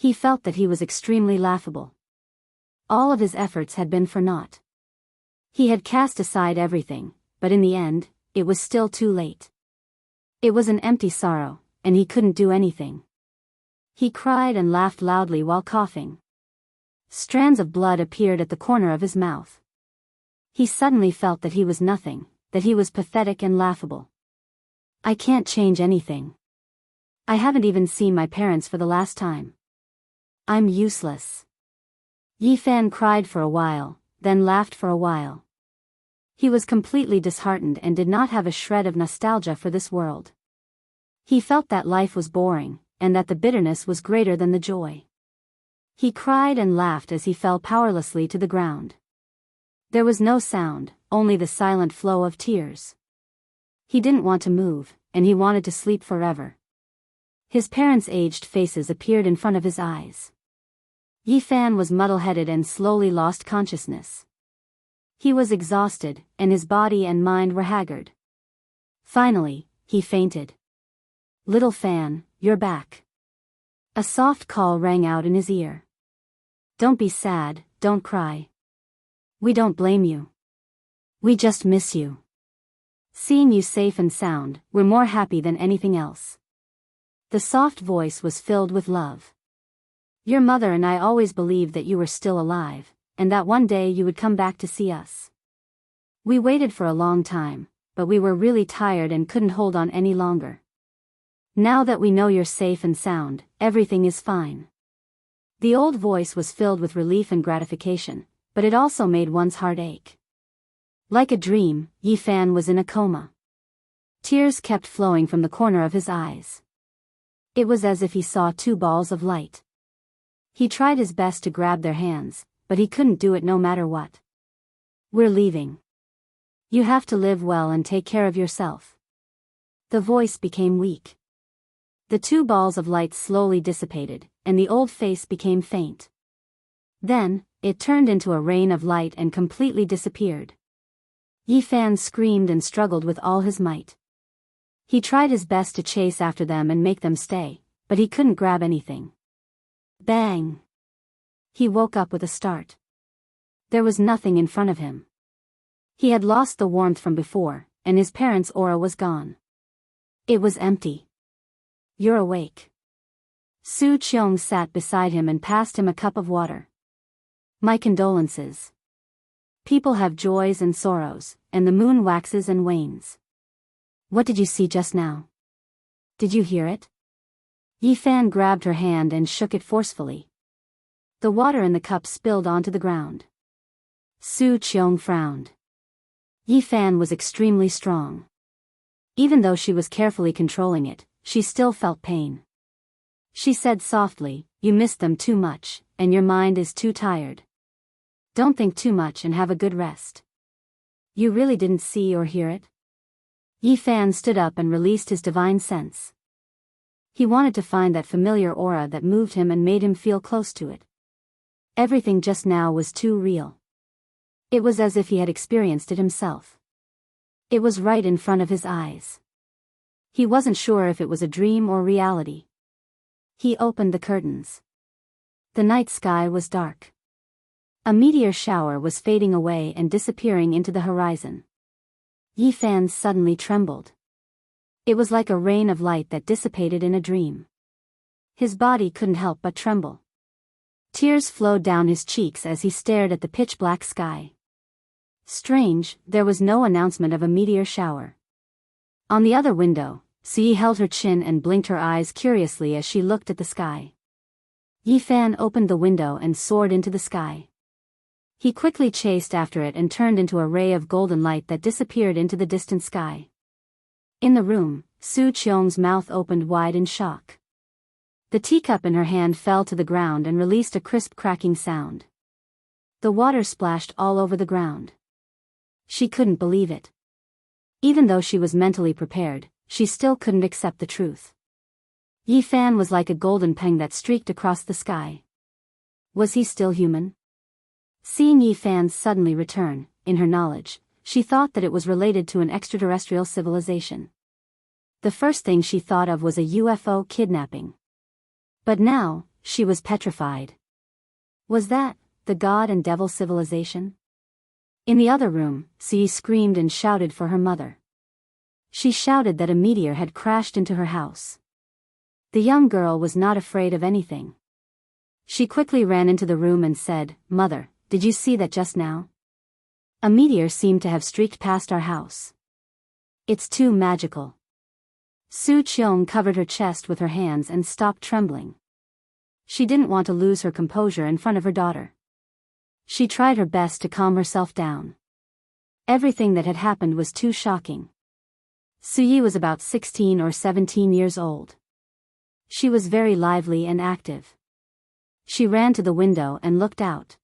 He felt that he was extremely laughable. All of his efforts had been for naught. He had cast aside everything, but in the end, it was still too late. It was an empty sorrow, and he couldn't do anything. He cried and laughed loudly while coughing. Strands of blood appeared at the corner of his mouth. He suddenly felt that he was nothing, that he was pathetic and laughable. I can't change anything. I haven't even seen my parents for the last time. I'm useless. Yi Fan cried for a while, then laughed for a while. He was completely disheartened and did not have a shred of nostalgia for this world. He felt that life was boring, and that the bitterness was greater than the joy. He cried and laughed as he fell powerlessly to the ground. There was no sound, only the silent flow of tears. He didn't want to move, and he wanted to sleep forever. His parents' aged faces appeared in front of his eyes. Yi Fan was muddle-headed and slowly lost consciousness. He was exhausted, and his body and mind were haggard. Finally, he fainted. Little Fan, you're back. A soft call rang out in his ear. Don't be sad, don't cry. We don't blame you. We just miss you. Seeing you safe and sound, we're more happy than anything else. The soft voice was filled with love. Your mother and I always believed that you were still alive, and that one day you would come back to see us. We waited for a long time, but we were really tired and couldn't hold on any longer. Now that we know you're safe and sound, everything is fine. The old voice was filled with relief and gratification, but it also made one's heart ache. Like a dream, Yi Fan was in a coma. Tears kept flowing from the corner of his eyes. It was as if he saw two balls of light. He tried his best to grab their hands, but he couldn't do it no matter what. We're leaving. You have to live well and take care of yourself. The voice became weak. The two balls of light slowly dissipated, and the old face became faint. Then, it turned into a rain of light and completely disappeared. Yi Fan screamed and struggled with all his might. He tried his best to chase after them and make them stay, but he couldn't grab anything. Bang! He woke up with a start. There was nothing in front of him. He had lost the warmth from before, and his parents' aura was gone. It was empty. You're awake. Su Qiong sat beside him and passed him a cup of water. My condolences. People have joys and sorrows, and the moon waxes and wanes. What did you see just now? Did you hear it? Yi Fan grabbed her hand and shook it forcefully. The water in the cup spilled onto the ground. Su Qiong frowned. Yi Fan was extremely strong. Even though she was carefully controlling it, she still felt pain. She said softly, you missed them too much, and your mind is too tired. Don't think too much and have a good rest. You really didn't see or hear it? Yi Fan stood up and released his divine sense. He wanted to find that familiar aura that moved him and made him feel close to it. Everything just now was too real. It was as if he had experienced it himself. It was right in front of his eyes. He wasn't sure if it was a dream or reality. He opened the curtains. The night sky was dark. A meteor shower was fading away and disappearing into the horizon. Yi Fan suddenly trembled. It was like a rain of light that dissipated in a dream. His body couldn't help but tremble. Tears flowed down his cheeks as he stared at the pitch-black sky. Strange, there was no announcement of a meteor shower. On the other window, Yi held her chin and blinked her eyes curiously as she looked at the sky. Yi Fan opened the window and soared into the sky. He quickly chased after it and turned into a ray of golden light that disappeared into the distant sky. In the room, Su Qiong's mouth opened wide in shock. The teacup in her hand fell to the ground and released a crisp cracking sound. The water splashed all over the ground. She couldn't believe it. Even though she was mentally prepared, she still couldn't accept the truth. Yi Fan was like a golden peng that streaked across the sky. Was he still human? Seeing Yi Fan's suddenly return, in her knowledge, she thought that it was related to an extraterrestrial civilization. The first thing she thought of was a UFO kidnapping. But now, she was petrified. Was that the god and devil civilization? In the other room, Yi screamed and shouted for her mother. She shouted that a meteor had crashed into her house. The young girl was not afraid of anything. She quickly ran into the room and said, "Mother, did you see that just now? A meteor seemed to have streaked past our house. It's too magical." Su Qiong covered her chest with her hands and stopped trembling. She didn't want to lose her composure in front of her daughter. She tried her best to calm herself down. Everything that had happened was too shocking. Su Yi was about 16 or 17 years old. She was very lively and active. She ran to the window and looked out.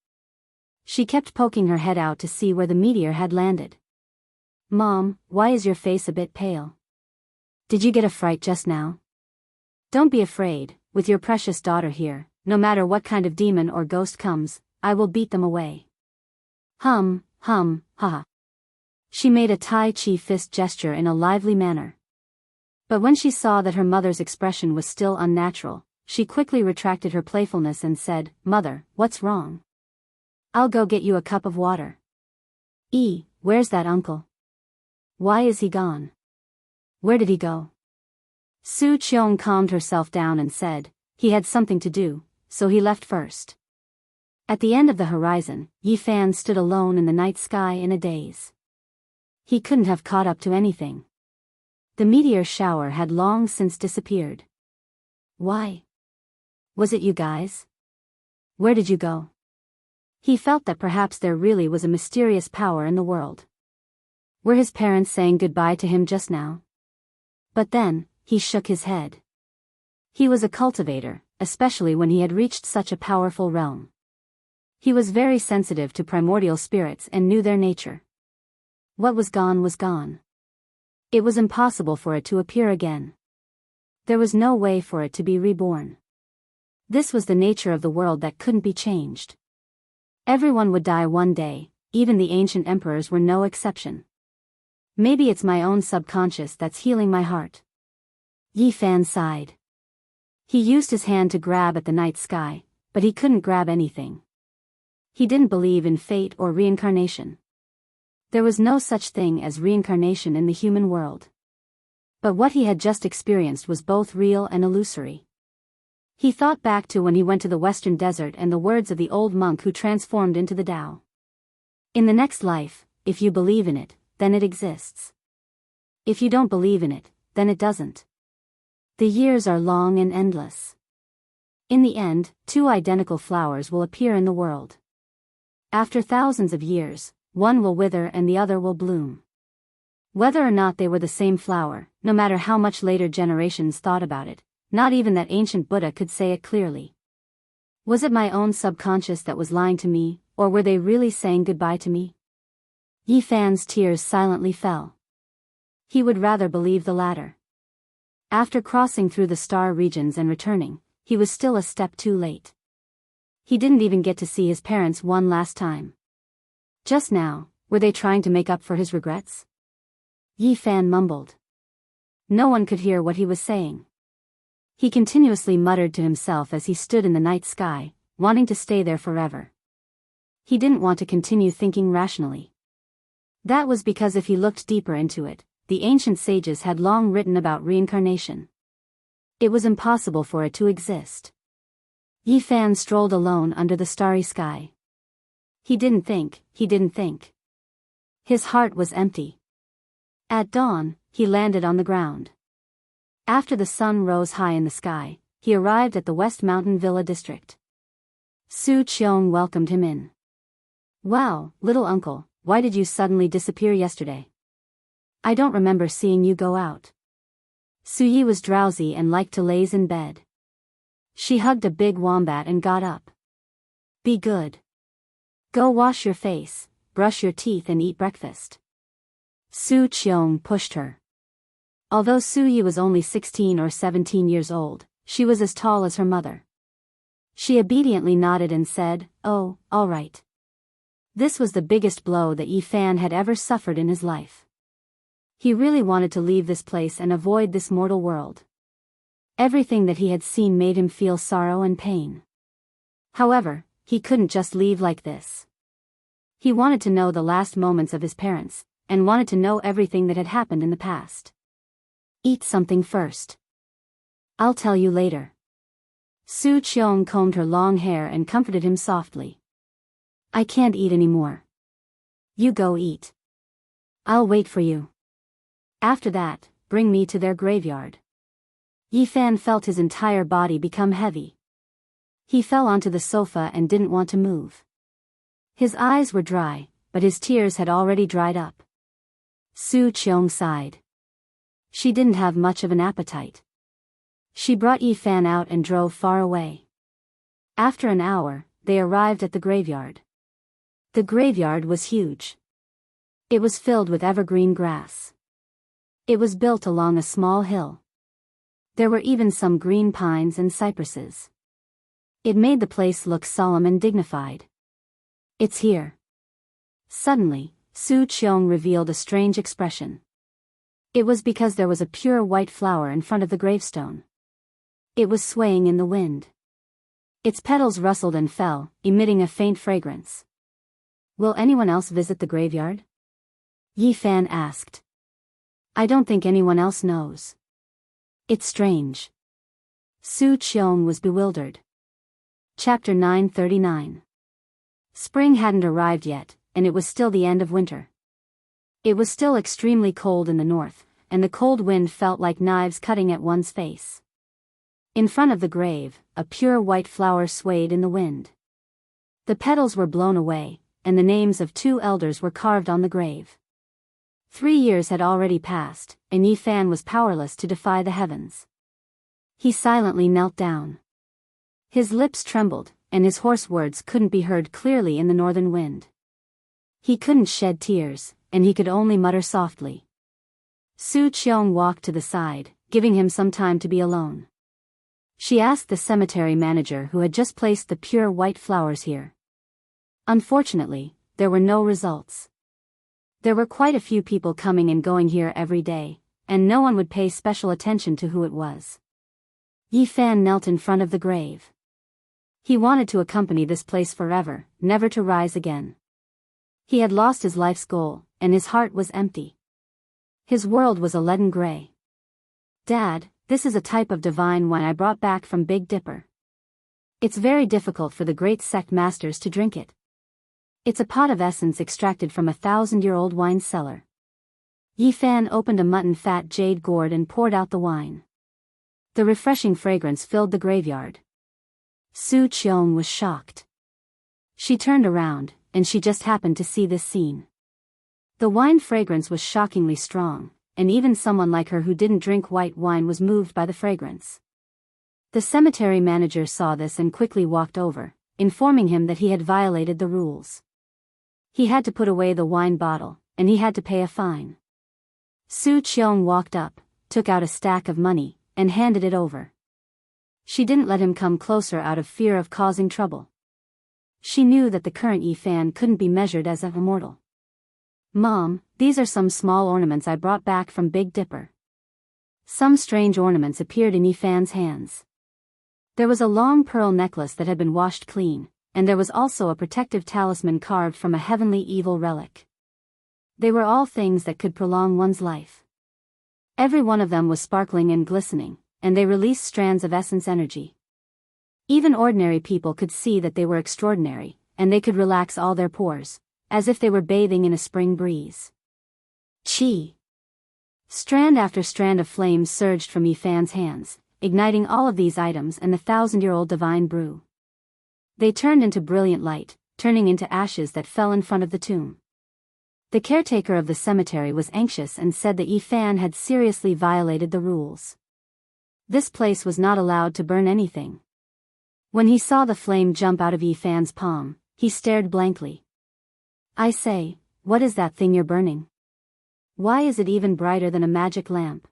She kept poking her head out to see where the meteor had landed. "Mom, why is your face a bit pale? Did you get a fright just now?" "Don't be afraid, with your precious daughter here, no matter what kind of demon or ghost comes, I will beat them away." Ha. She made a Tai Chi fist gesture in a lively manner. But when she saw that her mother's expression was still unnatural, she quickly retracted her playfulness and said, "Mother, what's wrong? I'll go get you a cup of water." Where's that uncle? Why is he gone? Where did he go?" Su Qiong calmed herself down and said, "He had something to do, so he left first." At the end of the horizon, Yi Fan stood alone in the night sky in a daze. He couldn't have caught up to anything. The meteor shower had long since disappeared. Why? Was it you guys? Where did you go? He felt that perhaps there really was a mysterious power in the world. Were his parents saying goodbye to him just now? But then, he shook his head. He was a cultivator, especially when he had reached such a powerful realm. He was very sensitive to primordial spirits and knew their nature. What was gone was gone. It was impossible for it to appear again. There was no way for it to be reborn. This was the nature of the world that couldn't be changed. Everyone would die one day, even the ancient emperors were no exception. Maybe it's my own subconscious that's healing my heart. Yi Fan sighed. He used his hand to grab at the night sky, but he couldn't grab anything. He didn't believe in fate or reincarnation. There was no such thing as reincarnation in the human world. But what he had just experienced was both real and illusory. He thought back to when he went to the western desert and the words of the old monk who transformed into the Tao. In the next life, if you believe in it, then it exists. If you don't believe in it, then it doesn't. The years are long and endless. In the end, two identical flowers will appear in the world. After thousands of years, one will wither and the other will bloom. Whether or not they were the same flower, no matter how much later generations thought about it, not even that ancient Buddha could say it clearly. Was it my own subconscious that was lying to me, or were they really saying goodbye to me? Yi Fan's tears silently fell. He would rather believe the latter. After crossing through the star regions and returning, he was still a step too late. He didn't even get to see his parents one last time. Just now, were they trying to make up for his regrets? Yi Fan mumbled. No one could hear what he was saying. He continuously muttered to himself as he stood in the night sky, wanting to stay there forever. He didn't want to continue thinking rationally. That was because if he looked deeper into it, the ancient sages had long written about reincarnation. It was impossible for it to exist. Yi Fan strolled alone under the starry sky. He didn't think. His heart was empty. At dawn, he landed on the ground. After the sun rose high in the sky, he arrived at the West Mountain Villa district. Su Qiong welcomed him in. Wow, little uncle, why did you suddenly disappear yesterday? I don't remember seeing you go out. Su Yi was drowsy and liked to laze in bed. She hugged a big wombat and got up. Be good. Go wash your face, brush your teeth and eat breakfast. Su Qiong pushed her. Although Su Yi was only 16 or 17 years old, she was as tall as her mother. She obediently nodded and said, "Oh, all right." This was the biggest blow that Yi Fan had ever suffered in his life. He really wanted to leave this place and avoid this mortal world. Everything that he had seen made him feel sorrow and pain. However, he couldn't just leave like this. He wanted to know the last moments of his parents, and wanted to know everything that had happened in the past. Eat something first. I'll tell you later. Su Qiong combed her long hair and comforted him softly. I can't eat anymore. You go eat. I'll wait for you. After that, bring me to their graveyard. Yi Fan felt his entire body become heavy. He fell onto the sofa and didn't want to move. His eyes were dry, but his tears had already dried up. Su Qiong sighed. She didn't have much of an appetite. She brought Yi Fan out and drove far away. After an hour, they arrived at the graveyard. The graveyard was huge. It was filled with evergreen grass. It was built along a small hill. There were even some green pines and cypresses. It made the place look solemn and dignified. It's here. Suddenly, Su Qiong revealed a strange expression. It was because there was a pure white flower in front of the gravestone. It was swaying in the wind. Its petals rustled and fell, emitting a faint fragrance. Will anyone else visit the graveyard? Yi Fan asked. I don't think anyone else knows. It's strange. Su Qiong was bewildered. Chapter 939. Spring hadn't arrived yet, and it was still the end of winter. It was still extremely cold in the north, and the cold wind felt like knives cutting at one's face. In front of the grave, a pure white flower swayed in the wind. The petals were blown away, and the names of 2 elders were carved on the grave. 3 years had already passed, and Yi Fan was powerless to defy the heavens. He silently knelt down. His lips trembled, and his hoarse words couldn't be heard clearly in the northern wind. He couldn't shed tears, and he could only mutter softly. Su Qiong walked to the side, giving him some time to be alone. She asked the cemetery manager who had just placed the pure white flowers here. Unfortunately, there were no results. There were quite a few people coming and going here every day, and no one would pay special attention to who it was. Yi Fan knelt in front of the grave. He wanted to accompany this place forever, never to rise again. He had lost his life's goal, and his heart was empty. His world was a leaden gray. Dad, this is a type of divine wine I brought back from Big Dipper. It's very difficult for the great sect masters to drink it. It's a pot of essence extracted from a 1,000-year-old wine cellar. Yi Fan opened a mutton fat jade gourd and poured out the wine. The refreshing fragrance filled the graveyard. Su Qiong was shocked. She turned around, and she just happened to see this scene. The wine fragrance was shockingly strong, and even someone like her who didn't drink white wine was moved by the fragrance. The cemetery manager saw this and quickly walked over, informing him that he had violated the rules. He had to put away the wine bottle, and he had to pay a fine. Su Qiong walked up, took out a stack of money, and handed it over. She didn't let him come closer out of fear of causing trouble. She knew that the current Yi Fan couldn't be measured as an immortal. Mom, these are some small ornaments I brought back from Big Dipper. Some strange ornaments appeared in Yi Fan's hands. There was a long pearl necklace that had been washed clean, and there was also a protective talisman carved from a heavenly evil relic. They were all things that could prolong one's life. Every one of them was sparkling and glistening, and they released strands of essence energy. Even ordinary people could see that they were extraordinary, and they could relax all their pores, as if they were bathing in a spring breeze. Chi! Strand after strand of flames surged from Yi Fan's hands, igniting all of these items and the 1,000-year-old divine brew. They turned into brilliant light, turning into ashes that fell in front of the tomb. The caretaker of the cemetery was anxious and said that Yi Fan had seriously violated the rules. This place was not allowed to burn anything. When he saw the flame jump out of Yi Fan's palm, he stared blankly. I say, what is that thing you're burning? Why is it even brighter than a magic lamp?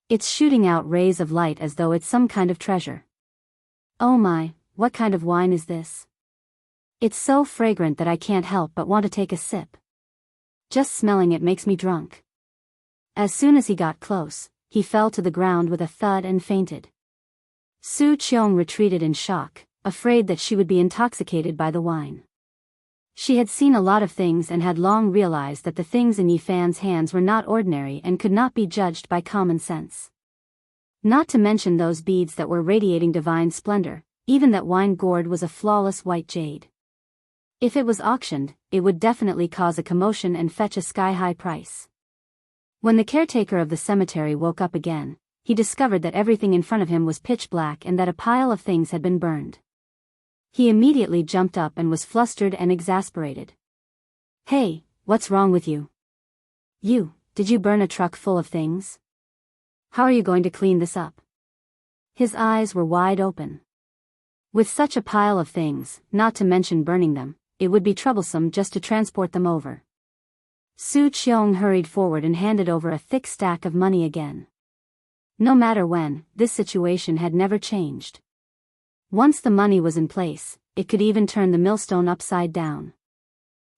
It's shooting out rays of light as though it's some kind of treasure. Oh my, what kind of wine is this? It's so fragrant that I can't help but want to take a sip. Just smelling it makes me drunk. As soon as he got close, he fell to the ground with a thud and fainted. Su Qiong retreated in shock, afraid that she would be intoxicated by the wine. She had seen a lot of things and had long realized that the things in Yi Fan's hands were not ordinary and could not be judged by common sense. Not to mention those beads that were radiating divine splendor, even that wine gourd was a flawless white jade. If it was auctioned, it would definitely cause a commotion and fetch a sky-high price. When the caretaker of the cemetery woke up again, he discovered that everything in front of him was pitch black and that a pile of things had been burned. He immediately jumped up and was flustered and exasperated. Hey, what's wrong with you? Did you burn a truck full of things? How are you going to clean this up? His eyes were wide open. With such a pile of things, not to mention burning them, it would be troublesome just to transport them over. Su Qiong hurried forward and handed over a thick stack of money again. No matter when, this situation had never changed. Once the money was in place, it could even turn the millstone upside down.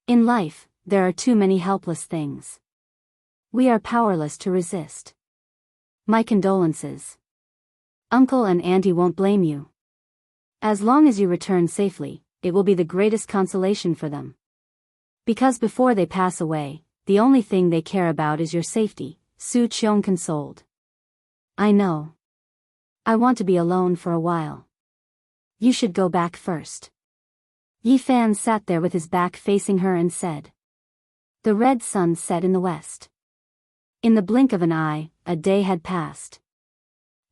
In life, there are too many helpless things. We are powerless to resist. My condolences. Uncle and Auntie won't blame you. As long as you return safely, it will be the greatest consolation for them. Because before they pass away, the only thing they care about is your safety, Su Qiong consoled. I know. I want to be alone for a while. You should go back first. Yi Fan sat there with his back facing her and said. The red sun set in the west. In the blink of an eye, a day had passed.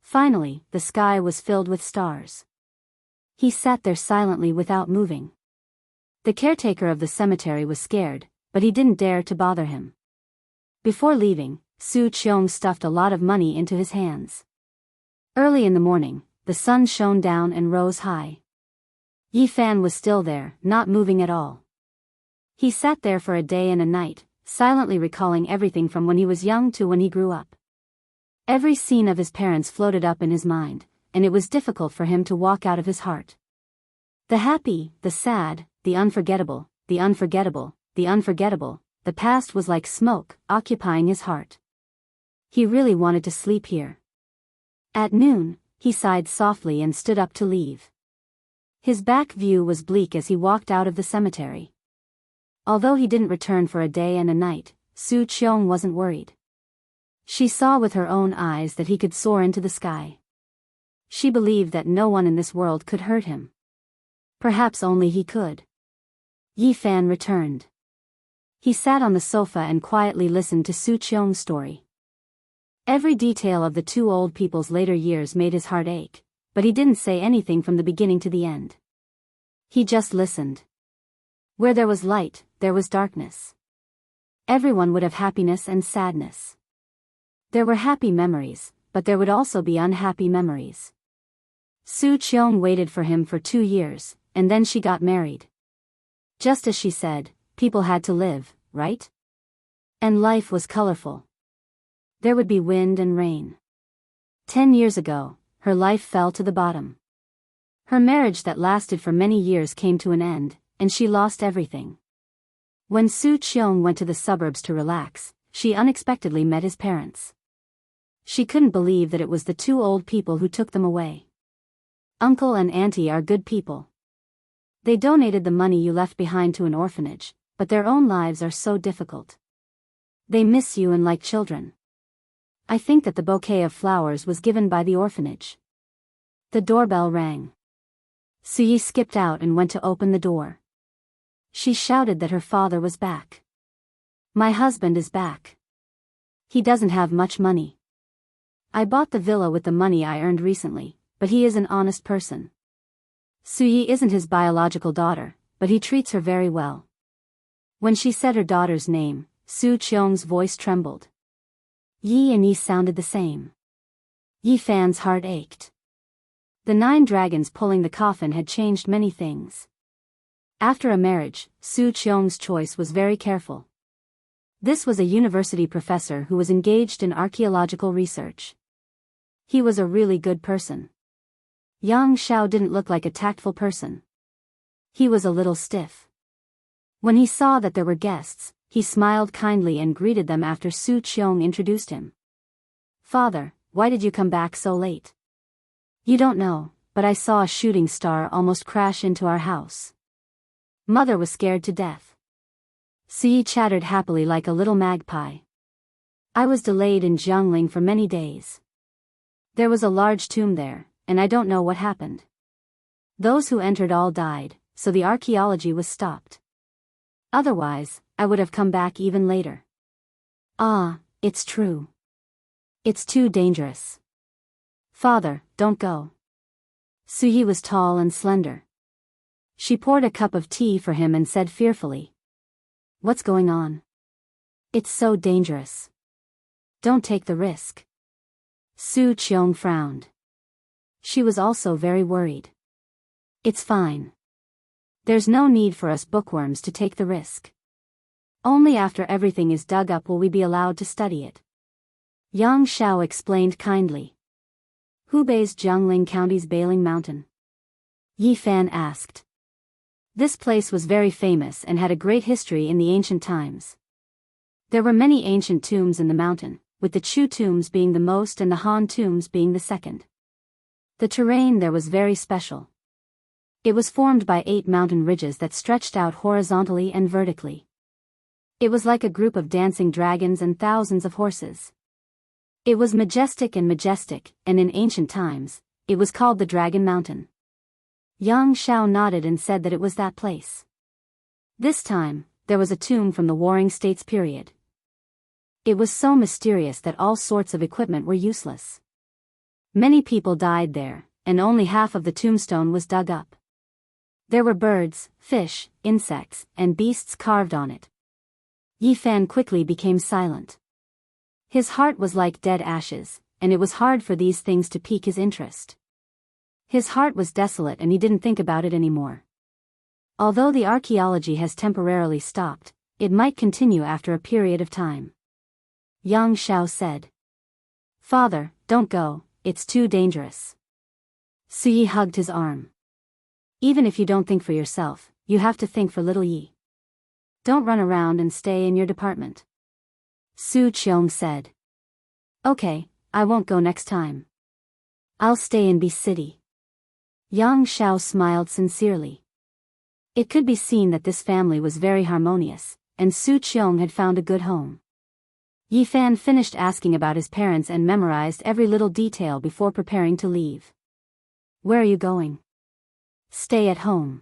Finally, the sky was filled with stars. He sat there silently without moving. The caretaker of the cemetery was scared, but he didn't dare to bother him. Before leaving, Su Qiong stuffed a lot of money into his hands. Early in the morning, the sun shone down and rose high. Yi Fan was still there, not moving at all. He sat there for a day and a night, silently recalling everything from when he was young to when he grew up. Every scene of his parents floated up in his mind, and it was difficult for him to walk out of his heart. The happy, the sad, the unforgettable, the unforgettable, the unforgettable, the past was like smoke, occupying his heart. He really wanted to sleep here. At noon, he sighed softly and stood up to leave. His back view was bleak as he walked out of the cemetery. Although he didn't return for a day and a night, Su Qiong wasn't worried. She saw with her own eyes that he could soar into the sky. She believed that no one in this world could hurt him. Perhaps only he could. Yi Fan returned. He sat on the sofa and quietly listened to Su Qiong's story. Every detail of the two old people's later years made his heart ache, but he didn't say anything from the beginning to the end. He just listened. Where there was light, there was darkness. Everyone would have happiness and sadness. There were happy memories, but there would also be unhappy memories. Su Qiong waited for him for 2 years, and then she got married. Just as she said, people had to live, right? And life was colorful. There would be wind and rain. 10 years ago, her life fell to the bottom. Her marriage that lasted for many years came to an end, and she lost everything. When Su Qiong went to the suburbs to relax, she unexpectedly met his parents. She couldn't believe that it was the two old people who took them away. Uncle and Auntie are good people. They donated the money you left behind to an orphanage, but their own lives are so difficult. They miss you and like children. I think that the bouquet of flowers was given by the orphanage. The doorbell rang. Su Yi skipped out and went to open the door. She shouted that her father was back. My husband is back. He doesn't have much money. I bought the villa with the money I earned recently, but he is an honest person. Su Yi isn't his biological daughter, but he treats her very well. When she said her daughter's name, Su Qiong's voice trembled. Yi and Yi sounded the same. Yi Fan's heart ached. The 9 dragons pulling the coffin had changed many things. After a marriage, Su Qiong's choice was very careful. This was a university professor who was engaged in archaeological research. He was a really good person. Yang Xiao didn't look like a tactful person. He was a little stiff. When he saw that there were guests, he smiled kindly and greeted them after Su Qiong introduced him. "Father, why did you come back so late?" "You don't know, but I saw a shooting star almost crash into our house. Mother was scared to death." Siyi chattered happily like a little magpie. "I was delayed in Jiangling for many days. There was a large tomb there, and I don't know what happened. Those who entered all died, so the archaeology was stopped. Otherwise, I would have come back even later." "Ah, it's true. It's too dangerous. Father, don't go." Suyi was tall and slender. She poured a cup of tea for him and said fearfully, "What's going on? It's so dangerous. Don't take the risk." Su Qiong frowned. She was also very worried. "It's fine. There's no need for us bookworms to take the risk. Only after everything is dug up will we be allowed to study it." Yang Xiao explained kindly. "Hubei's Jiangling County's Bailing Mountain?" Yi Fan asked. This place was very famous and had a great history in the ancient times. There were many ancient tombs in the mountain, with the Chu tombs being the most and the Han tombs being the second. The terrain there was very special. It was formed by 8 mountain ridges that stretched out horizontally and vertically. It was like a group of dancing dragons and thousands of horses. It was majestic, and in ancient times, it was called the Dragon Mountain. Yang Xiao nodded and said that it was that place. This time, there was a tomb from the Warring States period. It was so mysterious that all sorts of equipment were useless. Many people died there, and only half of the tombstone was dug up. There were birds, fish, insects, and beasts carved on it. Yi Fan quickly became silent. His heart was like dead ashes, and it was hard for these things to pique his interest. His heart was desolate and he didn't think about it anymore. Although the archaeology has temporarily stopped, it might continue after a period of time. Yang Xiao said. "Father, don't go, it's too dangerous." Suyi hugged his arm. "Even if you don't think for yourself, you have to think for little Yi. Don't run around and stay in your department." Su Qiong said. "Okay, I won't go next time. I'll stay in B City." Yang Xiao smiled sincerely. It could be seen that this family was very harmonious, and Su Qiong had found a good home. Yi Fan finished asking about his parents and memorized every little detail before preparing to leave. "Where are you going?" "Stay at home."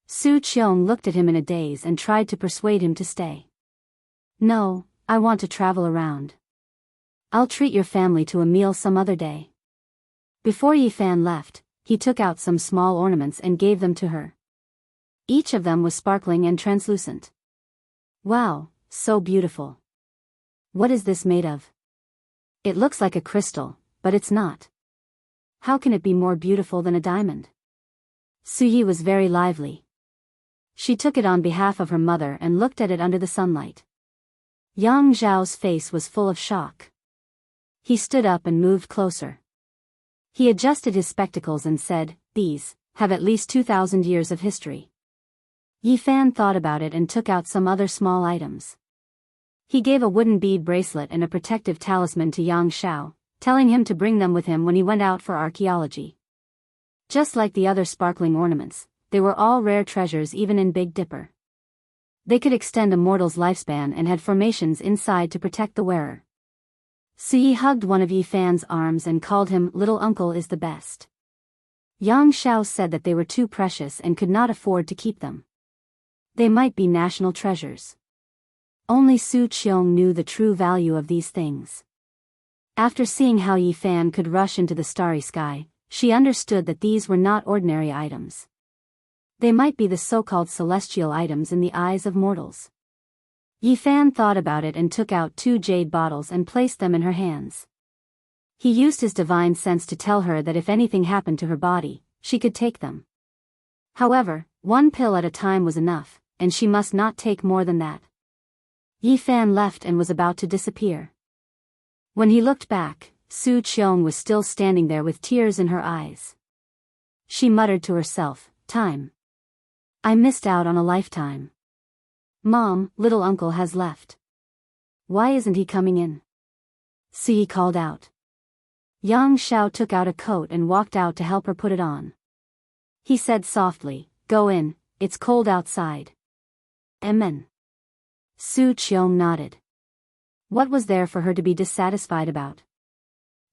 Su Qiong looked at him in a daze and tried to persuade him to stay. "No, I want to travel around. I'll treat your family to a meal some other day." Before Yi Fan left, he took out some small ornaments and gave them to her. Each of them was sparkling and translucent. "Wow, so beautiful. What is this made of?" "It looks like a crystal, but it's not." "How can it be more beautiful than a diamond?" Suyi was very lively. She took it on behalf of her mother and looked at it under the sunlight. Yang Zhao's face was full of shock. He stood up and moved closer. He adjusted his spectacles and said, "These have at least 2,000 years of history." Yi Fan thought about it and took out some other small items. He gave a wooden bead bracelet and a protective talisman to Yang Xiao, telling him to bring them with him when he went out for archaeology. Just like the other sparkling ornaments, they were all rare treasures even in Big Dipper. They could extend a mortal's lifespan and had formations inside to protect the wearer. Suyi hugged one of Yi Fan's arms and called him "Little Uncle is the best." Yang Xiao said that they were too precious and could not afford to keep them. They might be national treasures. Only Su Qiong knew the true value of these things. After seeing how Yi Fan could rush into the starry sky, she understood that these were not ordinary items. They might be the so-called celestial items in the eyes of mortals. Yi Fan thought about it and took out 2 jade bottles and placed them in her hands. He used his divine sense to tell her that if anything happened to her body, she could take them. However, one pill at a time was enough, and she must not take more than that. Yi Fan left and was about to disappear. When he looked back, Su Qiong was still standing there with tears in her eyes. She muttered to herself, "Time. I missed out on a lifetime. Mom, little uncle has left. Why isn't he coming in?" Si called out. Yang Xiao took out a coat and walked out to help her put it on. He said softly, "Go in, it's cold outside." Amen. Su Qiong nodded. What was there for her to be dissatisfied about?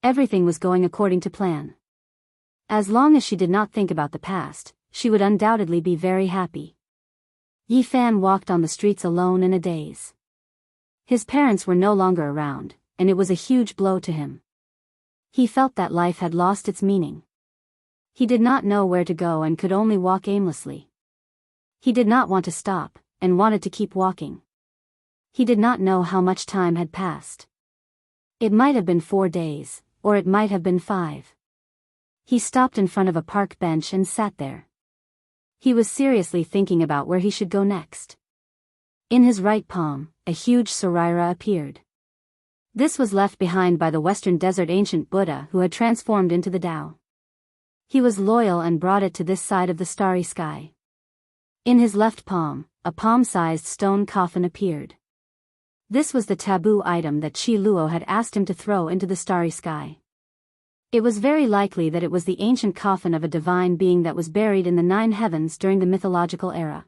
Everything was going according to plan. As long as she did not think about the past, she would undoubtedly be very happy. Yi Fan walked on the streets alone in a daze. His parents were no longer around, and it was a huge blow to him. He felt that life had lost its meaning. He did not know where to go and could only walk aimlessly. He did not want to stop, and wanted to keep walking. He did not know how much time had passed. It might have been 4 days, or it might have been 5. He stopped in front of a park bench and sat there. He was seriously thinking about where he should go next. In his right palm, a huge Saraira appeared. This was left behind by the Western Desert ancient Buddha who had transformed into the Tao. He was loyal and brought it to this side of the starry sky. In his left palm, a palm-sized stone coffin appeared. This was the taboo item that Qi Luo had asked him to throw into the starry sky. It was very likely that it was the ancient coffin of a divine being that was buried in the 9 heavens during the mythological era.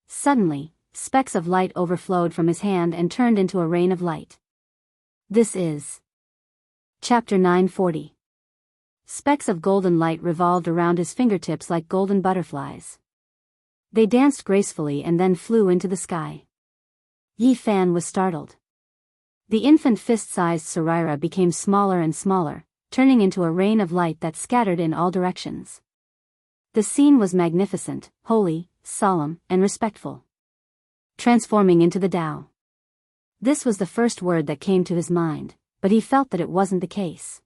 Suddenly, specks of light overflowed from his hand and turned into a rain of light. This is Chapter 940. Specks of golden light revolved around his fingertips like golden butterflies. They danced gracefully and then flew into the sky. Yi Fan was startled. The infant fist-sized Saraira became smaller and smaller, turning into a rain of light that scattered in all directions. The scene was magnificent, holy, solemn, and respectful. Transforming into the Tao. This was the first word that came to his mind, but he felt that it wasn't the case.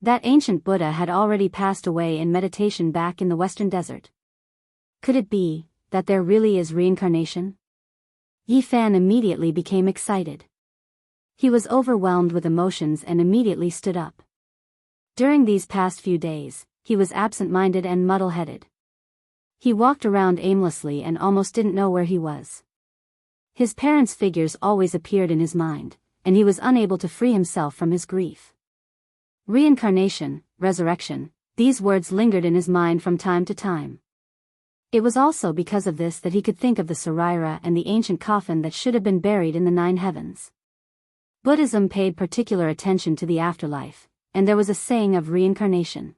That ancient Buddha had already passed away in meditation back in the Western Desert. Could it be that there really is reincarnation? Yi Fan immediately became excited. He was overwhelmed with emotions and immediately stood up. During these past few days, he was absent-minded and muddle-headed. He walked around aimlessly and almost didn't know where he was. His parents' figures always appeared in his mind, and he was unable to free himself from his grief. Reincarnation, resurrection, these words lingered in his mind from time to time. It was also because of this that he could think of the Saraira and the ancient coffin that should have been buried in the 9 heavens. Buddhism paid particular attention to the afterlife, and there was a saying of reincarnation.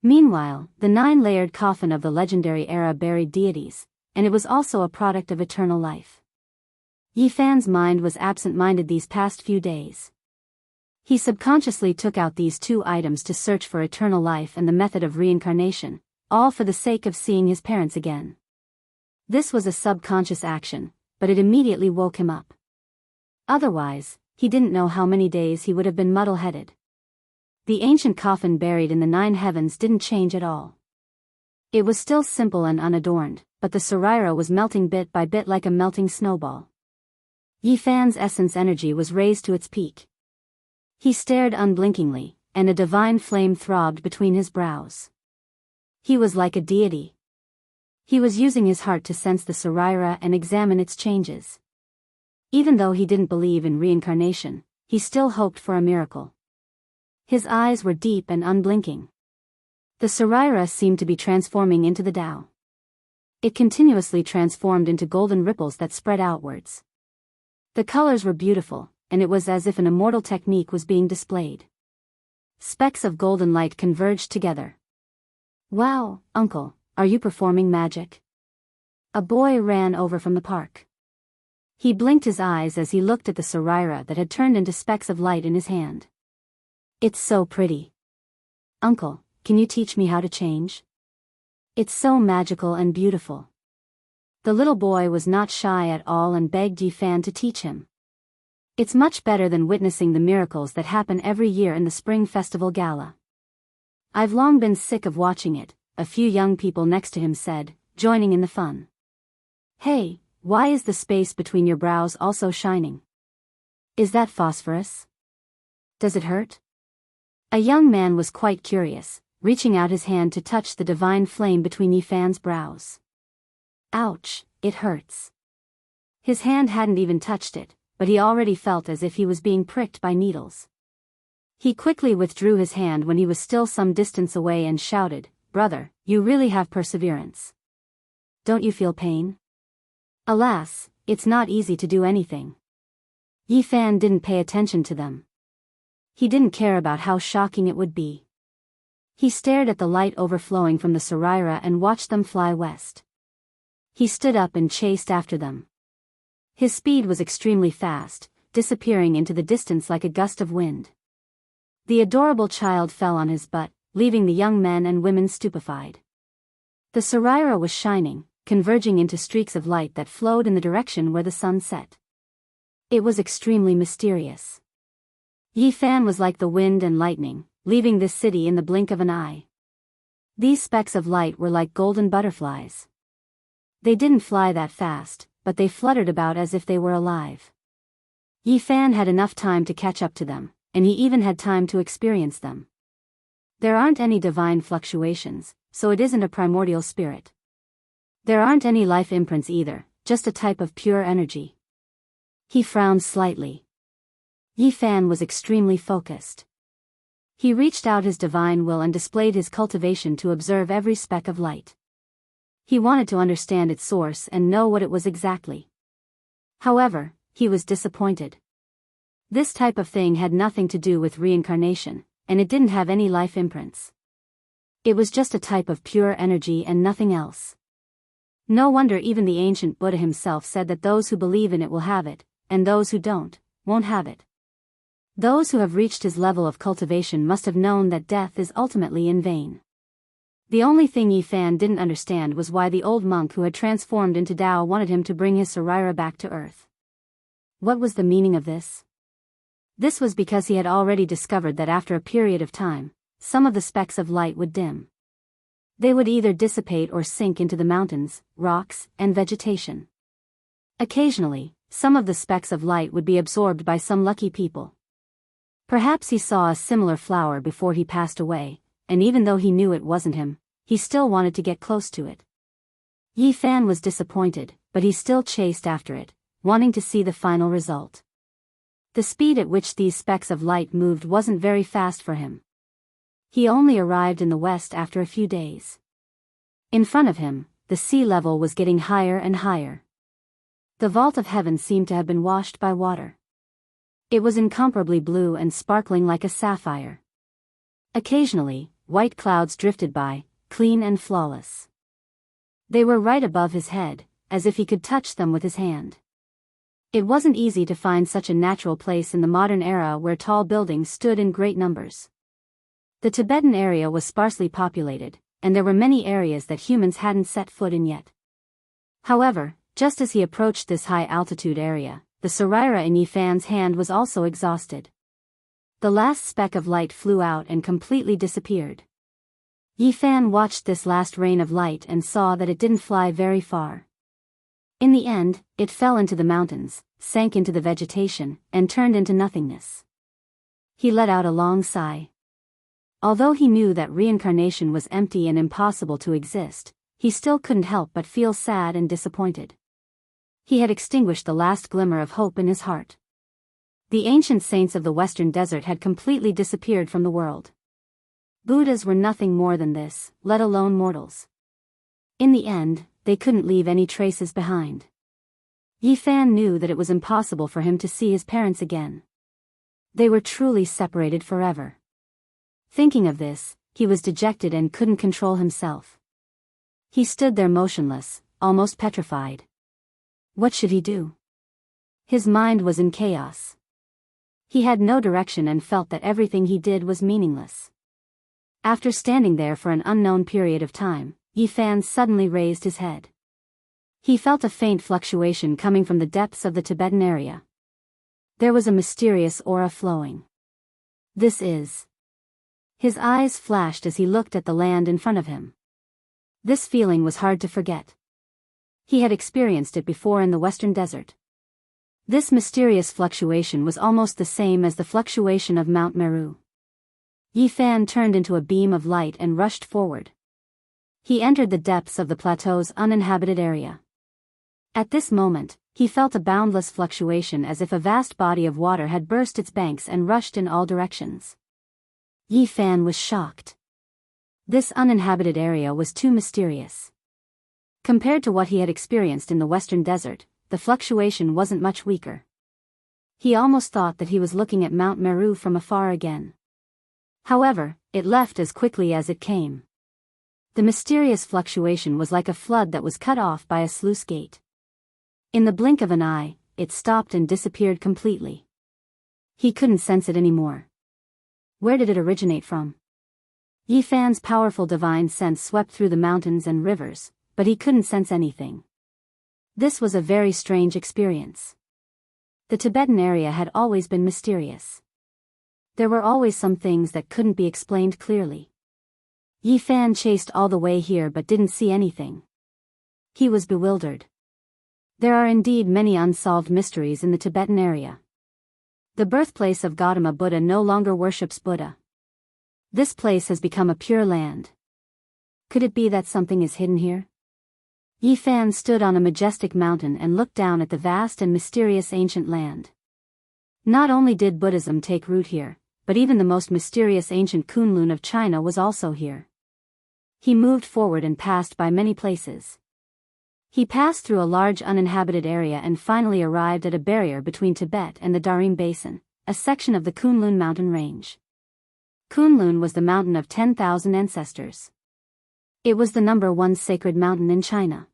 Meanwhile, the 9-layered coffin of the legendary era buried deities, and it was also a product of eternal life. Yi Fan's mind was absent-minded these past few days. He subconsciously took out these 2 items to search for eternal life and the method of reincarnation, all for the sake of seeing his parents again. This was a subconscious action, but it immediately woke him up. Otherwise, he didn't know how many days he would have been muddle-headed. The ancient coffin buried in the 9 heavens didn't change at all. It was still simple and unadorned, but the Saraira was melting bit by bit like a melting snowball. Yi Fan's essence energy was raised to its peak. He stared unblinkingly, and a divine flame throbbed between his brows. He was like a deity. He was using his heart to sense the Saraira and examine its changes. Even though he didn't believe in reincarnation, he still hoped for a miracle. His eyes were deep and unblinking. The Saraira seemed to be transforming into the Tao. It continuously transformed into golden ripples that spread outwards. The colors were beautiful, and it was as if an immortal technique was being displayed. Specks of golden light converged together. "Wow, Uncle, are you performing magic?" A boy ran over from the park. He blinked his eyes as he looked at the Saraira that had turned into specks of light in his hand. "It's so pretty. Uncle, can you teach me how to change? It's so magical and beautiful." The little boy was not shy at all and begged Yi Fan to teach him. It's much better than witnessing the miracles that happen every year in the Spring Festival Gala. I've long been sick of watching it, a few young people next to him said, joining in the fun. Hey, why is the space between your brows also shining? Is that phosphorus? Does it hurt? A young man was quite curious, reaching out his hand to touch the divine flame between Yifan's brows. Ouch, it hurts. His hand hadn't even touched it, but he already felt as if he was being pricked by needles. He quickly withdrew his hand when he was still some distance away and shouted, "Brother, you really have perseverance. Don't you feel pain?" Alas, it's not easy to do anything. Yifan didn't pay attention to them. He didn't care about how shocking it would be. He stared at the light overflowing from the Saraira and watched them fly west. He stood up and chased after them. His speed was extremely fast, disappearing into the distance like a gust of wind. The adorable child fell on his butt, leaving the young men and women stupefied. The Saraira was shining, converging into streaks of light that flowed in the direction where the sun set. It was extremely mysterious. Yifan was like the wind and lightning, leaving this city in the blink of an eye. These specks of light were like golden butterflies. They didn't fly that fast, but they fluttered about as if they were alive. Yifan had enough time to catch up to them, and he even had time to experience them. There aren't any divine fluctuations, so it isn't a primordial spirit. There aren't any life imprints either, just a type of pure energy. He frowned slightly. Yifan was extremely focused. He reached out his divine will and displayed his cultivation to observe every speck of light. He wanted to understand its source and know what it was exactly. However, he was disappointed. This type of thing had nothing to do with reincarnation, and it didn't have any life imprints. It was just a type of pure energy and nothing else. No wonder even the ancient Buddha himself said that those who believe in it will have it, and those who don't, won't have it. Those who have reached his level of cultivation must have known that death is ultimately in vain. The only thing Yifan didn't understand was why the old monk who had transformed into Dao wanted him to bring his Saraira back to earth. What was the meaning of this? This was because he had already discovered that after a period of time, some of the specks of light would dim. They would either dissipate or sink into the mountains, rocks, and vegetation. Occasionally, some of the specks of light would be absorbed by some lucky people. Perhaps he saw a similar flower before he passed away, and even though he knew it wasn't him, he still wanted to get close to it. Yifan was disappointed, but he still chased after it, wanting to see the final result. The speed at which these specks of light moved wasn't very fast for him. He only arrived in the west after a few days. In front of him, the sea level was getting higher and higher. The vault of heaven seemed to have been washed by water. It was incomparably blue and sparkling like a sapphire. Occasionally, white clouds drifted by, clean and flawless. They were right above his head, as if he could touch them with his hand. It wasn't easy to find such a natural place in the modern era where tall buildings stood in great numbers. The Tibetan area was sparsely populated, and there were many areas that humans hadn't set foot in yet. However, just as he approached this high-altitude area, the Saraira in Yifan's hand was also exhausted. The last speck of light flew out and completely disappeared. Yifan watched this last rain of light and saw that it didn't fly very far. In the end, it fell into the mountains, sank into the vegetation, and turned into nothingness. He let out a long sigh. Although he knew that reincarnation was empty and impossible to exist, he still couldn't help but feel sad and disappointed. He had extinguished the last glimmer of hope in his heart. The ancient saints of the western desert had completely disappeared from the world. Buddhas were nothing more than this, let alone mortals. In the end, they couldn't leave any traces behind. Yifan knew that it was impossible for him to see his parents again. They were truly separated forever. Thinking of this, he was dejected and couldn't control himself. He stood there motionless, almost petrified. What should he do? His mind was in chaos. He had no direction and felt that everything he did was meaningless. After standing there for an unknown period of time, Yifan suddenly raised his head. He felt a faint fluctuation coming from the depths of the Tibetan area. There was a mysterious aura flowing. This is. His eyes flashed as he looked at the land in front of him. This feeling was hard to forget. He had experienced it before in the Western Desert. This mysterious fluctuation was almost the same as the fluctuation of Mount Meru. Yi Fan turned into a beam of light and rushed forward. He entered the depths of the plateau's uninhabited area. At this moment, he felt a boundless fluctuation as if a vast body of water had burst its banks and rushed in all directions. Yi Fan was shocked. This uninhabited area was too mysterious. Compared to what he had experienced in the Western Desert, the fluctuation wasn't much weaker. He almost thought that he was looking at Mount Meru from afar again. However, it left as quickly as it came. The mysterious fluctuation was like a flood that was cut off by a sluice gate. In the blink of an eye, it stopped and disappeared completely. He couldn't sense it anymore. Where did it originate from? Yi Fan's powerful divine sense swept through the mountains and rivers, but he couldn't sense anything. This was a very strange experience. The Tibetan area had always been mysterious. There were always some things that couldn't be explained clearly. Yi Fan chased all the way here but didn't see anything. He was bewildered. There are indeed many unsolved mysteries in the Tibetan area. The birthplace of Gautama Buddha no longer worships Buddha. This place has become a pure land. Could it be that something is hidden here? Yi Fan stood on a majestic mountain and looked down at the vast and mysterious ancient land. Not only did Buddhism take root here, but even the most mysterious ancient Kunlun of China was also here. He moved forward and passed by many places. He passed through a large uninhabited area and finally arrived at a barrier between Tibet and the Darim Basin, a section of the Kunlun mountain range. Kunlun was the mountain of 10,000 ancestors. It was the #1 sacred mountain in China.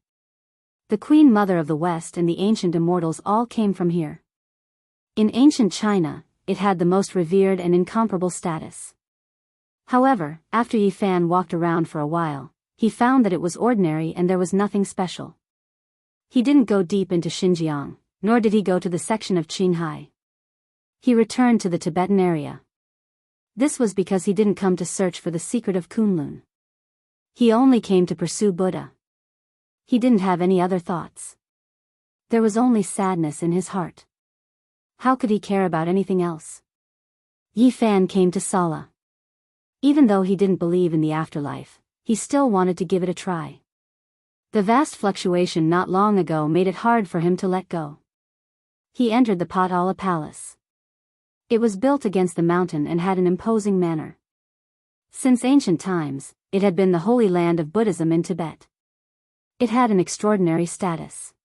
The Queen Mother of the West and the ancient immortals all came from here. In ancient China, it had the most revered and incomparable status. However, after Yi Fan walked around for a while, he found that it was ordinary and there was nothing special. He didn't go deep into Xinjiang, nor did he go to the section of Qinghai. He returned to the Tibetan area. This was because he didn't come to search for the secret of Kunlun. He only came to pursue Buddha. He didn't have any other thoughts. There was only sadness in his heart. How could he care about anything else? Yi Fan came to Sala. Even though he didn't believe in the afterlife, he still wanted to give it a try. The vast fluctuation not long ago made it hard for him to let go. He entered the Potala Palace. It was built against the mountain and had an imposing manner. Since ancient times, it had been the holy land of Buddhism in Tibet. It had an extraordinary status.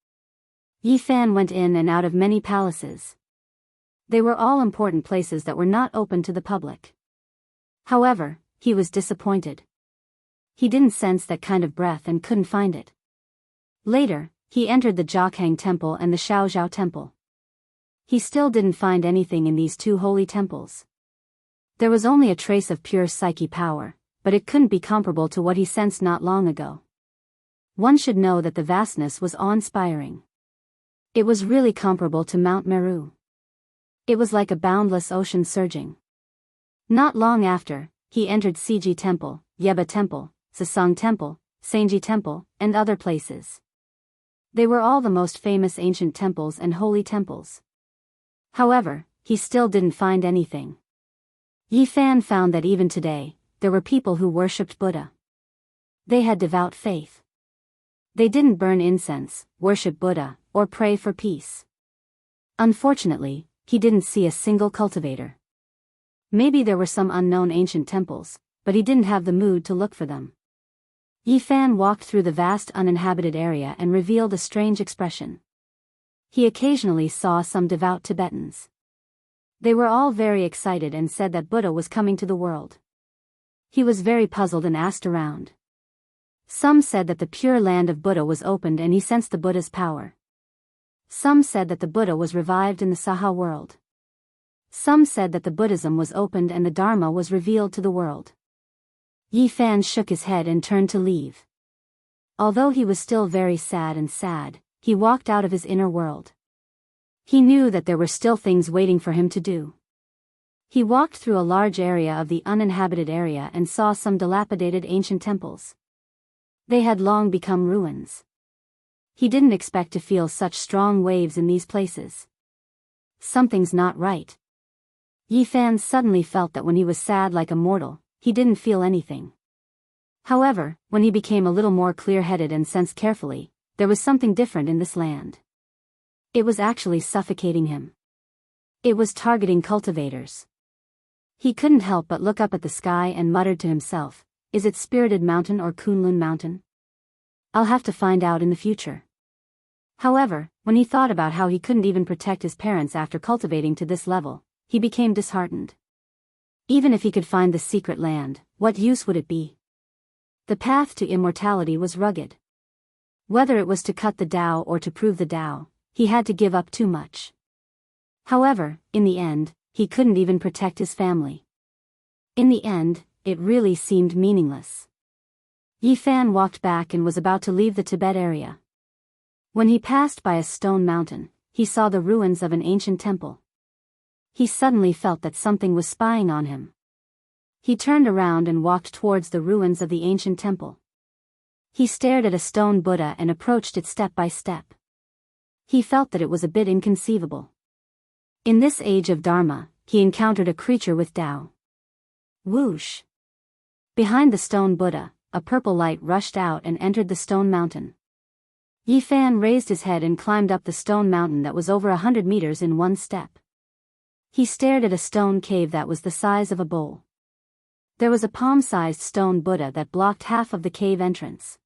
Yi Fan went in and out of many palaces. They were all important places that were not open to the public. However, he was disappointed. He didn't sense that kind of breath and couldn't find it. Later, he entered the Jiakhang Temple and the Shaozhao Temple. He still didn't find anything in these two holy temples. There was only a trace of pure psyche power, but it couldn't be comparable to what he sensed not long ago. One should know that the vastness was awe-inspiring. It was really comparable to Mount Meru. It was like a boundless ocean surging. Not long after, he entered Siji Temple, Yeba Temple, Sasang Temple, Sanji Temple, and other places. They were all the most famous ancient temples and holy temples. However, he still didn't find anything. Yi Fan found that even today, there were people who worshipped Buddha. They had devout faith. They didn't burn incense, worship Buddha, or pray for peace. Unfortunately, he didn't see a single cultivator. Maybe there were some unknown ancient temples, but he didn't have the mood to look for them. Yi Fan walked through the vast uninhabited area and revealed a strange expression. He occasionally saw some devout Tibetans. They were all very excited and said that Buddha was coming to the world. He was very puzzled and asked around. Some said that the pure land of Buddha was opened and he sensed the Buddha's power. Some said that the Buddha was revived in the Saha world. Some said that the Buddhism was opened and the Dharma was revealed to the world. Yi Fan shook his head and turned to leave. Although he was still very sad, he walked out of his inner world. He knew that there were still things waiting for him to do. He walked through a large area of the uninhabited area and saw some dilapidated ancient temples. They had long become ruins. He didn't expect to feel such strong waves in these places. Something's not right. Yi Fan suddenly felt that when he was sad like a mortal, he didn't feel anything. However, when he became a little more clear-headed and sensed carefully, there was something different in this land. It was actually suffocating him. It was targeting cultivators. He couldn't help but look up at the sky and muttered to himself, "Is it Spirited Mountain or Kunlun Mountain? I'll have to find out in the future." However, when he thought about how he couldn't even protect his parents after cultivating to this level, he became disheartened. Even if he could find the secret land, what use would it be? The path to immortality was rugged. Whether it was to cut the Tao or to prove the Tao, he had to give up too much. However, in the end, he couldn't even protect his family. In the end, it really seemed meaningless. Yi Fan walked back and was about to leave the Tibet area. When he passed by a stone mountain, he saw the ruins of an ancient temple. He suddenly felt that something was spying on him. He turned around and walked towards the ruins of the ancient temple. He stared at a stone Buddha and approached it step by step. He felt that it was a bit inconceivable. In this age of Dharma, he encountered a creature with Tao. Whoosh! Behind the stone Buddha, a purple light rushed out and entered the stone mountain. Yi Fan raised his head and climbed up the stone mountain that was over 100 meters in one step. He stared at a stone cave that was the size of a bowl. There was a palm-sized stone Buddha that blocked half of the cave entrance.